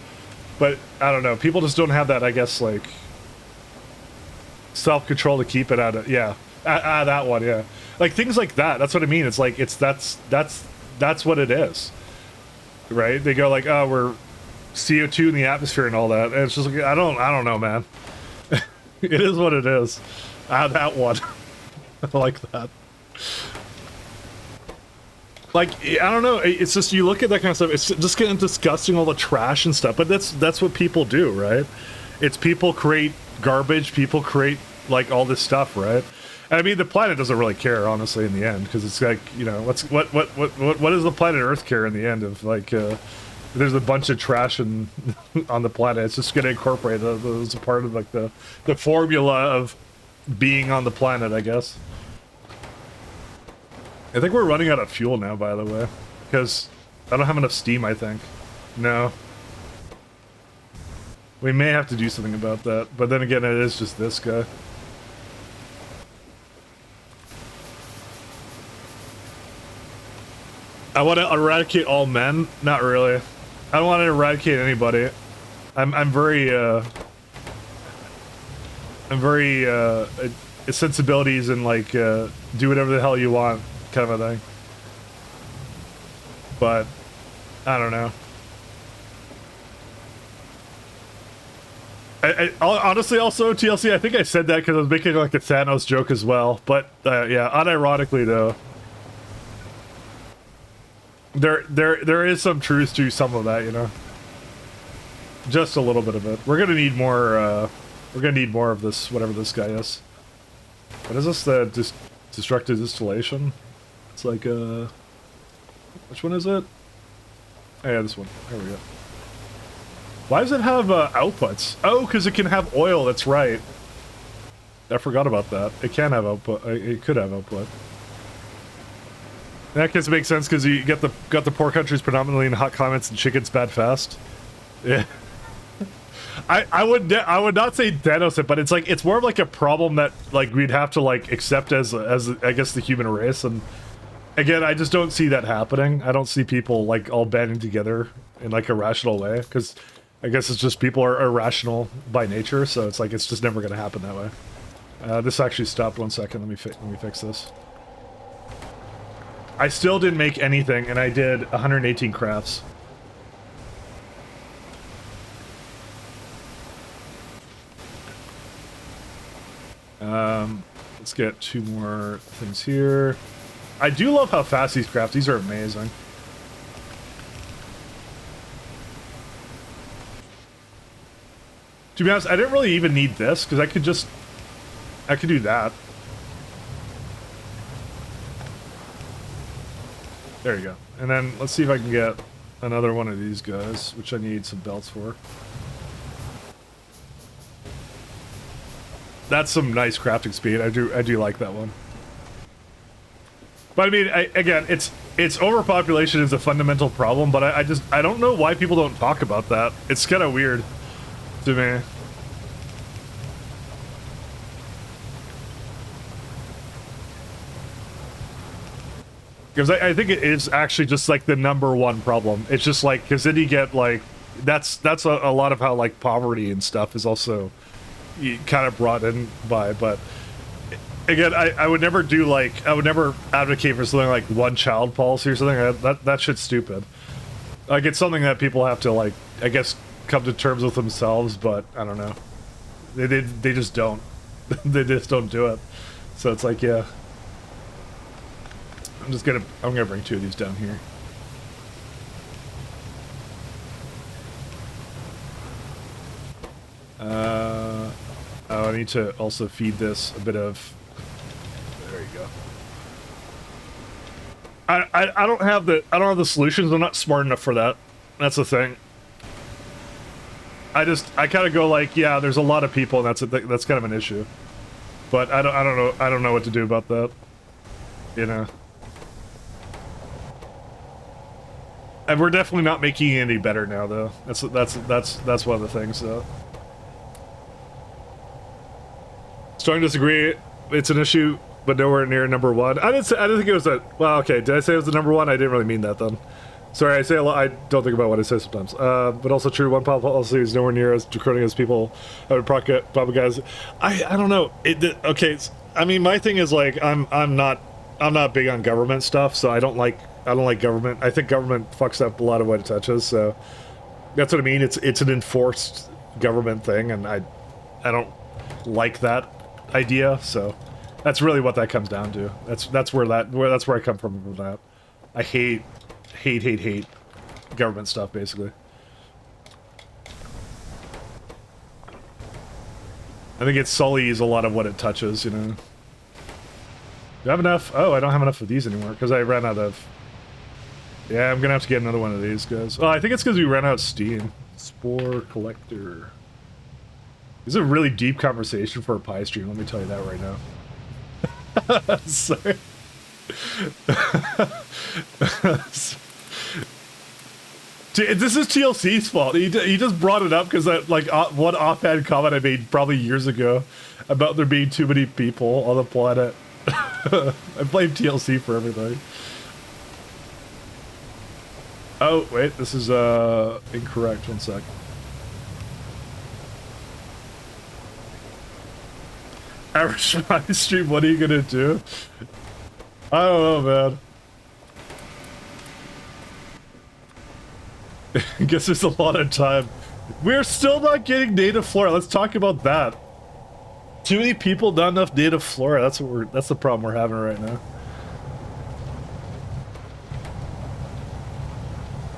But I don't know. People just don't have that, I guess, like self-control to keep it out of that one, yeah. Like things like that. That's what I mean. It's like that's what it is, right? They go like, oh, we're CO2 in the atmosphere and all that, and it's just like I don't know, man. It is what it is. That one. I like that. Like, I don't know, it's just, you look at that kind of stuff, it's just getting disgusting, all the trash and stuff, but that's what people do, right? It's people create garbage, people create like all this stuff, right? And I mean, the planet doesn't really care, honestly, in the end, because it's like, you know, what does the planet Earth care in the end of like there's a bunch of trash on the planet. It's just going to incorporate it as a part of like the formula of being on the planet, I guess. I think we're running out of fuel now, by the way, because I don't have enough steam, I think. No. We may have to do something about that, but then again, it is just this guy. I want to eradicate all men? Not really. I don't want to eradicate anybody. I'm very sensibilities and like do whatever the hell you want kind of a thing. But I don't know. I honestly, also TLC, I think I said that because I was making like a Thanos joke as well. But yeah, unironically though, there is some truth to some of that, you know. Just a little bit of it. We're gonna need more. We're gonna need more of this, whatever this guy is. What is this? The destructive distillation? It's like which one is it? Oh, yeah, this one. There we go. Why does it have outputs? Oh, because it can have oil. That's right. I forgot about that. It can have output. It could have output. In that case, it makes sense because you got the poor countries predominantly in hot climates and chicken's bad fast. Yeah. I would not say Thanos it, but it's like it's more of like a problem that like we'd have to like accept as I guess the human race. And again, I just don't see that happening. I don't see people like all banding together in like a rational way, because I guess it's just people are irrational by nature. So it's like it's just never gonna happen that way. This actually stopped. 1 second. Let me fix this. I still didn't make anything, and I did 118 crafts. Let's get 2 more things here. I do love how fast these craft. These are amazing. To be honest, I didn't really even need this, because I could do that. There you go. And then let's see if I can get another one of these guys, which I need some belts for. That's some nice crafting speed. I do like that one. But I mean, again, it's overpopulation is a fundamental problem, but I don't know why people don't talk about that. It's kind of weird to me. Because I think it is actually just like the #1 problem. It's just like, because then you get like, that's a lot of how like poverty and stuff is also kind of brought in by, but again, I would never do like, I would never advocate for something like one child policy or something. That shit's stupid. Like, it's something that people have to like, I guess, come to terms with themselves, but I don't know. They just don't. They just don't do it. So it's like, yeah. I'm gonna bring 2 of these down here. Oh, I need to also feed this a bit of. There you go. I don't have the solutions. I'm not smart enough for that. That's the thing. I kind of go like, yeah, there's a lot of people, and that's kind of an issue. But I don't know what to do about that. You know. And we're definitely not making it any better now, though. That's one of the things, though. Strong disagree. It's an issue, but nowhere near #1. I didn't think it was a. Well, okay. Did I say it was the #1? I didn't really mean that then. Sorry, I say a lot. I don't think about what I say sometimes. But also true. One policy is nowhere near as draconian as people would propaganda. I don't know. Okay. I mean, my thing is like I'm not big on government stuff, so I don't like government. I think government fucks up a lot of what it touches. So that's what I mean. It's an enforced government thing, and I don't like that idea. So that's really what that comes down to. That's where I come from with that. I hate government stuff, basically. I think it sullies a lot of what it touches, you know. Do I have enough? Oh, I don't have enough of these anymore because I ran out of. Yeah, I'm gonna have to get another one of these guys. Oh, I think it's because we ran out of steam. Spore collector. This is a really deep conversation for a pie stream, let me tell you that right now. Sorry. This is TLC's fault. He just brought it up because like one offhand comment I made probably years ago about there being too many people on the planet. I blame TLC for everything. Oh, wait, this is incorrect. One sec. Average my stream, what are you gonna do? I don't know, man. I guess there's a lot of time. We're still not getting native flora. Let's talk about that. Too many people, not enough native flora. That's the problem we're having right now.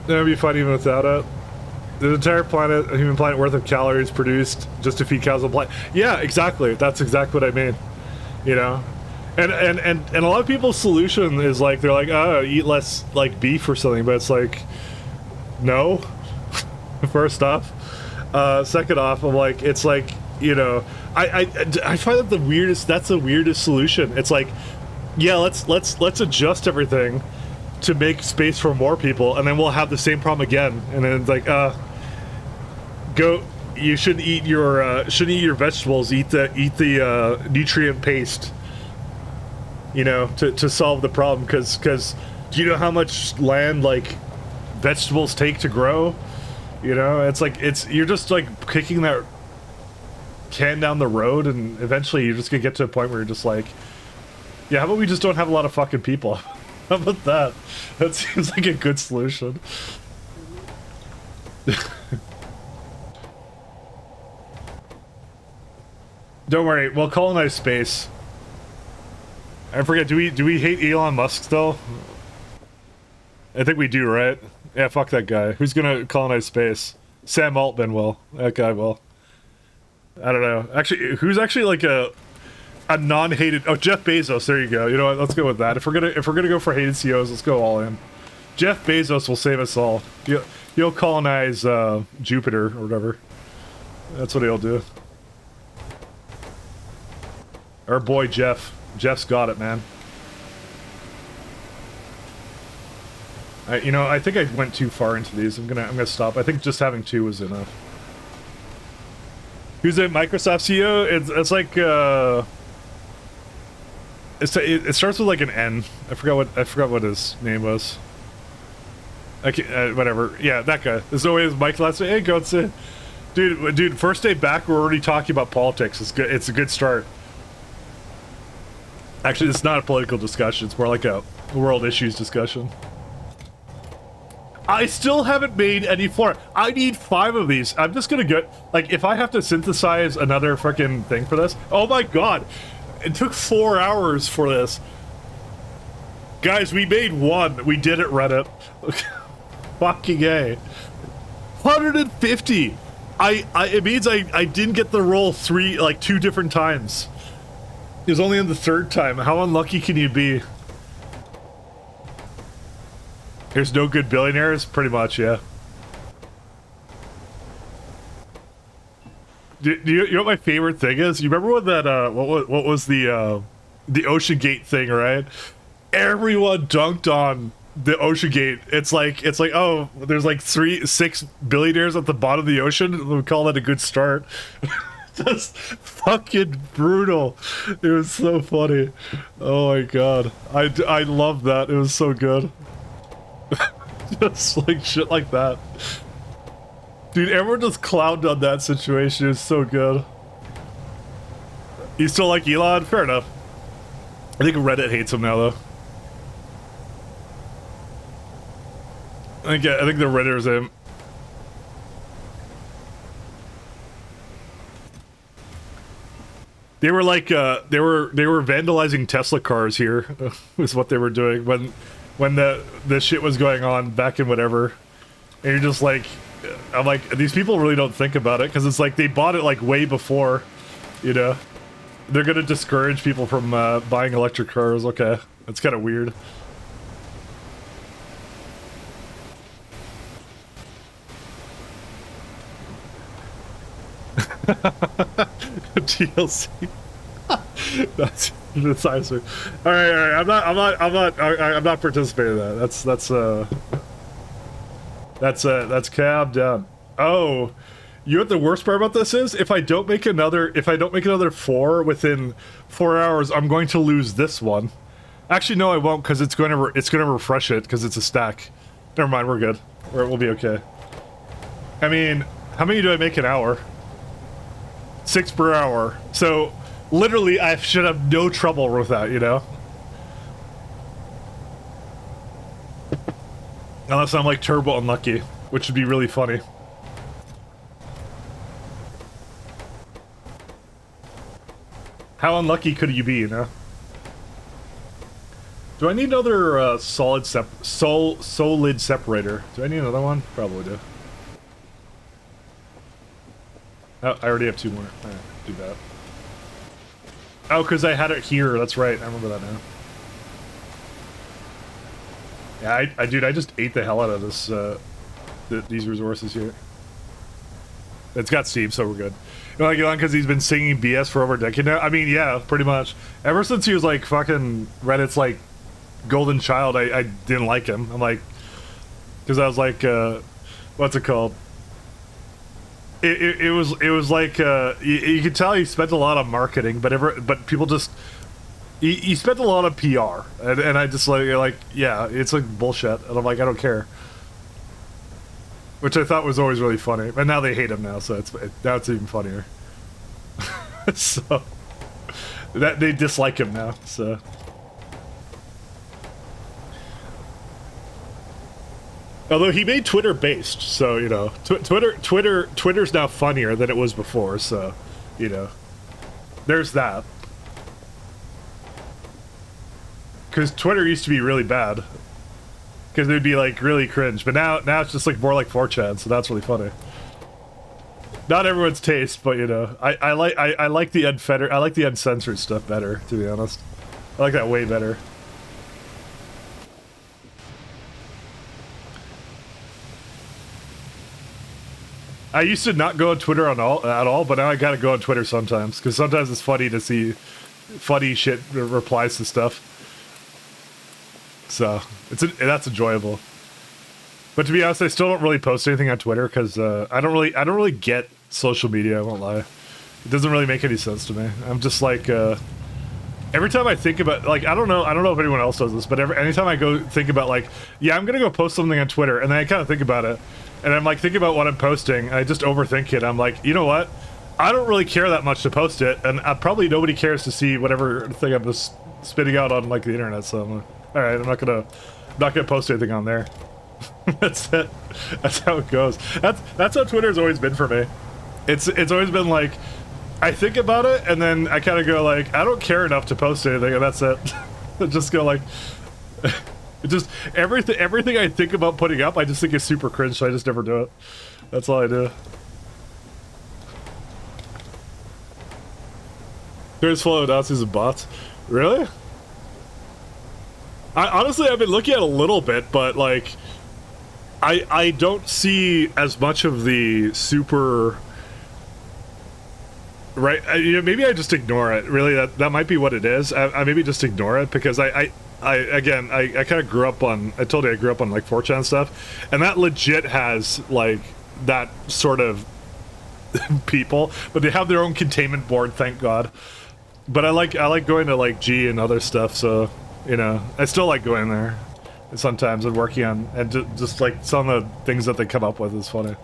It'll be fun even without it. The entire planet, a human planet worth of calories produced just to feed cows on the planet. Yeah, exactly. That's exactly what I mean. You know? And a lot of people's solution is like, they're like, oh, eat less like beef or something, but it's like, no. First off. Second off, I'm like, it's like, you know, I find that that's the weirdest solution. It's like, yeah, let's adjust everything to make space for more people, and then we'll have the same problem again. And then it's like, you shouldn't eat your vegetables. Eat the nutrient paste. You know, to solve the problem, because do you know how much land like vegetables take to grow? You know, it's like you're just like kicking that can down the road, and eventually you're just gonna get to a point where you're just like, yeah, how about we just don't have a lot of fucking people? How about that? That seems like a good solution. Don't worry, we'll colonize space. I forget, do we hate Elon Musk still? I think we do, right? Yeah, fuck that guy. Who's gonna colonize space? Sam Altman will. That guy will. I don't know. Actually, who's actually like a non-hated? Oh, Jeff Bezos. There you go. You know what? Let's go with that. If we're gonna go for hated CEOs, let's go all in. Jeff Bezos will save us all. He'll colonize Jupiter or whatever. That's what he'll do. Our boy Jeff. Jeff's got it, man. I think I went too far into these. I'm gonna stop. I think just having 2 was enough. Who's a Microsoft CEO? It's like it starts with like an N. I forgot what his name was. Whatever. Yeah, that guy. There's no way it's Mike last day. Hey, go say, dude. First day back, we're already talking about politics. It's good. It's a good start. Actually, it's not a political discussion. It's more like a world issues discussion. I still haven't made any floor. I need 5 of these. I'm just gonna get, like, if I have to synthesize another freaking thing for this. Oh my god. It took 4 hours for this. Guys, we made 1. We did it, Reddit. Fucking A. 150. It means I didn't get the roll 2 different times. It was only on the 3rd time. How unlucky can you be? There's no good billionaires? Pretty much, yeah. You know what my favorite thing is? You remember when that, what was the Ocean Gate thing, right? Everyone dunked on the Ocean Gate. It's like, oh, there's like 6 billionaires at the bottom of the ocean. We call that a good start. Just fucking brutal. It was so funny. Oh my god. I love that. It was so good. Just like shit like that. Dude, everyone just clowned on that situation. It's so good. You still like Elon? Fair enough. I think Reddit hates him now, though. I think the Redditors him. They were like they were vandalizing Tesla cars here. Is what they were doing when the shit was going on back in whatever. And you're just like, I'm like, these people really don't think about it, because it's like they bought it like way before, you know. They're gonna discourage people from buying electric cars. Okay, that's kind of weird. TLC. That's decisive. All right. I'm not participating in that. That's cab down. Oh, you know what the worst part about this is? If I don't make another 4 within 4 hours, I'm going to lose this one. Actually, no, I won't, because it's going to refresh it because it's a stack. Never mind, we're good. We'll be okay. I mean, how many do I make an hour? 6 per hour. So literally, I should have no trouble with that, you know? Unless I'm like turbo unlucky, which would be really funny. How unlucky could you be, you know? Do I need another solid separator? Do I need another one? Probably do. Oh, I already have 2 more. Alright, do that. Oh, because I had it here. That's right. I remember that now. Yeah, dude, I just ate the hell out of this, these resources here. It's got Steve, so we're good. You know, like Elon, because he's been singing BS for over a decade now? I mean, yeah, pretty much. Ever since he was, like, fucking Reddit's, like, golden child, I didn't like him. I'm like... Because I was like, what's it called? It was like, you could tell he spent a lot on marketing, but people just... He spent a lot of PR, and I just like, yeah, it's like bullshit, and I'm like, I don't care. Which I thought was always really funny, and now they hate him now, so now it's even funnier. So that they dislike him now, so. Although he made Twitter based, so you know, Twitter's now funnier than it was before, so you know, there's that. Because Twitter used to be really bad. Because they'd be like really cringe, but now it's just like more like 4chan, so that's really funny. Not everyone's taste, but you know, I like the uncensored stuff better, to be honest. I like that way better. I used to not go on Twitter at all, but now I gotta go on Twitter sometimes because sometimes it's funny to see funny shit replies to stuff. So that's enjoyable. But to be honest, I still don't really post anything on Twitter because I don't really get social media. I won't lie, it doesn't really make any sense to me. I'm just like every time I think about like I don't know if anyone else does this, but anytime I go think about like yeah I'm gonna go post something on Twitter and then I kind of think about it and I'm like thinking about what I'm posting and I just overthink it. I'm like, you know what? I don't really care that much to post it, and probably nobody cares to see whatever thing I'm just spitting out on like the internet. So I'm like, all right, I'm not gonna post anything on there. That's it. That's how it goes. That's how Twitter's always been for me. It's always been like I think about it and then I kind of go like I don't care enough to post anything and that's it. Just go like it just everything I think about putting up I just think is super cringe, so I just never do it. That's all I do. There's follow Nazis and bots. Really? Honestly I've been looking at a little bit, but like I don't see as much of the super right. You know, maybe I just ignore it. Really, that might be what it is. I maybe just ignore it because I kind of grew up on. I told you I grew up on like 4chan stuff, and that legit has like that sort of people, but they have their own containment board. Thank God. But I like going to like G and other stuff. So you know, I still like going there sometimes and working on and just like some of the things that they come up with is funny.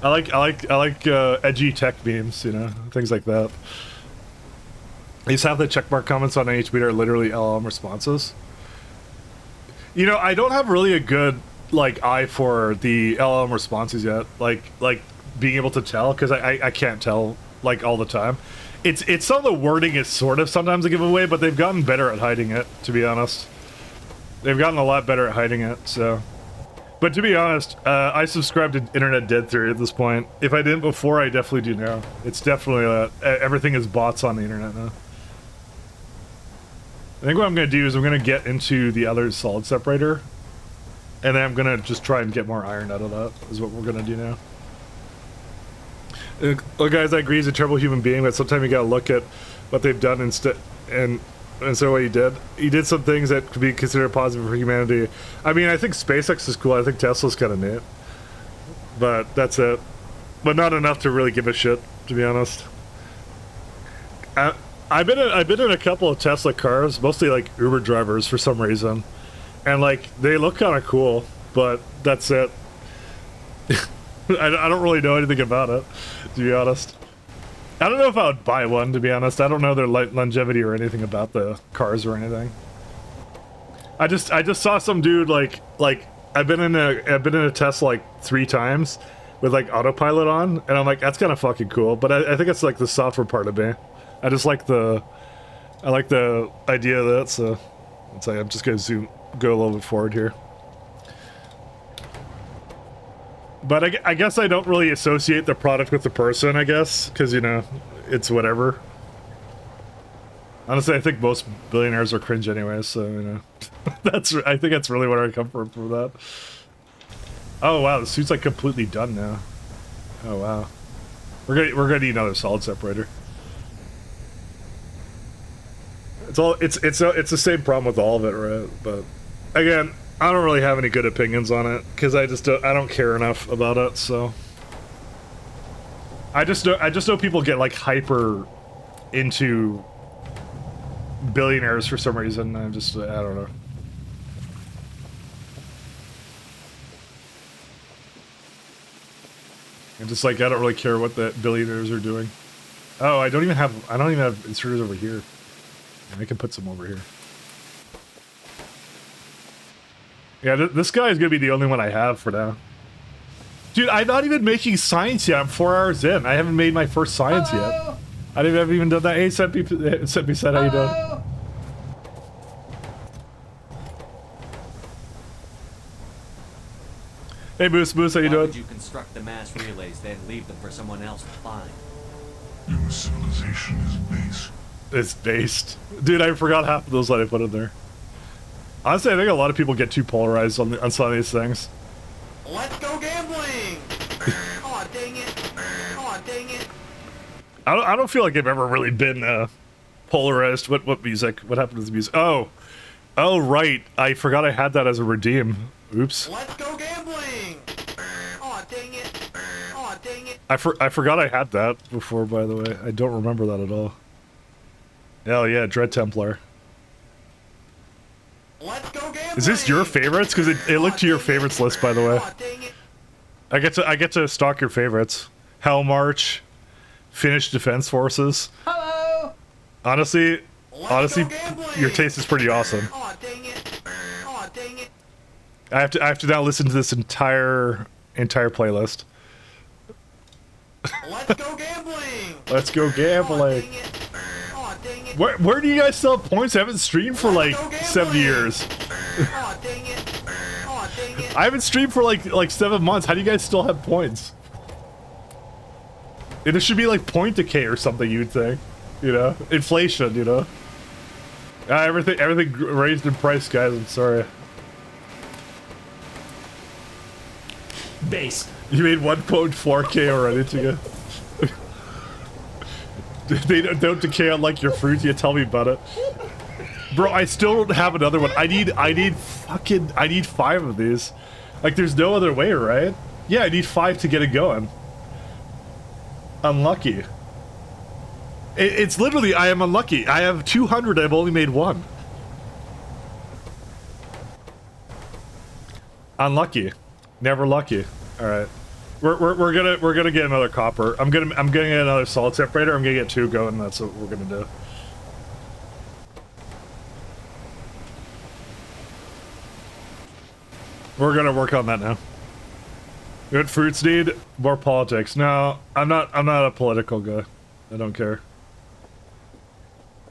I like edgy tech memes, you know, things like that. I used to have the checkmark comments on NHB are literally LLM responses. You know, I don't have really a good like eye for the LLM responses yet, like being able to tell because I can't tell like all the time. It's some of the wording is sort of sometimes a giveaway, but they've gotten better at hiding it, to be honest. They've gotten a lot better at hiding it, so. But to be honest, I subscribe to Internet Dead Theory at this point. If I didn't before, I definitely do now. It's definitely, everything is bots on the internet now. I think what I'm going to do is I'm going to get into the other solid separator, and then I'm going to just try and get more iron out of that, is what we're going to do now. Well, guys, I agree he's a terrible human being, but sometimes you got to look at what they've done instead, and so what he did some things that could be considered positive for humanity. I mean, I think SpaceX is cool. I think Tesla's kind of neat, but that's it. But not enough to really give a shit, to be honest. I've been in a couple of Tesla cars, mostly like Uber drivers for some reason, and like they look kind of cool, but that's it. I don't really know anything about it, to be honest. I don't know if I would buy one, to be honest. I don't know their longevity or anything about the cars or anything. I just saw some dude like I've been in a Tesla like 3 times with like autopilot on, and I'm like, that's kind of fucking cool. But I think it's like the software part of me. I like the idea of that. So it's like I'm just gonna go a little bit forward here. But I guess I don't really associate the product with the person, I guess, because, you know, it's whatever. Honestly, I think most billionaires are cringe anyways, so, you know. I think that's really where I come from for that. Oh, wow, the suit's, like, completely done now. Oh, wow. We're gonna need another solid separator. It's the same problem with all of it, right? But, again, I don't really have any good opinions on it because I don't care enough about it. So I just know people get like hyper into billionaires for some reason. I don't know. And just like I don't really care what the billionaires are doing. Oh, I don't even have inserters over here. I can put some over here. Yeah, this guy is gonna be the only one I have for now. Dude, I'm not even making science yet. I'm 4 hours in. I haven't made my first science yet. I haven't even done that. Hey, said how you doing? Hey, Moose, how you doing? Why would you construct the mass relays, then leave them for someone else to find? Your civilization is based. It's based. Dude, I forgot half of those that I put in there. Honestly, I think a lot of people get too polarized on some of these things. Let's go gambling! I don't feel like I've ever really been polarized. What music? What happened to the music? Oh, right. I forgot I had that as a redeem. Oops. Let's go gambling! Aw, dang it. Aw, dang it. I forgot I had that before. By the way, I don't remember that at all. Hell yeah, Dread Templar. Let's go gambling! Is this your favorites? Because it looked to your favorites list, by the way. Aw, dang it. I get to stock your favorites. Hell March, Finnish Defense Forces. Hello! Honestly, Let's go gambling! your taste is pretty awesome. Aw, dang it. Aw, dang it. I have to now listen to this entire playlist. Let's go gambling! Let's go Aw, gambling. dang it. Aw, dang it. Where do you guys still have points? I haven't streamed for like Let's go 7 gambling. years. Aw, dang it. Aw, dang it. I haven't streamed for like 7 months. How do you guys still have points? There should be like point decay or something, you'd think. You know? Inflation, you know? Everything raised in price, guys. I'm sorry. Base. You made 1.4K already, Tiga. They don't decay unlike your fruit. You tell me about it. Bro, I still don't have another one. I need 5 of these. Like, there's no other way, right? Yeah, I need 5 to get it going. Unlucky. It's literally, I am unlucky. I have 200, I've only made 1. Unlucky. Never lucky. Alright. We're gonna get another copper. I'm gonna get another solid separator. I'm gonna get 2 going, that's what we're gonna do. We're gonna work on that now. What fruits need? More politics. No, I'm not a political guy. I don't care.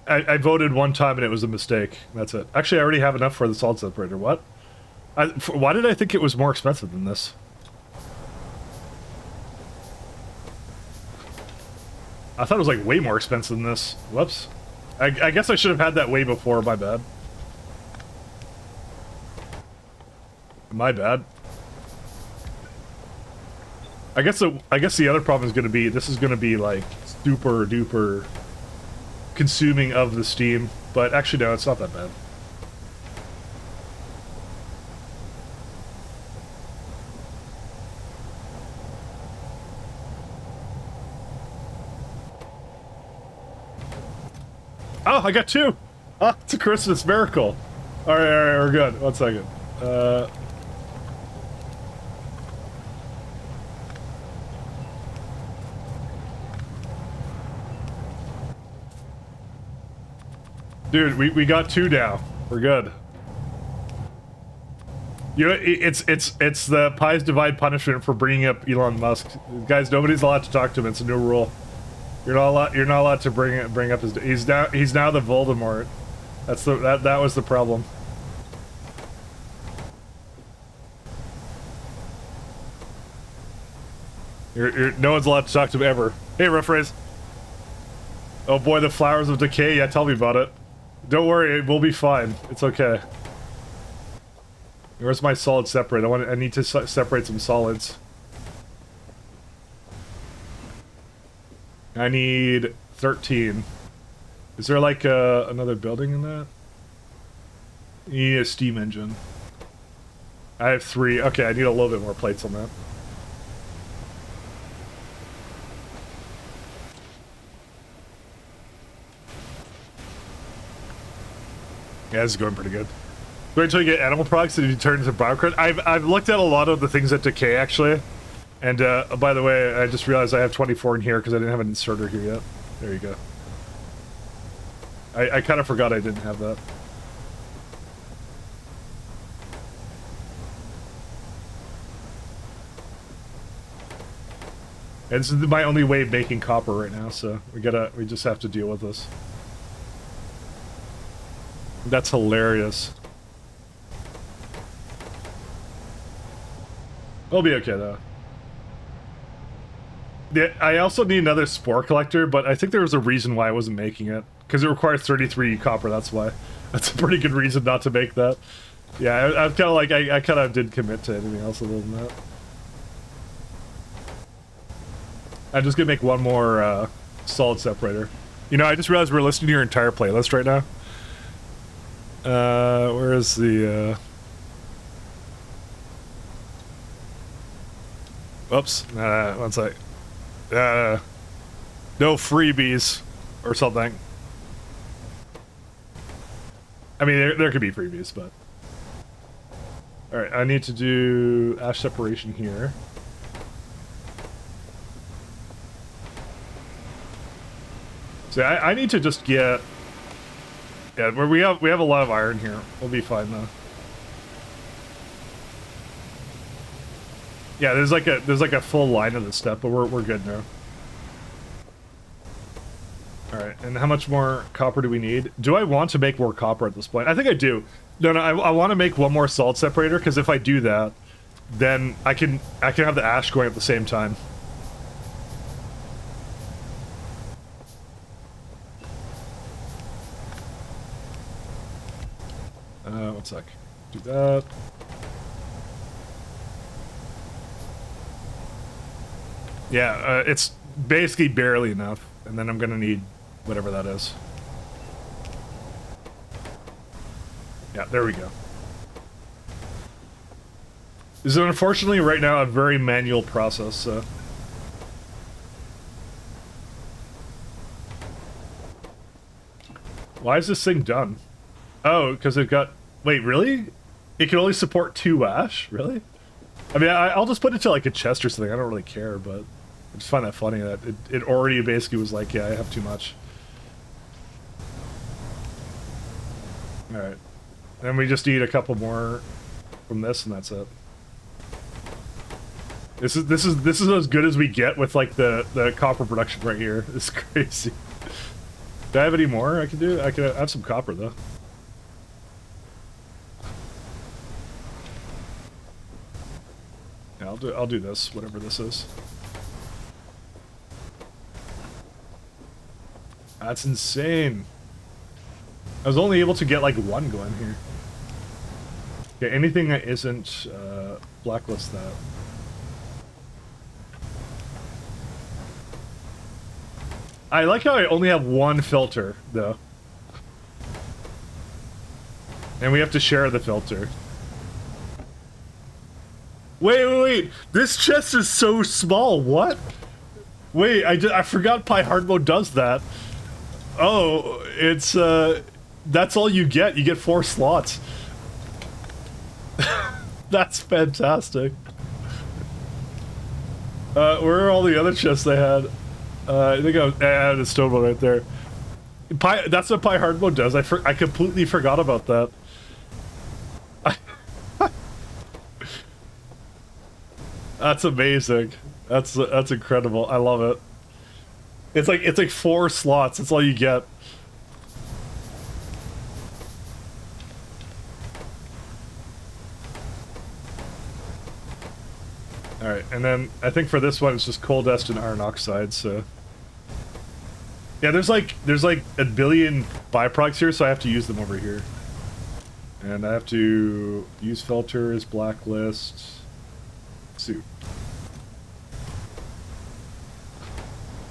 I voted one time and it was a mistake. That's it. Actually, I already have enough for the solid separator. What? Why did I think it was more expensive than this? I thought it was like way more expensive than this. Whoops. I guess I should have had that way before. My bad. My bad. I guess the other problem is going to be this is going to be like super duper consuming of the steam, but actually no, it's not that bad. Oh, I got 2. Oh, it's a Christmas miracle. All right, we're good. 1 second. Dude, we got 2 now. We're good. You know, it's the Pies Divide punishment for bringing up Elon Musk. Guys, nobody's allowed to talk to him. It's a new rule. You're not allowed to bring up his. He's now the Voldemort. That was the problem. No one's allowed to talk to him ever. Hey, Rough Race. Oh boy, the flowers of decay. Yeah, tell me about it. Don't worry, we'll be fine. It's okay. Where's my solid separate? I need to separate some solids. I need 13. Is there like another building in that? You need a steam engine. I have 3. Okay, I need a little bit more plates on that. Yeah, this is going pretty good. Wait until you get animal products and you turn into biocrit. I've looked at a lot of the things that decay actually. And by the way, I just realized I have 24 in here because I didn't have an inserter here yet. There you go. I kind of forgot I didn't have that. And this is my only way of making copper right now, so we just have to deal with this. That's hilarious. It'll be okay though. Yeah, I also need another spore collector, but I think there was a reason why I wasn't making it. Because it requires 33 copper, that's why. That's a pretty good reason not to make that. Yeah, I kind of like, I kind of did commit to anything else other than that. I'm just gonna make one more solid separator. You know, I just realized we're listening to your entire playlist right now. Where is the, Oops. One sec. No freebies or something. I mean, there could be freebies, but... Alright, I need to do ash separation here. So I need to just get... Yeah, we have a lot of iron here. We'll be fine though. Yeah, there's like a full line of this stuff, but we're good now. Alright, and how much more copper do we need? Do I want to make more copper at this point? I think I do. No, I want to make one more salt separator, because if I do that, then I can have the ash going at the same time. One sec. Do that. Yeah, it's basically barely enough, and then I'm gonna need whatever that is. Yeah, there we go. This is unfortunately right now a very manual process, so... Why is this thing done? Oh, because it got... Wait, really? It can only support 2 ash? Really? I mean, I'll just put it to like a chest or something, I don't really care, but... I just find that funny that it already basically was like, yeah, I have too much. Alright. Then we just need a couple more from this and that's it. This is as good as we get with like the copper production right here. It's crazy. Do I have any more I can do? I have some copper though. Yeah, I'll do this, whatever this is. That's insane. I was only able to get like 1 going here. Okay, anything that isn't blacklist that. I like how I only have 1 filter though. And we have to share the filter. Wait. This chest is so small. What? Wait, I forgot Pi hard mode does that. Oh, it's that's all you get. You get 4 slots. That's fantastic. Where are all the other chests they had? I think I had a stone one right there. That's what Pi hard mode does. I completely forgot about that. That's amazing. That's incredible. I love it. It's like 4 slots. That's all you get. All right, and then I think for this one it's just coal dust and iron oxide. So yeah, there's like a billion byproducts here, so I have to use them over here. And I have to use filters, blacklist, suit.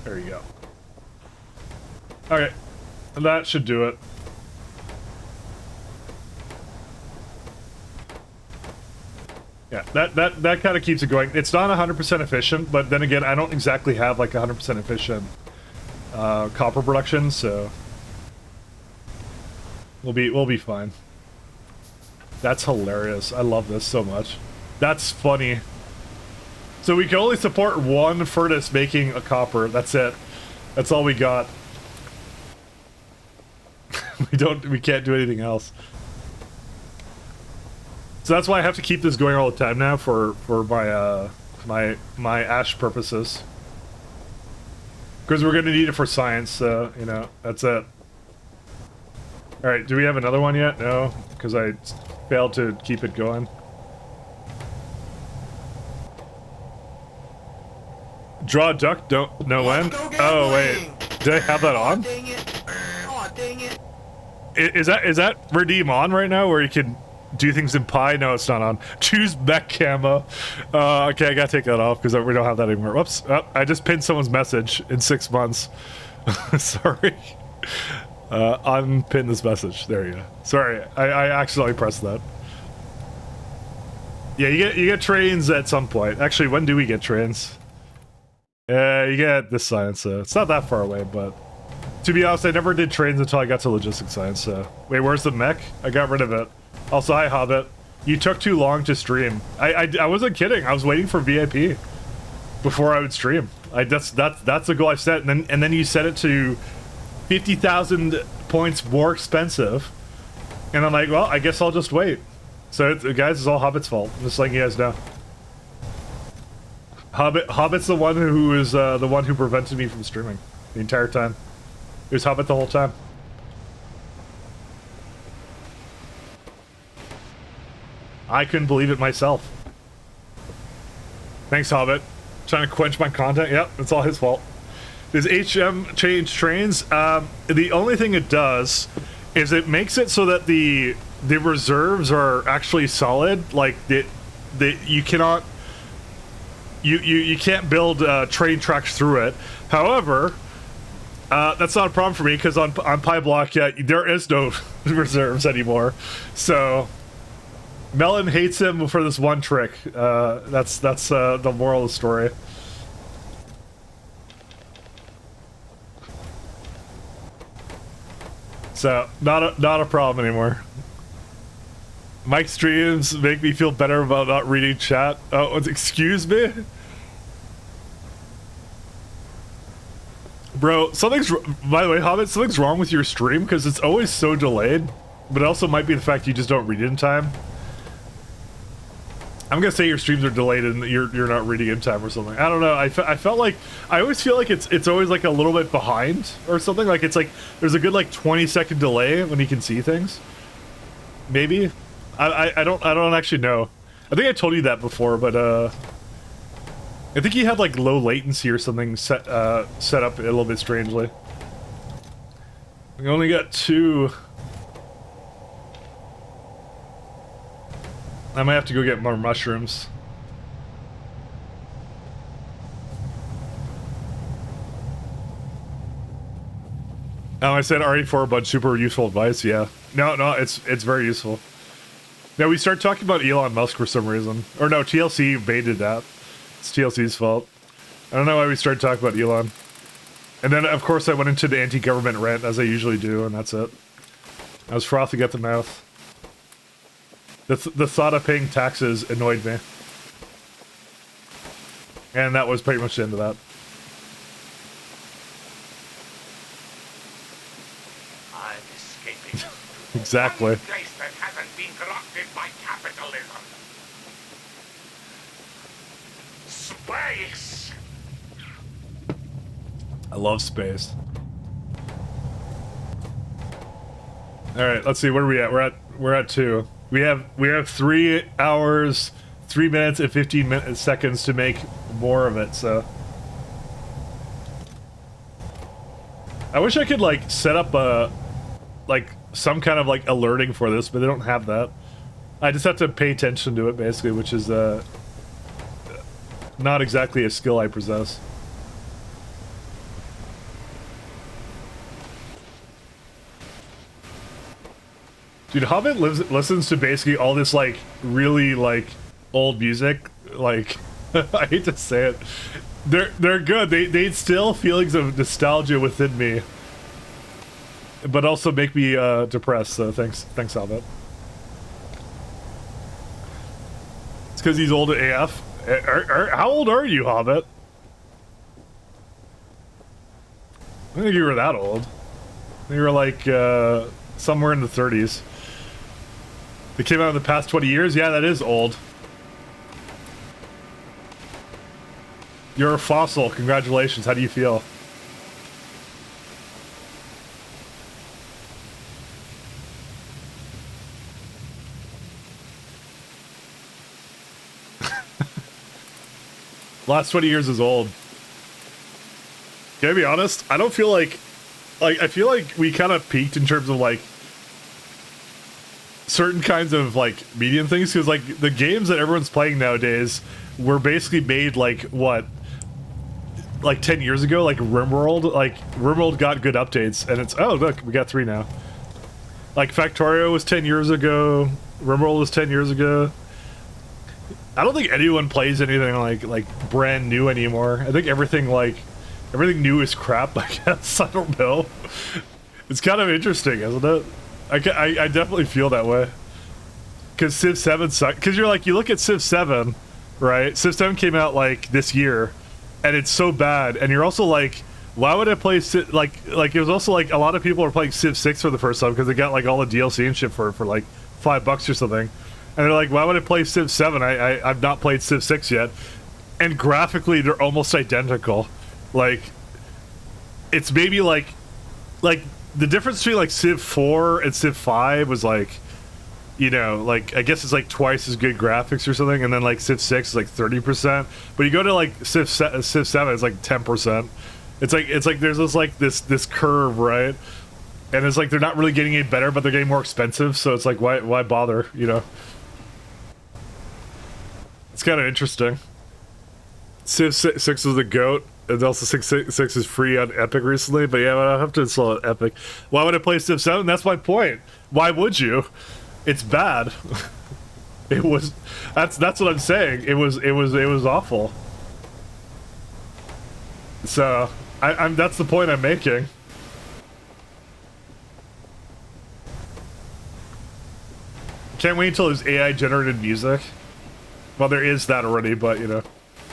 There you go. Okay, that should do it. Yeah, that kind of keeps it going. It's not 100% efficient, but then again, I don't exactly have like 100% efficient copper production, so we'll be fine. That's hilarious. I love this so much. That's funny. So we can only support 1 furnace making a copper. That's it. That's all we got. We can't do anything else. So that's why I have to keep this going all the time now for my my ash purposes. Because we're gonna need it for science, so you know, that's it. Alright, do we have another one yet? No, because I failed to keep it going. Draw a duck, don't know when? Oh wait, did I have that on? Dang it. Oh, dang it. Is that redeem on right now where you can do things in Pi. No, it's not on. Choose mech camo. Okay, I gotta take that off because we don't have that anymore. Whoops. Oh, I just pinned someone's message in 6 months. Sorry. Unpin this message. There you go. Sorry, I accidentally pressed that. Yeah, you get trains at some point. Actually, when do we get trains? You get this science, so it's not that far away, but to be honest, I never did trains until I got to logistics science, so. Wait, where's the mech? I got rid of it. Also, hi, Hobbit. You took too long to stream. I wasn't kidding. I was waiting for VIP before I would stream. That's the goal I set, and then you set it to 50,000 points more expensive, and I'm like, well, I guess I'll just wait. So, guys, it's all Hobbit's fault. I'm just letting you guys know. Hobbit's the one who is the one who prevented me from streaming the entire time. It was Hobbit the whole time. I couldn't believe it myself. Thanks, Hobbit. Trying to quench my content. Yep, it's all his fault. Does HM change trains? The only thing it does is it makes it so that the reserves are actually solid. Like you cannot you can't build train tracks through it. However, that's not a problem for me because on Pyblock, yeah, there is no reserves anymore. So Melon hates him for this one trick. That's the moral of the story. So not a problem anymore. Mike streams make me feel better about not reading chat. Oh, excuse me? Bro, by the way, Hobbit, something's wrong with your stream because it's always so delayed, but it also might be the fact you just don't read it in time. I'm gonna say your streams are delayed and you're not reading in time or something. I don't know. I felt like I always feel like it's always like a little bit behind or something. Like it's like there's a good like 20-second delay when you can see things. Maybe. I don't actually know. I think I told you that before, but I think he had like low latency or something set up a little bit strangely. We only got 2. I might have to go get more mushrooms. I said RE4 but super useful advice. Yeah. No, it's very useful. Now we start talking about Elon Musk for some reason. Or no, TLC baited that. It's TLC's fault. I don't know why we started talking about Elon. And then, of course, I went into the anti-government rant, as I usually do, and that's it. I was frothing at the mouth. The thought of paying taxes annoyed me. And that was pretty much the end of that. I'm escaping. Exactly. One place that hasn't been corrupted by capitalism. Space! I love space. Alright, let's see, where are we at? We're at 2. We have 3 hours, 3 minutes and 15 seconds to make more of it, so. I wish I could like set up like some kind of like alerting for this, but they don't have that. I just have to pay attention to it basically, which is not exactly a skill I possess. Dude, Hobbit listens to basically all this, like, really, like, old music. Like, I hate to say it. They're good. They instill feelings of nostalgia within me. But also make me, depressed, so thanks, Hobbit. It's because he's old AF. How old are you, Hobbit? I don't think you were that old. You were, like, somewhere in the 30s. They came out in the past 20 years? Yeah, that is old. You're a fossil. Congratulations. How do you feel? Last 20 years is old. Can I be honest? I don't feel like I feel like we kind of peaked in terms of, like, certain kinds of like medium things, because like the games that everyone's playing nowadays were basically made like what, like 10 years ago. Like RimWorld, got good updates, and it's, oh look, we got 3 now. Like Factorio was 10 years ago, RimWorld was 10 years ago. I don't think anyone plays anything like brand new anymore. I think everything new is crap, I guess. I don't know. It's kind of interesting, isn't it? I definitely feel that way. Because Civ 7 sucked. Because you're like, you look at Civ 7, right? Civ 7 came out like this year, and it's so bad. And you're also like, why would I play Civ? Like it was also like a lot of people are playing Civ 6 for the first time because they got like all the DLC and shit for like $5 or something. And they're like, why would I play Civ 7? I've not played Civ 6 yet. And graphically, they're almost identical. Like, it's maybe like the difference between like Civ 4 and Civ 5 was like, you know, like I guess it's like twice as good graphics or something, and then like Civ 6 is like 30%. But you go to like Civ 7, it's like 10%. It's like there's this curve, right? And it's like they're not really getting any better, but they're getting more expensive. So it's like why bother, you know? It's kind of interesting. Civ 6 was the GOAT. And also 6 is free on Epic recently, but yeah, I have to install it Epic. Why would I play Civ 7? That's my point. Why would you? It's bad. It was. That's what I'm saying. It was awful. So I'm. That's the point I'm making. Can't wait until there's AI generated music. Well, there is that already, but you know,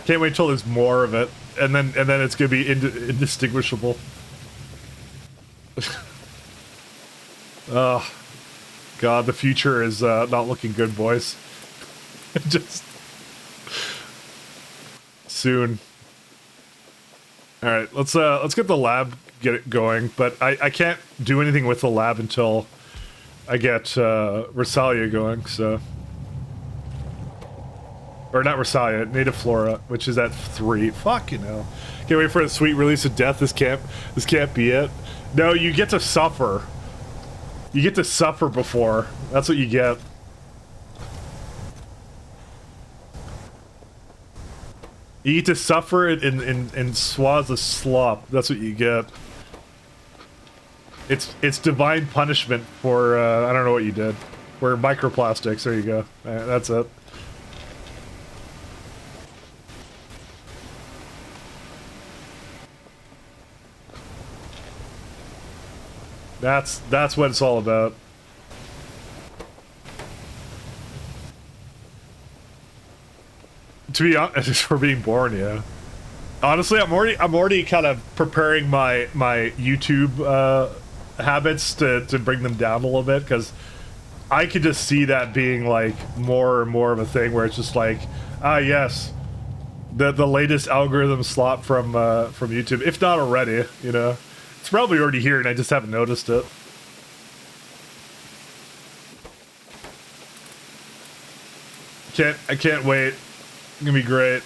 can't wait until there's more of it. And then it's gonna be indistinguishable. Oh, God, the future is not looking good, boys. Just soon. All right, let's get the lab, get it going. But I can't do anything with the lab until I get Rosalia going. So. Or not Rosalia, Native Flora, which is at 3. Fuck, you know. Can't wait for a sweet release of death. This can't be it. No, you get to suffer. You get to suffer before. That's what you get. You get to suffer in swaths of slop. That's what you get. It's divine punishment for I don't know what you did. For microplastics. There you go. That's it. That's what it's all about. To be honest, for being born, yeah. Honestly, I'm already kind of preparing my YouTube habits to bring them down a little bit, because I could just see that being like more and more of a thing where it's just like, yes, the latest algorithm slot from YouTube, if not already, you know. It's probably already here and I just haven't noticed it. I can't wait. It's gonna be great.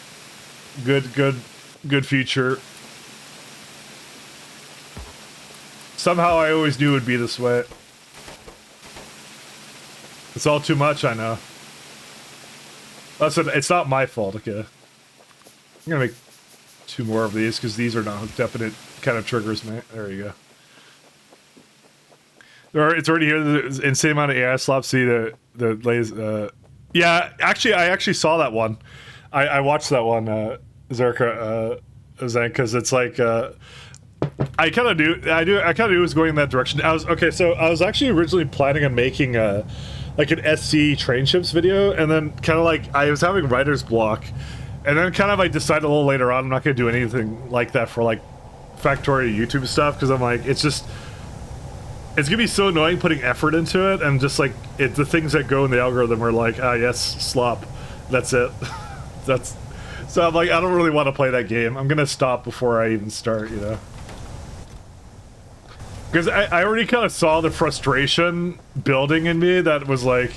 Good future. Somehow I always knew it would be this way. It's all too much, I know. Listen, it's not my fault, okay? I'm gonna make 2 more of these because these are not hooked up and it kind of triggers me. There you go. It's already here. The insane amount of AI slop. See the latest. Yeah, actually, I actually saw that one. I watched that one, Zerka, Zen, because it's like I kind of knew it was going in that direction. So I was actually originally planning on making like an SC train ships video, and then kind of like I was having writer's block, and then kind of I decided a little later on I'm not going to do anything like that for like Factorio YouTube stuff, because I'm like, it's gonna be so annoying putting effort into it, and just like the things that go in the algorithm are like, yes, slop, that's it. So I'm like, I don't really want to play that game. I'm gonna stop before I even start, you know, because I already kind of saw the frustration building in me. That was like,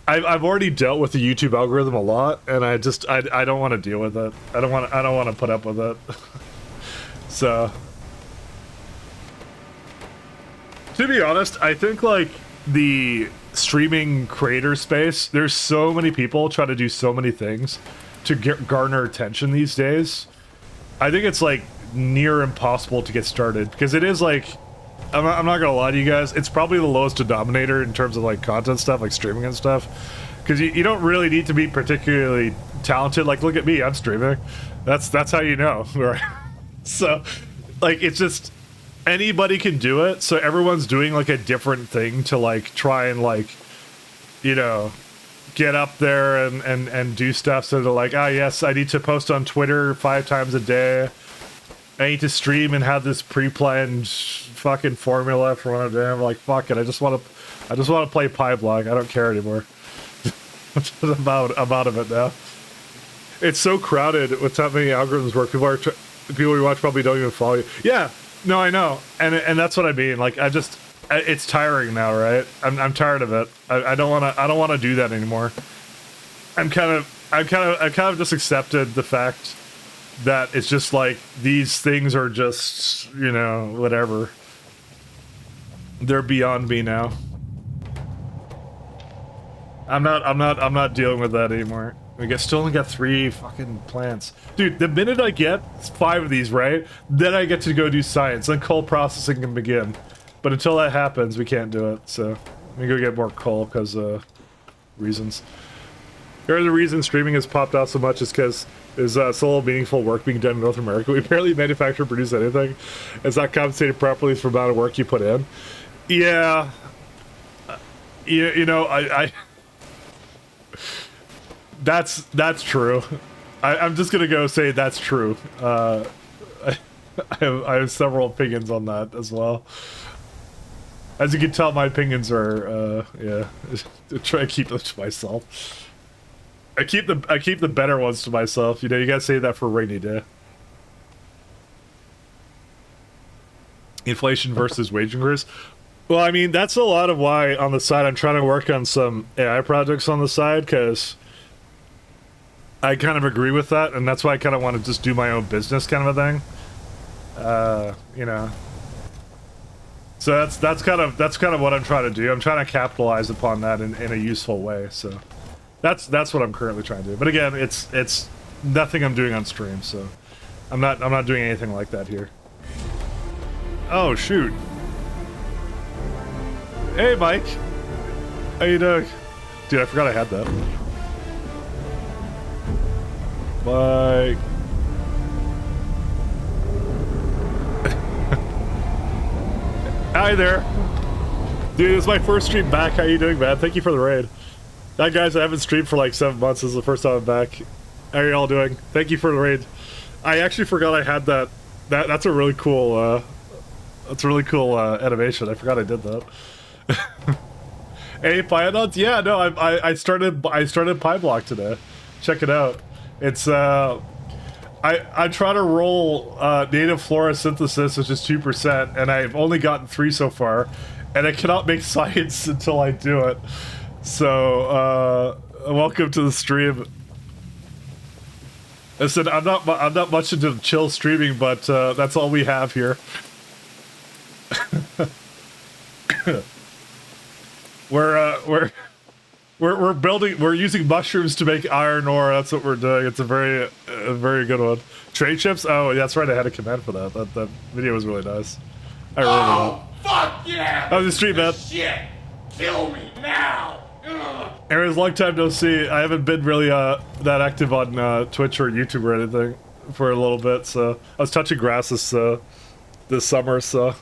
I've already dealt with the YouTube algorithm a lot, and I don't want to deal with it. I don't want to put up with it. So, to be honest, I think like the streaming creator space, there's so many people trying to do so many things to garner attention these days. I think it's like near impossible to get started because it is like, I'm not gonna lie to you guys, it's probably the lowest denominator in terms of like content stuff, like streaming and stuff, because you don't really need to be particularly talented. Like, look at me, I'm streaming. That's how you know, right? So like, it's just anybody can do it, so everyone's doing like a different thing to like try and like, you know, get up there and do stuff. So they're like, ah, yes, I need to post on Twitter 5 times a day, I need to stream and have this pre-planned fucking formula for what I'm doing. I'm like, fuck it, I just want to play Pyblock. I don't care anymore. I'm out of it now. It's so crowded with how many algorithms work. People you watch probably don't even follow you. Yeah, no, I know, and that's what I mean. Like, it's tiring now, right? I'm tired of it. I don't want to do that anymore. I've kind of just accepted the fact that it's just like these things are just, you know, whatever. They're beyond me now. I'm not dealing with that anymore. Still only got 3 fucking plants. Dude, the minute I get 5 of these, right, then I get to go do science, then coal processing can begin. But until that happens, we can't do it, so let me go get more coal, because, reasons. Here are the reasons streaming has popped out so much is because there's so little meaningful work being done in North America. We barely manufacture or produce anything. It's not compensated properly for the amount of work you put in. Yeah. You know, I That's true. I'm just gonna go say that's true. I have several opinions on that as well. As you can tell, my opinions are yeah. Try to keep them to myself. I keep the better ones to myself. You know, you gotta say that for a rainy day. Inflation versus wage increase. Well, I mean, that's a lot of why on the side I'm trying to work on some AI projects on the side, because I kind of agree with that, and that's why I kind of want to just do my own business kind of a thing. You know. So that's kind of what I'm trying to do. I'm trying to capitalize upon that in a useful way. So that's what I'm currently trying to do. But again, it's nothing I'm doing on stream, so I'm not doing anything like that here. Oh shoot. Hey Mike. How you doing? Dude, I forgot I had that. Mike. Hi there. Dude, it's my first stream back. How you doing, man? Thank you for the raid. That guys, I haven't streamed for like 7 months. This is the first time I'm back. How are you all doing? Thank you for the raid. I actually forgot I had that. That's a really cool animation. I forgot I did that. Hey, Pyblock? Yeah, no, I started Pyblock today. Check it out. It's I try to roll native flora synthesis, which is 2%, and I've only gotten 3 so far, and I cannot make science until I do it. So welcome to the stream. I said I'm not much into chill streaming, but that's all we have here. We're using mushrooms to make iron ore. That's what we're doing. It's a very good one. Trade chips? Oh, that's right. I had a command for that. That video was really nice. I remember that. Fuck yeah! How's the stream, man? Shit! Kill me now! Ugh. Aaron's long time no see. I haven't been really that active on Twitch or YouTube or anything for a little bit. So I was touching grass this summer. So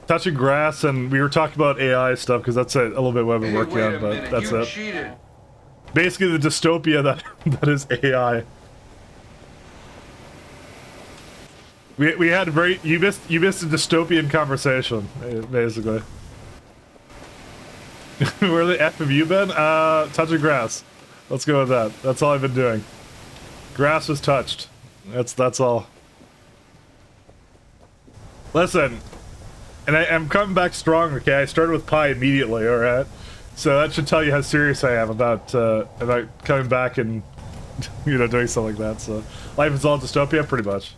touching grass, and we were talking about AI stuff because that's a little bit what I've been working on. But that's it. Cheated. Basically, the dystopia that is AI. We had you missed a dystopian conversation, basically. Where the F have you been? Touching grass. Let's go with that. That's all I've been doing. Grass was touched. That's all. Listen, and I'm coming back strong. Okay, I started with pie immediately. All right, so that should tell you how serious I am about coming back and doing something like that. So life is all dystopia, pretty much.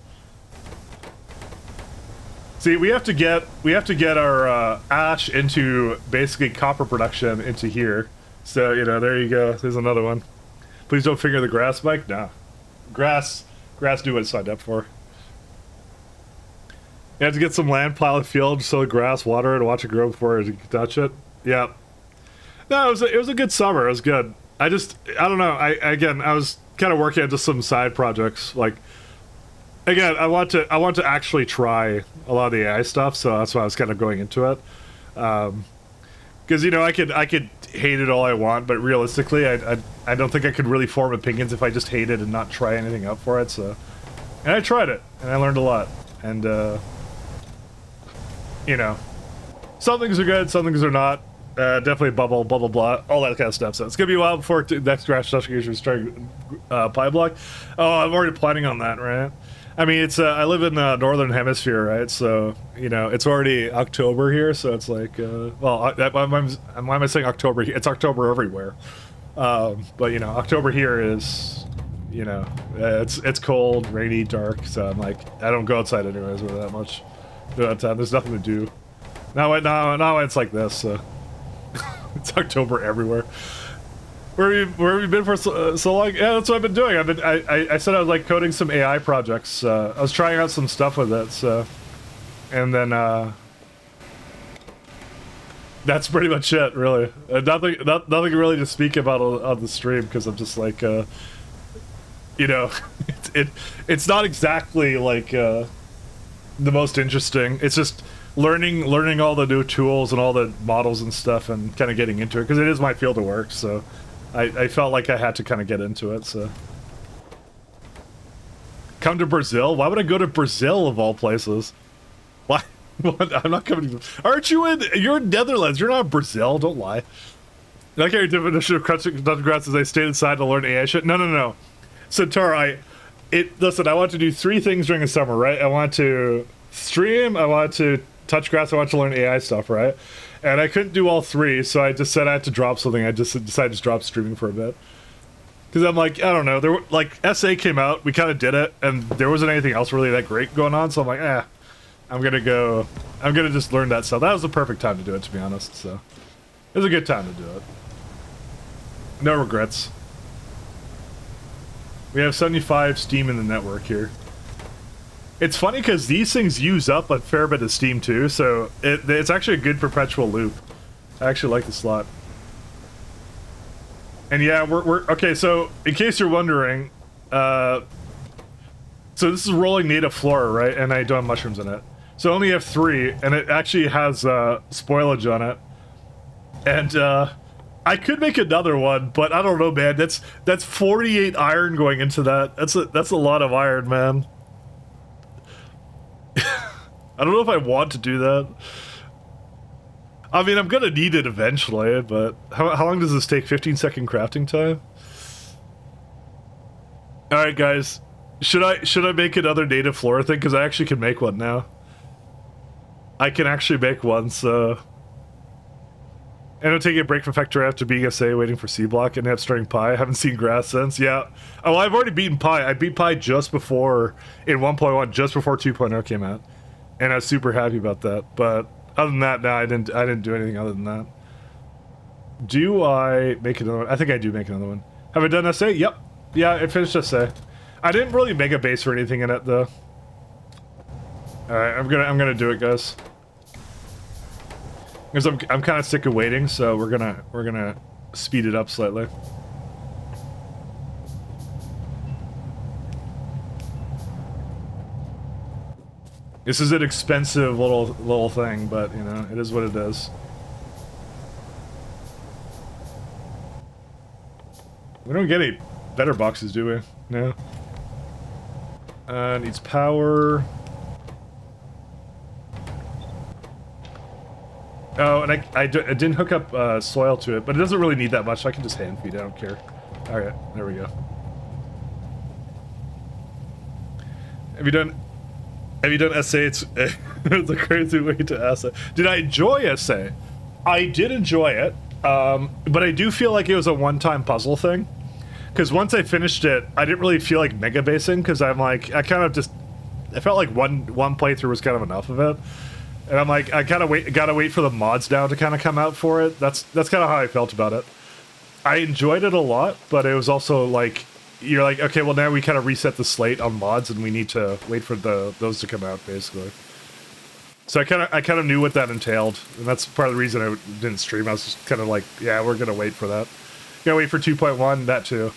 See, we have to get our ash into basically copper production into here. So, you know, there you go. There's another one. Please don't finger the grass, Mike. Nah. Grass knew what it signed up for. You have to get some land, plow the field, sow the grass, water it, and watch it grow before you can touch it. Yeah. No, it was a good summer. It was good. I don't know. I was kind of working on just some side projects. Like, again, I want to actually try a lot of the AI stuff, so that's why I was kind of going into it. Because, you know, I could hate it all I want, but realistically, I don't think I could really form opinions if I just hate it and not try anything out for it. So, and I tried it, and I learned a lot. And you know, some things are good, some things are not. Definitely bubble, blah blah blah, all that kind of stuff. So it's gonna be a while before next draft investigation starts. Pyblock. Oh, I'm already planning on that, right? I mean, it's I live in the northern hemisphere, right? So you know, it's already October here, so it's like, well, why am I saying October? It's October everywhere, but you know, October here is, you know, it's cold, rainy, dark. So I'm like, I don't go outside anyways really that much. There's nothing to do. Now it's like this. So it's October everywhere. Where have you been for so long? Yeah, that's what I've been doing. I said I was like coding some AI projects. I was trying out some stuff with it. So, and then that's pretty much it, really. Nothing really to speak about on the stream because I'm just like, you know, it's not exactly like the most interesting. It's just learning all the new tools and all the models and stuff and kind of getting into it because it is my field of work. So I felt like I had to kind of get into it. So come to Brazil? Why would I go to Brazil of all places? Why? I'm not coming. Aren't you in? You're in Netherlands. You're not in Brazil. Don't lie. Like your definition of crunching grass is I stayed inside to learn AI shit. No. Centaur, listen, I want to do 3 things during the summer, right? I want to stream, I want to touch grass, I want to learn AI stuff, right? And I couldn't do all 3, so I just said I had to drop something. I just decided to drop streaming for a bit. Because I'm like, I don't know, there were, like, SA came out, we kind of did it, and there wasn't anything else really that great going on, so I'm like, I'm gonna just learn that stuff. That was the perfect time to do it, to be honest, so. It was a good time to do it. No regrets. We have 75 Steam in the network here. It's funny because these things use up a fair bit of Steam too, so it's actually a good perpetual loop. I actually like this a lot. And yeah, we're okay. So in case you're wondering, so this is rolling native flora, right? And I don't have mushrooms in it, so I only have 3, and it actually has spoilage on it. And I could make another one, but I don't know, man. That's 48 iron going into that. That's a lot of iron, man. I don't know if I want to do that. I mean, I'm gonna need it eventually, but how long does this take? 15-second crafting time? Alright, guys. Should I make another native flora thing? Because I actually can make one now. I can actually make one, so... And I'm taking a break from Factory after being SA, waiting for C-Block, and starting Pi. I haven't seen grass since. Yeah. Oh, well, I've already beaten Pi. I beat Pi just before, in 1.1, just before 2.0 came out. And I was super happy about that. But other than that, no, I didn't do anything other than that. Do I make another one? I think I do make another one. Have I done SA? Yep. Yeah, I finished SA. I didn't really make a base or anything in it, though. Alright, I'm gonna do it, guys. Because I'm kind of sick of waiting, so we're gonna speed it up slightly. This is an expensive little thing, but you know, it is what it is. We don't get any better boxes, do we? No. Needs power. Oh, and I didn't hook up soil to it, but it doesn't really need that much, so I can just hand feed it, I don't care. Alright, there we go. Have you done SA? It's a crazy way to ask it. Did I enjoy SA? I did enjoy it, but I do feel like it was a one-time puzzle thing. Because once I finished it, I didn't really feel like mega basing, because I'm like, I kind of just felt like one playthrough was kind of enough of it. And I'm like, I gotta wait for the mods now to kind of come out for it. That's kind of how I felt about it. I enjoyed it a lot, but it was also like, you're like, okay, well now we kind of reset the slate on mods, and we need to wait for those to come out, basically. So I kind of knew what that entailed, and that's part of the reason I didn't stream. I was just kind of like, yeah, we're gonna wait for that. Gotta wait for 2.1, that too.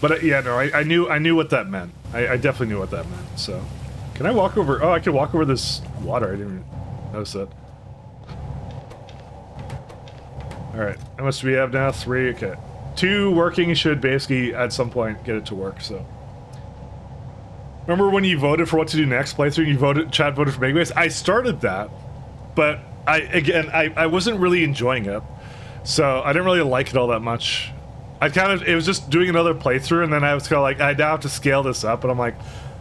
But yeah, no, I knew what that meant. I definitely knew what that meant. So, can I walk over? Oh, I can walk over this water. I didn't even notice it. All right, how much do we have now? 3. Okay, 2 working should basically at some point get it to work. So, remember when you voted for what to do next playthrough? Chad voted for Megabase. I started that, but I wasn't really enjoying it, so I didn't really like it all that much. It was just doing another playthrough, and then I was kind of like, I now have to scale this up, and I'm like,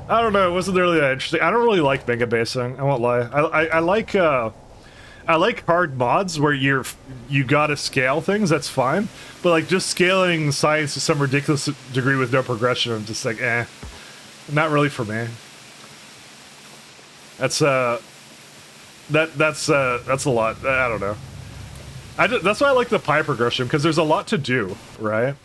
I don't know, it wasn't really that interesting. I don't really like mega basing, I won't lie. I like hard mods where you gotta scale things, that's fine, but like just scaling science to some ridiculous degree with no progression, I'm just like, not really for me. That's a lot. I don't know. That's why I like the pie progression, because there's a lot to do, right?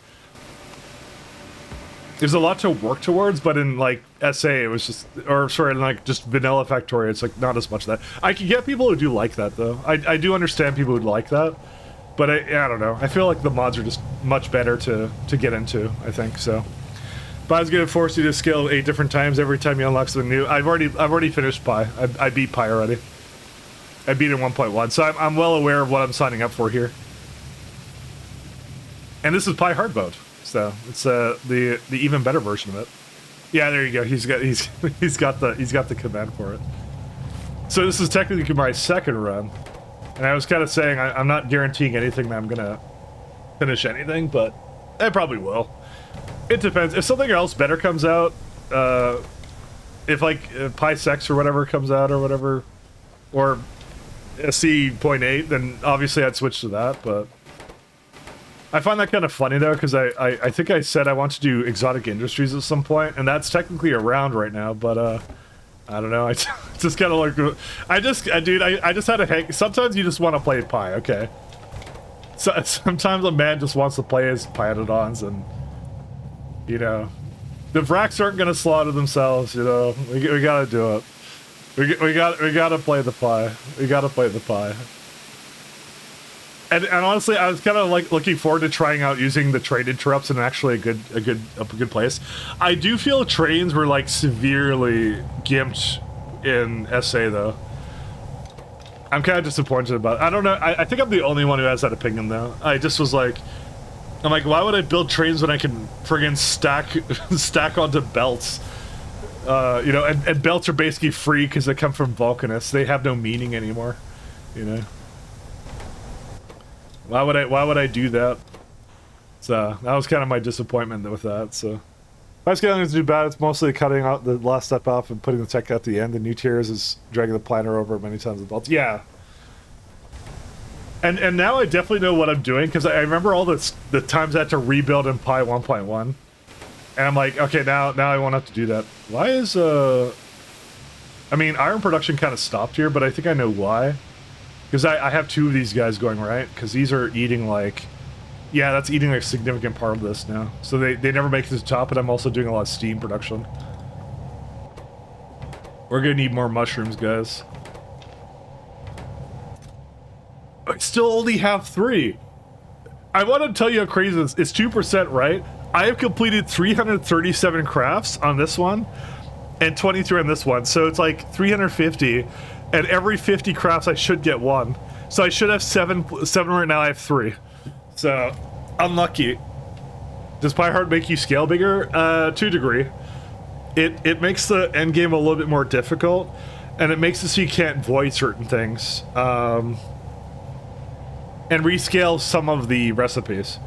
There's a lot to work towards, but in like SA it was just, or sorry, in like just vanilla Factoria, it's like not as much of that. I can get people who do like that though. I do understand people who like that, but I don't know. I feel like the mods are just much better to get into, I think, so. Pie's gonna force you to scale 8 different times every time you unlock something new. I've already finished Pie. I beat Pie already. I beat it in 1.1, so I'm well aware of what I'm signing up for here. And this is Pie hard mode, so it's the even better version of it. Yeah, there you go. He's got the command for it. So this is technically my second run, and I was kind of saying I'm not guaranteeing anything that I'm gonna finish anything, but I probably will. It depends. If something else better comes out, if like Pi Sex or whatever comes out or whatever, or SC.8, then obviously I'd switch to that, but I find that kind of funny though, because I think I said I want to do Exotic Industries at some point, and that's technically around right now, but I don't know, I just kind of like, dude, I just had to hang, sometimes you just want to play Pi, okay? So sometimes a man just wants to play his Pianodons, and you know, the Vracs aren't gonna slaughter themselves, you know, we gotta do it. We gotta play the Pi. We gotta play the Pi. And honestly, I was kind of like looking forward to trying out using the train interrupts in actually a good place. I do feel trains were like severely gimped in SA though. I'm kind of disappointed about it. I don't know. I think I'm the only one who has that opinion though. I just was like, I'm like, why would I build trains when I can friggin' stack onto belts? You know, and belts are basically free because they come from Vulcanists. They have no meaning anymore, you know. Why would I do that? So that was kind of my disappointment with that. So Pie scaling is too bad. It's mostly cutting out the last step off and putting the tech at the end. The new tiers is dragging the planner over many times with belts. Yeah. And now I definitely know what I'm doing, because I remember all the times I had to rebuild in Pi 1.1. And I'm like, okay, now I won't have to do that. Why is, I mean, iron production kind of stopped here, but I think I know why. Because I have 2 of these guys going, right? Because these are eating, like... Yeah, that's eating a significant part of this now. So they never make it to the top, but I'm also doing a lot of steam production. We're gonna need more mushrooms, guys. I still only have 3. I want to tell you how crazy this is. It's 2%, right? I have completed 337 crafts on this one, and 23 on this one. So it's like 350, and every 50 crafts I should get 1. So I should have 7 right now. I have 3. So unlucky. Does Pi Hard make you scale bigger? To a degree. It makes the end game a little bit more difficult, and it makes it so you can't void certain things. And rescale some of the recipes.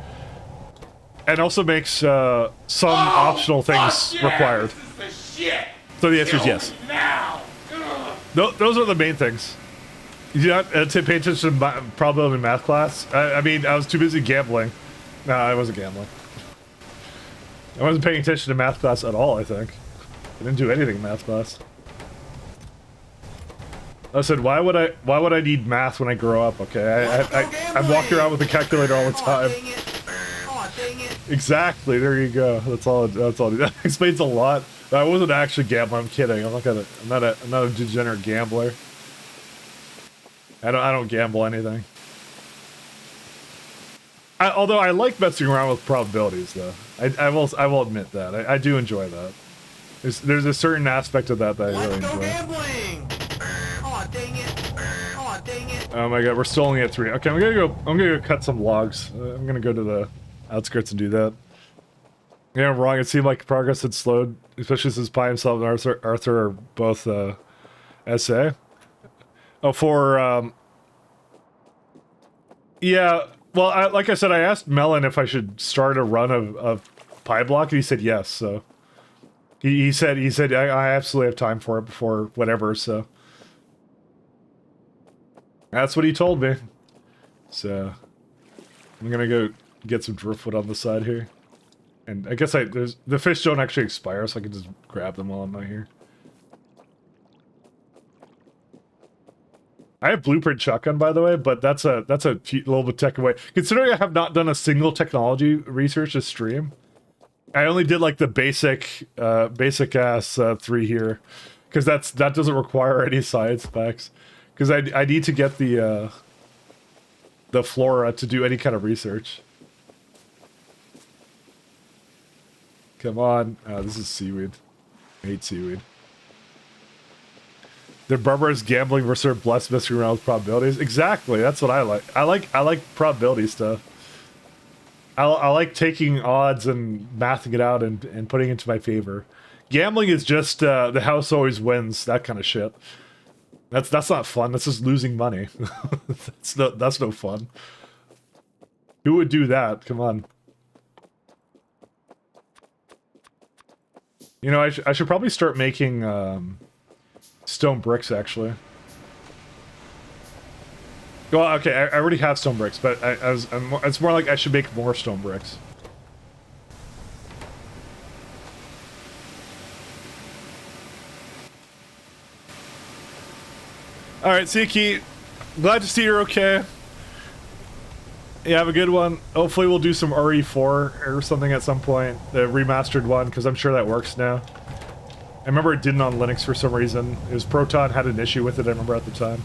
And also makes some optional things required. So the answer is yes. Those are the main things. You do not pay attention to probability in math class? I mean, I was too busy gambling. No, I wasn't gambling. I wasn't paying attention to math class at all, I think. I didn't do anything in math class. I said, why would I need math when I grow up? Okay, I'm walking around with a calculator all the time. Dang it. Aw, dang it. Exactly. There you go. That's all. That explains a lot. I wasn't actually gambling. I'm kidding. I'm not a degenerate gambler. I don't gamble anything. Although I like messing around with probabilities, though. I will admit that. I do enjoy that. There's a certain aspect of that I really Let's go enjoy. gambling. Aw, dang it. Aw, dang it. Oh my god, we're still only at 3. Okay, I'm gonna go cut some logs. I'm gonna go to the outskirts and do that. Yeah, I'm wrong. It seemed like progress had slowed, especially since Pi himself and Arthur are both SA. Oh, for yeah. Well, like I said, I asked Melon if I should start a run of Pyblock, and he said yes. So he said I absolutely have time for it before whatever. So that's what he told me. So I'm gonna go get some driftwood on the side here, and I guess the fish don't actually expire, so I can just grab them while I'm not here. I have blueprint shotgun, by the way, but that's a little bit tech away. Considering I have not done a single technology research this stream, I only did like the basic ass 3 here, because that doesn't require any science specs. Because I need to get the flora to do any kind of research. Come on, this is seaweed. I hate seaweed. They're barbarous gambling versus blessed messing around with probabilities. Exactly, that's what I like. I like probability stuff. I like taking odds and mathing it out and putting it into my favor. Gambling is just the house always wins, that kind of shit. That's not fun. That's just losing money. that's no fun. Who would do that? Come on. You know, I should probably start making stone bricks, actually. Well, okay, I already have stone bricks, but it's more like I should make more stone bricks. Alright, see you, Keith. Glad to see you're okay. Yeah, have a good one. Hopefully we'll do some RE4 or something at some point. The remastered one, because I'm sure that works now. I remember it didn't on Linux for some reason. It was Proton had an issue with it, I remember at the time.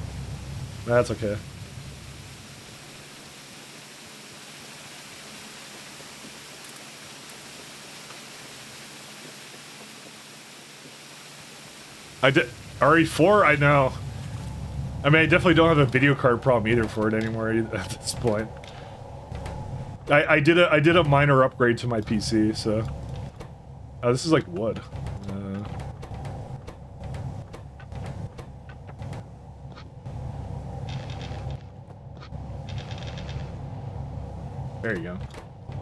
That's okay. I did RE4. I know. I mean, I definitely don't have a video card problem either for it anymore at this point. I did a minor upgrade to my PC, so. Oh, this is like wood. There you go.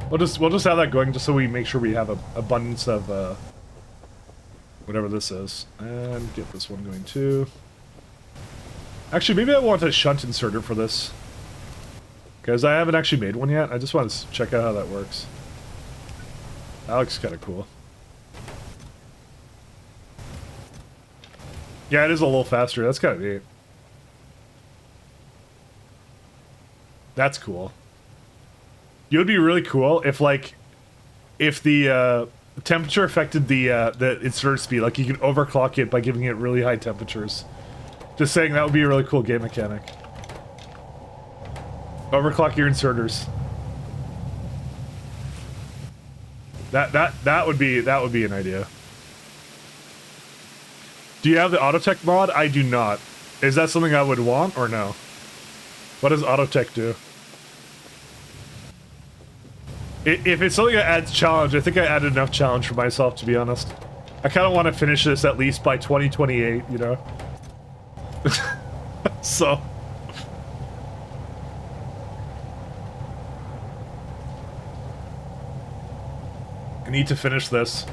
We'll just have that going just so we make sure we have an abundance of whatever this is. And get this one going too. Actually, maybe I want a shunt inserter for this. Because I haven't actually made one yet. I just want to check out how that works. That looks kind of cool. Yeah, it is a little faster. That's kind of neat. That's cool. It would be really cool if, like, if the temperature affected the inserter speed. Like, you can overclock it by giving it really high temperatures. Just saying, that would be a really cool game mechanic. Overclock your inserters. That would be an idea. Do you have the Autotech mod? I do not. Is that something I would want or no? What does Autotech do? If it's something that adds challenge, I think I added enough challenge for myself, to be honest. I kind of want to finish this at least by 2028, you know? So... I need to finish this.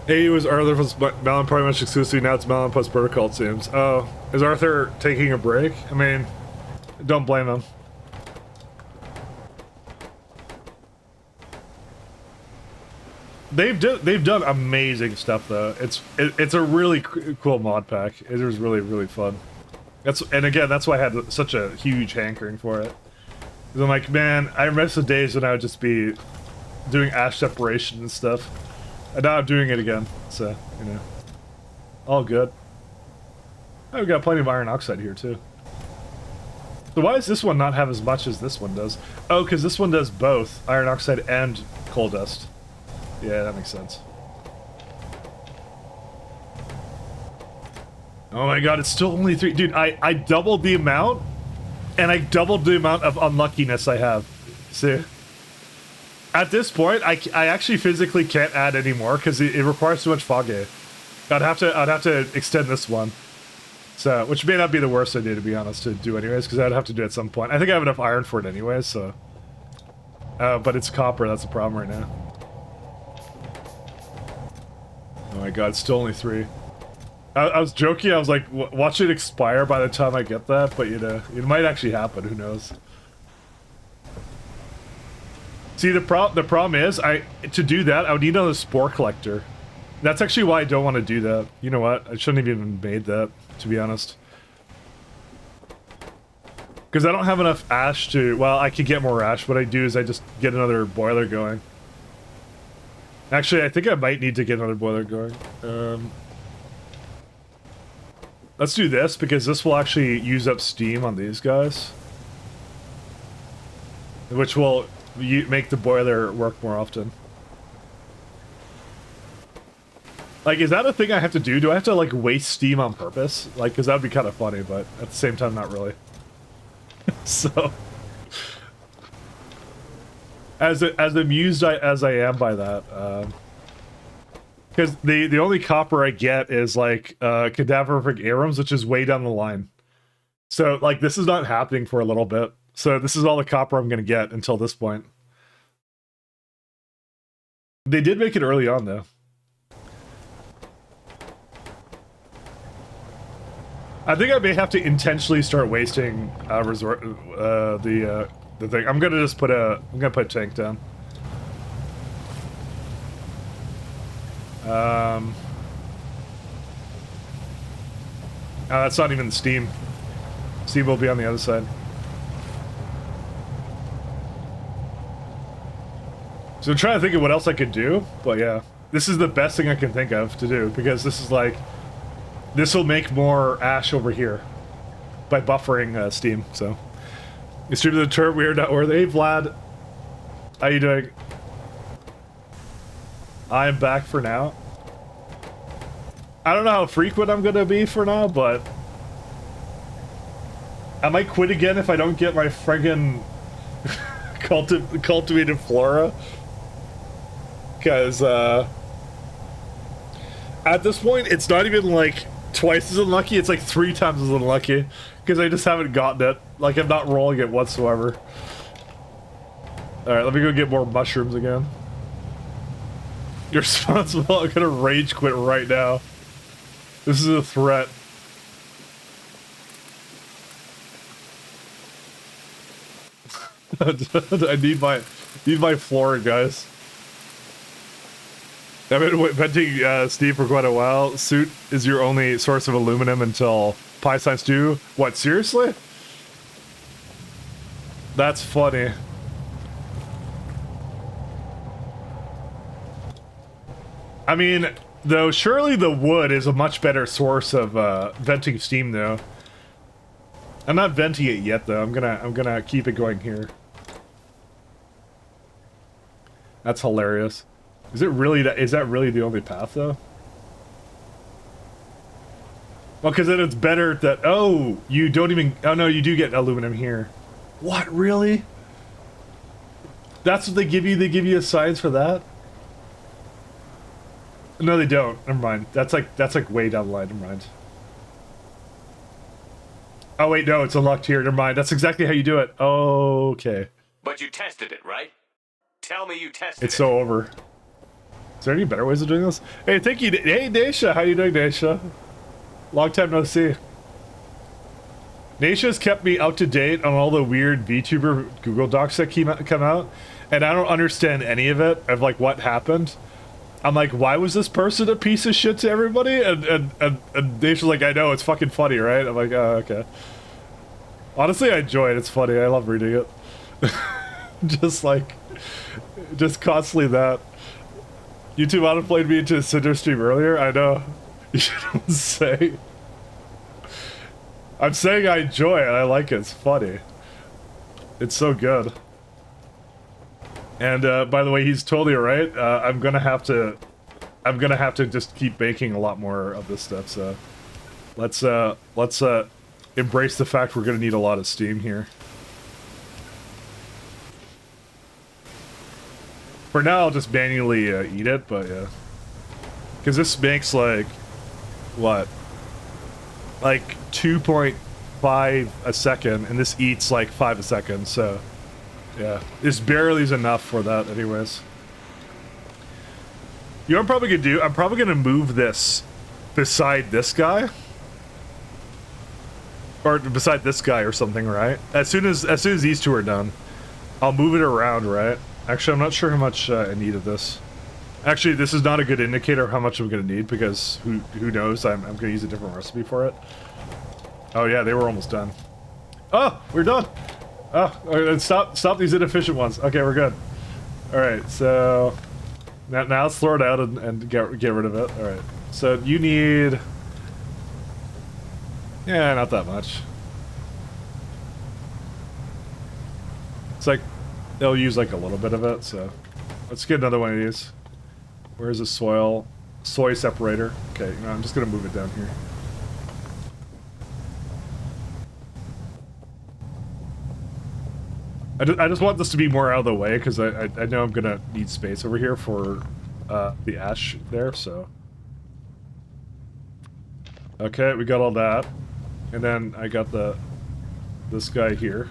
Hey, it was Arthur was Malin pretty much exclusively, now it's Malin plus Protocol, it seems. Oh, is Arthur taking a break? I mean, don't blame him. they've done amazing stuff though. It's a really cool mod pack. It was really fun. And again, that's why I had such a huge hankering for it. 'Cause I'm like, man, I miss the days when I would just be doing ash separation and stuff, and now I'm doing it again. So you know, all good. Oh, we got plenty of iron oxide here too. So why does this one not have as much as this one does? Oh, because this one does both iron oxide and coal dust. Yeah, that makes sense. Oh my god, it's still only 3. Dude, I doubled the amount, and I doubled the amount of unluckiness I have. See? At this point, I actually physically can't add any more because it requires too much foggy. I'd have to extend this one. So, which may not be the worst idea, to be honest, to do anyways, because I'd have to do it at some point. I think I have enough iron for it anyways, so... but it's copper, that's the problem right now. Oh my god, it's still only 3. I was joking, I was like, watch it expire by the time I get that, but you know, it might actually happen, who knows. See, the problem is, to do that, I would need another spore collector. That's actually why I don't want to do that. You know what? I shouldn't have even made that, to be honest. Because I don't have enough ash to... Well, I could get more ash. What I do is I just get another boiler going. Actually, I think I might need to get another boiler going. Let's do this, because this will actually use up steam on these guys. Which will make the boiler work more often. Like, is that a thing I have to do? Do I have to, like, waste steam on purpose? Like, because that would be kind of funny, but at the same time, not really. So... As amused as I am by that, because the only copper I get is, like, cadaverific Abrams, which is way down the line. So, like, this is not happening for a little bit. So this is all the copper I'm going to get until this point. They did make it early on, though. I think I may have to intentionally start wasting the thing. I'm gonna put a tank down. Oh, that's not even steam. Steam will be on the other side. So I'm trying to think of what else I could do, but yeah, this is the best thing I can think of to do, because this is like, this will make more ash over here by buffering steam, so. It's due to the term we are not worthy. Hey Vlad, how you doing? I am back for now. I don't know how frequent I'm gonna be for now, but I might quit again if I don't get my friggin' cultivated flora. Because at this point, it's not even like twice as unlucky, it's like 3 times as unlucky. Because I just haven't gotten it. Like, I'm not rolling it whatsoever. Alright, let me go get more mushrooms again. You're responsible. I'm gonna rage quit right now. This is a threat. I need my flora, guys. I've been venting Steve for quite a while. Soot is your only source of aluminum until Pi Science 2. What, seriously? That's funny. I mean, though, surely the wood is a much better source of venting steam, though. I'm not venting it yet, though. I'm gonna keep it going here. That's hilarious. Is it really that? Is that really the only path, though? Well, because then it's better that... Oh, you don't even... Oh, no, you do get aluminum here. What, really? That's what they give you? They give you a science for that? No, they don't. Never mind. That's like way down the line. Never mind. Oh, wait, no, it's unlocked here. Never mind. That's exactly how you do it. Okay. But you tested it, right? Tell me you tested it. It's so over. Is there any better ways of doing this? Hey, thank you. Hey, Daisha. How you doing, Daisha? Long time no see. Daisha's kept me up to date on all the weird VTuber Google Docs that come out, and I don't understand any of it, of like what happened. I'm like, why was this person a piece of shit to everybody? And Dave's like, I know, it's fucking funny, right? I'm like, oh, okay. Honestly, I enjoy it. It's funny. I love reading it. just constantly that. YouTube autoplayed me into a Cinder stream earlier. I know. You shouldn't say. I'm saying I enjoy it. I like it. It's funny. It's so good. And by the way, he's totally right. I'm gonna have to just keep making a lot more of this stuff. So let's embrace the fact we're gonna need a lot of steam here. For now, I'll just manually eat it, but yeah, because this makes like what, like 2.5 a second, and this eats like 5 a second. So. Yeah, this barely is enough for that anyways. You know what I'm probably gonna do? I'm probably gonna move this beside this guy. Or beside this guy or something, right? As soon as these two are done, I'll move it around, right? Actually, I'm not sure how much I need of this. Actually, this is not a good indicator of how much I'm gonna need, because who knows? I'm gonna use a different recipe for it. Oh yeah, they were almost done. Oh, we're done! Oh, stop these inefficient ones. Okay, we're good. Alright, so... Now let's throw it out and get rid of it. Alright, so you need... Yeah, not that much. It's like, they'll use like a little bit of it, so... Let's get another one of these. Where's the soy separator? Okay, you know, I'm just gonna move it down here. I just want this to be more out of the way, because I know I'm gonna need space over here for the ash there, so... Okay, we got all that. And then I got this guy here.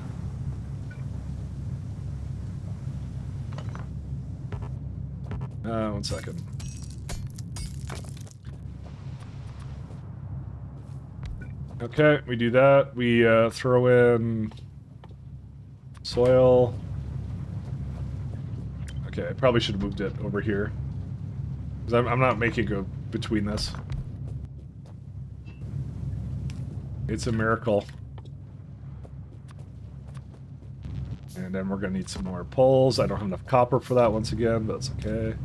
One second. Okay, we do that. We throw in... soil. Okay, I probably should have moved it over here, because I'm not making go between this. It's a miracle. And then we're gonna need some more poles. I don't have enough copper for that once again, but that's okay.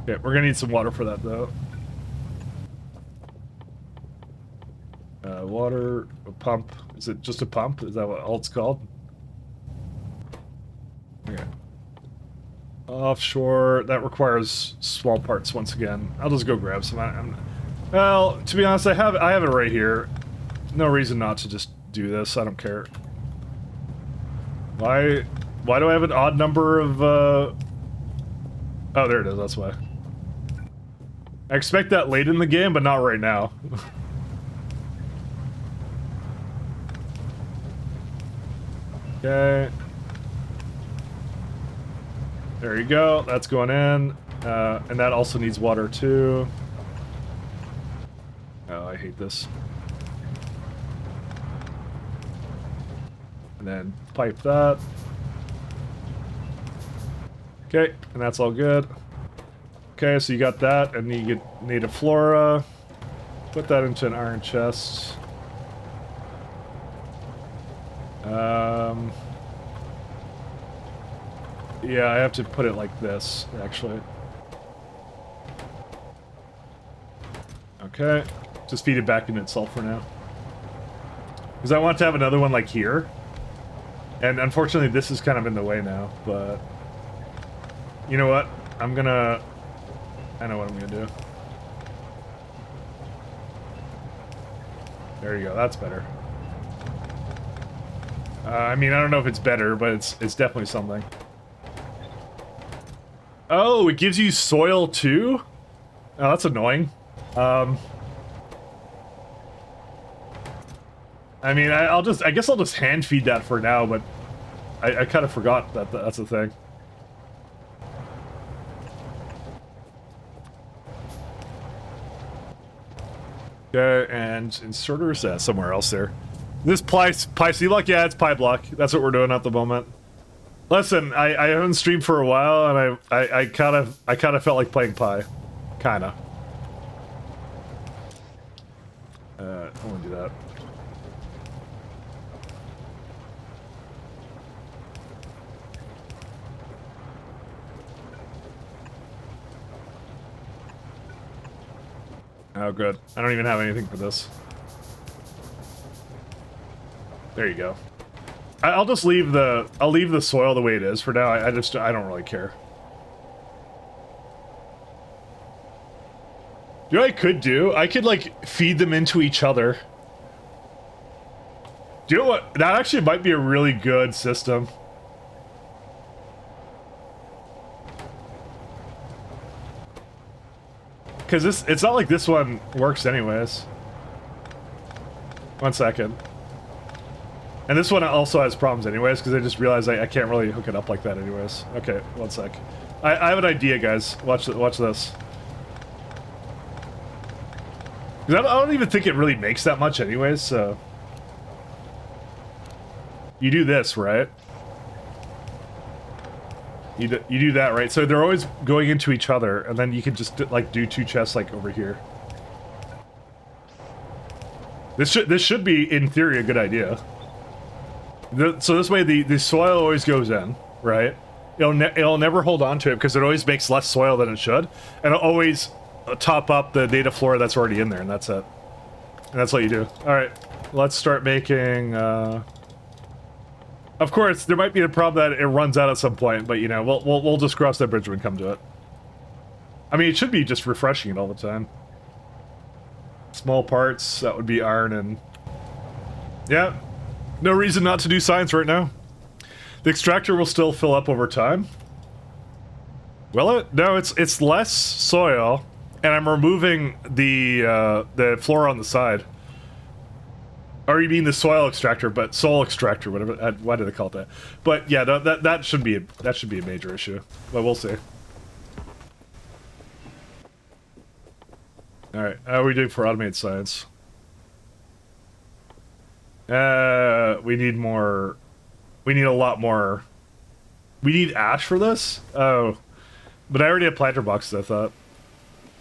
Okay, we're gonna need some water for that though. Water, a pump. Is it just a pump? Is that what all it's called? Okay. Offshore, that requires small parts once again. I'll just go grab some. Well, to be honest, I have it right here. No reason not to just do this. I don't care. Why do I have an odd number of Oh, there it is, that's why. I expect that late in the game, but not right now. Okay. There you go. That's going in. And that also needs water too. Oh, I hate this. And then pipe that. Okay, and that's all good. Okay, so you got that, and you get native flora. Put that into an iron chest. Yeah, I have to put it like this, actually. Okay, just feed it back into itself for now. Because I want to have another one like here. And unfortunately, this is kind of in the way now, but... You know what? I know what I'm gonna do. There you go, that's better. I mean, I don't know if it's better, but it's definitely something. Oh, it gives you soil too? Oh, that's annoying. I mean, I guess I'll just hand feed that for now, but I kind of forgot that that's a thing. Okay, and inserters somewhere else there. This Pyblock, yeah, it's Pyblock. That's what we're doing at the moment. Listen, I haven't streamed for a while, and I kind of felt like playing Pi, kinda. I want to do that. Oh, good. I don't even have anything for this. There you go. I'll just leave the soil the way it is for now. I don't really care. You know what I could do? I could like feed them into each other. Do you know what? That actually might be a really good system. Because it's not like this one works anyways. 1 second. And this one also has problems anyways, because I just realized I can't really hook it up like that anyways. Okay, 1 sec. I have an idea, guys. Watch this. 'Cause I don't even think it really makes that much anyways, so... You do this, right? You do that, right? So they're always going into each other, and then you can just, like, do 2 chests, like, over here. This should be, in theory, a good idea. So this way, the soil always goes in, right? It'll never hold on to it, because it always makes less soil than it should. And it'll always top up the data flora that's already in there, and that's it. And that's what you do. Alright, let's start making, Of course, there might be a problem that it runs out at some point, but you know, we'll just cross that bridge when we come to it. I mean, it should be just refreshing it all the time. Small parts, that would be iron and... Yeah, no reason not to do science right now. The extractor will still fill up over time. Will it? No, it's less soil, and I'm removing the flora on the side. Or you mean the soil extractor, but soul extractor, whatever. Why do they call it that? But yeah, no, that should be a major issue. But we'll see. All right, how are we doing for automated science? We need more. We need a lot more. We need ash for this? Oh, but I already have planter boxes. I thought.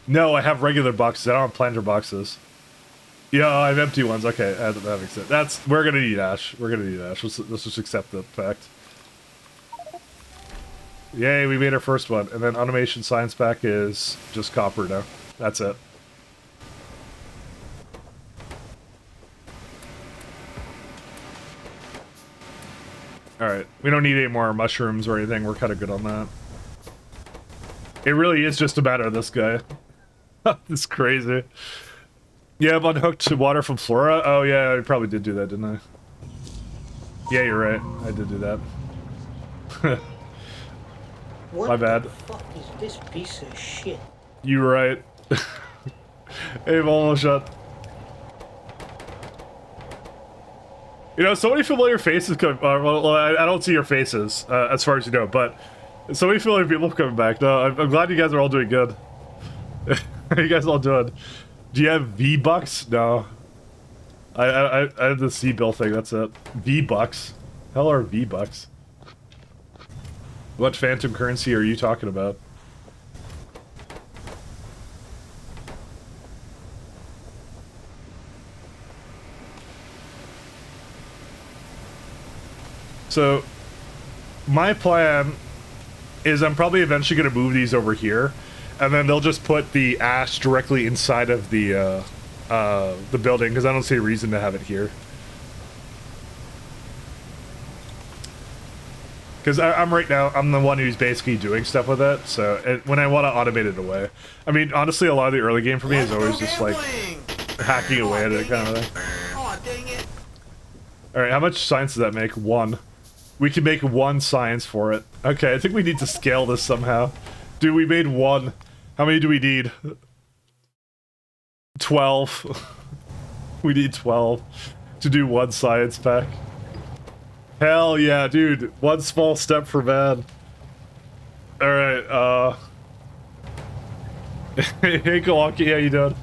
No, I have regular boxes. I don't have planter boxes. Yeah, I have empty ones. Okay, that makes sense. We're gonna need ash. We're gonna need ash. Let's just accept the fact. Yay, we made our first one. And then automation science pack is just copper now. That's it. Alright, we don't need any more mushrooms or anything. We're kind of good on that. It really is just a matter of this guy. It's crazy. Yeah, I've unhooked water from flora. Oh yeah, I probably did do that, didn't I? Yeah, you're right. I did do that. My bad. What the fuck is this piece of shit? You're right. Hey, Volo shut. You know, so many familiar faces come. Well, I don't see your faces, as far as you know, but so many familiar people coming back. No, I'm glad you guys are all doing good. How are you guys all doing? Do you have V-Bucks? No. I have the C-Bill thing, that's it. V-Bucks? Hell are V-Bucks? What phantom currency are you talking about? So, my plan is I'm probably eventually going to move these over here. And then they'll just put the ash directly inside of the building, because I don't see a reason to have it here. Because I'm right now, I'm the one who's basically doing stuff with it, so when I want to automate it away. I mean, honestly, a lot of the early game for me is always just like hacking away at it kind of thing. Aw, dang it. Alright, how much science does that make? 1. We can make 1 science for it. Okay, I think we need to scale this somehow. Dude, we made 1. How many do we need? 12. We need 12 to do 1 science pack. Hell yeah, dude. 1 small step for man. Alright, Hey, Kawaki, how you doing?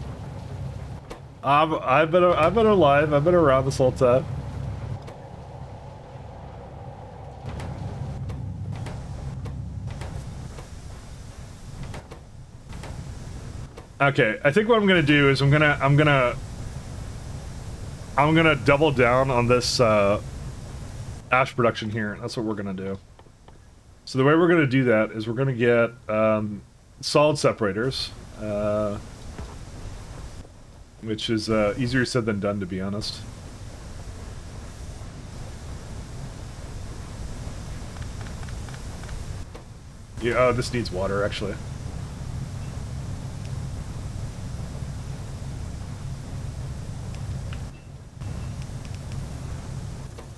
I've been alive. I've been around this whole time. Okay, I think what I'm gonna do is I'm gonna double down on this ash production here. That's what we're gonna do. So the way we're gonna do that is we're gonna get solid separators, which is easier said than done, to be honest. Yeah, oh, this needs water, actually.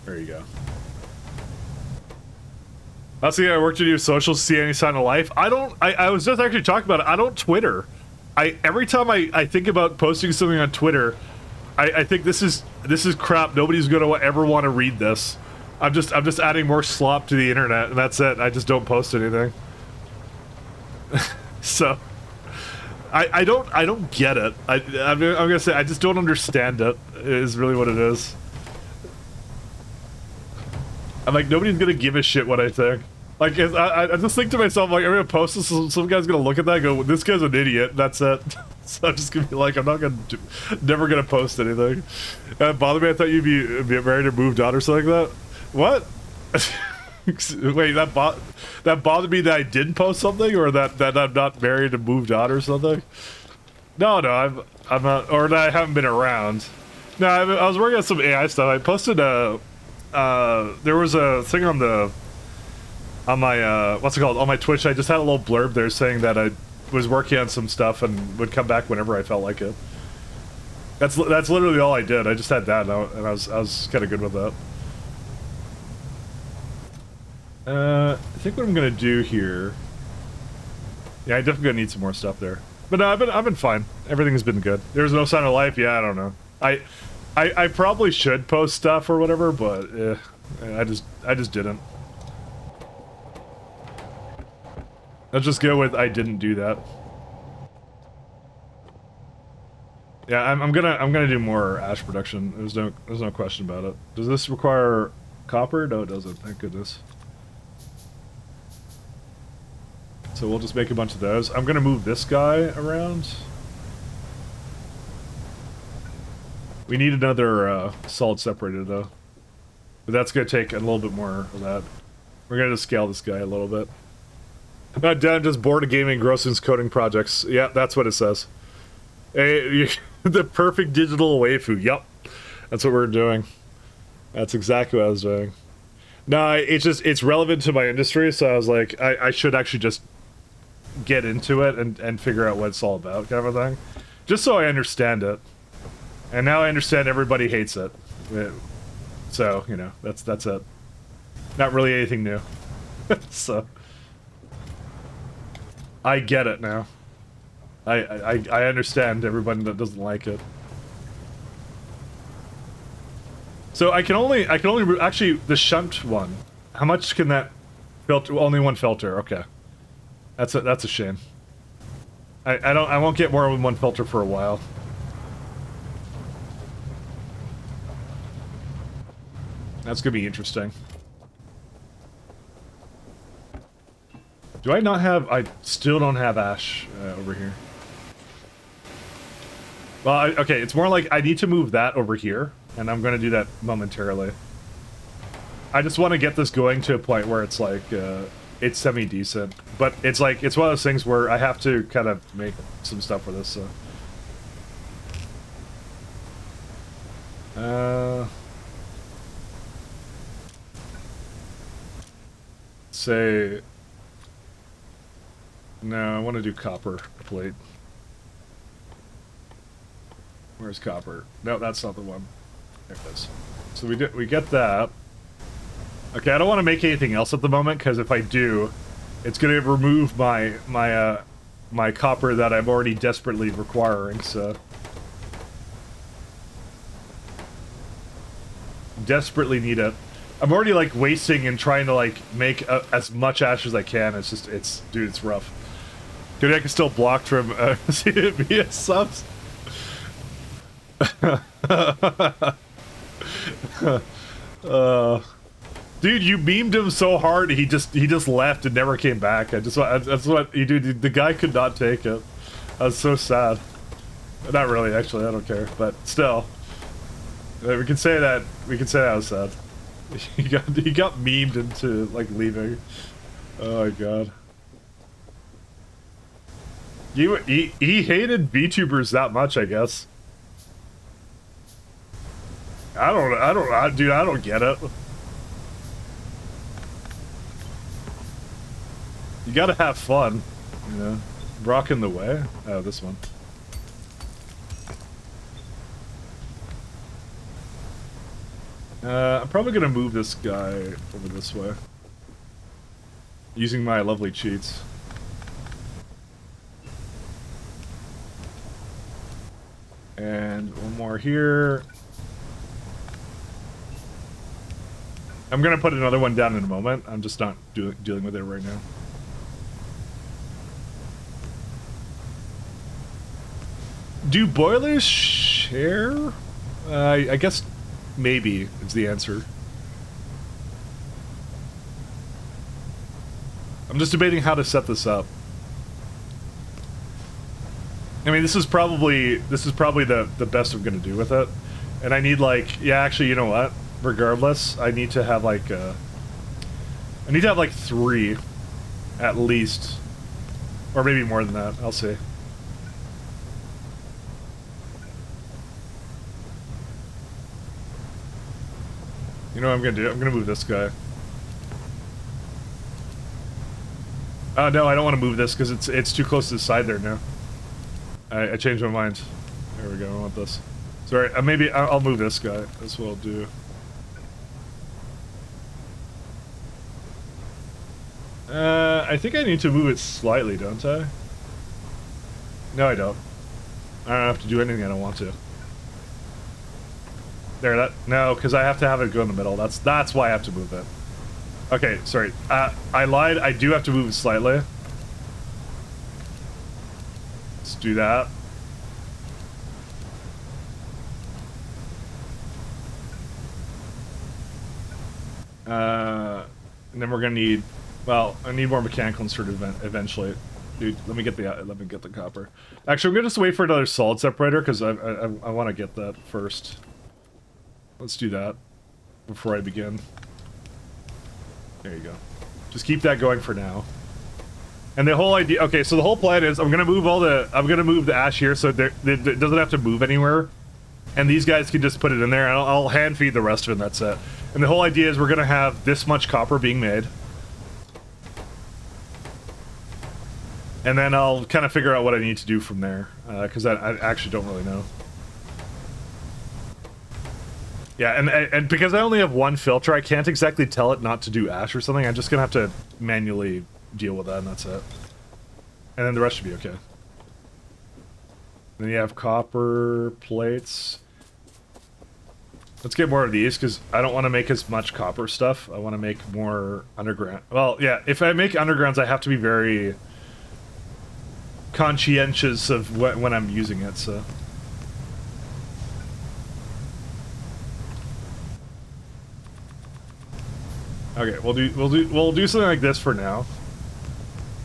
There you go. That's the I work to do social, see any sign of life. I was just actually talking about it. I don't Twitter. Every time I think about posting something on Twitter, I think this is crap. Nobody's gonna ever want to read this. I'm just adding more slop to the internet, and that's it. I just don't post anything. So I don't get it. I'm gonna say I just don't understand it. Is really what it is. I'm like, nobody's gonna give a shit what I think. Like, I just think to myself, like, I'm gonna post this, some guy's gonna look at that and go, this guy's an idiot, that's it. So I'm just gonna be like, I'm not gonna never gonna post anything. That bothered me. I thought you'd be married or moved on or something like that. What? Wait, that bothered me that I didn't post something, or that I'm not married and moved on or something? No, I'm not, or that I haven't been around. No, I was working on some AI stuff. I posted there was a thing on my what's it called, on my Twitch. I just had a little blurb there saying that I was working on some stuff and would come back whenever I felt like it. That's literally all I did. I just had that, and I was kind of good with that. I think what I'm gonna do here. Yeah, I definitely gonna need some more stuff there. But no, I've been fine. Everything's been good. There's no sign of life. Yeah, I don't know. I probably should post stuff or whatever, but I just didn't. Let's just go with I didn't do that. Yeah, I'm gonna do more ash production. There's no question about it. Does this require copper? No, it doesn't. Thank goodness. So we'll just make a bunch of those. I'm gonna move this guy around. We need another solid separator though, but that's gonna take a little bit more of that. We're gonna just scale this guy a little bit. Not done, just bored of gaming, grossings, coding projects. Yeah, that's what it says. Hey, the perfect digital waifu. Yup, that's what we're doing. That's exactly what I was doing. No, it's relevant to my industry, so I was like, I should actually just get into it and figure out what it's all about, kind of a thing, just so I understand it. And now I understand everybody hates it. So, you know, that's it. Not really anything new. So I get it now. I understand everybody that doesn't like it. So I can only actually the shunt one. How much can that filter? Only one filter. Okay. That's a shame. I won't get more than one filter for a while. That's gonna be interesting. Do I not have... I still don't have ash over here. Well, okay, it's more like I need to move that over here, and I'm gonna do that momentarily. I just want to get this going to a point where it's like, it's semi-decent. But it's like, it's one of those things where I have to kind of make some stuff for this, so... Say... No, I want to do copper plate. Where's copper? No, that's not the one. There it is. So we get that. Okay, I don't want to make anything else at the moment, because if I do, it's going to remove my copper that I'm already desperately requiring, so... Desperately need it. I'm already, like, wasting and trying to, like, make as much ash as I can. It's just, dude, it's rough. Good, I can still block from via subs. Dude, you memed him so hard he just left and never came back. That's what he did. The guy could not take it. was so sad. Not really, actually. I don't care, but still, we can say that. We can say that was sad. He got memed into like leaving. Oh my god. He hated VTubers that much, I guess. Dude, I don't get it. You gotta have fun, you know. Rocking the way. Oh, this one. I'm probably gonna move this guy over this way. Using my lovely cheats. And one more here. I'm gonna put another one down in a moment. I'm just not dealing with it right now. Do boilers share? I guess maybe is the answer. I'm just debating how to set this up. I mean, this is probably the best I'm gonna do with it, and I need like, yeah, actually, you know what? Regardless, I need to have like 3 at least, or maybe more than that. I'll see. You know what I'm gonna do? I'm gonna move this guy. No, I don't want to move this because it's too close to the side there now. I changed my mind. There we go. I want this. Sorry, maybe I'll move this guy. That's what I'll do. I think I need to move it slightly, don't I? No, I don't. I don't have to do anything I don't want to. There, no, because I have to have it go in the middle. That's why I have to move it. Okay, sorry. I lied. I do have to move it slightly. Let's do that. And then we're gonna need. Well, I need more mechanical insert eventually. Dude, let me get the copper. Actually, I'm gonna just wait for another solid separator because I want to get that first. Let's do that before I begin. There you go. Just keep that going for now. And the whole idea, okay, so the whole plan is I'm gonna move the ash here so it doesn't have to move anywhere, and these guys can just put it in there, and I'll hand feed the rest of it, and that's it. And the whole idea is we're gonna have this much copper being made, and then I'll kind of figure out what I need to do from there, because I actually don't really know. Yeah, and because I only have one filter, I can't exactly tell it not to do ash or something. I'm just gonna have to manually deal with that, and that's it. And then the rest should be okay. Then you have copper plates. Let's get more of these, because I don't want to make as much copper stuff. I want to make more underground. Well, yeah, if I make undergrounds, I have to be very conscientious of when I'm using it, so... Okay, we'll do something like this for now.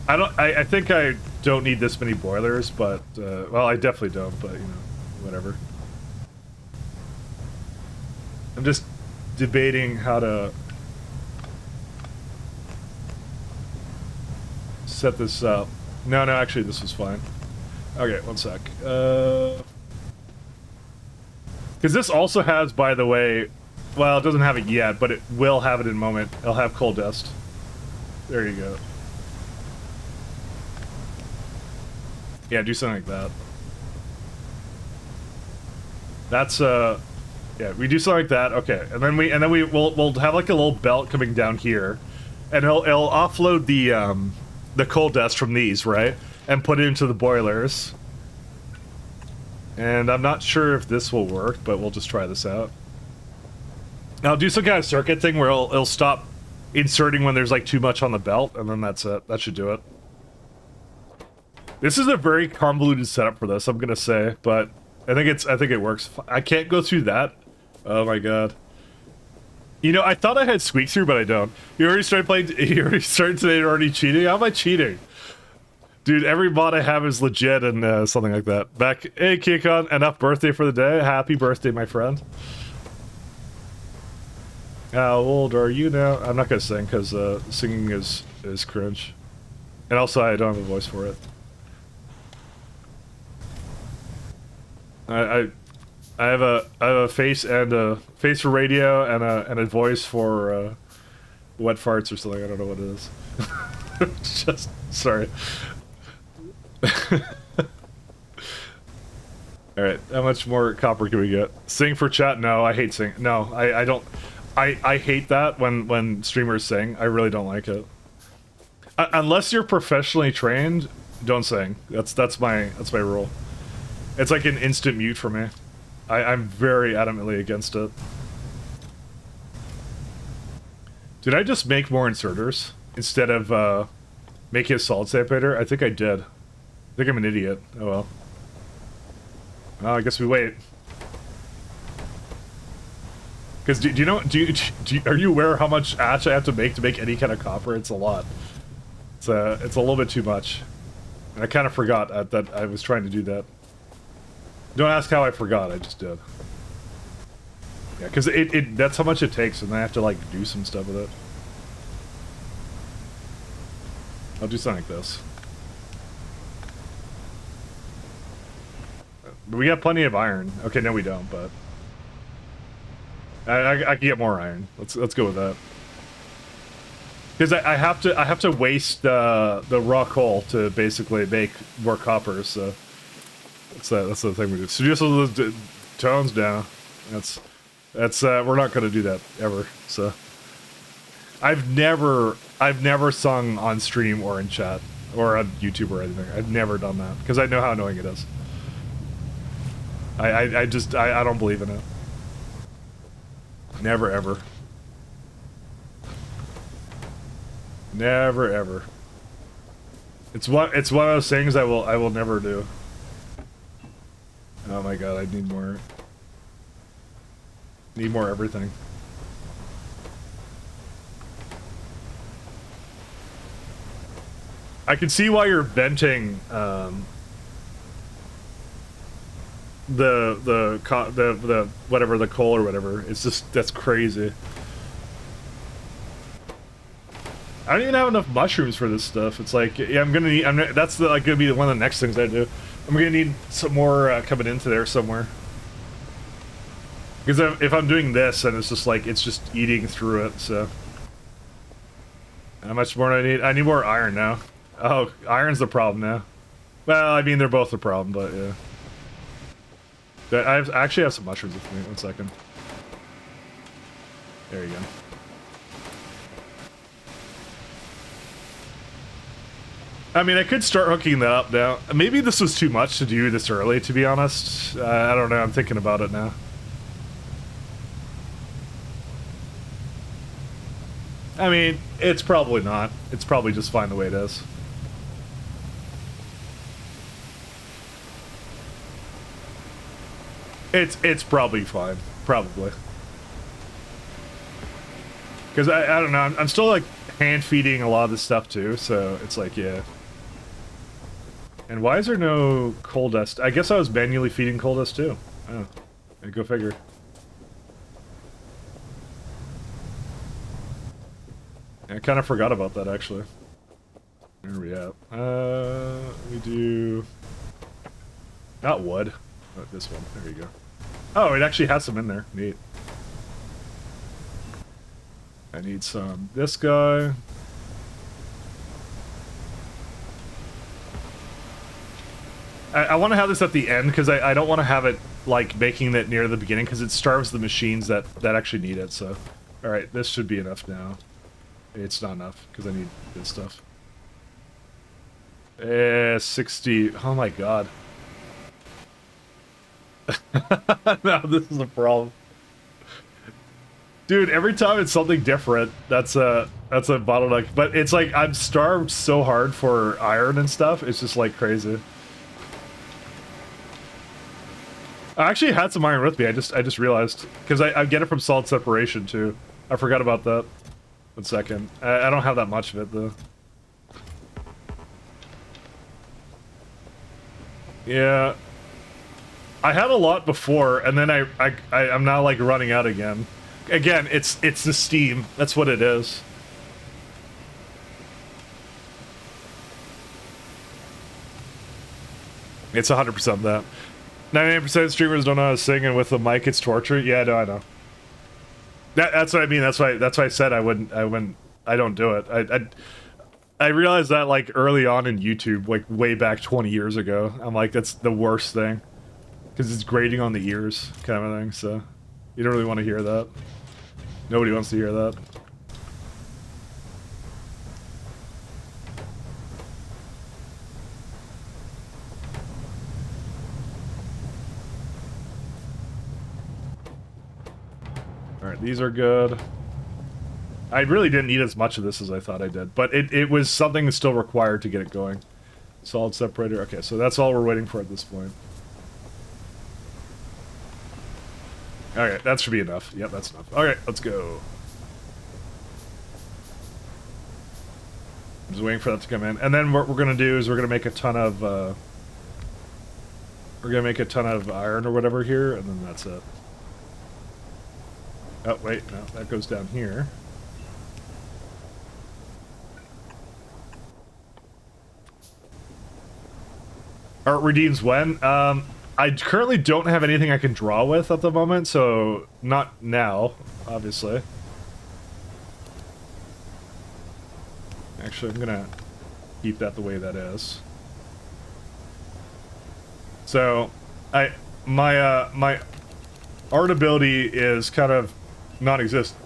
I think I don't need this many boilers, but well, I definitely don't, but you know, whatever. I'm just debating how to set this up. No, actually this was fine. Okay, one sec. Because this also has, by the way, well, it doesn't have it yet, but it will have it in a moment. It'll have coal dust. There you go. Yeah, do something like that. That's yeah, we do something like that. Okay, and then we'll have like a little belt coming down here, and it'll offload the coal dust from these, right, and put it into the boilers. And I'm not sure if this will work, but we'll just try this out. I'll do some kind of circuit thing where it'll stop inserting when there's like too much on the belt, and then that's it. That should do it. This is a very convoluted setup for this, I'm gonna say, but I think it works. I can't go through that. Oh my god. You know, I thought I had squeak through, but I don't. You already started playing. You already started today. Already cheating. How am I cheating? Dude, every mod I have is legit and something like that. Back, hey Kikon, enough birthday for the day. Happy birthday, my friend. How old are you now? I'm not gonna sing because singing is cringe, and also I don't have a voice for it. I have a face and a face for radio and a voice for wet farts or something. I don't know what it is. Just sorry. All right, how much more copper can we get? Sing for chat? No, I hate sing. No, I don't. I hate that when streamers sing. I really don't like it. Unless you're professionally trained, don't sing. That's my rule. It's like an instant mute for me. I'm very adamantly against it. Did I just make more inserters instead of making a solid state painter? I think I did. I think I'm an idiot. Oh well. I guess we wait. Because do you know? Are you aware how much ash I have to make any kind of copper? It's a lot. It's a little bit too much. And I kind of forgot that I was trying to do that. Don't ask how I forgot. I just did. Yeah, because that's how much it takes, and I have to like do some stuff with it. I'll do something like this. But we got plenty of iron. Okay, no we don't, but I can get more iron. Let's go with that. Because I have to waste the raw coal to basically make more copper. So that's the thing we do. So just those tones down. That's we're not gonna do that ever. So I've never sung on stream or in chat or on YouTube or anything. I've never done that because I know how annoying it is. I don't believe in it. Never ever. Never ever. It's one of those things I will never do. Oh my god, I need more. Need more everything. I can see why you're venting the whatever, the coal or whatever. It's just, that's crazy. I don't even have enough mushrooms for this stuff. It's like, yeah, that's like gonna be one of the next things I do. I'm gonna need some more coming into there somewhere. Because if I'm doing this, then it's just like, it's just eating through it, so. How much more do I need? I need more iron now. Oh, iron's the problem now. Well, I mean, they're both the problem, but yeah. I actually have some mushrooms with me. 1 second. There you go. I mean, I could start hooking that up now. Maybe this was too much to do this early, to be honest. I don't know. I'm thinking about it now. I mean, it's probably not. It's probably just fine the way it is. It's probably fine. Probably. Because I don't know. I'm still like hand feeding a lot of this stuff too, so it's like, yeah. And why is there no coal dust? I guess I was manually feeding coal dust too. Oh, go figure. I kind of forgot about that actually. Where are we at? We do not wood. Oh, this one. There you go. Oh, it actually has some in there. Neat. I need some. This guy. I want to have this at the end because I don't want to have it like making it near the beginning because it starves the machines that actually need it. So, all right, this should be enough now. It's not enough because I need this stuff. 60. Oh my god. No, this is a problem. Dude, every time it's something different, that's a bottleneck. But it's like I'm starved so hard for iron and stuff. It's just like crazy. I actually had some iron with me. I just realized because I get it from salt separation too. I forgot about that. 1 second. I don't have that much of it though. Yeah. I had a lot before, and then I'm now like running out again. Again, it's the Steam. That's what it is. It's 100% that. 98% of streamers don't know how to sing, and with the mic, it's torture. Yeah, no, I know. That's what I mean. That's why I said I don't do it. I realized that like early on in YouTube, like way back 20 years ago. I'm like, that's the worst thing. Because it's grating on the ears, kind of a thing, so... You don't really want to hear that. Nobody wants to hear that. Alright, these are good. I really didn't need as much of this as I thought I did, but it was something still required to get it going. Solid separator, okay, so that's all we're waiting for at this point. Alright, that should be enough. Yep, that's enough. Alright, let's go. I'm just waiting for that to come in. And then what we're gonna do is we're gonna make a ton of, iron or whatever here, and then that's it. Oh, wait, no, that goes down here. Art redeems when? I currently don't have anything I can draw with at the moment, so not now, obviously. Actually, I'm gonna keep that the way that is. So, my art ability is kind of non-existent,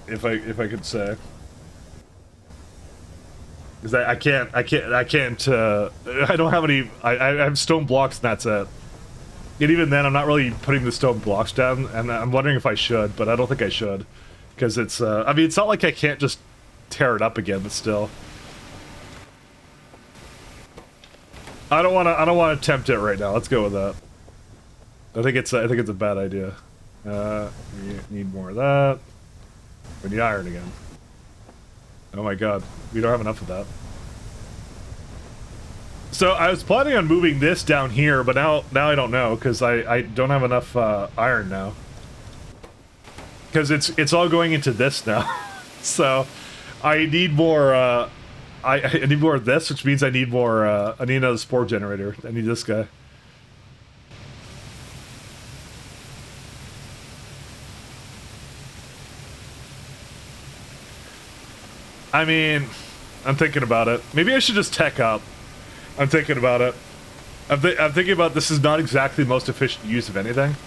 if I could say. Because I don't have any, I have stone blocks and that's it. And even then, I'm not really putting the stone blocks down, and I'm wondering if I should, but I don't think I should. Because it's, I mean, it's not like I can't just tear it up again, but still. I don't wanna tempt it right now, let's go with that. I think it's a bad idea. We need more of that. We need iron again. Oh my god, we don't have enough of that. So I was planning on moving this down here, but now I don't know, because I don't have enough iron now. Because it's all going into this now. So I need more I need more of this, which means I need more I need another spore generator. I need this guy. I mean, I'm thinking about it. Maybe I should just tech up. I'm thinking about it. I'm thinking about this is not exactly the most efficient use of anything.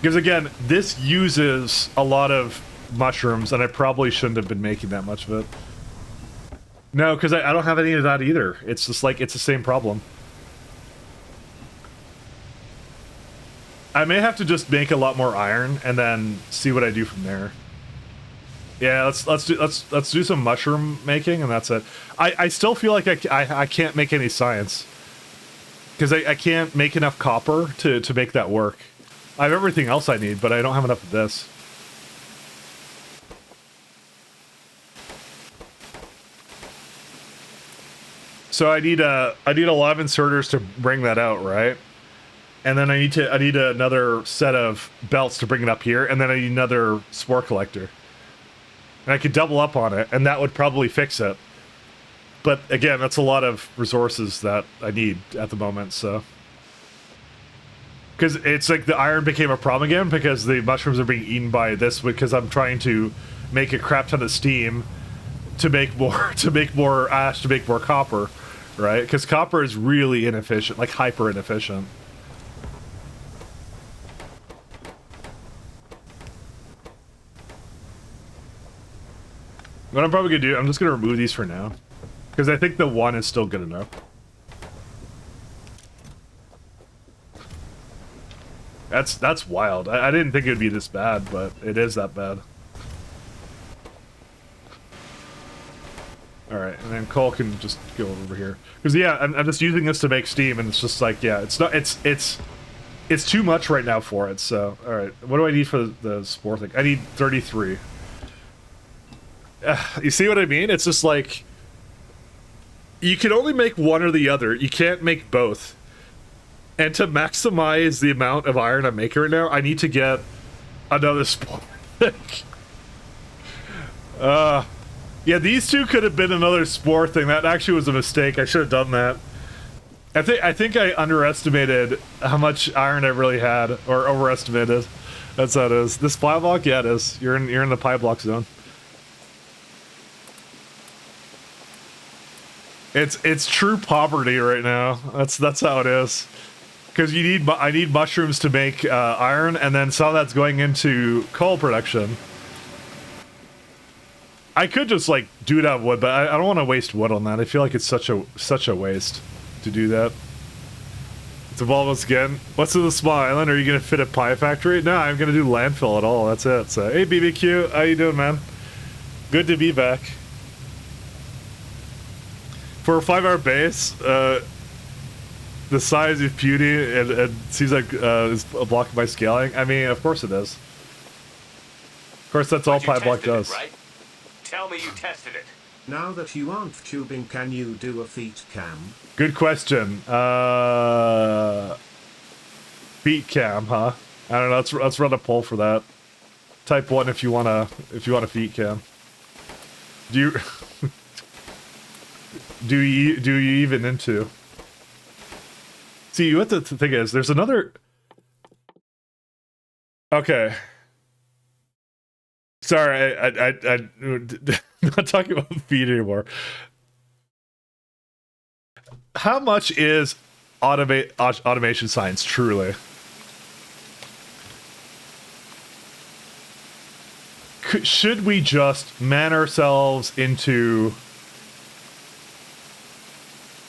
Because again, this uses a lot of mushrooms, and I probably shouldn't have been making that much of it. No, because I don't have any of that either. It's just like, it's the same problem. I may have to just make a lot more iron, and then see what I do from there. Yeah, let's do some mushroom making, and that's it. I still feel like I can't make any science, because I can't make enough copper to make that work. I have everything else I need, but I don't have enough of this. So I need a lot of inserters to bring that out, right? And then I need another set of belts to bring it up here, and then I need another spore collector. And I could double up on it, and that would probably fix it. But again, that's a lot of resources that I need at the moment, so. Because it's like the iron became a problem again, because the mushrooms are being eaten by this, because I'm trying to make a crap ton of steam to make more, ash, to make more copper, right? Because copper is really inefficient, like hyper inefficient. What I'm probably gonna do, I'm just gonna remove these for now. Because I think the one is still good enough. That's wild. I didn't think it would be this bad, but it is that bad. Alright, and then Cole can just go over here. Because yeah, I'm just using this to make steam, and it's just like, yeah, it's too much right now for it, so. Alright, what do I need for the spore thing? I need 33. You see what I mean? It's just like, you can only make one or the other. You can't make both. And to maximize the amount of iron I'm making right now, I need to get another spore. Yeah, these two could have been another spore thing. That actually was a mistake. I should have done that. I think I underestimated how much iron I really had, or overestimated. That's how it is. This Pyblock, yeah, it is. You're in the Pyblock zone. It's true poverty right now. That's how it is. Because I need mushrooms to make iron, and then some of that's going into coal production. I could just like do it out of wood, but I don't want to waste wood on that. I feel like it's such a waste to do that. It's evolved once again. What's in the small island? Are you gonna fit a pie factory? No, I'm gonna do landfill at all. That's it. So hey BBQ, how you doing, man? Good to be back. For a 5-hour base, the size of beauty and seems like is blocking my scaling. I mean, of course it is. Of course, that's all Pyblock does. Right? Tell me you tested it. Now that you aren't tubing, can you do a feet cam? Good question. Feet cam, huh? I don't know. Let's run a poll for that. Type 1 if you want a feet cam. Do you do you even into? See, what the thing is, there's another. Okay. Sorry, I'm not talking about feet anymore. How much is automation science, truly? Should we just man ourselves into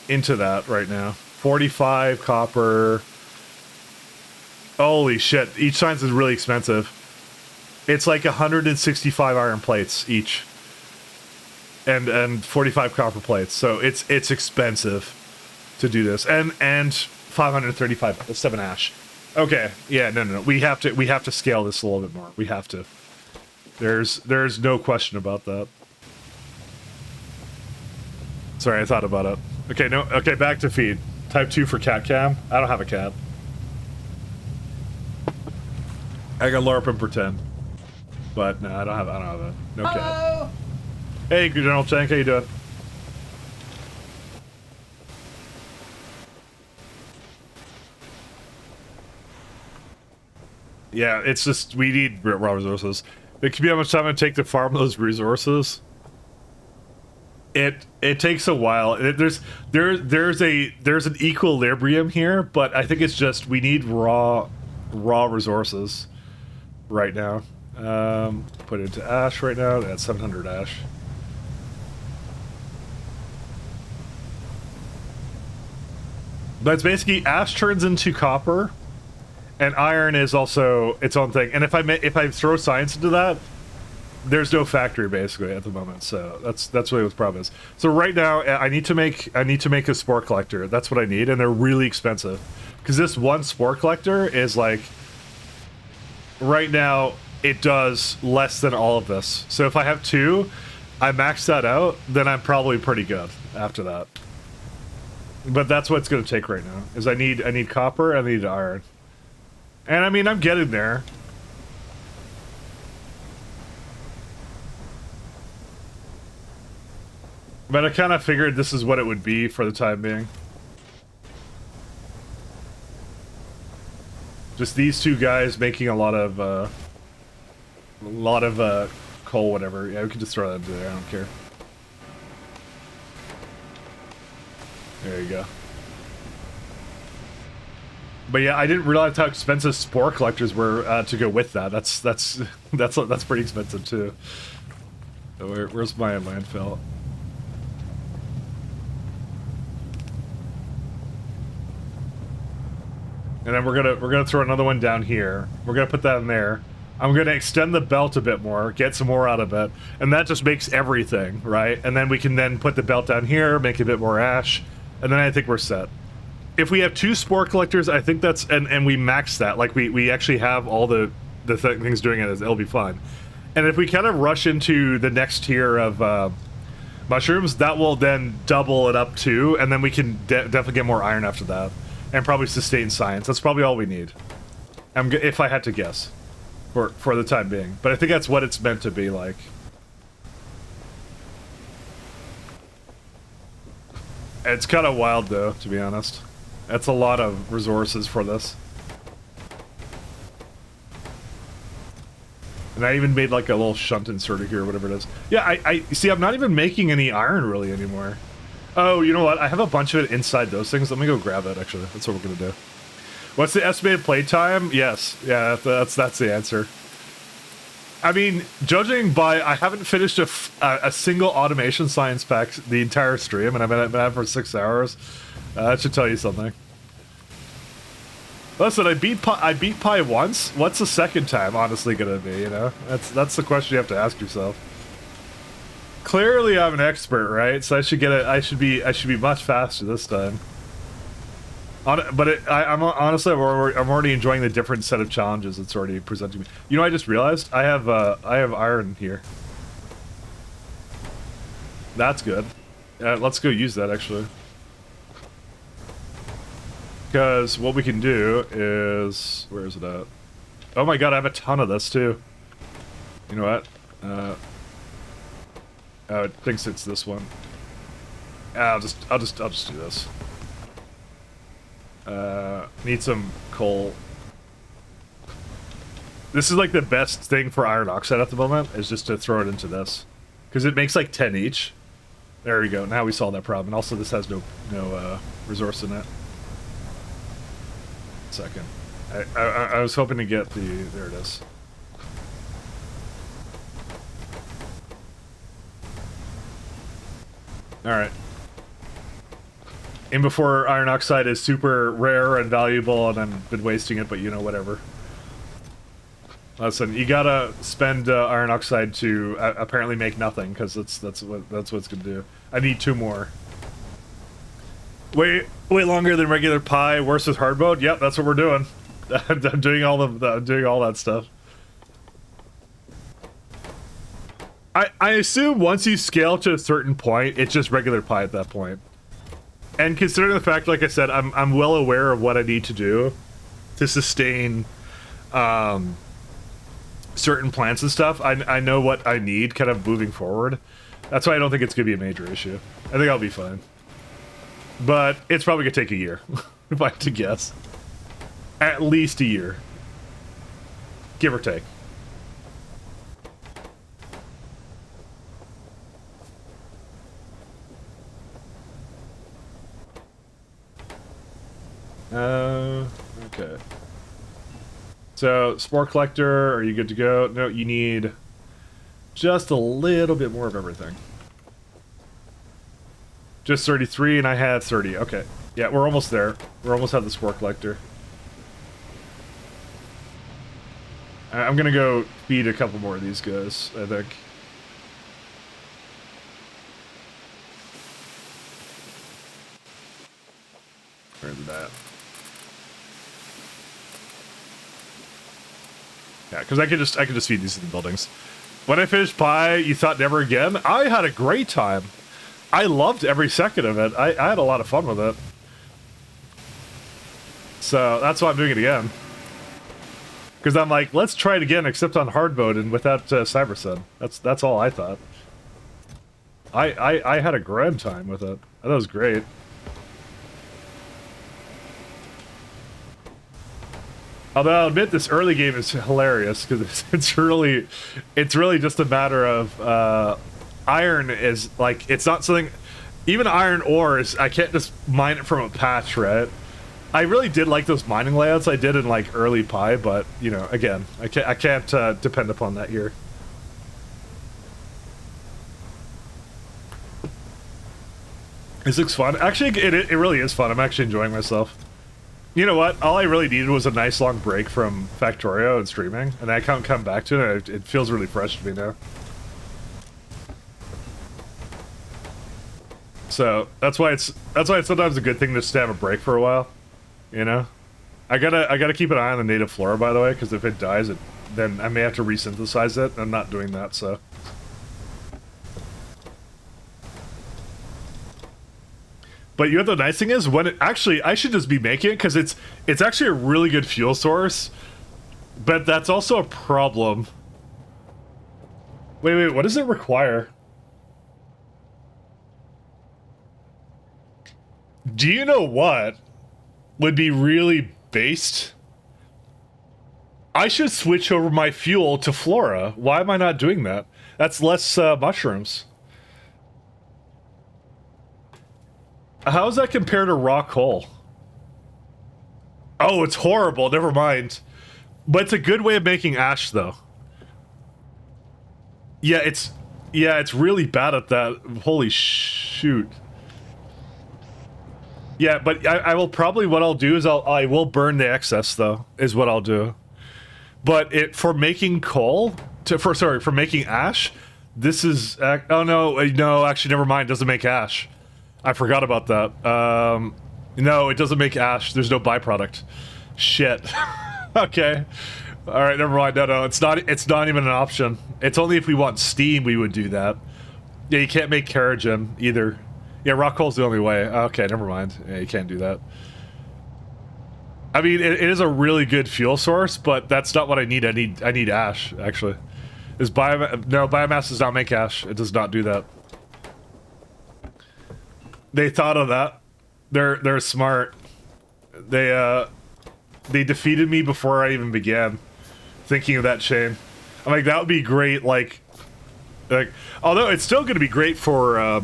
that right now? 45 copper. Holy shit, each science is really expensive. It's like 165 iron plates each. And 45 copper plates. So it's expensive to do this. And 535 7 ash. Okay. Yeah, no. We have to scale this a little bit more. We have to. There's no question about that. Sorry, I thought about it. Okay, back to feed. Type 2 for cat cam. I don't have a cat. I can LARP and pretend. But no, I don't have a no cat. Hey, General Tank, how you doing? Yeah, it's just we need raw resources. It could be how much time it take to farm those resources. It takes a while. There's an equilibrium here, but I think it's just we need raw resources right now. Put it into ash right now. That's 700 ash. But it's basically ash turns into copper, and iron is also its own thing. And if I throw science into that, there's no factory basically at the moment. So that's really what the problem is. So right now I need to make a spore collector. That's what I need, and they're really expensive because this one spore collector is like right now it does less than all of this. So if I have 2, I max that out, then I'm probably pretty good after that. But that's what it's going to take right now. Is I need copper and I need iron. And I mean, I'm getting there. But I kind of figured this is what it would be for the time being. Just these two guys making a lot of coal, whatever. Yeah, we can just throw that into there. I don't care. There you go. But yeah, I didn't realize how expensive spore collectors were to go with that. That's pretty expensive too. Where's my landfill? And then we're gonna throw another one down here. We're gonna put that in there. I'm gonna extend the belt a bit more, get some more out of it, and that just makes everything, right? And then we can then put the belt down here, make a bit more ash, and then I think we're set. If we have 2 spore collectors, I think that's and we max that, like we actually have all the things doing it, it'll be fun. And if we kind of rush into the next tier of mushrooms, that will then double it up too, and then we can definitely get more iron after that. and probably sustain science. That's probably all we need. If I had to guess, for the time being. But I think that's what it's meant to be like. It's kind of wild though, to be honest. That's a lot of resources for this. And I even made like a little shunt inserter here, or whatever it is. Yeah, I see. I'm not even making any iron really anymore. Oh, you know what? I have a bunch of it inside those things. Let me go grab that. Actually, that's what we're gonna do. What's the estimated playtime? Yes, yeah, that's the answer. I mean, judging by I haven't finished a single automation science pack the entire stream, and I've been at for 6 hours. That should tell you something. Listen, I beat Pi once. What's the second time honestly gonna be? You know, that's the question you have to ask yourself. Clearly, I'm an expert, right? So I should get it. I should be much faster this time. But I'm honestly, I'm already enjoying the different set of challenges it's already presenting me. You know, I just realized I have iron here. That's good. Let's go use that actually. Because what we can do is, where is it at? Oh my god, I have a ton of this too. You know what? Oh, it thinks it's this one. I'll just do this. Need some coal. This is like the best thing for iron oxide at the moment, is just to throw it into this. Because it makes like 10 each. There we go, now we solved that problem. And also this has no resource in it. Second. I was hoping to get the, there it is. Alright. And before iron oxide is super rare and valuable, and I've been wasting it, but you know, whatever. Listen, you gotta spend iron oxide to apparently make nothing, because that's what it's gonna do. I need 2 more. Way longer than regular Pi, worse with hard mode. Yep, that's what we're doing. I'm doing all that stuff. I assume once you scale to a certain point, it's just regular Pi at that point. And considering the fact, like I said, I'm well aware of what I need to do to sustain certain plants and stuff. I know what I need kind of moving forward. That's why I don't think it's gonna be a major issue. I think I'll be fine. But it's probably gonna take a year, if I had to guess. At least a year. Give or take. Okay. So, spore collector, are you good to go? No, you need just a little bit more of everything. Just 33, and I had 30. Okay. Yeah, we're almost there. We're almost at the spore collector. I'm gonna go feed a couple more of these guys, I think. Where's that? Yeah, because I could just feed these in the buildings. When I finished Pi, you thought never again? I had a great time. I loved every second of it. I had a lot of fun with it. So that's why I'm doing it again. Because I'm like, let's try it again, except on hard mode and without Cybersun. That's all I thought. I had a grand time with it. That was great. Although I'll admit this early game is hilarious because it's really just a matter of iron is like, it's not something, even iron ore is, I can't just mine it from a patch, right? I really did like those mining layouts I did in like early Pi, but you know, again, I can't depend upon that here. This looks fun. Actually, it really is fun. I'm actually enjoying myself. You know what? All I really needed was a nice long break from Factorio and streaming, and I can't come back to it. It feels really fresh to me now. So that's why it's sometimes a good thing just to have a break for a while. You know, I gotta keep an eye on the native flora, by the way, because if it dies, then I may have to resynthesize it. I'm not doing that, so. But you know what the nice thing is? When it actually, I should just be making it because it's actually a really good fuel source. But that's also a problem. Wait, what does it require? Do you know what would be really based? I should switch over my fuel to Flora. Why am I not doing that? That's less mushrooms. How does that compare to raw coal? Oh, it's horrible. Never mind. But it's a good way of making ash, though. Yeah, it's really bad at that. Holy shoot. Yeah, but I will probably, what I'll do is I will burn the excess, though, is what I'll do. But for making coal, for making ash, this is, oh no, actually never mind, it doesn't make ash. I forgot about that. No, it doesn't make ash, there's no byproduct. Shit. Okay. Alright, never mind, no, it's not even an option. It's only if we want steam we would do that. Yeah, you can't make keragen either. Yeah, rock coal's the only way. Okay, never mind. Yeah, you can't do that. I mean, it is a really good fuel source, but that's not what I need. I need ash, actually. No, biomass does not make ash. It does not do that. They thought of that. They're smart. They defeated me before I even began thinking of that chain. I'm like, that would be great, like although it's still gonna be great for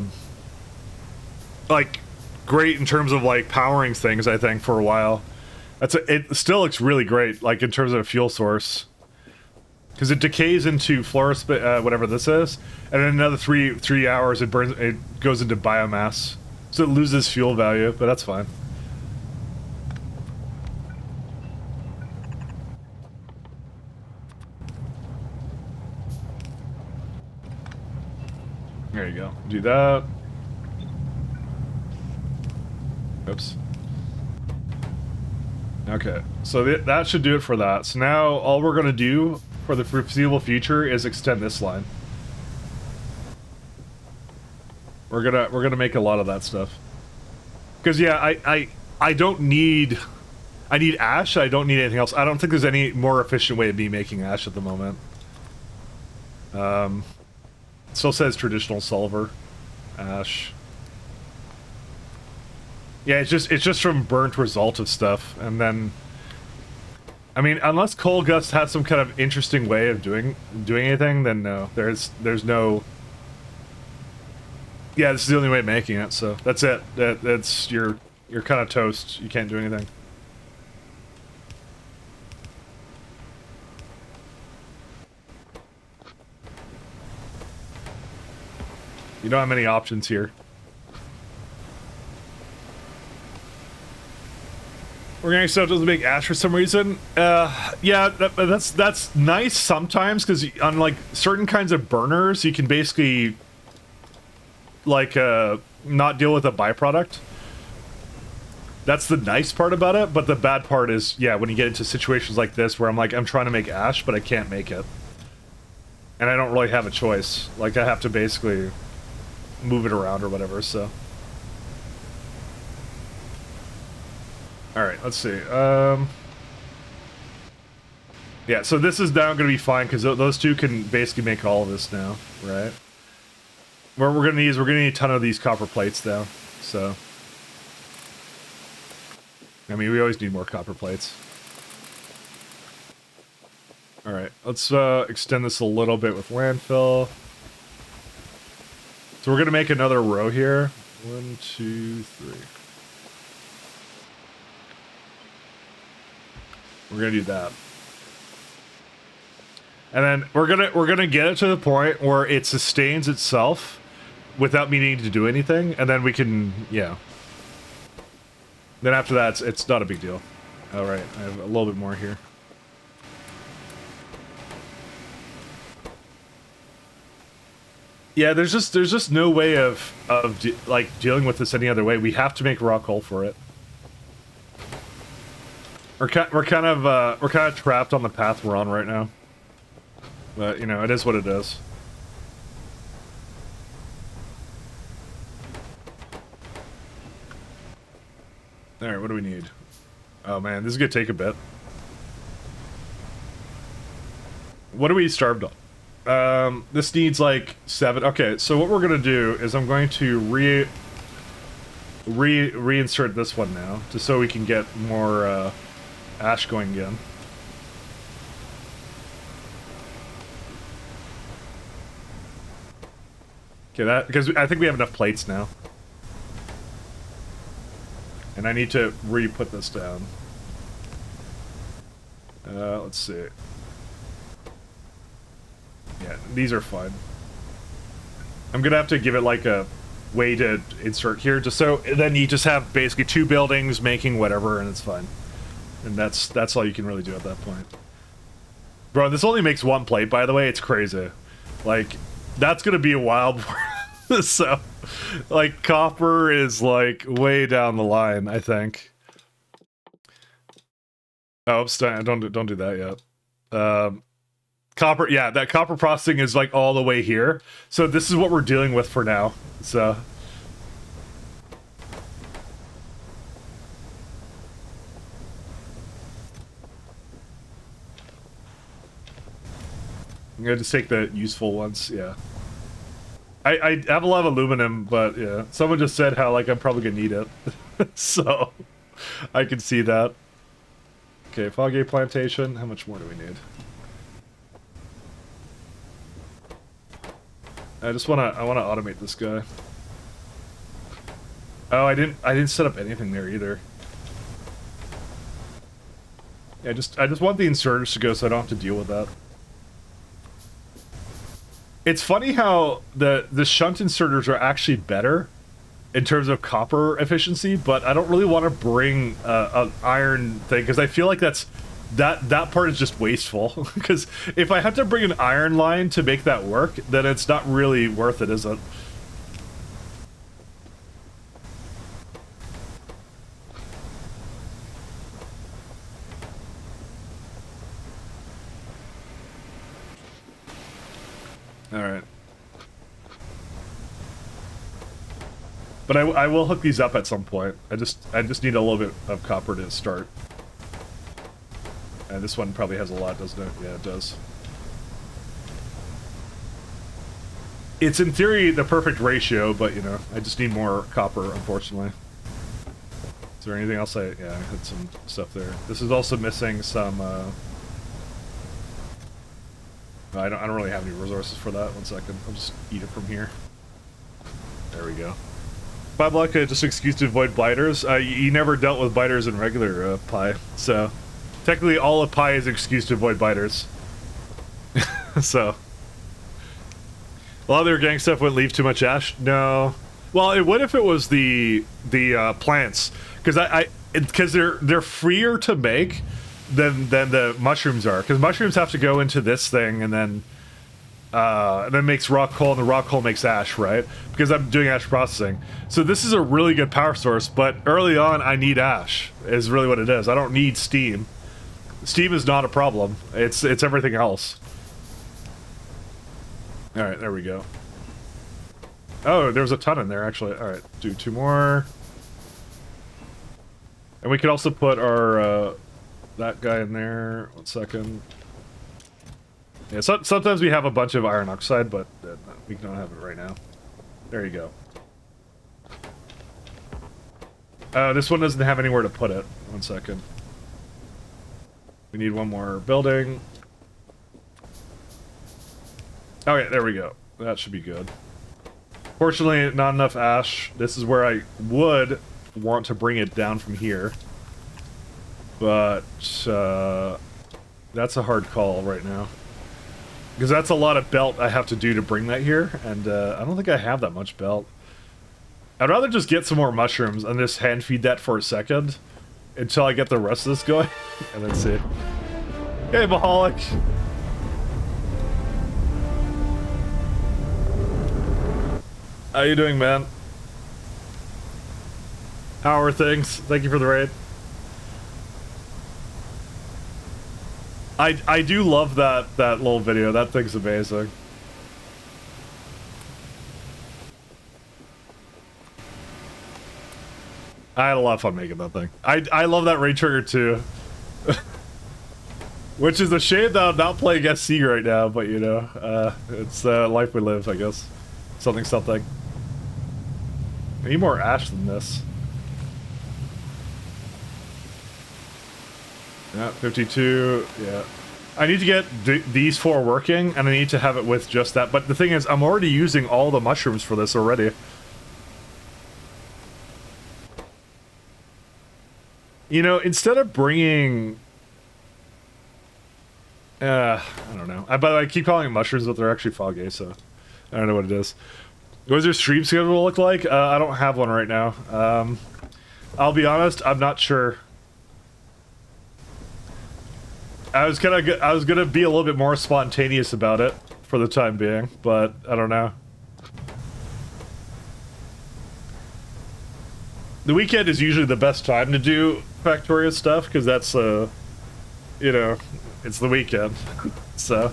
like great in terms of like powering things, I think, for a while. It still looks really great, like in terms of a fuel source, because it decays into fluorspit, whatever this is, and then another three hours it goes into biomass, so it loses fuel value, but that's fine. There you go. Do that. Oops. Okay, so that should do it for that. So now all we're gonna do for the foreseeable future is extend this line. We're gonna make a lot of that stuff. Because yeah, I don't need. I need ash. I don't need anything else. I don't think there's any more efficient way of me making ash at the moment. Still says traditional solver, ash. Yeah, it's just from burnt result of stuff, and then, I mean, unless Coal Gust has some kind of interesting way of doing anything, then no, there's no. Yeah, this is the only way of making it, so that's it. That's you're kind of toast. You can't do anything. You don't have many options here. Organic stuff doesn't make ash for some reason. Yeah, that's nice sometimes, because on like certain kinds of burners, you can basically like not deal with a byproduct. That's the nice part about it, but the bad part is, yeah, when you get into situations like this where I'm trying to make ash, but I can't make it, and I don't really have a choice. Like, I have to basically move it around or whatever. So. Alright, let's see. Yeah, so this is now going to be fine, because those two can basically make all of this now, right? What we're going to need is we're going to need a ton of these copper plates now, so. I mean, we always need more copper plates. Alright, let's extend this a little bit with landfill. So we're going to make another row here. 1, 2, 3. We're gonna do that, and then we're gonna get it to the point where it sustains itself without me needing to do anything, and then we can, yeah. Then after that, it's not a big deal. All right, I have a little bit more here. Yeah, there's just no way of like dealing with this any other way. We have to make raw coal for it. We're kind of trapped on the path we're on right now, but you know, it is what it is. Alright, what do we need? Oh man, this is gonna take a bit. What are we starved on? This needs like 7. Okay, so what we're gonna do is I'm going to reinsert this one now, just so we can get more ash going again. Okay, that because I think we have enough plates now. And I need to re-put this down. Let's see. Yeah, these are fine. I'm gonna have to give it like a way to insert here, just so then you just have basically 2 buildings making whatever, and it's fine. And that's all you can really do at that point. Bro, this only makes 1 plate, by the way. It's crazy. Like, that's gonna be a wild so, like, copper is, like, way down the line, I think. Oh, don't do that yet. Copper, yeah, that copper processing is, like, all the way here. So this is what we're dealing with for now. So... I'm gonna just take the useful ones, yeah. I have a lot of aluminum, but yeah. Someone just said how, like, I'm probably gonna need it. So, I can see that. Okay, Foggy Plantation. How much more do we need? I wanna automate this guy. Oh, I didn't set up anything there either. Yeah, I just want the inserters to go so I don't have to deal with that. It's funny how the shunt inserters are actually better in terms of copper efficiency, but I don't really want to bring an iron thing because I feel like that part is just wasteful. Because if I have to bring an iron line to make that work, then it's not really worth it, is it? Alright. But I will hook these up at some point. I just need a little bit of copper to start. And this one probably has a lot, doesn't it? Yeah, it does. It's in theory the perfect ratio, but you know, I just need more copper, unfortunately. Is there anything else? Yeah, I had some stuff there. This is also missing some I don't really have any resources for that. 1 second. I'll just eat it from here. There we go. Pyblock, just an excuse to avoid biters. You never dealt with biters in regular Pi, so technically all of Pi is an excuse to avoid biters. So a lot of their gang stuff wouldn't leave too much ash. No, well, it would if it was the plants, because they're freer to make than the mushrooms are, because mushrooms have to go into this thing and then makes rock coal, and the rock coal makes ash, right? Because I'm doing ash processing. So this is a really good power source, but early on I need ash, is really what it is. I don't need steam. Steam is not a problem. It's everything else. Alright, there we go. Oh, there was a ton in there, actually. Alright, do 2 more. And we could also put our that guy in there. 1 second. Yeah, sometimes we have a bunch of iron oxide, but we don't have it right now. There you go. This one doesn't have anywhere to put it. 1 second. We need 1 more building. Okay, there we go. That should be good. Fortunately, not enough ash. This is where I would want to bring it down from here. But, that's a hard call right now. Because that's a lot of belt I have to do to bring that here, and I don't think I have that much belt. I'd rather just get some more mushrooms and just hand feed that for a second until I get the rest of this going, and then see. Hey, Mahalik! How you doing, man? How are things? Thank you for the raid. I do love that little video. That thing's amazing. I had a lot of fun making that thing. I love that ray trigger too. Which is a shame that I'm not playing SC right now, but you know, it's life we live, I guess. Something, something. I need more ash than this. Yeah, 52, yeah. I need to get these 4 working, and I need to have it with just that. But the thing is, I'm already using all the mushrooms for this already. You know, instead of bringing... I don't know. By the way, I keep calling them mushrooms, but they're actually foggy, so... I don't know what it is. What does your stream schedule look like? I don't have one right now. I'll be honest, I'm not sure. I was gonna be a little bit more spontaneous about it for the time being, but I don't know. The weekend is usually the best time to do Factoria stuff, because that's, you know, it's the weekend. So,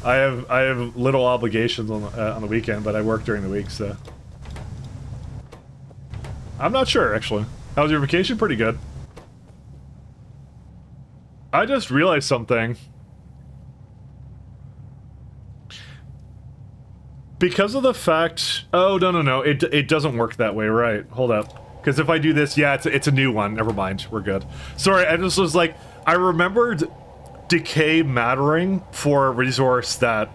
I have little obligations on the weekend, but I work during the week, so. I'm not sure, actually. How was your vacation? Pretty good. I just realized something. Because of the fact... Oh, no. It doesn't work that way, right. Hold up. Because if I do this, yeah, it's a new one. Never mind. We're good. Sorry, I just was like... I remembered decay mattering for a resource that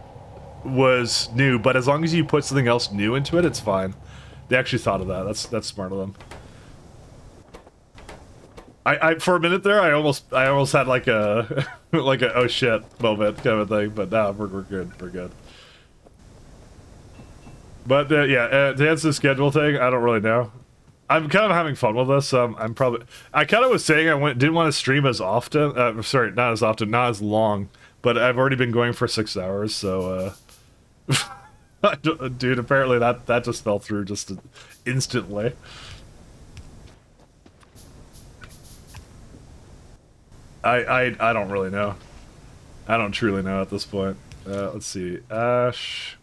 was new, but as long as you put something else new into it, it's fine. They actually thought of that. That's smart of them. I for a minute there, I almost had like a like a oh shit moment kind of thing, but now we're good, we're good. But yeah, to answer the schedule thing, I don't really know. I'm kind of having fun with this. I'm probably I kind of was saying didn't want to stream as often. Sorry, not as often, not as long. But I've already been going for 6 hours, so dude, apparently that just fell through just instantly. I don't really know. I don't truly know at this point. Let's see. Ash.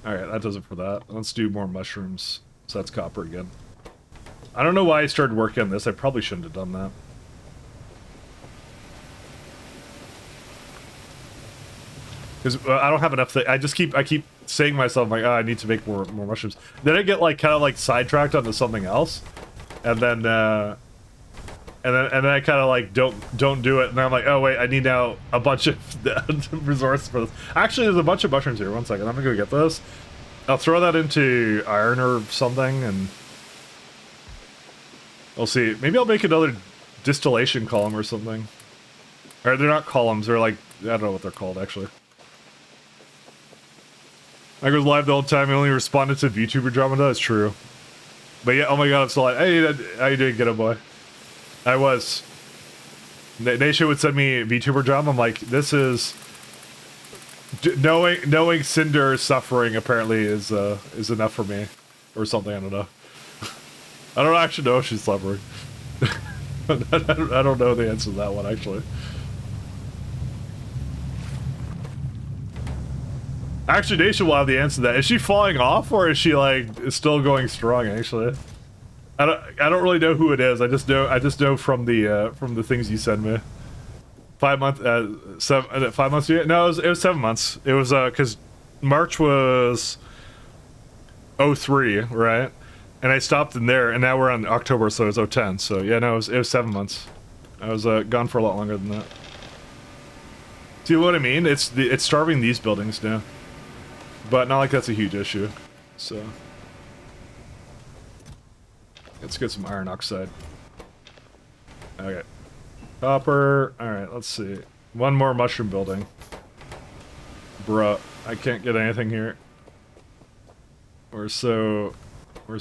Alright, that does it for that. Let's do more mushrooms. So that's copper again. I don't know why I started working on this. I probably shouldn't have done that. Because I don't have enough. I keep saying to myself, like, oh, I need to make more mushrooms. Then I get like kind of like sidetracked onto something else, and then I kind of like don't do it, and I'm like, oh wait, I need now a bunch of resources for this. Actually, there's a bunch of mushrooms here. 1 second, I'm gonna go get this. I'll throw that into iron or something, and we'll see. Maybe I'll make another distillation column or something. Or they're not columns. They're like, I don't know what they're called actually. I goes live the whole time. I only responded to VTuber drama. That's true. But yeah, oh my god, I'm still like, hey, how you doing, Ghetto Boy? I was. Nation would send me VTuber drama. I'm like, this is knowing Cinder's suffering apparently is enough for me, or something. I don't know. I don't actually know if she's suffering. I don't know the answer to that one actually. Actually, Nation will have the answer to that. Is she falling off, or is she like still going strong? Actually, I don't really know who it is. I just know from the things you send me. 5 months, 5 months. No, it was 7 months. It was because March was 03, right? And I stopped in there, and now we're on October, so it was 010. So yeah, no, it was 7 months. I was gone for a lot longer than that. See what I mean? It's starving these buildings now. But not like that's a huge issue, so. Let's get some iron oxide. Okay. Copper. Alright, let's see. One more mushroom building. Bruh, I can't get anything here. Alright, there we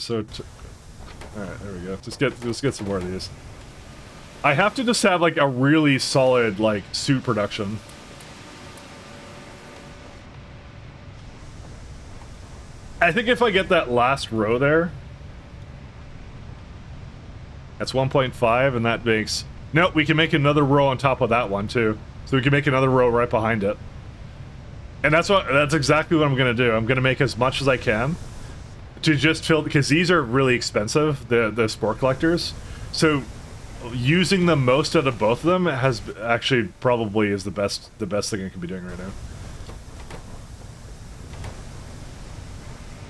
go. Let's get some more of these. I have to just have like a really solid like suit production. I think if I get that last row there, that's 1.5, and that makes... Nope, we can make another row on top of that one, too. So we can make another row right behind it. And that's exactly what I'm going to do. I'm going to make as much as I can to just fill, because these are really expensive, the spore collectors. So using the most out of both of them has actually probably is the best thing I can be doing right now.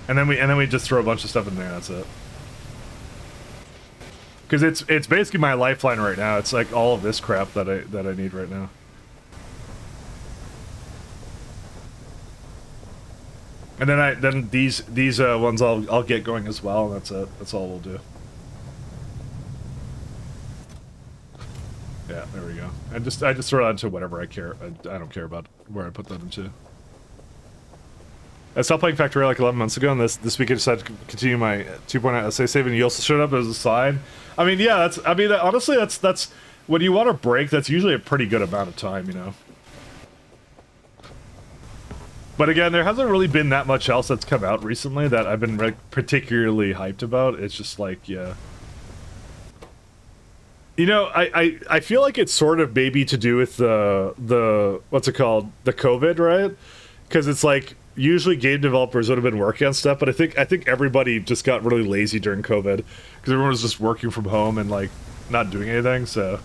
And then we just throw a bunch of stuff in there. That's it. Because it's basically my lifeline right now. It's like all of this crap that I need right now. And then these ones I'll get going as well, and that's it. That's all we'll do. Yeah, there we go. I just throw it into whatever I care. I don't care about where I put that into. I stopped playing Factorio like 11 months ago, and this week I decided to continue my 2.0 essay save, and you also showed up as a side. I mean, yeah, honestly, that's when you want to break, that's usually a pretty good amount of time, you know. But again, there hasn't really been that much else that's come out recently that I've been like, particularly hyped about. It's just like, yeah. You know, I feel like it's sort of maybe to do with the what's it called? The COVID, right? Because it's like usually game developers would have been working on stuff, but I think everybody just got really lazy during COVID because everyone was just working from home and like not doing anything. So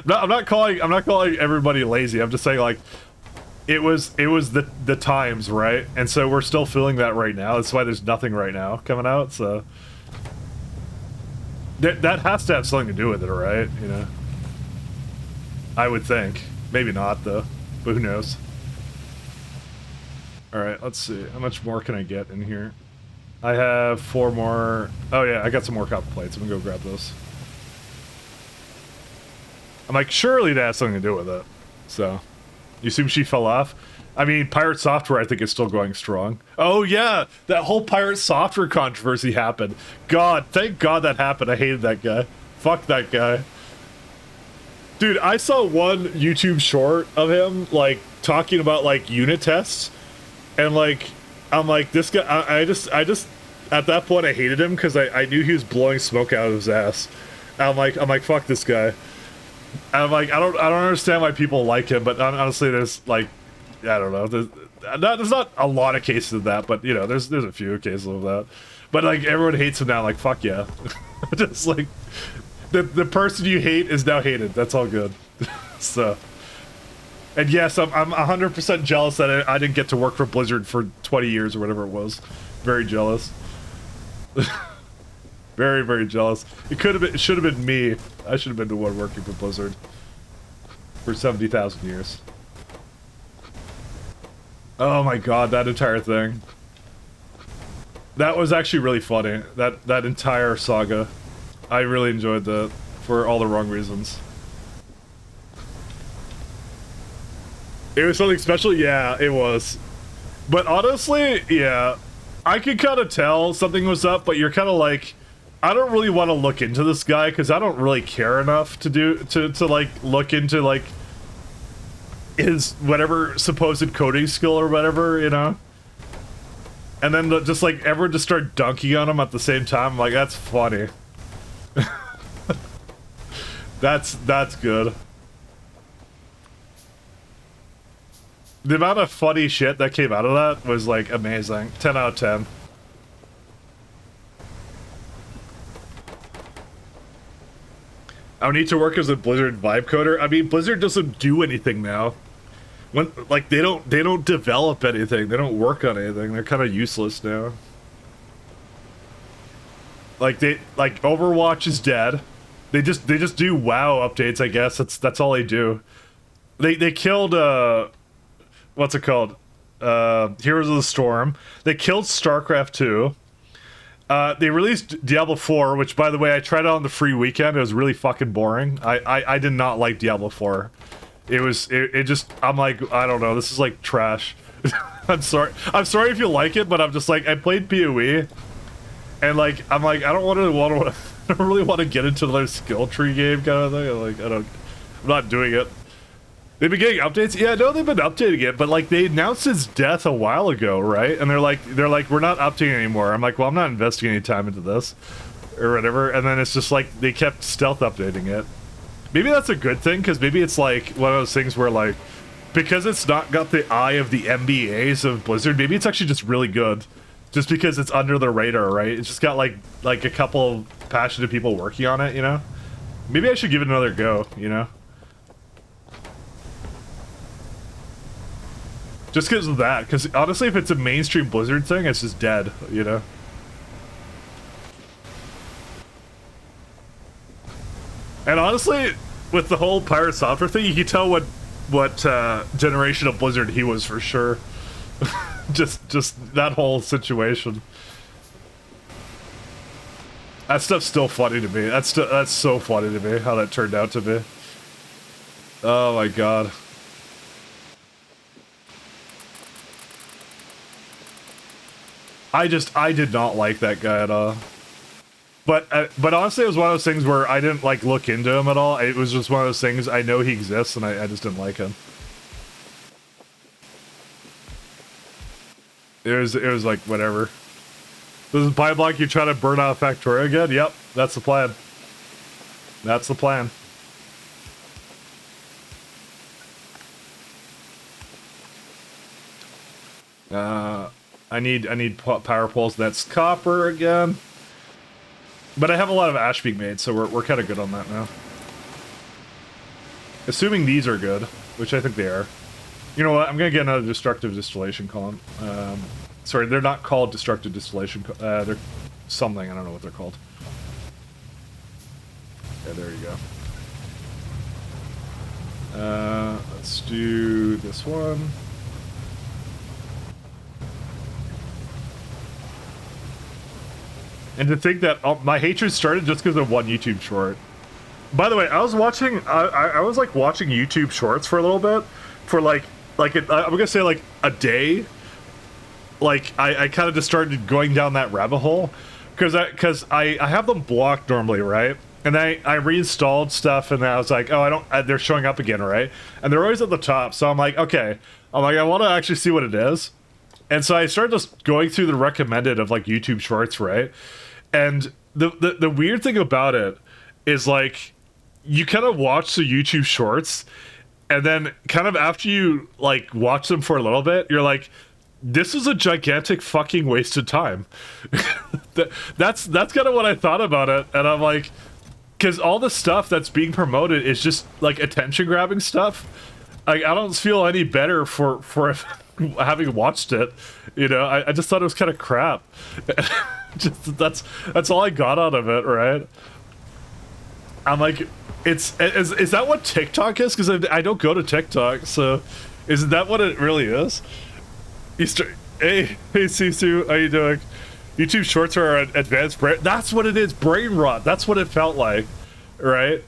I'm not calling everybody lazy. I'm just saying like it was the times, right? And so we're still feeling that right now. That's why there's nothing right now coming out. So that has to have something to do with it, right? You know, I would think. Maybe not though, but who knows? Alright, let's see. How much more can I get in here? I have 4 more... Oh yeah, I got some more copper plates. I'm gonna go grab those. I'm like, surely that has something to do with it. So, you assume she fell off? I mean, Pirate Software I think is still going strong. Oh yeah! That whole Pirate Software controversy happened. God, thank God that happened. I hated that guy. Fuck that guy. Dude, I saw one YouTube short of him, like, talking about, like, unit tests. And like, I'm like, this guy, I just, at that point I hated him because I knew he was blowing smoke out of his ass. And I'm like, fuck this guy. And I'm like, I don't understand why people like him, but honestly, there's like, I don't know, there's not a lot of cases of that, but you know, there's a few cases of that. But like, everyone hates him now, like, fuck yeah. Just like, the person you hate is now hated, that's all good. So. And yes, I'm 100% jealous that I didn't get to work for Blizzard for 20 years or whatever it was. Very jealous. Very, very jealous. It should have been me. I should have been the one working for Blizzard for 70,000 years. Oh my god, that entire thing. That was actually really funny. That entire saga. I really enjoyed that for all the wrong reasons. It was something special? Yeah, it was. But honestly, yeah, I could kind of tell something was up, but you're kind of like, I don't really want to look into this guy because I don't really care enough to like look into like his whatever supposed coding skill or whatever, you know? And then just like everyone just start dunking on him at the same time. I'm like, that's funny. That's good. The amount of funny shit that came out of that was like amazing. 10 out of 10. I would need to work as a Blizzard vibe coder. I mean, Blizzard doesn't do anything now. When like they don't develop anything. They don't work on anything. They're kind of useless now. Like Overwatch is dead. They just do WoW updates, I guess. That's all they do. They killed what's it called? Heroes of the Storm. They killed StarCraft 2. They released Diablo 4, which, by the way, I tried it on the free weekend. It was really fucking boring. I did not like Diablo 4. It just, I'm like, I don't know, this is like trash. I'm sorry if you like it, but I'm just like, I played PoE, and like, I'm like, I don't really want to get into another skill tree game kind of thing. I'm not doing it. They've been getting updates? Yeah, no, they've been updating it, but like they announced its death a while ago, right? And they're like, we're not updating anymore. I'm like, well, I'm not investing any time into this, or whatever. And then it's just like they kept stealth updating it. Maybe that's a good thing, because maybe it's like one of those things where like, because it's not got the eye of the MBAs of Blizzard, maybe it's actually just really good. just because it's under the radar, right? It's just got like a couple of passionate people working on it, you know? Maybe I should give it another go, you know? Just because of that, because honestly, if it's a mainstream Blizzard thing, it's just dead, you know? And honestly, with the whole Pirate Software thing, you can tell what generation of Blizzard he was for sure. just that whole situation. That stuff's still funny to me. That's so funny to me how that turned out to be. Oh my god. I did not like that guy at all. But honestly, it was one of those things where I didn't like look into him at all. It was just one of those things. I know he exists, and I just didn't like him. It was like whatever. This is Pyblock. You try to burn out Factorio again? Yep, that's the plan. That's the plan. I need power poles. That's copper again. But I have a lot of ash being made, so we're kind of good on that now. Assuming these are good, which I think they are. You know what? I'm gonna get another destructive distillation column. Sorry, they're not called destructive distillation. They're something. I don't know what they're called. Yeah, there you go. Let's do this one. And to think that my hatred started just because of one YouTube short. By the way, I was watching. I was like watching YouTube shorts for a little bit, for I'm gonna say like a day. Like I kind of just started going down that rabbit hole, because I have them blocked normally, right? And I reinstalled stuff, and I was like, oh, I don't. They're showing up again, right? And they're always at the top, so I'm like, okay. I'm like, I want to actually see what it is. And so I started just going through the recommended of like YouTube shorts, right? And the weird thing about it is like you kind of watch the YouTube shorts, and then kind of after you like watch them for a little bit, you're like, this is a gigantic fucking waste of time. That's kind of what I thought about it, and I'm like, because all the stuff that's being promoted is just like attention grabbing stuff. Like I don't feel any better for having watched it, you know. I just thought it was kind of crap. Just that's all I got out of it, right? I'm like, is that what TikTok is? Because I don't go to TikTok, so is that what it really is? Hey Sisu, how you doing? YouTube Shorts are advanced brain. That's what it is, brain rot. That's what it felt like, right?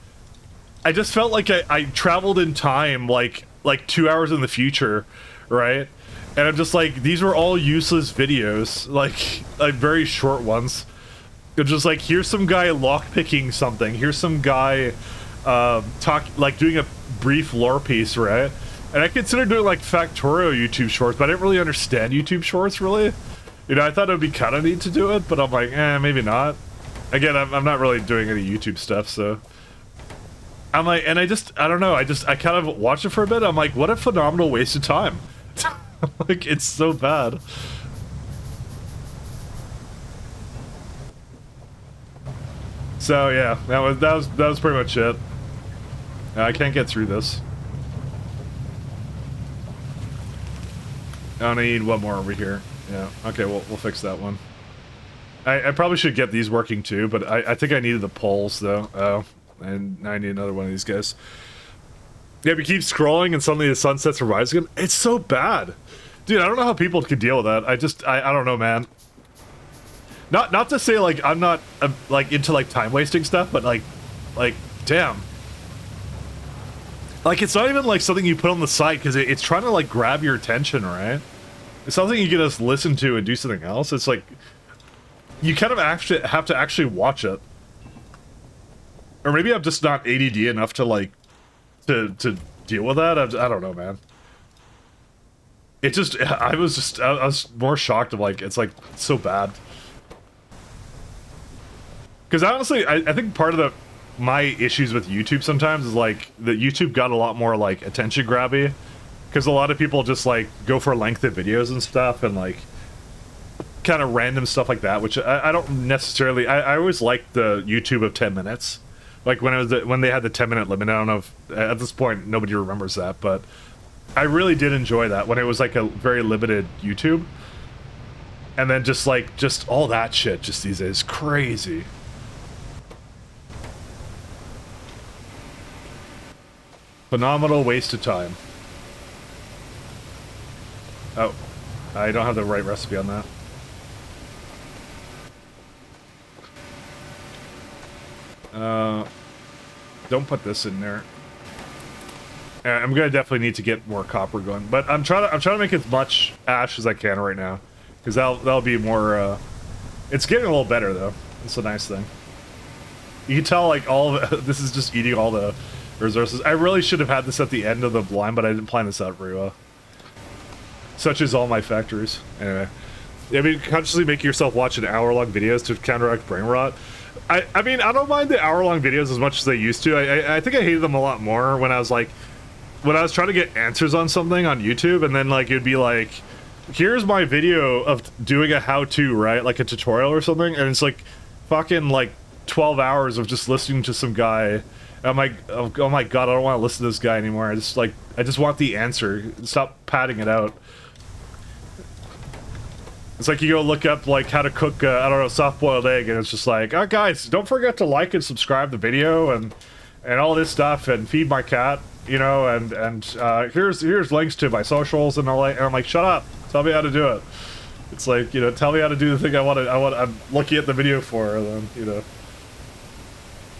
I just felt like I traveled in time, like 2 hours in the future, right? And I'm just like, these were all useless videos, like very short ones. It's just like, here's some guy lockpicking something. Here's some guy doing a brief lore piece, right? And I considered doing like Factorio YouTube shorts, but I didn't really understand YouTube shorts, really. You know, I thought it would be kind of neat to do it, but I'm like, maybe not. Again, I'm not really doing any YouTube stuff, so. I'm like, and I don't know, I kind of watched it for a bit. I'm like, what a phenomenal waste of time. Like, it's so bad. So yeah, that was pretty much it. I can't get through this. I need one more over here. Yeah, okay, we'll fix that one. I probably should get these working too, but I think I needed the poles though. Oh, and I need another one of these guys. Yeah, we keep scrolling and suddenly the sun sets and rises again. It's so bad. Dude, I don't know how people could deal with that. I don't know, man. Not to say like I'm not like into like time wasting stuff, but like damn. Like it's not even like something you put on the site because it's trying to like grab your attention, right? It's something you can just listen to and do something else. It's like you kind of actually have to actually watch it. Or maybe I'm just not ADD enough to like to deal with that. I don't know, man. It just I was more shocked of like it's like so bad. Because honestly, I think part of my issues with YouTube sometimes is like that YouTube got a lot more like attention grabby, because a lot of people just like go for length of videos and stuff, and like kind of random stuff like that, which I don't necessarily. I always liked the YouTube of 10 minutes, like when it was when they had the 10-minute limit. I don't know if at this point nobody remembers that, but I really did enjoy that when it was like a very limited YouTube. And then just all that shit just these days, crazy. Phenomenal waste of time. Oh, I don't have the right recipe on that. Don't put this in there. I'm gonna definitely need to get more copper going, but I'm trying to make as much ash as I can right now, because that'll be more. It's getting a little better though. It's a nice thing. You can tell like all of it, this is just eating all the resources. I really should have had this at the end of the line, but I didn't plan this out very well. Such as all my factories. Anyway, I mean, consciously making yourself watch an hour-long videos to counteract brain rot. I mean, I don't mind the hour-long videos as much as I used to. I think I hated them a lot more when I was trying to get answers on something on YouTube, and then like it'd be like, here's my video of doing a how-to, right? Like a tutorial or something, and it's like fucking like 12 hours of just listening to some guy. I'm like, oh my god, I don't want to listen to this guy anymore. I just want the answer. Stop padding it out. It's like you go look up like how to cook, I don't know, soft-boiled egg, and it's just like, oh guys, don't forget to like and subscribe the video and all this stuff, and feed my cat, you know, and here's links to my socials and all that. And I'm like, shut up, tell me how to do it. It's like, you know, tell me how to do the thing I'm looking at the video for, and then, you know.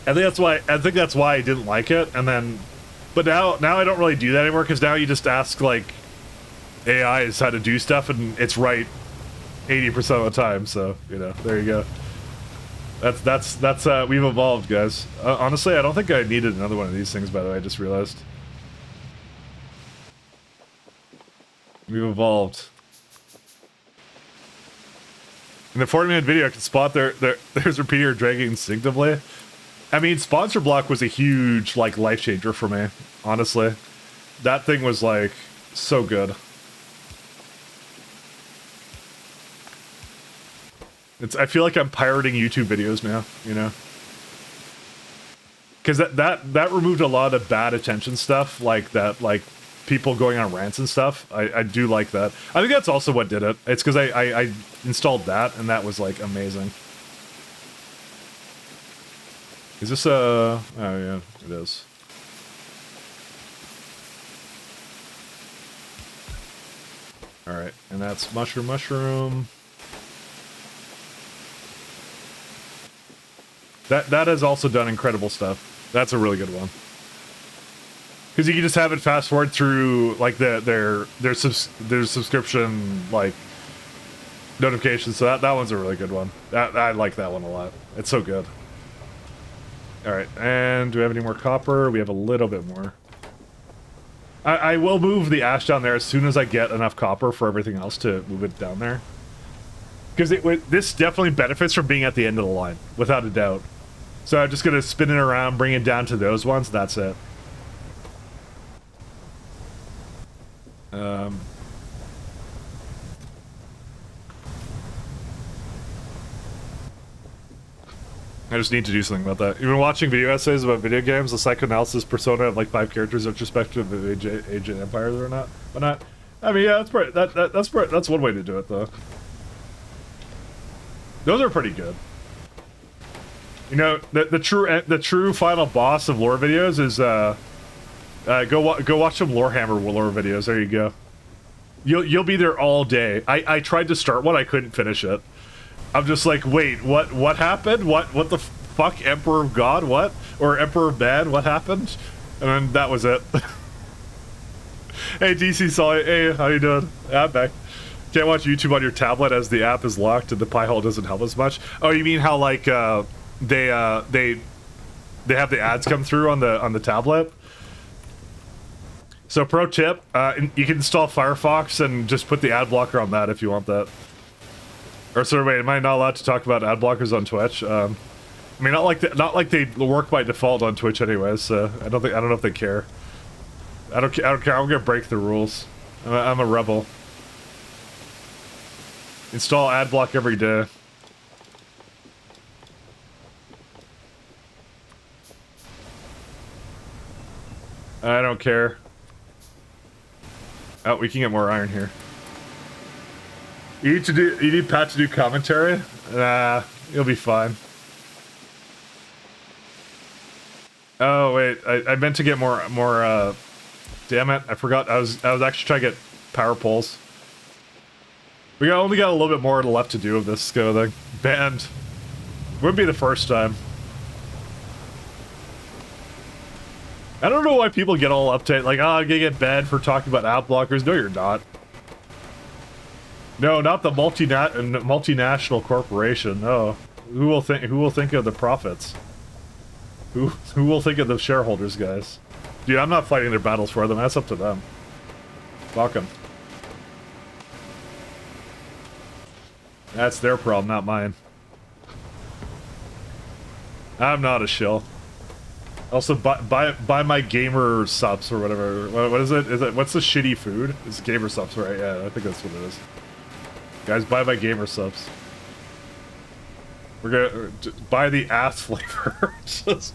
I think that's why I didn't like it, and then, but now I don't really do that anymore, because now you just ask like AIs how to do stuff, and it's right 80% of the time. So, you know, there you go. That's we've evolved, guys. Honestly, I don't think I needed another one of these things, by the way. I just realized we've evolved. In the 40-minute video, I can spot there's repeating or dragging instinctively. I mean, sponsor block was a huge, like, life changer for me, honestly. That thing was, like, so good. I feel like I'm pirating YouTube videos now, you know? Because that removed a lot of bad attention stuff, like that, like, people going on rants and stuff. I do like that. I think that's also what did it. It's because I installed that, and that was, like, amazing. Is this oh yeah, it is. Alright, and that's mushroom. That has also done incredible stuff. That's a really good one. Because you can just have it fast forward through like their subscription like notifications. So that one's a really good one. I like that one a lot. It's so good. Alright, and do we have any more copper? We have a little bit more. I will move the ash down there as soon as I get enough copper for everything else to move it down there. Because this definitely benefits from being at the end of the line, without a doubt. So I'm just going to spin it around, bring it down to those ones, that's it. I just need to do something about that. You've been watching video essays about video games, the psychoanalysis persona of like 5 characters retrospective of Age of Empires or not? Why not? I mean, yeah, that's one way to do it though. Those are pretty good. You know, the true final boss of lore videos is go watch some Lorehammer lore videos. There you go. You'll be there all day. I tried to start one, I couldn't finish it. I'm just like, wait, what happened? What the fuck? Emperor of God, what? Or Emperor of Man, what happened? And then that was it. Hey, DC Solid, hey, how you doing? Yeah, I'm back. Can't watch YouTube on your tablet as the app is locked and the pie hole doesn't help as much. Oh, you mean how like they have the ads come through on the tablet? So pro tip, you can install Firefox and just put the ad blocker on that if you want that. Or sorry, wait, am I not allowed to talk about ad blockers on Twitch? I mean, not like they work by default on Twitch anyways. So I don't know if they care. I don't care. I'm gonna break the rules. I'm a rebel. Install ad block every day. I don't care. Oh, we can get more iron here. You need Pat to do commentary? Nah, you'll be fine. Oh wait, I meant to get more damn it, I forgot I was actually trying to get power poles. We only got a little bit more left to do of this SCO thing. Banned. Wouldn't be the first time. I don't know why people get all uptight, like, oh, I'm gonna get banned for talking about ad blockers. No, you're not. No, not the multinational corporation. No, who will think of the profits? Who will think of the shareholders, guys? Dude, I'm not fighting their battles for them. That's up to them. Welcome. That's their problem, not mine. I'm not a shill. Also, buy my gamer subs or whatever. What is it? What's the shitty food? It's gamer subs, right? Yeah, I think that's what it is. Guys, buy my gamer subs. We're gonna buy the ass flavor. Just,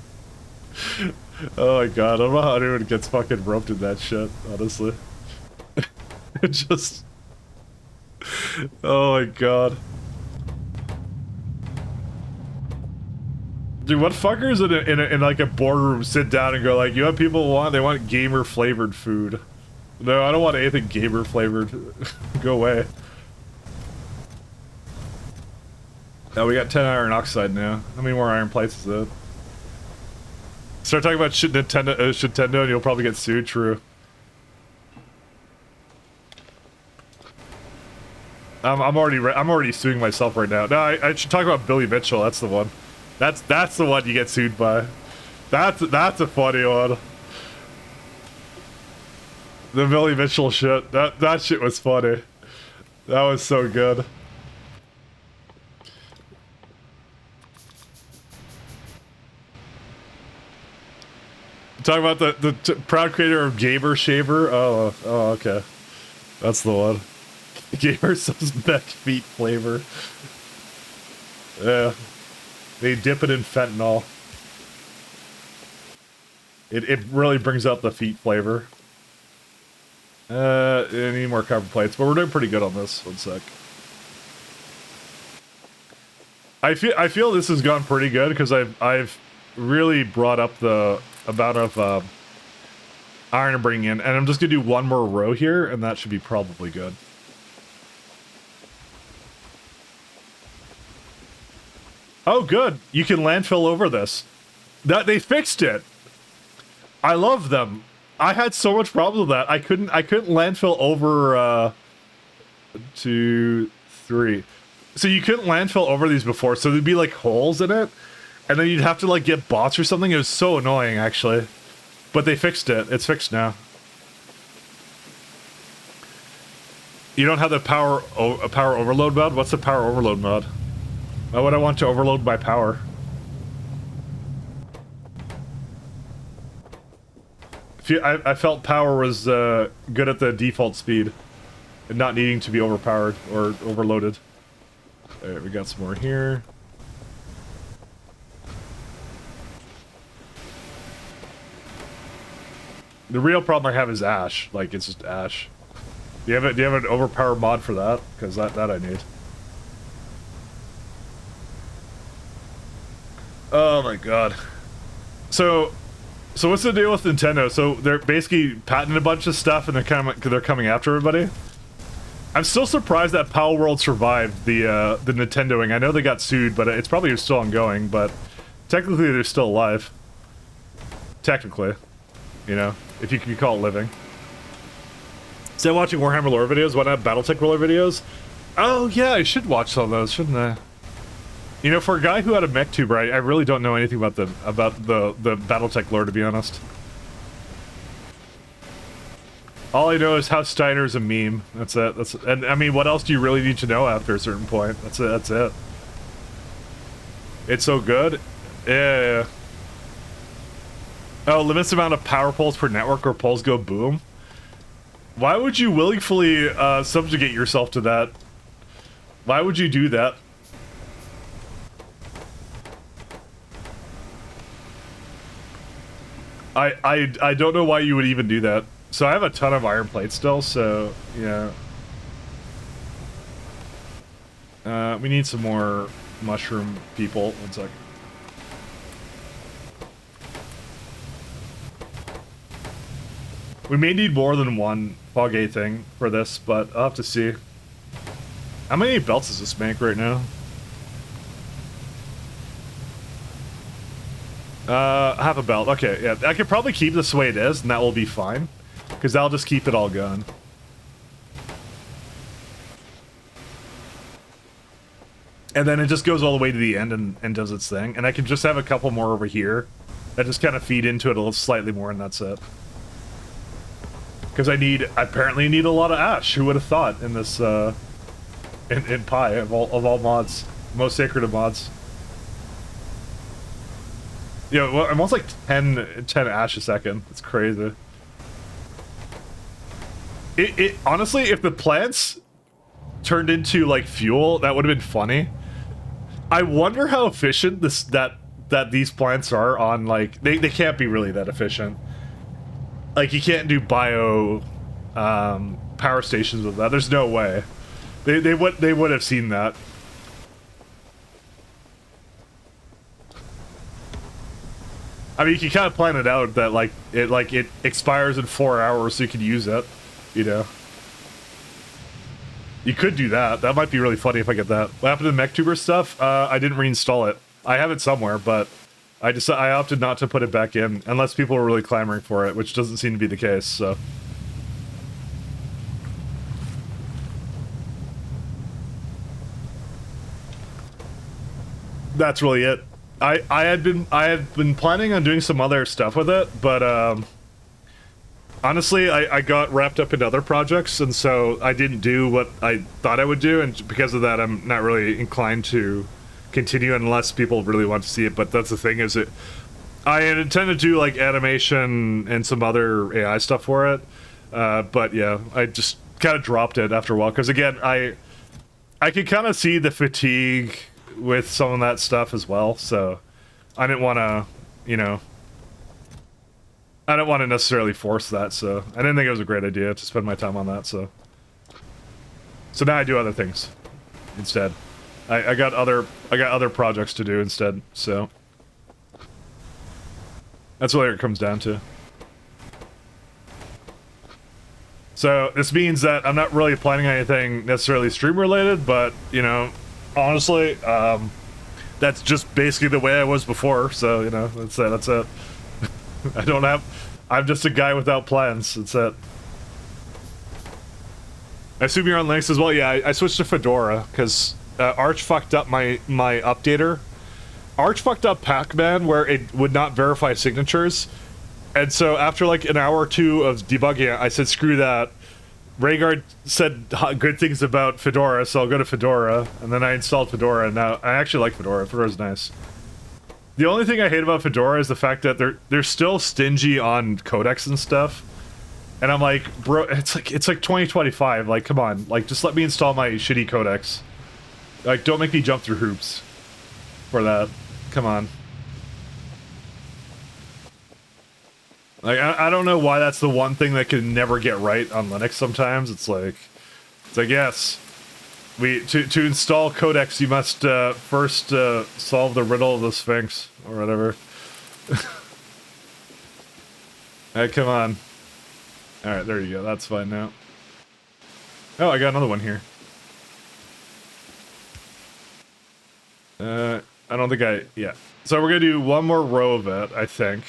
oh my god, I don't know how anyone gets fucking roped in that shit, honestly. It just... Oh my god. Dude, what fuckers in like a boardroom sit down and go like, you know what people want? They want gamer flavored food. No, I don't want anything gamer flavored. Go away. Oh, we got 10 iron oxide now. How many more iron plates is that? Start talking about shit Nintendo and you'll probably get sued, true. I'm already suing myself right now. No, I should talk about Billy Mitchell, that's the one. That's the one you get sued by. That's a funny one. The Billy Mitchell shit. That shit was funny. That was so good. Talking about the proud creator of Gamer Shaver. Oh, okay. That's the one. Gamer subs back feet flavor. Yeah. They dip it in fentanyl. It really brings out the feet flavor. I need more copper plates, but we're doing pretty good on this. One sec. I feel this has gone pretty good because I've really brought up the amount of iron I'm bringing in, and I'm just gonna do one more row here, and that should be probably good. Oh, good. You can landfill over this. They fixed it. I love them. I had so much problem with that. I couldn't landfill over 2, 3. So you couldn't landfill over these before, so there'd be like holes in it, and then you'd have to like get bots or something. It was so annoying, actually. But they fixed it. It's fixed now. You don't have the power overload mod? What's the power overload mod? Why would I want to overload my power? I felt power was good at the default speed and not needing to be overpowered or overloaded. Alright, we got some more here. The real problem I have is ash. Like, it's just ash. Do you have an overpower mod for that? Because that I need. Oh my god. So what's the deal with Nintendo? So they're basically patenting a bunch of stuff and they're coming after everybody. I'm still surprised that Power World survived the Nintendoing. I know they got sued, but it's probably still ongoing, but technically they're still alive. Technically. You know, if you can call it living. Still watching Warhammer lore videos? Why not Battletech lore videos? Oh yeah, I should watch some of those, shouldn't I? You know, for a guy who had a mech tuber, I really don't know anything about the BattleTech lore, to be honest. All I know is how Steiner's a meme. That's it. And I mean, what else do you really need to know after a certain point? That's it. It's so good. Yeah. Oh, limits the amount of power poles per network or poles go boom. Why would you willingly subjugate yourself to that? Why would you do that? I don't know why you would even do that. So I have a ton of iron plates still, so yeah. We need some more mushroom people. One sec. We may need more than one fog A thing for this, but I'll have to see. How many belts does this make right now? Half a belt. Okay, yeah. I could probably keep this the way it is, and that will be fine. Because I'll just keep it all going. And then it just goes all the way to the end and does its thing. And I can just have a couple more over here that just kind of feed into it a little slightly more, and that's it. Because I apparently need a lot of ash. Who would have thought in this, in Pi, of all mods. Most sacred of mods. Yeah, well, I'm almost like 10 ash a second. It's crazy. It honestly, if the plants turned into like fuel, that would have been funny. I wonder how efficient that these plants are on, like, they can't be really that efficient. Like, you can't do bio power stations with that. There's no way. They would have seen that. I mean, you can kind of plan it out that it expires in 4 hours, so you can use it. You know, you could do that. That might be really funny if I get that. What happened to the MechTuber stuff? I didn't reinstall it. I have it somewhere, but I opted not to put it back in unless people were really clamoring for it, which doesn't seem to be the case. So. That's really it. I had been planning on doing some other stuff with it, but honestly, I got wrapped up in other projects, and so I didn't do what I thought I would do, and because of that, I'm not really inclined to continue unless people really want to see it. But that's the thing, is I had intended to do like animation and some other AI stuff for it, but yeah, I just kind of dropped it after a while, because again, I could kind of see the fatigue with some of that stuff as well, so I didn't want to, you know, I don't want to necessarily force that, so I didn't think it was a great idea to spend my time on that, so now I do other things instead. I got other projects to do instead, so that's what it comes down to. So this means that I'm not really planning anything necessarily stream related, but you know, honestly, that's just basically the way I was before, so you know, that's it. I'm just a guy without plans. That's it. I assume you're on Linux as well. Yeah, I switched to Fedora because Arch fucked up my updater. Arch fucked up Pac-Man where it would not verify signatures, and so after like an hour or two of debugging it, I said screw that. Rhaegar said good things about Fedora, so I'll go to Fedora, and then I installed Fedora, and now I actually like Fedora. Fedora's nice. The only thing I hate about Fedora is the fact that they're still stingy on codecs and stuff. And I'm like, bro, it's like 2025. Like, come on, like just let me install my shitty codecs. Like, don't make me jump through hoops for that. Come on. Like, I don't know why that's the one thing that can never get right on Linux sometimes. It's like yes, to install codecs, you must first solve the riddle of the Sphinx, or whatever. Alright, come on. Alright, there you go. That's fine now. Oh, I got another one here. I don't think yeah. So we're gonna do one more row of it, I think.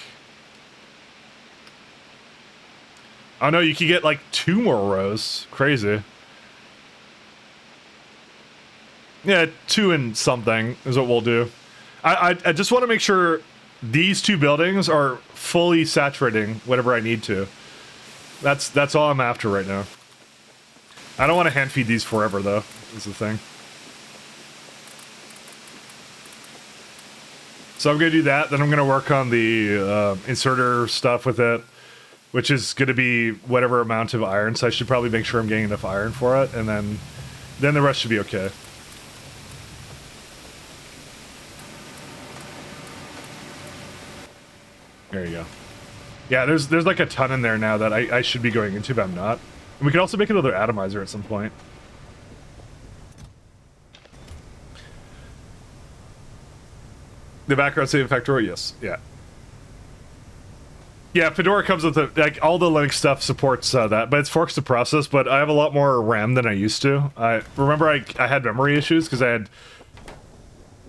Oh no, you can get like 2 more rows. Crazy. Yeah, 2 and something is what we'll do. I just want to make sure these 2 buildings are fully saturating whenever I need to. That's all I'm after right now. I don't want to hand feed these forever though, is the thing. So I'm going to do that, then I'm going to work on the inserter stuff with it, which is going to be whatever amount of iron, so I should probably make sure I'm getting enough iron for it, and then the rest should be okay. There you go. Yeah, there's like a ton in there now that I should be going into, but I'm not. And we could also make another atomizer at some point. The background saving factor, yes, yeah. Yeah, Fedora comes with like all the Linux stuff supports that, but it's forks to process. But I have a lot more RAM than I used to. I remember I had memory issues because I had,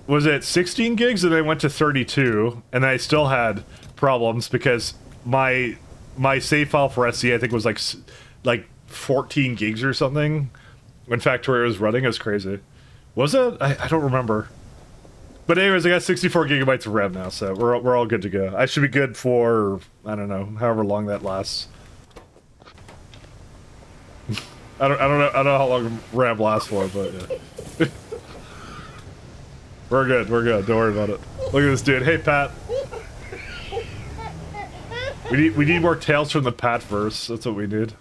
was it 16 gigs and I went to 32, and I still had problems because my save file for SC I think was like 14 gigs or something when Factorio was running. It was crazy. Was it? I don't remember. But anyways, I got 64 gigabytes of RAM now, so we're all good to go. I should be good for, I don't know, however long that lasts. I don't know how long RAM lasts for, but yeah. We're good. Don't worry about it. Look at this dude. Hey, Pat. We need more Tales from the Pat verse. That's what we need.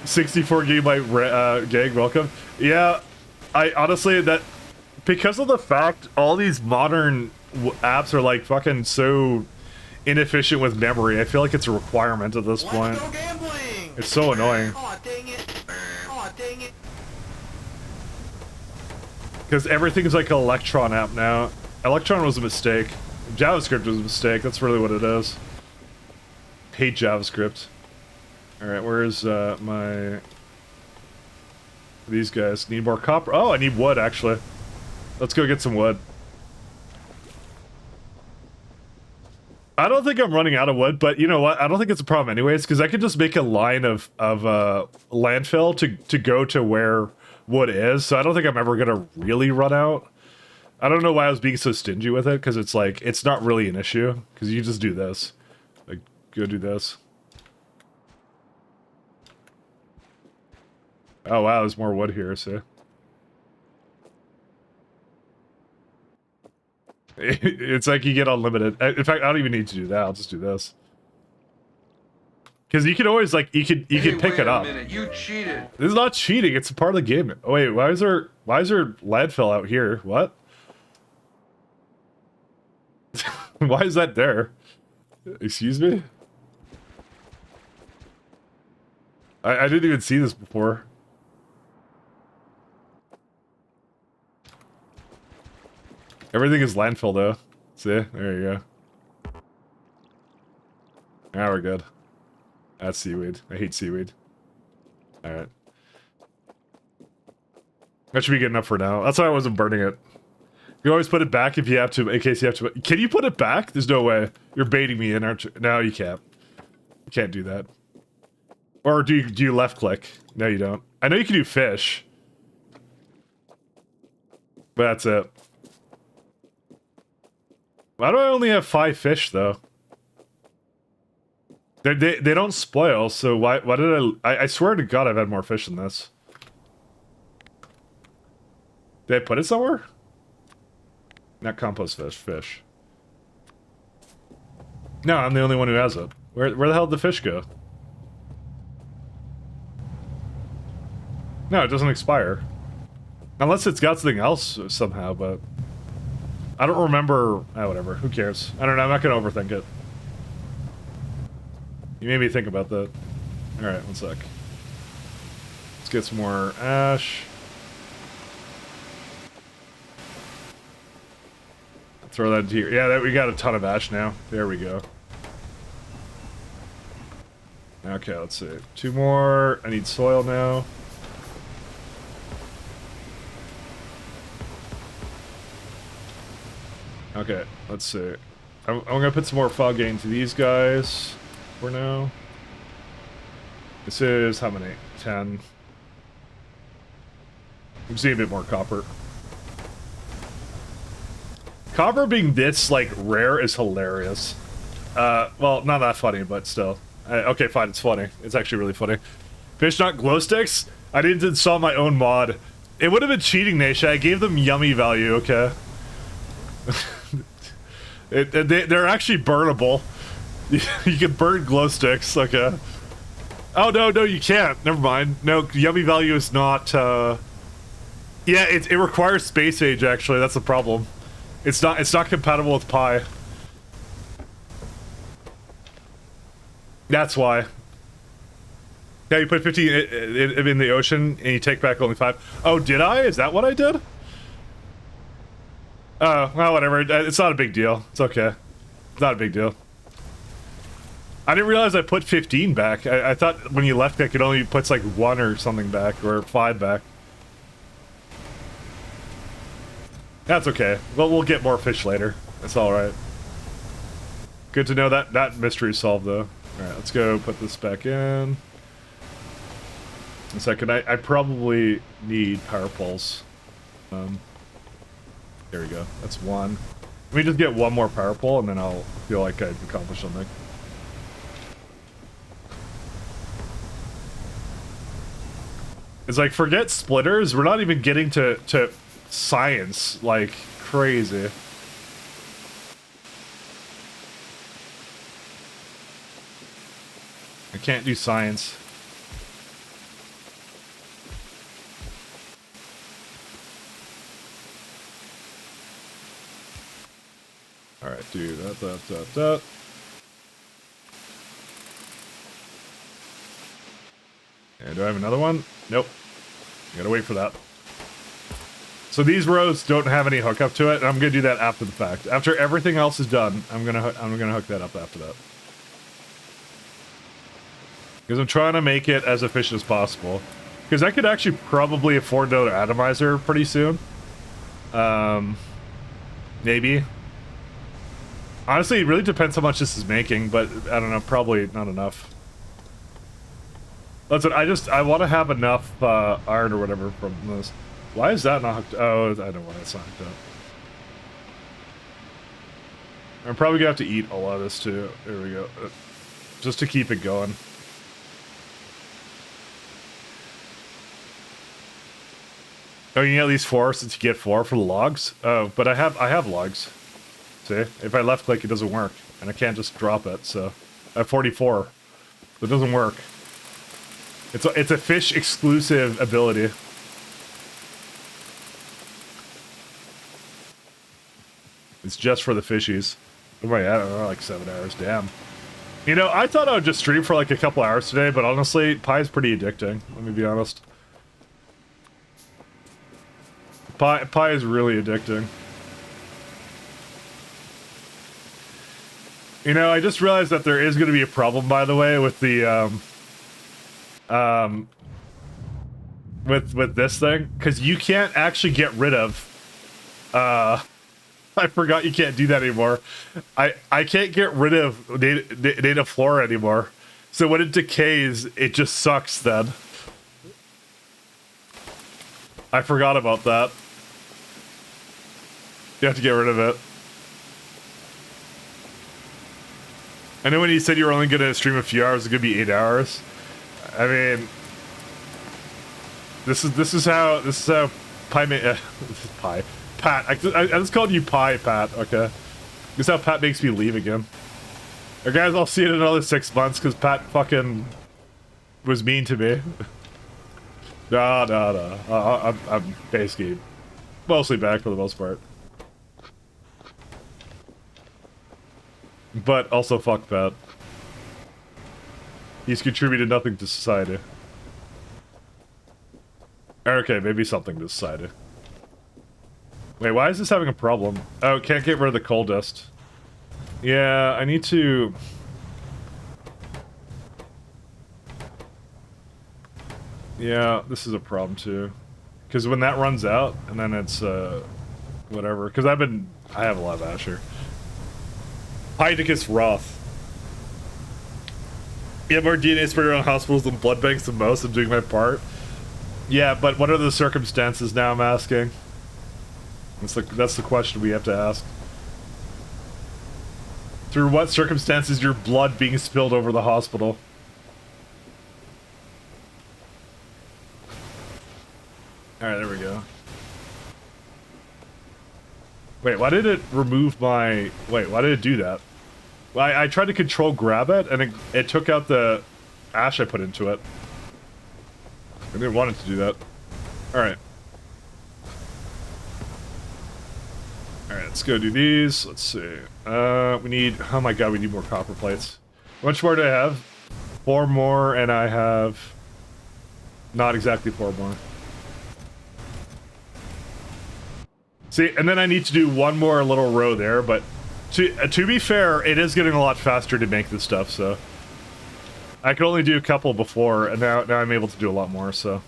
64 gigabyte gig, welcome. Yeah, I honestly, that, because of the fact all these modern apps are like fucking so inefficient with memory, I feel like it's a requirement at this point. Let's go gambling! It's so annoying. Aw, dang it. Aw, dang it. Because everything's like an Electron app now. Electron was a mistake. JavaScript was a mistake, that's really what it is. Hate JavaScript. Alright, where's my... These guys need more copper. Oh, I need wood, actually. Let's go get some wood. I don't think I'm running out of wood, but you know what? I don't think it's a problem anyways, because I could just make a line of landfill to go to where wood is, so I don't think I'm ever gonna really run out. I don't know why I was being so stingy with it, because it's like, it's not really an issue, because you just do this. Like, go do this. Oh wow, there's more wood here, see? It's like you get unlimited. In fact, I don't even need to do that, I'll just do this. Because you can always, like, you can pick it up. Wait a minute, you cheated. This is not cheating, it's a part of the game. Oh wait, why is there landfill out here? What? Why is that there? Excuse me? I didn't even see this before. Everything is landfill though. See? There you go. Now we're good. That's seaweed. I hate seaweed. Alright. That should be good enough for now. That's why I wasn't burning it. You always put it back if you have to, in case you have to. Can you put it back? There's no way. You're baiting me in, aren't you? No, you can't. You can't do that. Or do you left click? No, you don't. I know you can do fish. But that's it. Why do I only have 5 fish, though? They don't spoil, so why did I swear to God I've had more fish than this. Did I put it somewhere? Not compost fish. No, I'm the only one who has it. Where the hell did the fish go? No, it doesn't expire. Unless it's got something else somehow, but... I don't remember... whatever. Who cares? I don't know. I'm not going to overthink it. You made me think about that. Alright, one sec. Let's get some more ash. Throw that into here. Yeah, we got a ton of ash now. There we go. Okay, let's see. 2 more. I need soil now. Okay, let's see. I'm gonna put some more fog into these guys for now. This is how many? 10. I'm seeing a bit more copper. Copper being this, like, rare is hilarious. Well, not that funny, but still. Okay, fine, it's funny. It's actually really funny. Fish not glow sticks? I didn't install my own mod. It would have been cheating, Nasha. I gave them yummy value, okay? They're actually burnable. You can burn glow sticks, okay. Oh, no, you can't. Never mind. No, yummy value is not, Yeah, it requires space age, actually. That's the problem. It's not compatible with Pi. That's why. Yeah, you put 15 in the ocean, and you take back only 5. Oh, did I? Is that what I did? Oh, well, whatever. It's not a big deal. It's okay. It's not a big deal. I didn't realize I put 15 back. I thought when you left, I could only put like 1 or something back, or 5 back. That's okay. Well, we'll get more fish later. That's alright. Good to know that mystery solved, though. Alright, let's go put this back in. A second, I probably need power poles. There we go. That's 1. Let me just get 1 more power pole, and then I'll feel like I've accomplished something. It's like, forget splitters, we're not even getting to science like crazy. I can't do science. Alright, do that. And do I have another one? Nope. Gotta wait for that. So these rows don't have any hookup to it, and I'm gonna do that after the fact. After everything else is done, I'm gonna hook that up after that. Because I'm trying to make it as efficient as possible. Because I could actually probably afford another atomizer pretty soon. Maybe. Honestly, it really depends how much this is making, but I don't know, probably not enough. Listen, I want to have enough iron or whatever from this. Why is that not hooked? Oh, I know why it's not hooked up. I'm probably gonna have to eat a lot of this too. There we go. Just to keep it going. Oh, you need at least 4 since you get 4 for the logs? Oh, but I have logs. See? If I left click, it doesn't work. And I can't just drop it, so... I have 44. It doesn't work. It's a fish exclusive ability. It's just for the fishies. Oh my, I don't know, like 7 hours, damn. You know, I thought I would just stream for like a couple hours today, but honestly, Pie's pretty addicting, let me be honest. Pie is really addicting. You know, I just realized that there is going to be a problem, by the way, with the, with this thing, because you can't actually get rid of, I forgot you can't do that anymore. I can't get rid of native flora anymore. So when it decays, it just sucks then. I forgot about that. You have to get rid of it. I know when you said you were only going to stream a few hours, it's going to be 8 hours. I mean, this is how Pie Pie. Pat, I just called you Pie, Pat, okay? This is how Pat makes me leave again. Alright guys, I'll see you in another 6 months, because Pat fucking was mean to me. No. I'm basically mostly back for the most part. But also fuck Pat. He's contributed nothing to society. Okay, maybe something to society. Wait, why is this having a problem? Oh, can't get rid of the coal dust. Yeah, I need to... Yeah, this is a problem too. Because when that runs out, and then it's, whatever. Because I have a lot of Asher. Heidicus Roth. You have more DNA spread around hospitals than blood banks the most. I'm doing my part. Yeah, but what are the circumstances now, I'm asking? That's the question we have to ask. Through what circumstances is your blood being spilled over the hospital? Alright, there we go. Wait, why did it remove my... Wait, why did it do that? Well, I tried to control grab it, and it took out the ash I put into it. I didn't want it to do that. Alright. let's go do these. Let's see. We need, oh my god, we need more copper plates. How much more do I have? 4 more, and I have not exactly 4 more. See, and then I need to do one more little row there, but to be fair, it is getting a lot faster to make this stuff, so. I could only do a couple before, and now I'm able to do a lot more, so.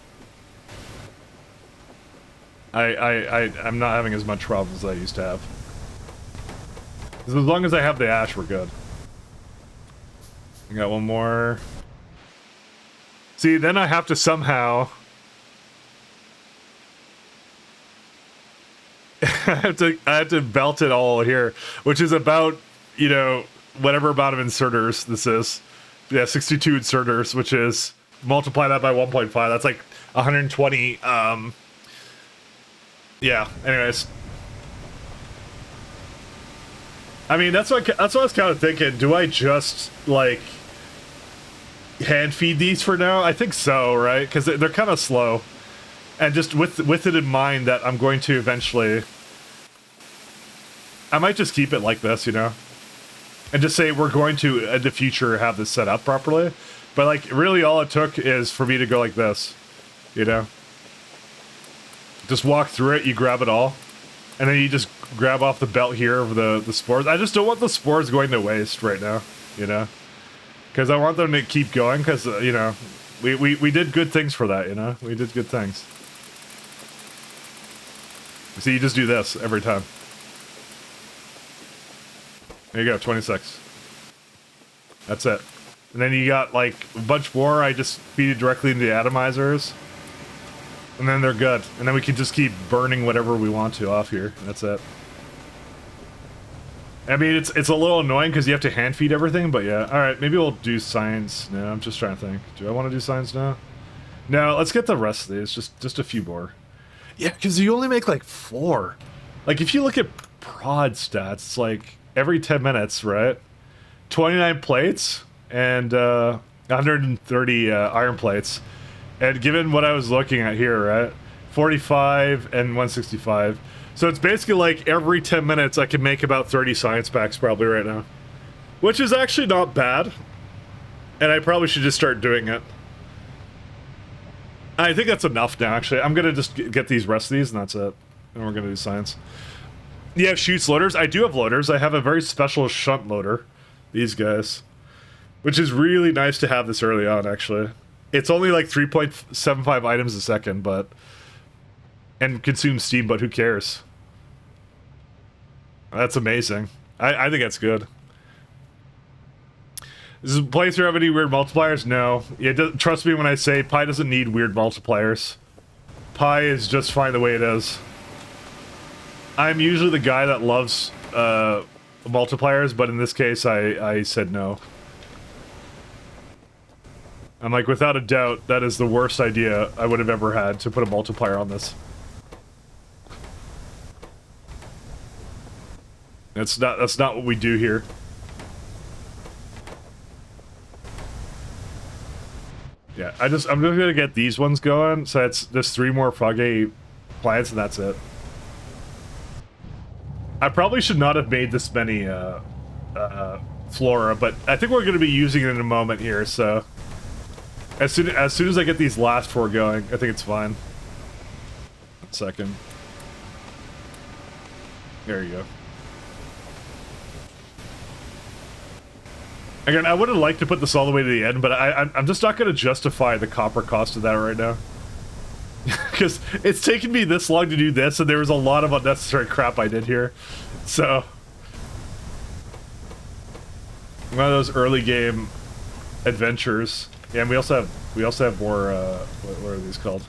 I'm not having as much problems as I used to have. As long as I have the ash, we're good. I got one more. See, then I have to somehow... I have to belt it all here, which is about, you know, whatever amount of inserters this is. Yeah, 62 inserters, which is, multiply that by 1.5, that's like 120, yeah, anyways. I mean, that's what I was kind of thinking. Do I just, like, hand feed these for now? I think so, right? Because they're kind of slow. And just with it in mind that I'm going to eventually... I might just keep it like this, you know? And just say we're going to, in the future, have this set up properly. But, like, really all it took is for me to go like this, you know? Just walk through it, you grab it all. And then you just grab off the belt here of the spores. I just don't want the spores going to waste right now, you know? Because I want them to keep going, because, you know, we did good things for that, you know? We did good things. So you just do this every time. There you go, 26. That's it. And then you got, like, a bunch more. I just feed it directly into the atomizers. And then they're good. And then we can just keep burning whatever we want to off here. That's it. I mean, it's a little annoying because you have to hand feed everything, but yeah. Alright, maybe we'll do science now. I'm just trying to think. Do I want to do science now? No, let's get the rest of these. Just a few more. Yeah, because you only make, like, 4. Like, if you look at prod stats, it's like... every 10 minutes, right? 29 plates and 130 iron plates. And given what I was looking at here, right? 45 and 165. So it's basically like every 10 minutes I can make about 30 science packs probably right now. Which is actually not bad. And I probably should just start doing it. I think that's enough now, actually. I'm going to just get these rest of these and that's it. And we're going to do science. Yeah, shoots loaders. I do have loaders. I have a very special shunt loader. These guys. Which is really nice to have this early on, actually. It's only like 3.75 items a second, but... and consumes steam, but who cares? That's amazing. I think that's good. Does the playthrough have any weird multipliers? No. Trust me when I say Pi doesn't need weird multipliers. Pi is just fine the way it is. I'm usually the guy that loves multipliers, but in this case, I said no. I'm like, without a doubt, that is the worst idea I would have ever had, to put a multiplier on this. That's not what we do here. Yeah, I'm just gonna get these ones going, so it's just 3 more foggy plants and that's it. I probably should not have made this many flora, but I think we're going to be using it in a moment here, so as soon as I get these last 4 going, I think it's fine. 1 second. There you go. Again, I would have liked to put this all the way to the end, but I'm just not going to justify the copper cost of that right now. Because it's taken me this long to do this, and there was a lot of unnecessary crap I did here. So... one of those early game adventures. Yeah, and we also have more, what are these called?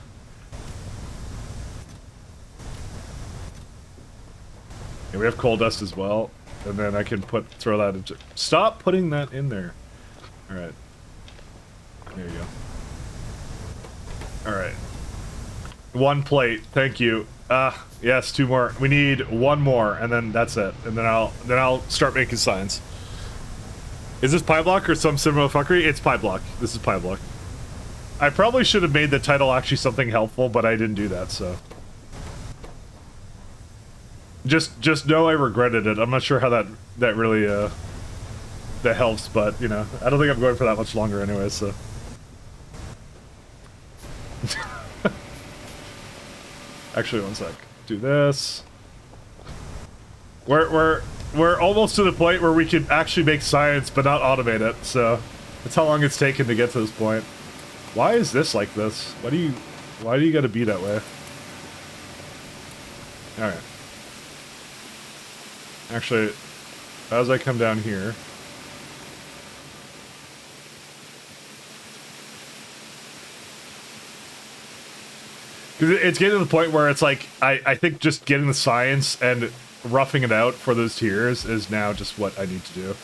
Yeah, we have coal dust as well. And then I can throw that into... stop putting that in there. Alright. There you go. Alright. 1 plate, thank you. Yes, 2 more. We need 1 more, and then that's it. And then I'll start making signs. Is this Pyblock or some similar fuckery? It's Pyblock. This is Pyblock. I probably should have made the title actually something helpful, but I didn't do that, so... Just know I regretted it. I'm not sure how that really that helps, but you know, I don't think I'm going for that much longer anyway, so. Actually, one sec. Do this. We're almost to the point where we can actually make science but not automate it, so that's how long it's taken to get to this point. Why is this like this? Why do you gotta be that way? Alright. Actually, as I come down here... Because it's getting to the point where it's like, I think just getting the science and roughing it out for those tiers is now just what I need to do.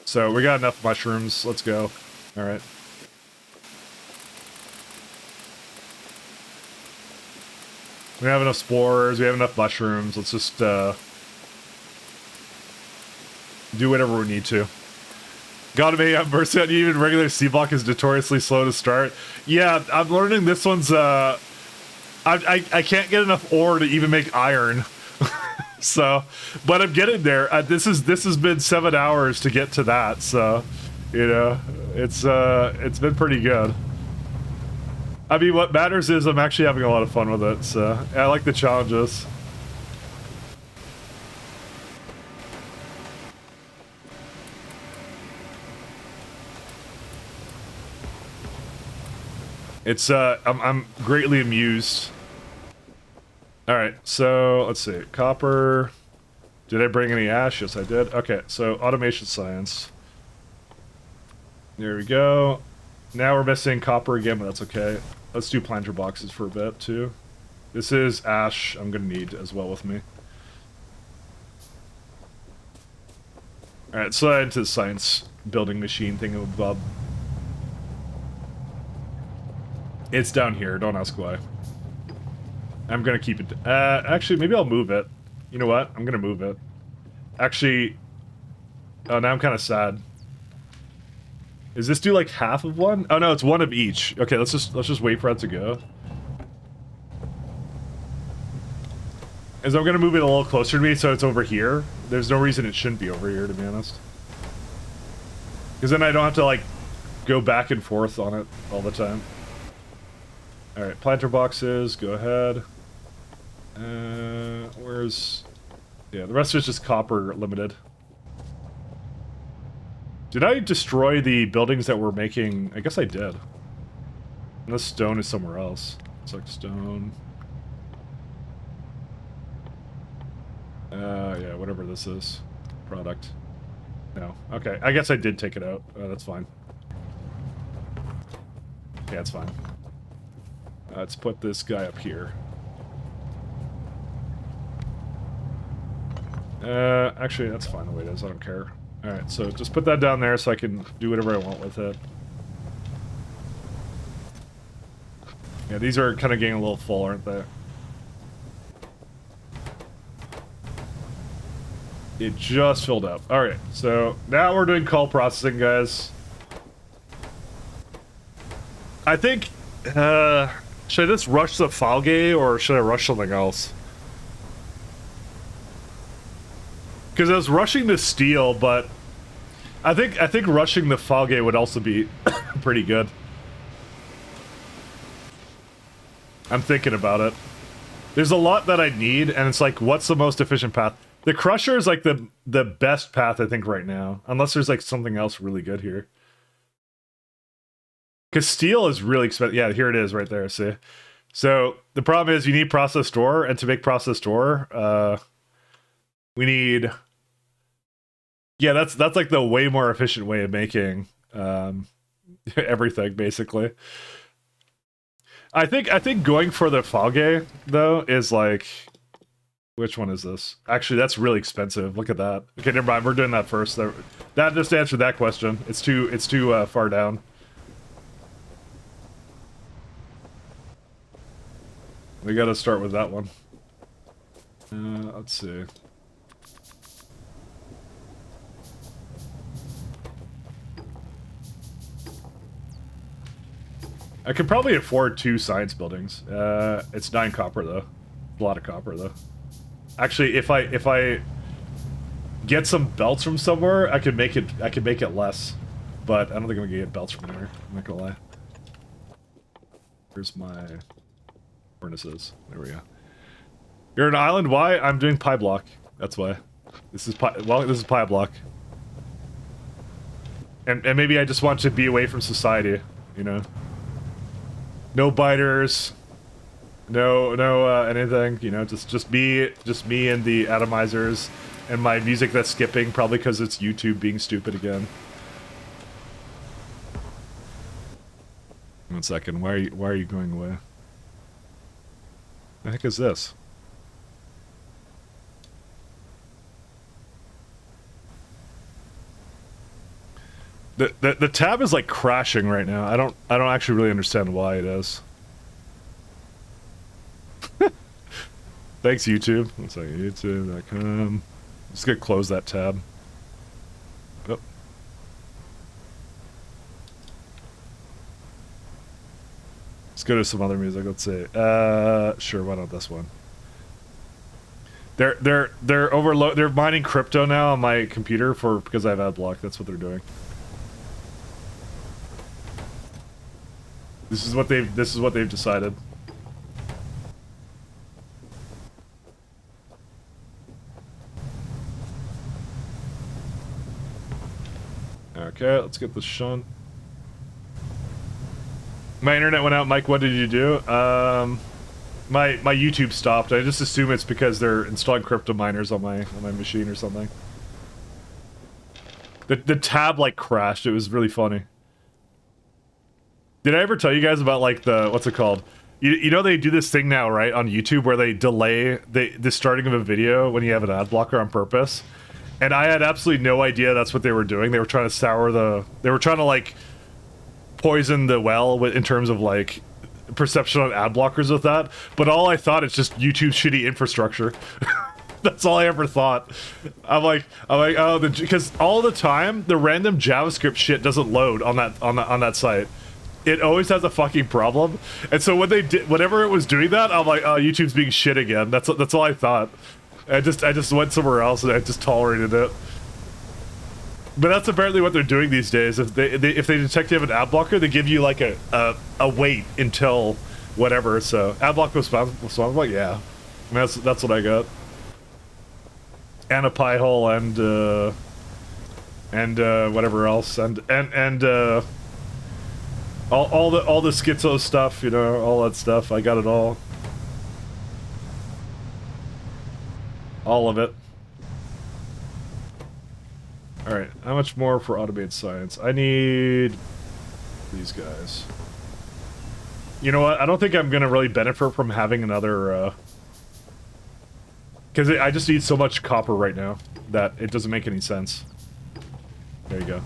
So we got enough mushrooms, let's go. Alright. We have enough spores, we have enough mushrooms, let's just do whatever we need to. Gotta be, I'm bursting on even regular C-block is notoriously slow to start. Yeah, I'm learning this one's I can't get enough ore to even make iron. So, but I'm getting there. This has been 7 hours to get to that, so you know, it's been pretty good. I mean, what matters is I'm actually having a lot of fun with it, so I like the challenges. It's I'm greatly amused. All right, so let's see. Copper. Did I bring any ash? Yes, I did. Okay, so automation science. There we go. Now we're missing copper again, but that's okay. Let's do planter boxes for a bit too. This is ash. I'm gonna need as well with me. All right, so into the science building machine thingamabob. It's down here. Don't ask why. I'm gonna keep it. Actually, maybe I'll move it. You know what? I'm gonna move it. Actually, oh, now I'm kind of sad. Is this do like half of one? Oh no, it's one of each. Okay, let's just wait for it to go. As I'm gonna move it a little closer to me, so it's over here. There's no reason it shouldn't be over here, to be honest. Because then I don't have to like go back and forth on it all the time. All right, planter boxes. Go ahead. Where's... Yeah, the rest is just copper limited. Did I destroy the buildings that we're making? I guess I did. And the stone is somewhere else. It's like stone. Yeah, whatever this is. Product. No. Okay, I guess I did take it out. That's fine. Yeah, it's fine. Let's put this guy up here. Actually, that's fine the way it is. I don't care. Alright, so just put that down there so I can do whatever I want with it. Yeah, these are kind of getting a little full, aren't they? It just filled up. Alright, so now we're doing call processing, guys. I think, should I just rush the Falgate or should I rush something else? Because I was rushing the steel, but I think rushing the Falgate would also be pretty good. I'm thinking about it. There's a lot that I need, and it's like, what's the most efficient path? The Crusher is like the best path, I think, right now. Unless there's like something else really good here. Because steel is really expensive. Yeah, here it is right there, see? So, the problem is you need processed ore, and to make processed ore, we need... Yeah, that's like the way more efficient way of making everything, basically. I think going for the Falgate, though, is like... Which one is this? Actually, that's really expensive. Look at that. Okay, never mind. We're doing that first. That just answered that question. It's too far down. We gotta start with that one. Let's see. I could probably afford 2 science buildings. It's 9 copper, though. A lot of copper though. Actually, if I get some belts from somewhere, I could make it less. But I don't think I'm gonna get belts from anywhere. I'm not gonna lie. Here's my furnaces. There we go. You're an island. Why? I'm doing Pyblock. That's why. This is Pyblock. And maybe I just want to be away from society, you know. No biters. No anything, you know, just me and the atomizers and my music that's skipping, probably because it's YouTube being stupid again. 1 second, why are you going away? The heck is this? The tab is like crashing right now. I don't actually really understand why it is. Thanks, YouTube. One second, YouTube.com. Just gonna close that tab. Oh. Let's go to some other music. Let's see. Sure. Why not this one? They're mining crypto now on my computer because I have Adblock. That's what they're doing. This is what they've decided. Okay, let's get this shunt. My internet went out. Mike, what did you do? My YouTube stopped. I just assume it's because they're installing crypto miners on my machine or something. The tab like crashed. It was really funny. Did I ever tell you guys about like what's it called? You know they do this thing now, right, on YouTube where they delay the starting of a video when you have an ad blocker on purpose. And I had absolutely no idea that's what they were doing. They were trying to they were trying to like poison the well in terms of like perception on ad blockers with that. But all I thought is just YouTube's shitty infrastructure. That's all I ever thought. I'm like, oh, because all the time the random JavaScript shit doesn't load on that site. It always has a fucking problem. And so when they did, whenever it was doing that, I'm like, oh, YouTube's being shit again. That's all I thought. I just went somewhere else and I just tolerated it. But that's apparently what they're doing these days. If they detect you have an ad blocker, they give you like a wait until whatever. So ad block was found. So I'm like, yeah, I mean, that's what I got. And a pie hole and whatever else and all the schizo stuff, you know, all that stuff. I got it all. All of it. Alright, how much more for automated science? I need these guys. You know what? I don't think I'm gonna really benefit from having another, because I just need so much copper right now that it doesn't make any sense. There you go.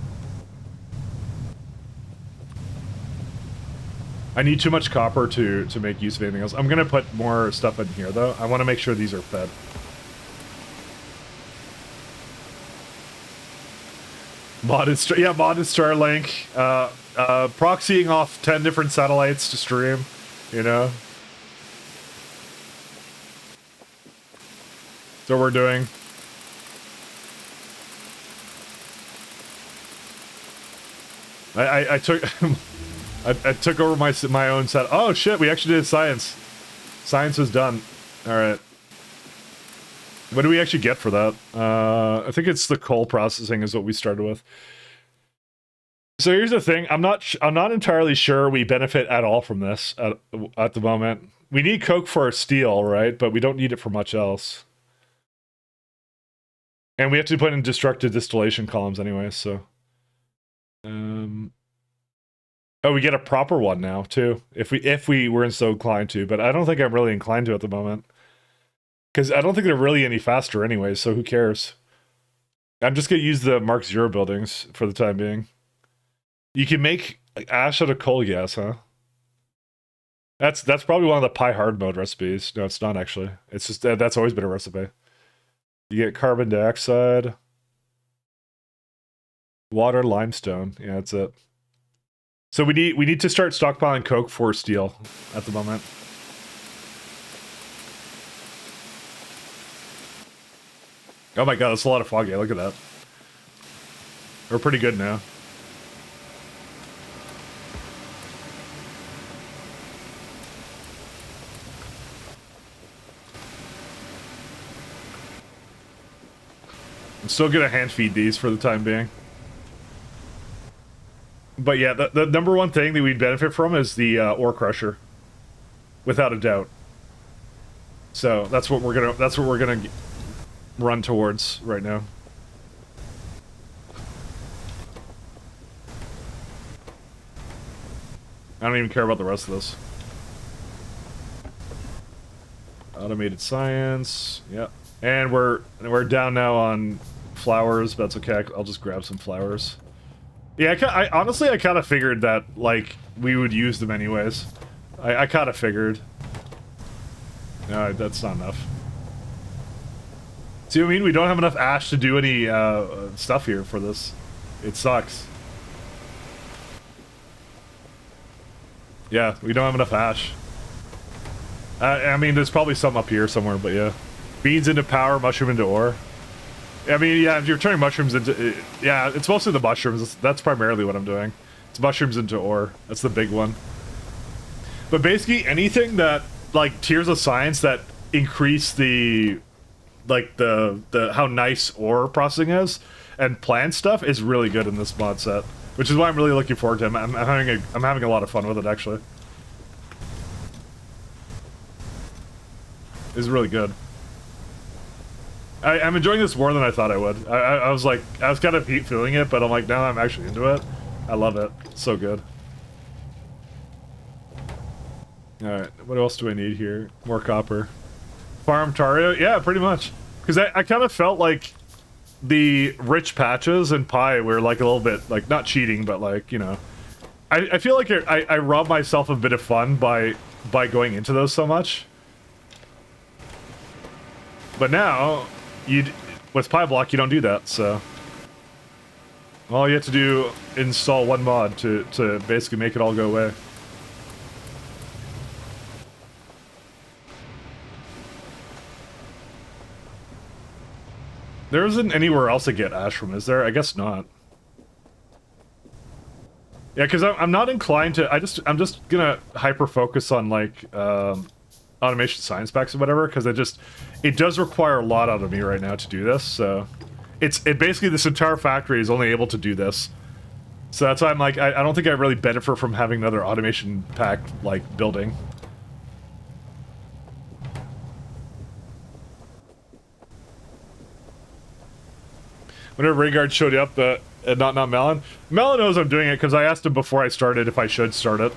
I need too much copper to make use of anything else. I'm gonna put more stuff in here, though. I want to make sure these are fed. Modded Starlink, proxying off 10 different satellites to stream, you know? That's what we're doing. I took I took over my own set. Oh shit, we actually did science. Science was done. Alright. What do we actually get for that? I think it's the coal processing is what we started with. So here's the thing. I'm not entirely sure we benefit at all from this at the moment. We need coke for our steel, right? But we don't need it for much else. And we have to put in destructive distillation columns anyway, so... Oh, we get a proper one now, too. If we weren't so inclined to, but I don't think I'm really inclined to at the moment. Because I don't think they're really any faster anyway, so who cares? I'm just going to use the Mark Zero buildings for the time being. You can make ash out of coal gas, huh? That's probably one of the Pi hard mode recipes. No, it's not actually. It's just that's always been a recipe. You get carbon dioxide, water, limestone. Yeah, that's it. So we need to start stockpiling coke for steel at the moment. Oh my god, that's a lot of foggy. Look at that. We're pretty good now. I'm still gonna hand feed these for the time being. But yeah, the number one thing that we'd benefit from is the ore crusher, without a doubt. So that's what we're gonna run towards right now. I don't even care about the rest of this. Automated science, yep. And we're down now on flowers, but that's okay. I'll just grab some flowers. Yeah, I honestly, I kind of figured that, like, we would use them anyways. I kind of figured. No, that's not enough. See what I mean? We don't have enough ash to do any stuff here for this. It sucks. Yeah, we don't have enough ash. I mean, there's probably some up here somewhere, but yeah. Beans into power, mushroom into ore. I mean, yeah, if you're turning mushrooms into... yeah, it's mostly the mushrooms. That's primarily what I'm doing. It's mushrooms into ore. That's the big one. But basically, anything that, like, tiers of science that increase the... like, the how nice ore processing is, and plant stuff is really good in this mod set. Which is why I'm really looking forward to it. I'm having a lot of fun with it, actually. It's really good. I'm enjoying this more than I thought I would. I was like, I was kind of feeling it, but I'm like, now I'm actually into it. I love it. It's so good. Alright, what else do I need here? More copper. Farm Tario? Yeah, pretty much. Because I kind of felt like the rich patches in Pi were like a little bit, like, not cheating, but like, you know. I feel like I robbed myself a bit of fun by going into those so much. But now, with Pyblock, you don't do that, so... all you have to do, install one mod to basically make it all go away. There isn't anywhere else to get ash from, is there? I guess not. Yeah, because I'm not inclined to... I'm just gonna hyper-focus on, like, automation science packs or whatever, because it does require a lot out of me right now to do this, so... It basically, this entire factory is only able to do this. So that's why I'm like, I don't think I really benefit from having another automation pack, like, building. Whenever Rhaegar showed up, not Melon. Melon knows I'm doing it because I asked him before I started if I should start it.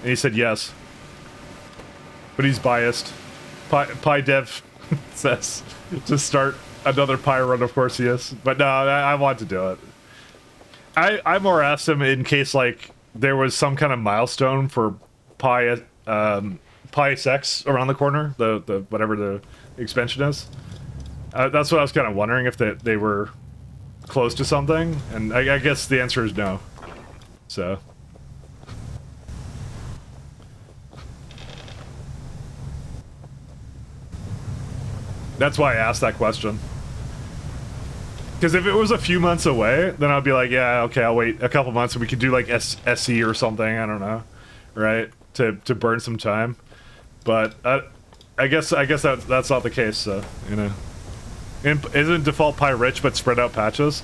And he said yes. But he's biased. Pi Dev says to start another Pi run, of course he is. But no, I want to do it. I more asked him in case, like, there was some kind of milestone for Pi SX around the corner, the whatever the expansion is. That's what I was kind of wondering, if they were close to something, and I guess the answer is no. So... that's why I asked that question. Because if it was a few months away, then I'd be like, yeah, okay, I'll wait a couple months and we could do like SC or something, I don't know, right? To burn some time. But I guess that's not the case, so, you know. Isn't default Pi rich but spread out patches?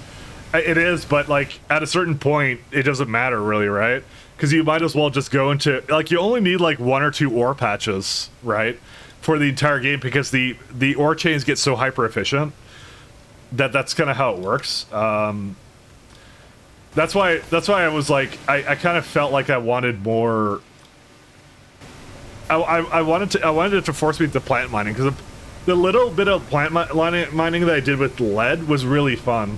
It is, but like at a certain point, it doesn't matter really, right? Because you might as well just go into, like, you only need like 1 or 2 ore patches, right? For the entire game, because the ore chains get so hyper efficient that's kind of how it works. That's why I was like, I kind of felt like I wanted more. I wanted it to force me to plant mining, because the little bit of plant mining that I did with lead was really fun,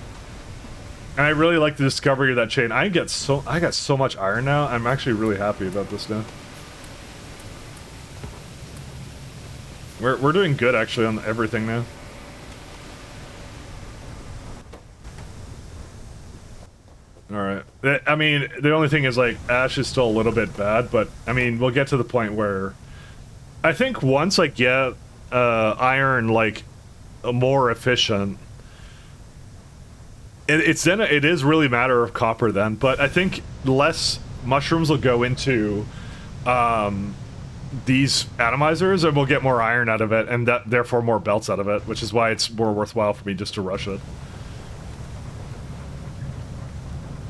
and I really like the discovery of that chain. I got so much iron now. I'm actually really happy about this now. We're doing good actually on everything now. Alright. I mean, the only thing is, like, ash is still a little bit bad, but, I mean, we'll get to the point where... I think once I get iron, like, more efficient, it is really a matter of copper then, but I think less mushrooms will go into these atomizers, and we'll get more iron out of it, and that therefore more belts out of it, which is why it's more worthwhile for me just to rush it.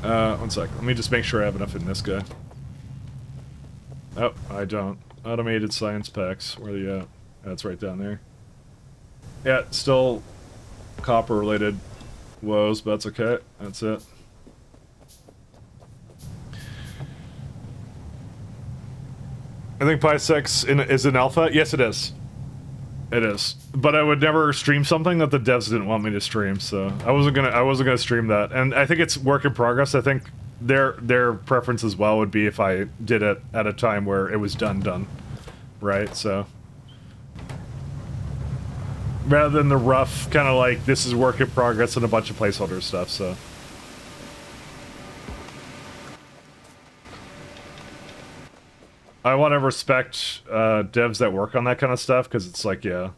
One sec. Let me just make sure I have enough in this guy. Oh, I don't. Automated science packs. Where are they at? That's right down there. Yeah, still copper-related woes, but that's okay. That's it. I think Pi 6 is in alpha. Yes, it is. It is. But I would never stream something that the devs didn't want me to stream, so I wasn't gonna stream that. And I think it's work in progress. I think their preference as well would be if I did it at a time where it was done. Right? So rather than the rough kind of like this is work in progress and a bunch of placeholder stuff, so I want to respect devs that work on that kind of stuff, because it's like, yeah.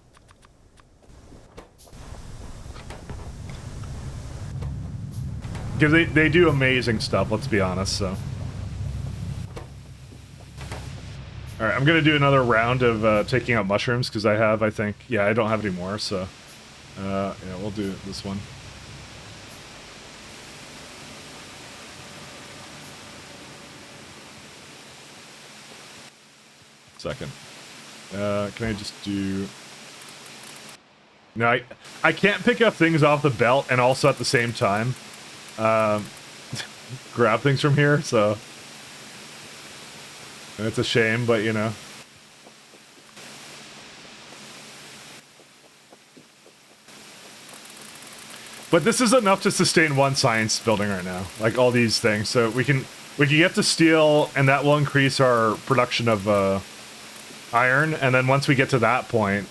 Because they do amazing stuff, let's be honest, so. Alright, I'm gonna do another round of taking out mushrooms, because I think, yeah, I don't have any more, so. Yeah, we'll do this one. Second. Can I just do... No, I can't pick up things off the belt and also at the same time grab things from here, so... It's a shame, but you know. But this is enough to sustain one science building right now, like all these things. So we can get to steel, and that will increase our production of iron. And then once we get to that point,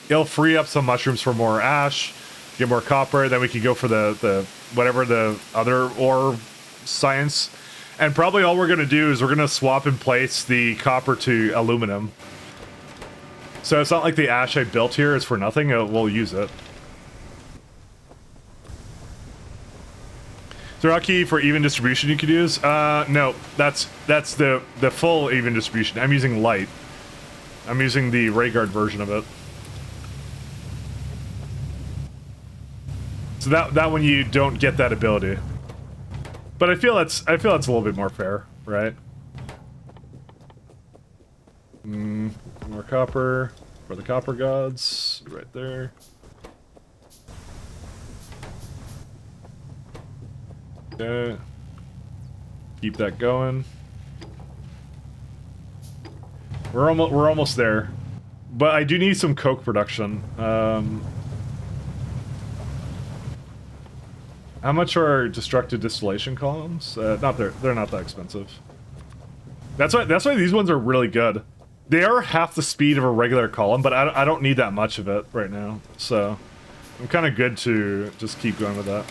it'll free up some mushrooms for more ash, get more copper. Then we can go for the whatever the other ore science. And probably all we're gonna do is we're gonna swap and place the copper to aluminum. So it's not like the ash I built here is for nothing. We'll use it. Is there a key for even distribution you could use? No, that's the full even distribution. I'm using light. I'm using the ray guard version of it. So that one you don't get that ability. But I feel that's a little bit more fair, right? More copper for the copper gods, right there. Okay. Keep that going. We're almost there, but I do need some coke production. How much are destructive distillation columns? They're not that expensive. That's why these ones are really good. They are half the speed of a regular column, but I don't need that much of it right now, so I'm kind of good to just keep going with that.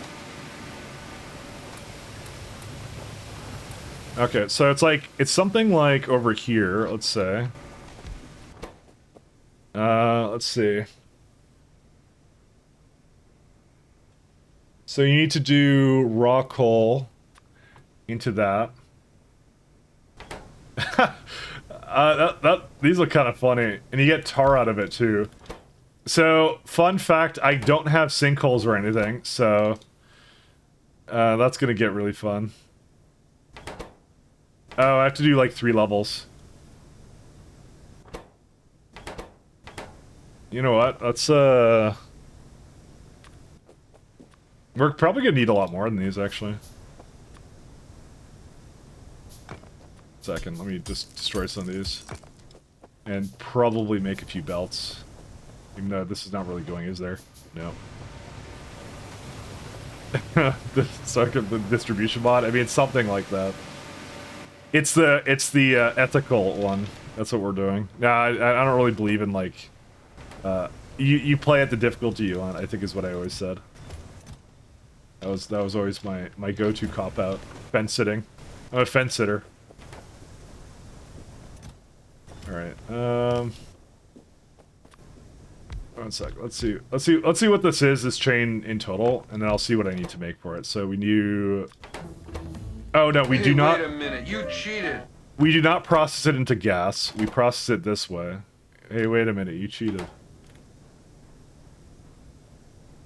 Okay, so it's something like over here, let's say. Let's see. So you need to do raw coal into that. These look kind of funny, and you get tar out of it too. So, fun fact, I don't have sinkholes or anything, so that's gonna get really fun. Oh, I have to do like 3 levels. You know what? Let's we're probably gonna need a lot more than these, actually. Second, let me just destroy some of these. And probably make a few belts. Even though this is not really going, is there? No. The distribution mod? I mean, it's something like that. It's the ethical one. That's what we're doing. No, I don't really believe in, like... you play at the difficulty you want, I think is what I always said. That was always my go-to cop-out. Fence sitting. I'm a fence sitter. Alright, 1 sec. Let's see what this is, this chain in total, and then I'll see what I need to make for it. So we need... Oh no, we do not... Wait a minute, you cheated. We do not process it into gas. We process it this way. Hey, wait a minute, you cheated.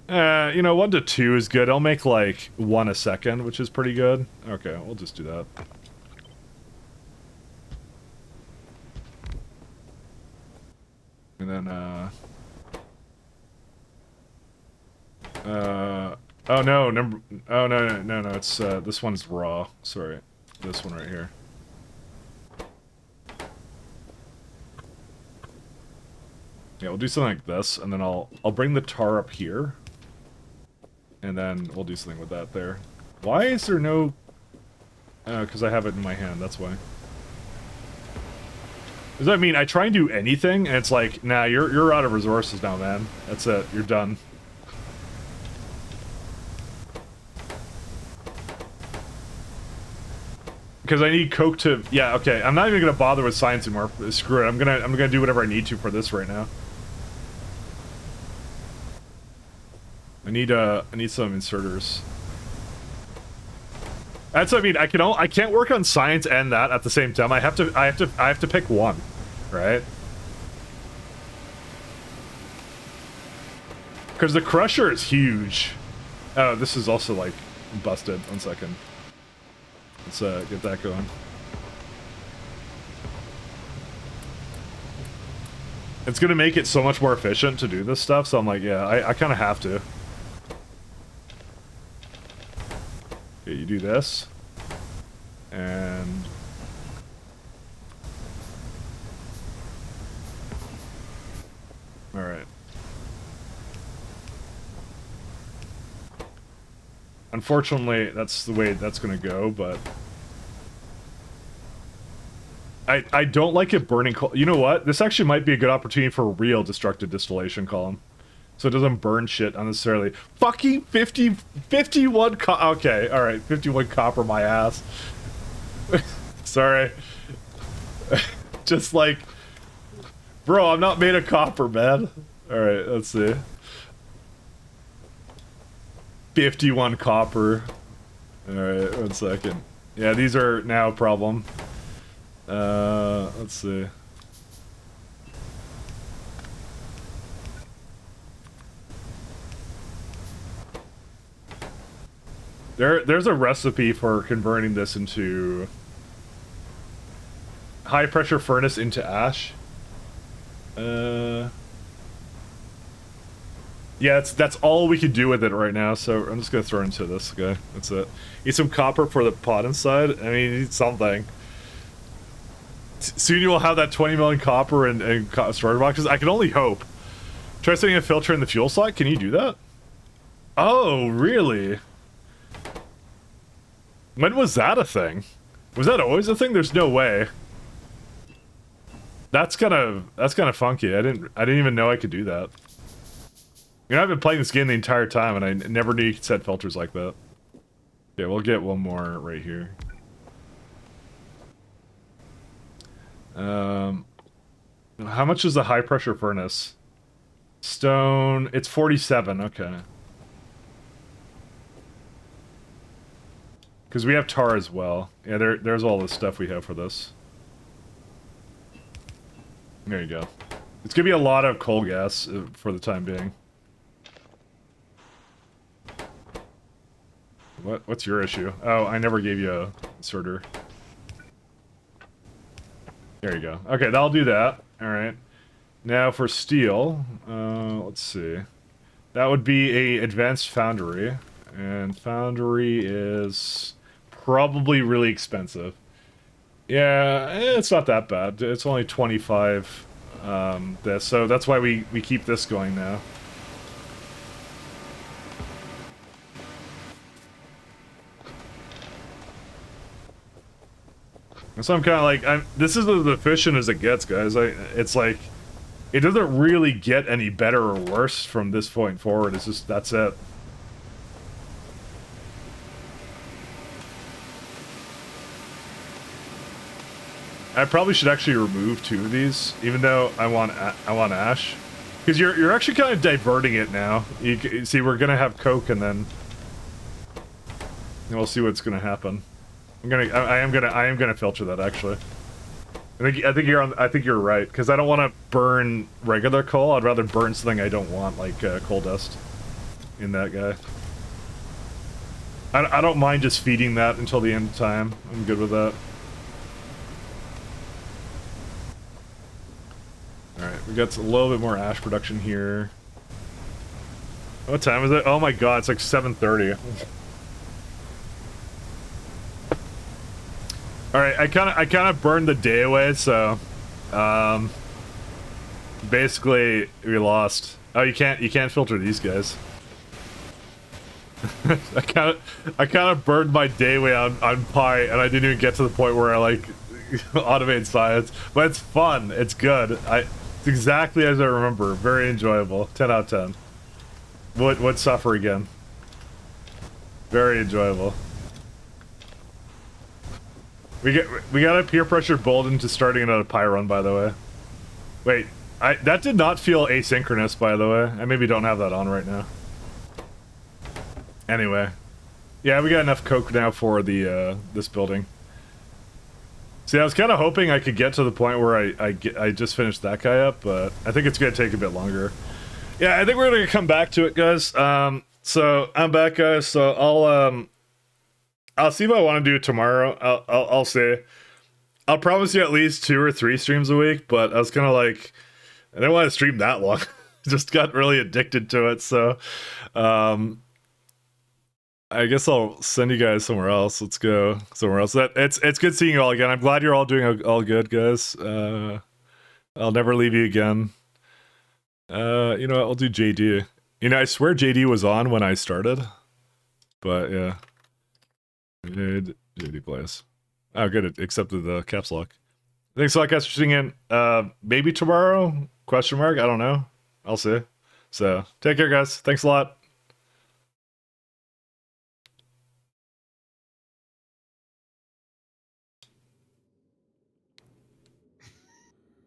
You know, 1 to 2 is good. I'll make like 1 a second, which is pretty good. Okay, we'll just do that. And then, oh no, no, it's, this one's raw. Sorry. This one right here. Yeah, we'll do something like this, and then I'll bring the tar up here. And then we'll do something with that there. Why is there no... because I have it in my hand, that's why. Does that mean I try and do anything, and it's like, nah, you're out of resources now, man. That's it, you're done. Because I need coke to... Yeah, okay, I'm not even gonna bother with science anymore. Screw it, I'm gonna do whatever I need to for this right now. I need some inserters. That's what I mean. I can't work on science and that at the same time. I have to pick one, right? Because the crusher is huge. Oh, this is also like busted. 1 second. Let's get that going. It's gonna make it so much more efficient to do this stuff. So I'm like, yeah, I kind of have to. Okay, you do this, and all right. Unfortunately, that's the way that's gonna go, but I don't like it burning coal. You know what? This actually might be a good opportunity for a real destructive distillation column. So it doesn't burn shit unnecessarily. Fucking 51 okay, alright, 51 copper my ass. Sorry. Just like... Bro, I'm not made of copper, man. Alright, let's see. 51 copper. Alright, 1 second. Yeah, these are now a problem. Let's see. There's a recipe for converting this into high pressure furnace into ash. Yeah, that's all we can do with it right now, so I'm just gonna throw it into this guy. That's it. Need some copper for the pot inside. I mean, you need something. Soon you will have that 20 million copper and starter boxes. I can only hope. Try setting a filter in the fuel slot. Can you do that? Oh, really? When was that a thing? Was that always a thing? There's no way. That's kind of funky. I didn't even know I could do that. You know, I've been playing this game the entire time, and I never knew you could set filters like that. Yeah, we'll get one more right here. How much is the high pressure furnace? Stone, it's 47, okay. Because we have tar as well. Yeah, there's all the stuff we have for this. There you go. It's gonna be a lot of coal gas for the time being. What's your issue? Oh, I never gave you a inserter. There you go. Okay, that'll do that. Alright. Now for steel, let's see. That would be a advanced foundry. And foundry is probably really expensive. Yeah, it's not that bad. It's only 25 this, so that's why we keep this going now. And so I'm kind of like, this is as efficient as it gets, guys. It's like, it doesn't really get any better or worse from this point forward. It's just, that's it. I probably should actually remove 2 of these, even though I want ash. Because you're actually kind of diverting it now. You see, we're gonna have Coke and then we'll see what's gonna happen. I am gonna filter that actually. I think you're right because I don't want to burn regular coal. I'd rather burn something I don't want, like coal dust, in that guy. I don't mind just feeding that until the end of time. I'm good with that. Alright, we got a little bit more ash production here. What time is it? Oh my god, it's like 7:30. Alright, I kinda burned the day away, so basically we lost. Oh, you can't filter these guys. I kinda burned my day away on Pi, and I didn't even get to the point where I like automate science. But it's fun, it's good. It's exactly as I remember. Very enjoyable. 10 out of 10. Would suffer again. Very enjoyable. We got a peer pressure Bold into starting another Pi run, by the way. Wait, that did not feel asynchronous, by the way. I maybe don't have that on right now. Anyway, yeah, we got enough Coke now for the this building. See, I was kind of hoping I could get to the point where I just finished that guy up, but I think it's gonna take a bit longer. Yeah, I think we're gonna come back to it, guys. So I'm back, guys. So I'll see what I want to do tomorrow. I'll say. I'll promise you at least 2 or 3 streams a week, but I was kind of like, I didn't want to stream that long. Just got really addicted to it, so I guess I'll send you guys somewhere else. Let's go somewhere else. It's good seeing you all again. I'm glad you're all doing all good, guys. I'll never leave you again. You know what, I'll do JD. You know, I swear JD was on when I started, but yeah. JD plays. Oh, good. It accepted the caps lock. Thanks a lot, guys, for tuning in. Maybe tomorrow? Question mark? I don't know. I'll see. So, take care, guys. Thanks a lot.